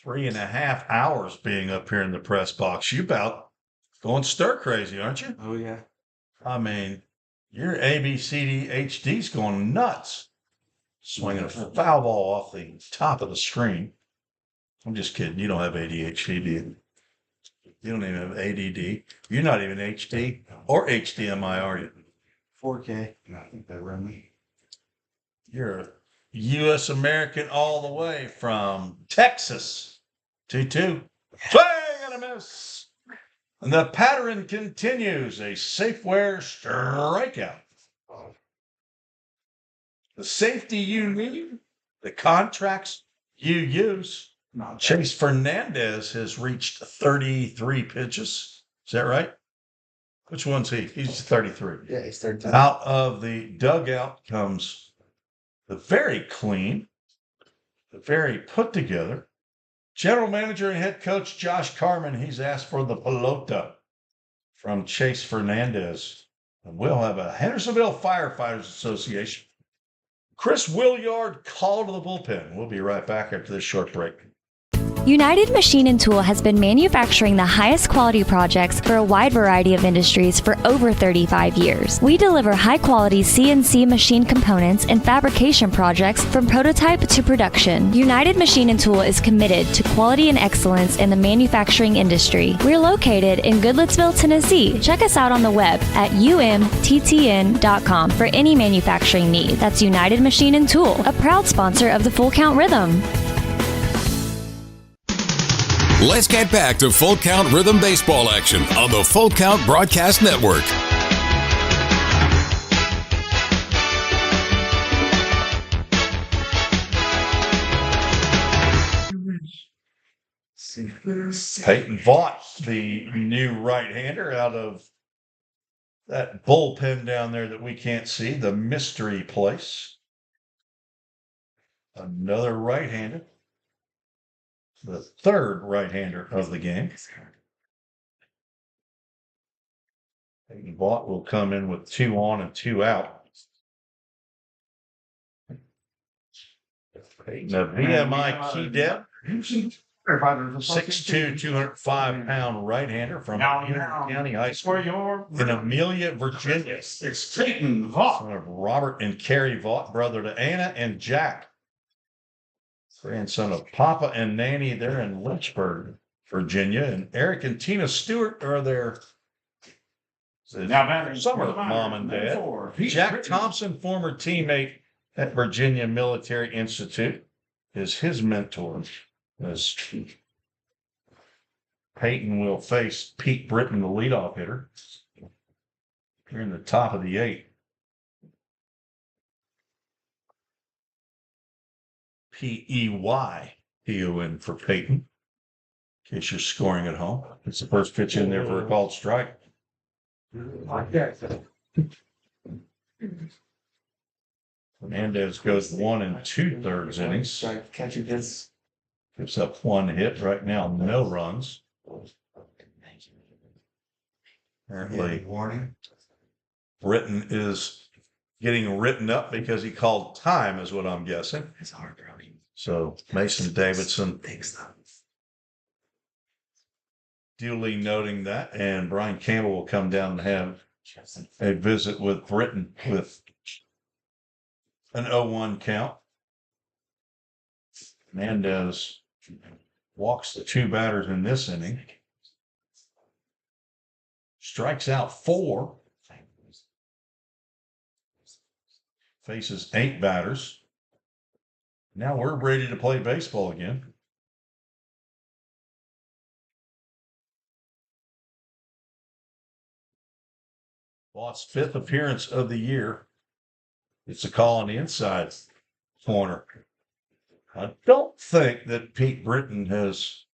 3.5 hours being up here in the press box. You about going stir crazy, aren't you? Oh, yeah. I mean, your ABCDHD's going nuts. Swinging a foul ball off the top of the screen. I'm just kidding. You don't have ADHD, do you? You don't even have ADD. You're not even HD or HDMI, are you? 4K. I think they run me. You're a U.S. American all the way from Texas. 2-2. Swing and a miss. And the pattern continues. A Safeware strikeout. The safety you need, the contracts you use. Chase Fernandez has reached 33 pitches. Is that right? Which one's he? He's 33. Yeah, he's 33. Out of the dugout comes the very clean, the very put together general manager and head coach Josh Carman. He's asked for the pelota from Chase Fernandez. And we'll have a Hendersonville Firefighters Association Chris Williard call to the bullpen. We'll be right back after this short break. United Machine & Tool has been manufacturing the highest quality projects for a wide variety of industries for over 35 years. We deliver high-quality CNC machine components and fabrication projects from prototype to production. United Machine & Tool is committed to quality and excellence in the manufacturing industry. We're located in Goodlettsville, Tennessee. Check us out on the web at umttn.com for any manufacturing need. That's United Machine & Tool, a proud sponsor of the Full Count Rhythm. Let's get back to Full Count Rhythm Baseball action on the Full Count Broadcast Network. Peyton Vaught, the new right-hander out of that bullpen down there that we can't see, the mystery place. Another right-hander. The third right-hander of the game. Peyton Vaught will come in with 2 on and 2 out. Peyton, a VMI key depth. 6'2", 205-pound right-hander from Union County High School in Amelia, Virginia. It's Peyton Vaught. Son of Robert and Carrie Vaught, brother to Anna and Jack. Grandson of Papa and Nanny there in Lynchburg, Virginia. And Eric and Tina Stewart are their summer mom and dad. Jack Thompson, former teammate at Virginia Military Institute, is his mentor. As Peyton will face Pete Britton, the leadoff hitter, here in the top of the 8th. P-E-Y, P-O-N for Peyton. In case you're scoring at home. It's the first pitch in there for a called strike. Fernandez goes 1 2/3 innings. Gives up 1 hit right now, no runs. Apparently, Britton is getting written up because he called time, is what I'm guessing. So Mason Davidson duly noting that, and Brian Campbell will come down and have a visit with Britton with an 0-1 count. Hernandez walks the 2 batters in this inning. Strikes out 4. Faces 8 batters. Now we're ready to play baseball again. Vaught's 5th appearance of the year. It's a call on the inside corner. I don't think that Pete Britton has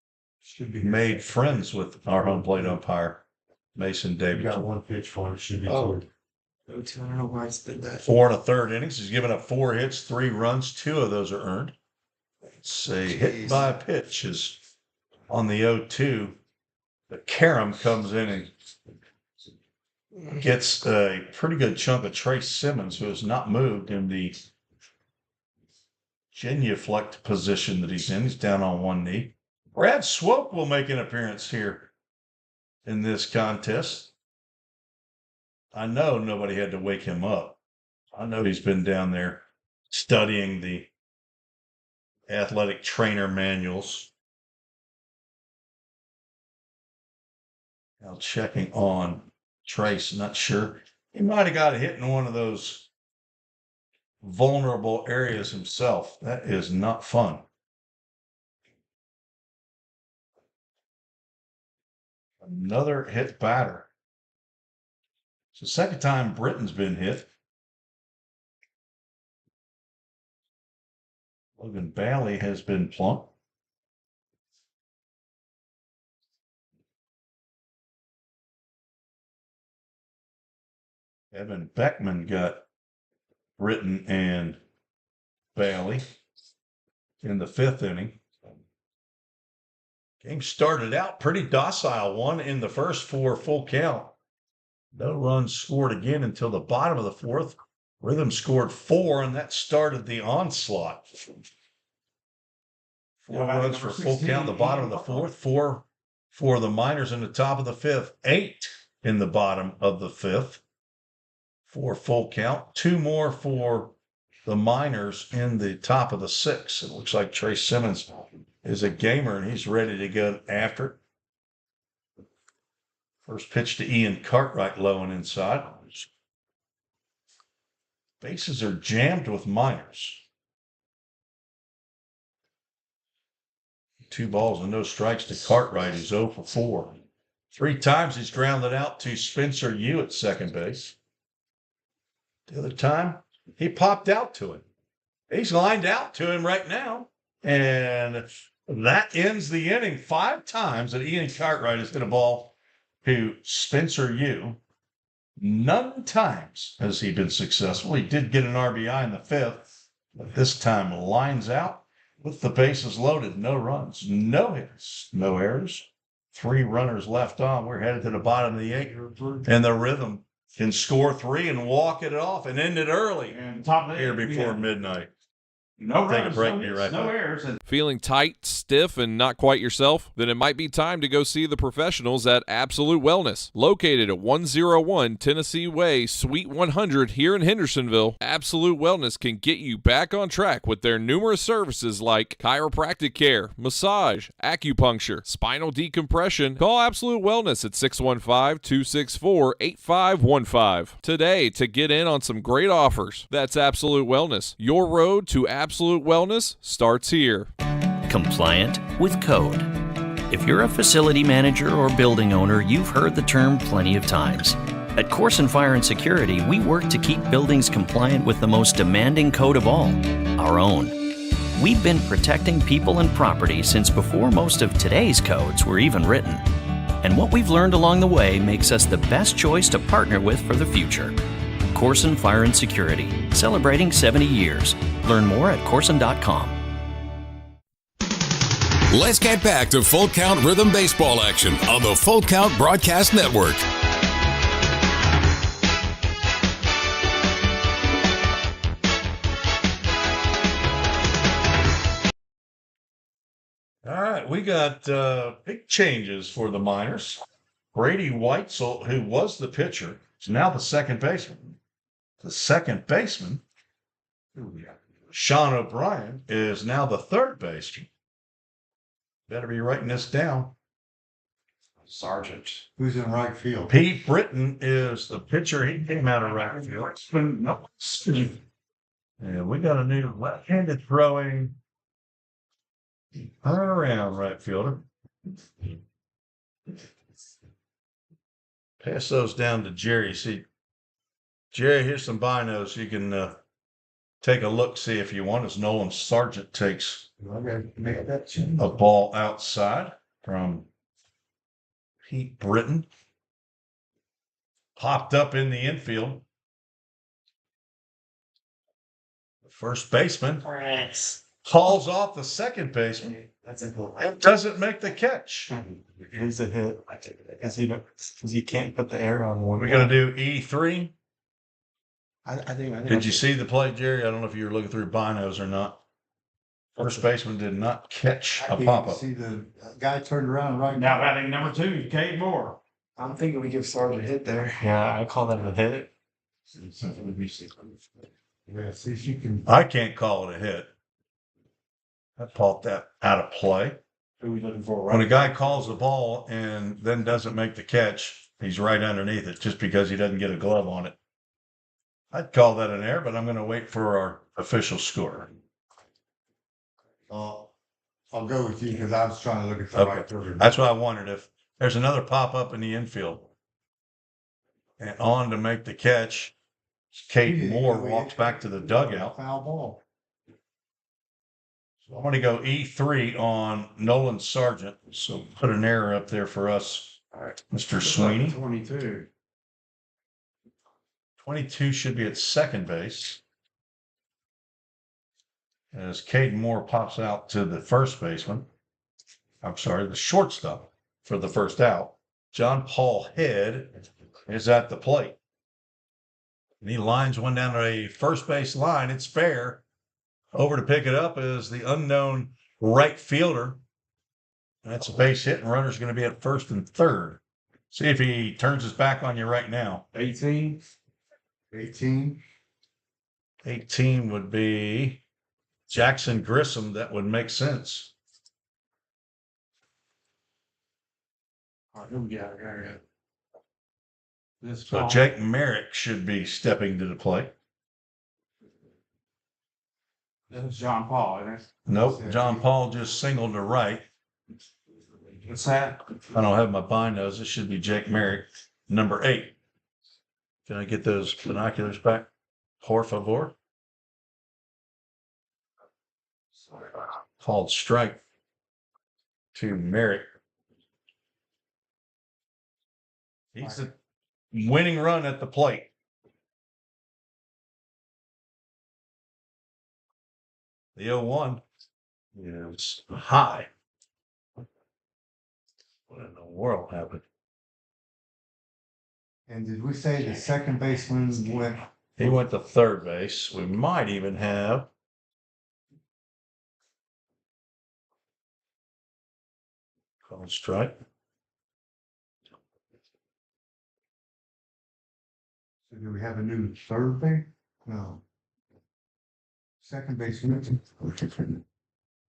made friends with our home plate umpire, Mason Davidson. Got 1 pitch for it. Should be 2. I don't know why it's been that. 4 1/3 innings. He's given up 4 hits, 3 runs. 2 of those are earned. It's a hit by pitch is on the 0-2. But Karam comes in and gets a pretty good chunk of Trace Simmons, who has not moved in the genuflect position that he's in. He's down on 1 knee. Brad Swope will make an appearance here in this contest. I know nobody had to wake him up. I know he's been down there studying the athletic trainer manuals. Now checking on Trace, not sure. He might have got a hit in one of those vulnerable areas himself. That is not fun. Another hit batter. It's the second time Britton's been hit. Logan Bailey has been plunked. Evan Beckman got Britton and Bailey in the 5th inning. Game started out pretty docile. 1 in the first 4, full count. No runs scored again until the bottom of the 4th. Rhythm scored 4, and that started the onslaught. 4 runs for full count, the bottom of the 4th. 4 for the Miners in the top of the 5th. 8 in the bottom of the 5th. 4 full count. 2 more for the Miners in the top of the 6th. It looks like Trace Simmons is a gamer, and he's ready to go after it. First pitch to Ian Cartwright, low and inside. Bases are jammed with Miners. 2 balls and no strikes to Cartwright, who's 0 for 4. 3 times he's grounded out to Spencer Yu at second base. The other time, he popped out to him. He's lined out to him right now. And that ends the inning. 5 times that Ian Cartwright has hit a ball to Spencer Yu. None times has he been successful. He did get an RBI in the 5th, but this time lines out with the bases loaded. No runs, no hits, no errors. 3 runners left on. We're headed to the bottom of the 8th, and the Rhythm can score 3 and walk it off and end it early And top of the here 8th, before midnight. No Take a runs, break, no be hits, right no back. errors. And Feeling tight, stiff, and not quite yourself? Then it might be time to go see the professionals at Absolute Wellness. Located at 101 Tennessee Way, Suite 100 here in Hendersonville, Absolute Wellness can get you back on track with their numerous services like chiropractic care, massage, acupuncture, spinal decompression. Call Absolute Wellness at 615-264-8515 today to get in on some great offers. That's Absolute Wellness. Your road to absolute wellness starts here. Compliant with code. If you're a facility manager or building owner, you've heard the term plenty of times. At Corson Fire and Security, we work to keep buildings compliant with the most demanding code of all, our own. We've been protecting people and property since before most of today's codes were even written. And what we've learned along the way makes us the best choice to partner with for the future. Corson Fire and Security, celebrating 70 years. Learn more at corson.com. Let's get back to Full Count Rhythm Baseball action on the Full Count Broadcast Network. All right, we got big changes for the Miners. Brady Weitzel, who was the pitcher, is now the second baseman. The second baseman, Sean O'Brien, is now the third baseman. Better be writing this down. Sergeant. Who's in right field? Pete Britton is the pitcher. He came out of right field. And we got a new left-handed throwing around right fielder. Pass those down to Jerry. See, Jerry, here's some binos. You can take a look, see if you want, as Nolan Sargent takes a ball outside from Pete Britton. Popped up in the infield. The first baseman hauls off the second baseman and doesn't make the catch. It is a hit because you can't put the air on one. We're going to do E3. I think. Did you see the play, Jerry? I don't know if you were looking through binos or not. First baseman did not catch a pop-up. See the guy turned around right Now batting number 2, Cade Moore. I'm thinking we give Sargent a hit there. Yeah, I call that a hit. Yeah, see if you can. I can't call it a hit. I called that out of play. Who are we looking for? When a guy calls the ball and then doesn't make the catch, he's right underneath it just because he doesn't get a glove on it. I'd call that an error, but I'm going to wait for our official score. I'll go with you because I was trying to look at the right fielder. That's what I wondered. If there's another pop-up in the infield and on to make the catch, Kate Moore walks back to the dugout. Foul ball. So I'm going to go E3 on Nolan Sargent. So put an error up there for us, Mr. Sweeney. 22. 22 should be at second base. As Caden Moore pops out to the first baseman. I'm sorry, the shortstop for the first out. John Paul Head is at the plate. And he lines one down to a first base line. It's fair. Over to pick it up is the unknown right fielder. That's a base hit, and runner's going to be at first and third. See if he turns his back on you right now. 18. 18. 18 would be Jackson Grissom. That would make sense. All right, who we got? So Jake Merrick should be stepping to the plate. This is John Paul, isn't it? Nope, John Paul just singled to right. What's that? I don't have my binos. It should be Jake Merrick, number 8. Can I get those binoculars back? Por favor. Called strike to Merrick. He's the winning run at the plate. The 0-1 is high. What in the world happened? And did we say the second baseman went? He went to third base. We might even have called strike. So do we have a new third base? No. Second baseman.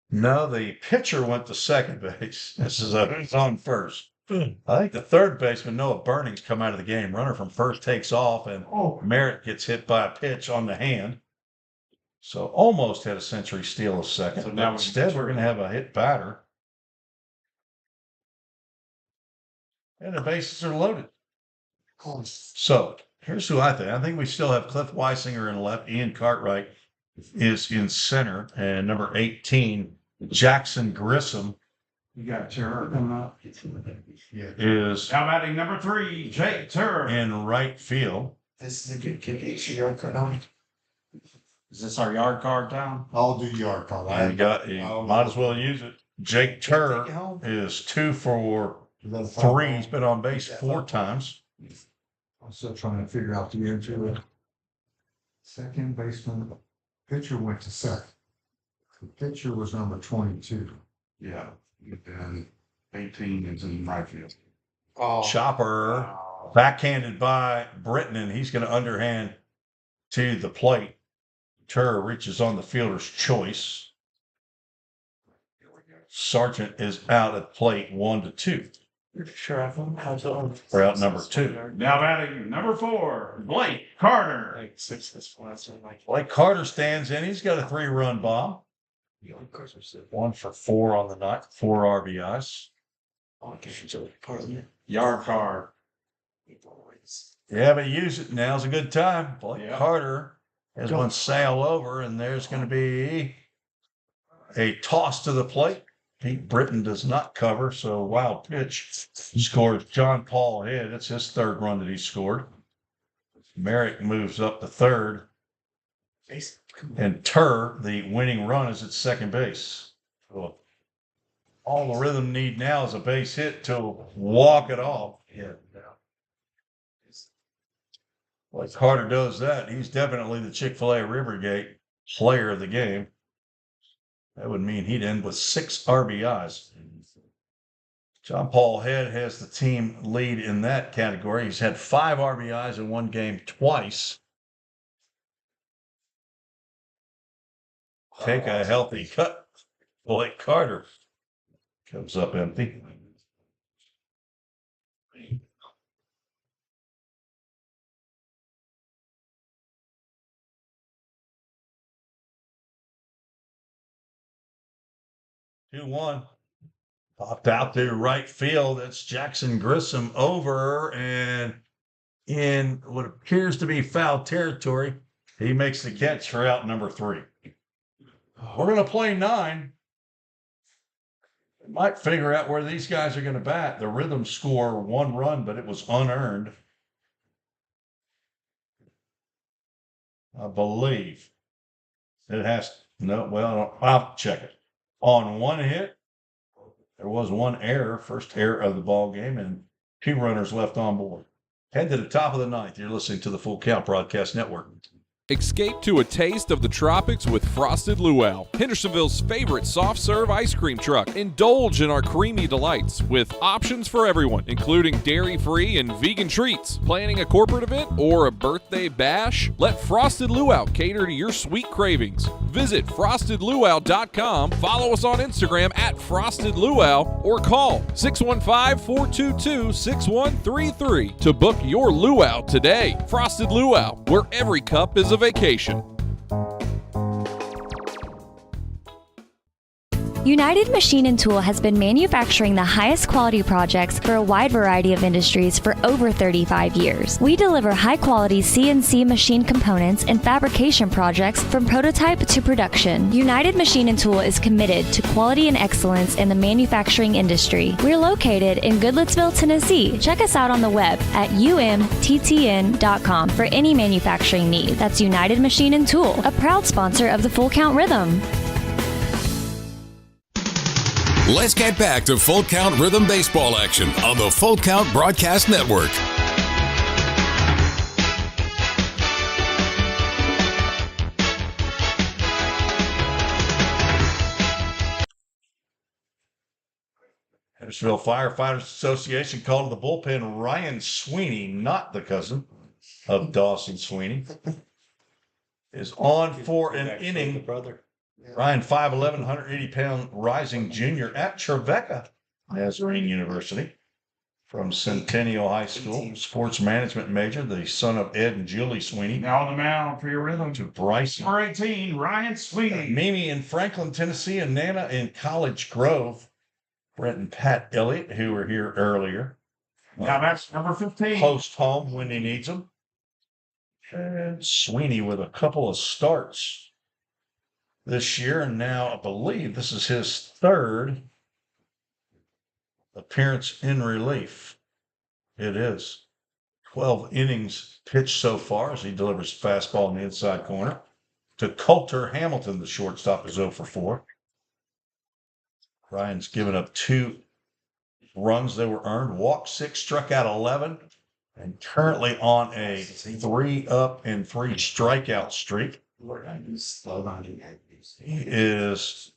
No, the pitcher went to second base. This is who's on first. I think the third baseman, Noah Burnings, come out of the game. Runner from first takes off, and Merritt gets hit by a pitch on the hand. So almost had a century steal of second. So now instead, we're going to have a hit batter. And the bases are loaded. So here's who I think. I think we still have Cliff Weisinger in left, Ian Cartwright is in center, and number 18, Jackson Grissom, You got Turner coming up. is Now batting number 3, Jake Turner. in right field. This is a good kid. Get your yard card on. Is this our yard card down? I'll do yard card. You might as well use it. Jake Turner is 2 for 3. He's been on base 4 times. I'm still trying to figure out the answer. Second baseman, pitcher went to second. The pitcher was number 22. Yeah. And 18 is in right field. Oh, Chopper backhanded by Britton, and he's going to underhand to the plate. Turner reaches on the fielder's choice. Sargent is out at plate 1-2. Sure, We're out number 2. Now batting number 4, Blake Carter. Like 6 this last one. Like Blake Carter stands in. He's got a 3-run bomb. of course we're still 1 for 4 on the night. 4 RBIs. on Parliament. Yard card. Yeah, but use it. Now's a good time. Blake Yeah. Carter has one sail over, and there's going to be a toss to the plate. Pete Britton does not cover, so wild pitch scores John Paul ahead. It's his 3rd run that he scored. Merrick moves up to 3rd, and the winning run, is at second base. So all the Rhythm need now is a base hit to walk it off. Yeah. Like Carter does that, he's definitely the Chick-fil-A Rivergate player of the game. That would mean he'd end with 6 RBIs. John Paul Head has the team lead in that category. He's had 5 RBIs in one game twice. Take a healthy cut. Blake Carter comes up empty. Two one. Popped out to right field. That's Jackson Grissom over and in what appears to be foul territory. He makes the catch for out number 3. We're going to play 9. Might figure out where these guys are going to bat. The Rhythm score 1 run, but it was unearned. I believe it has. No, well, I'll check it. On 1 hit, there was 1 error, first error of the ball game, and 2 runners left on board. Head to the top of the 9th. You're listening to the Full Count Broadcast Network. Escape to a taste of the tropics with Frosted Luau, Hendersonville's favorite soft-serve ice cream truck. Indulge in our creamy delights with options for everyone, including dairy-free and vegan treats. Planning a corporate event or a birthday bash? Let Frosted Luau cater to your sweet cravings. Visit frostedluau.com, follow us on Instagram at Frosted Luau, or call 615-422-6133 to book your luau today. Frosted Luau, where every cup is a vacation. United Machine and Tool has been manufacturing the highest quality projects for a wide variety of industries for over 35 years. We deliver high-quality CNC machine components and fabrication projects from prototype to production. United Machine and Tool is committed to quality and excellence in the manufacturing industry. We're located in Goodlettsville, Tennessee. Check us out on the web at umttn.com for any manufacturing need. That's United Machine and Tool, a proud sponsor of the Full Count Rhythm. Let's get back to Full Count Rhythm baseball action on the Full Count Broadcast Network. Hendersonville Firefighters Association called to the bullpen Ryan Sweeney, not the cousin of Dawson Sweeney, is on for an inning. Ryan, 5'11", 180-pound rising junior at Trevecca Nazarene University from Centennial High School, sports management major, the son of Ed and Julie Sweeney. Now on the mound for your Rhythm. To Bryson. Number 18, Ryan Sweeney. Mimi in Franklin, Tennessee, and Nana in College Grove. Brett and Pat Elliott, who were here earlier. Now that's number 15. Post home when he needs them. And Sweeney with a couple of starts this year, and now I believe this is his third appearance in relief. It is 12 innings pitched so far as he delivers fastball in the inside corner to Coulter Hamilton. The shortstop is 0 for 4. Ryan's given up 2 runs that were earned, walked 6, struck out 11, and currently on a 3 up and 3 strikeout streak. He is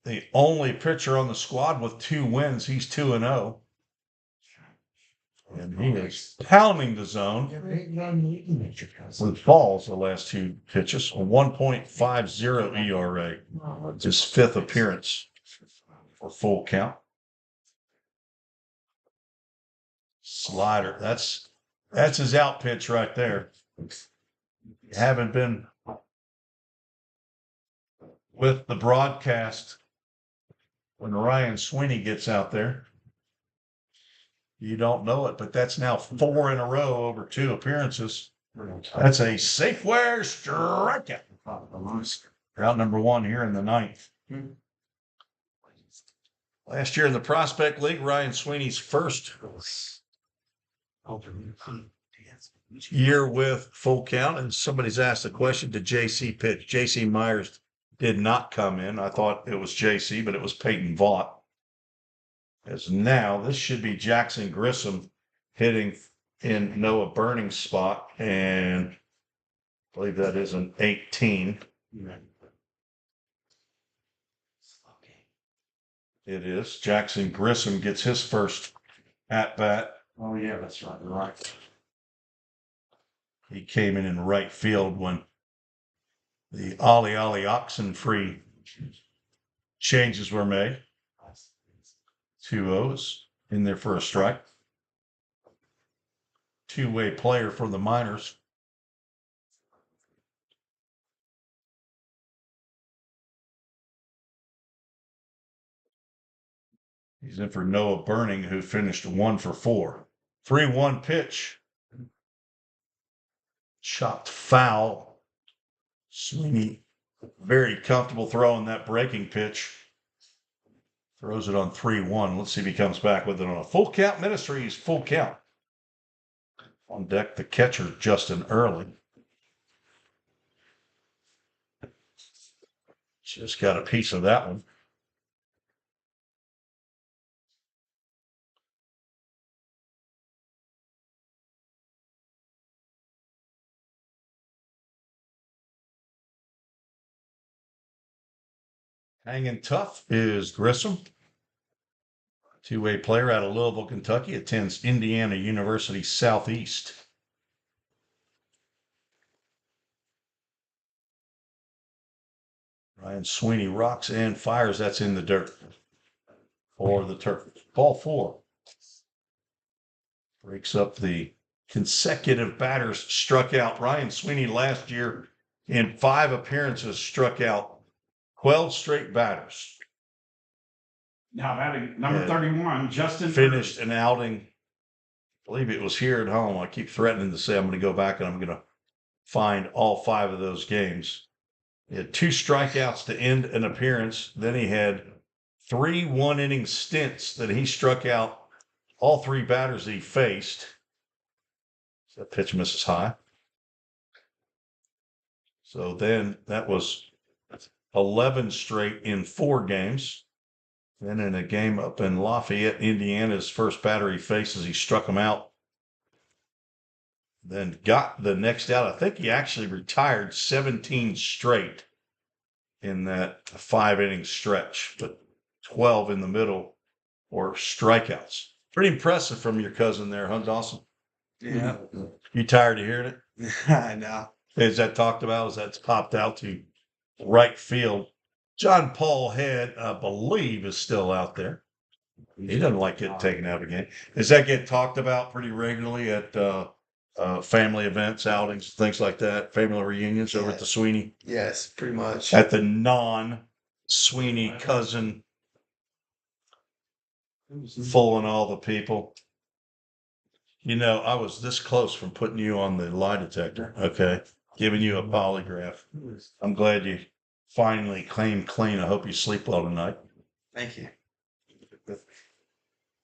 the only pitcher on the squad with 2 wins. He's 2-0. And he is pounding the zone with balls the last 2 pitches. A 1.50 ERA. His 5th appearance for full count. Slider. That's his out pitch right there. You haven't been with the broadcast when Ryan Sweeney gets out there. You don't know it, but that's now 4 in a row over 2 appearances. That's a Safeware strikeout. Route number 1 here in the 9th. Last year in the Prospect League, Ryan Sweeney's first year with full count, and somebody's asked a question, did JC pitch? JC Myers did not come in. I thought it was JC, but it was Peyton Vaught. As now, this should be Jackson Grissom hitting in Noah Burning's spot, and I believe that is an 18. It is. Jackson Grissom gets his first at-bat. Oh, yeah, that's right. He came in right field when the Ollie Oxenfree changes were made. 2 O's in there for a strike. 2-way player for the Miners. He's in for Noah Burning, who finished 1 for 4. 3-1 pitch. Chopped foul. Sweeney very comfortable throwing that breaking pitch. Throws it on 3-1. Let's see if he comes back with it on a full count. Ministries, full count. On deck, the catcher, Justin Early. Just got a piece of that one. Hanging tough is Grissom. 2-way player out of Louisville, Kentucky, attends Indiana University Southeast. Ryan Sweeney rocks and fires. That's in the dirt for the Turf. Ball 4. Breaks up the consecutive batters struck out. Ryan Sweeney last year in 5 appearances struck out 12 straight batters. Now batting number 31, Justin. Finished an outing, I believe it was here at home. I keep threatening to say I'm going to go back and I'm going to find all 5 of those games. He had 2 strikeouts to end an appearance. Then he had 3 one-inning stints that he struck out all 3 batters that he faced. That pitch misses high. So then that was 11 straight in 4 games. Then in a game up in Lafayette, Indiana, his first batter he faces, he struck him out. Then got the next out. I think he actually retired 17 straight in that 5-inning stretch, but 12 in the middle were strikeouts. Pretty impressive from your cousin there, huh, Dawson? Yeah. You tired of hearing it? I know. Is that talked about? Is that's popped out to right field? John Paul Head, I believe, is still out there. He doesn't like getting taken out again. Does that get talked about pretty regularly at family events, outings, things like that, family reunions over at the Sweeney? Yes, pretty much. At the non-Sweeney cousin, fooling all the people. You know, I was this close from putting you on the lie detector, okay? Giving you a polygraph. I'm glad you finally came clean. I hope you sleep well tonight. Thank you.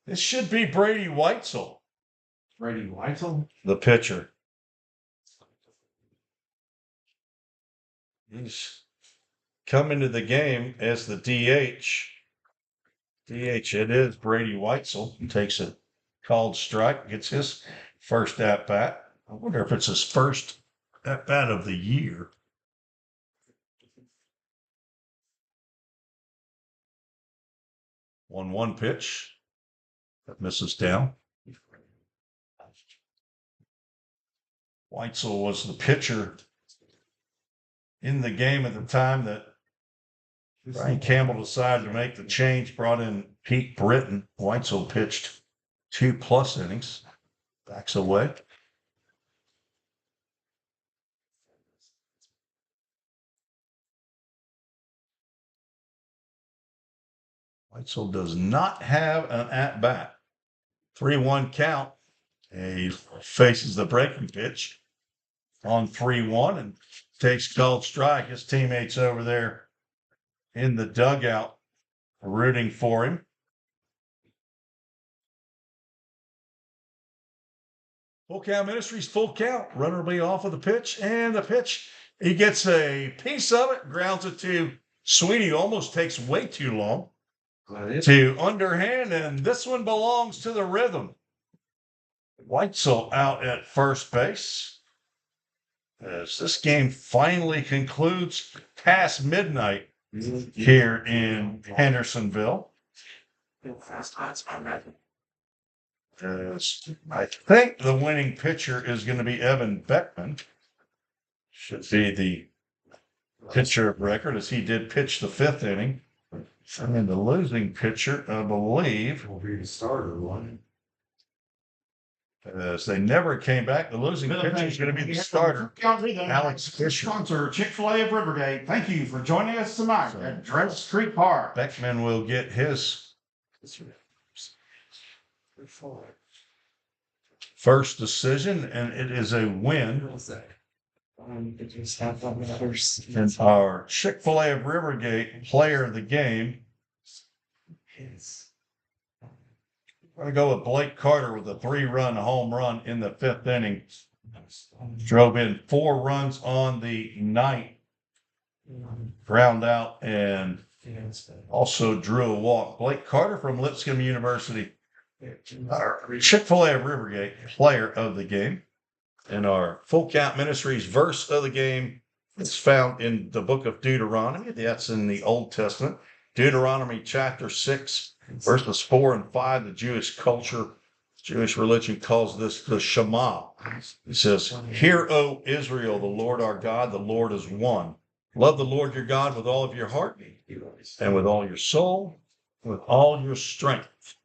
This should be Brady Weitzel, Brady Weitzel. the pitcher. He's come into the game as the DH. DH, it is Brady Weitzel. He takes a called strike, gets his first at-bat. I wonder if it's his first at-bat of the year. 1-1 pitch. That misses down. Weitzel was the pitcher in the game at the time that Brian Campbell decided to make the change, brought in Pete Britton. Weitzel pitched 2+ innings. Backs away. Weitzel does not have an at-bat. 3-1 count. He faces the breaking pitch on 3-1 and takes called strike. His teammates over there in the dugout rooting for him. Full Count Ministries, full count. Runner will be off of the pitch, and the pitch, he gets a piece of it, grounds it to Sweetie, almost takes way too long to underhand, and this one belongs to the Rhythm. Weitzel out at first base as this game finally concludes past midnight here in Hendersonville. As I think the winning pitcher is going to be Evan Beckman. Should be the pitcher of record, as he did pitch the 5th inning. And the losing pitcher, I believe, will be the starter one. As they never came back, the losing pitcher is going to be the starter, Alex Fisher. Sponsor Chick-fil-A of Rivergate. Thank you for joining us tonight at Dress Street Park. Beckman will get his first decision, and it is a win. And our Chick-fil-A of Rivergate player of the game. I'm going to go with Blake Carter with a 3-run home run in the 5th inning. Drove in 4 runs on the night. Ground out and also drew a walk. Blake Carter from Lipscomb University. Our Chick-fil-A of Rivergate player of the game. And our Full Count Ministries verse of the game is found in the book of Deuteronomy. That's in the Old Testament. Deuteronomy chapter 6, verses 4 and 5. The Jewish culture, Jewish religion calls this the Shema. It says, "Hear, O Israel, the Lord our God, the Lord is one. Love the Lord your God with all of your heart and with all your soul, with all your strength."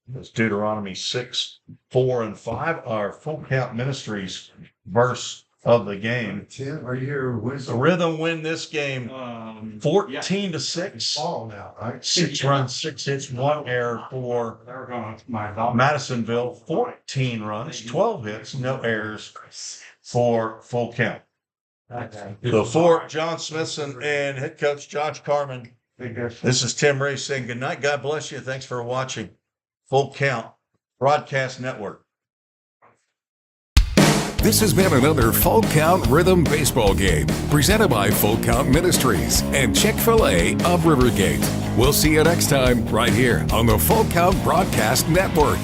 That's Deuteronomy 6, 4 and 5. Our Full Count Ministries verse of the game. Tim, are you here? The Rhythm win this game 14-6. Ball now, right? 6 runs, 6 hits, 1 error for Madisonville. 14 runs, 12 hits, no errors for Full Count. So for John Smithson and head coach Josh Carmen, this is Tim Ray saying good night. God bless you. Thanks for watching Full Count Broadcast Network. This has been another Full Count Rhythm baseball game presented by Full Count Ministries and Chick-fil-A of Rivergate. We'll see you next time right here on the Full Count Broadcast Network.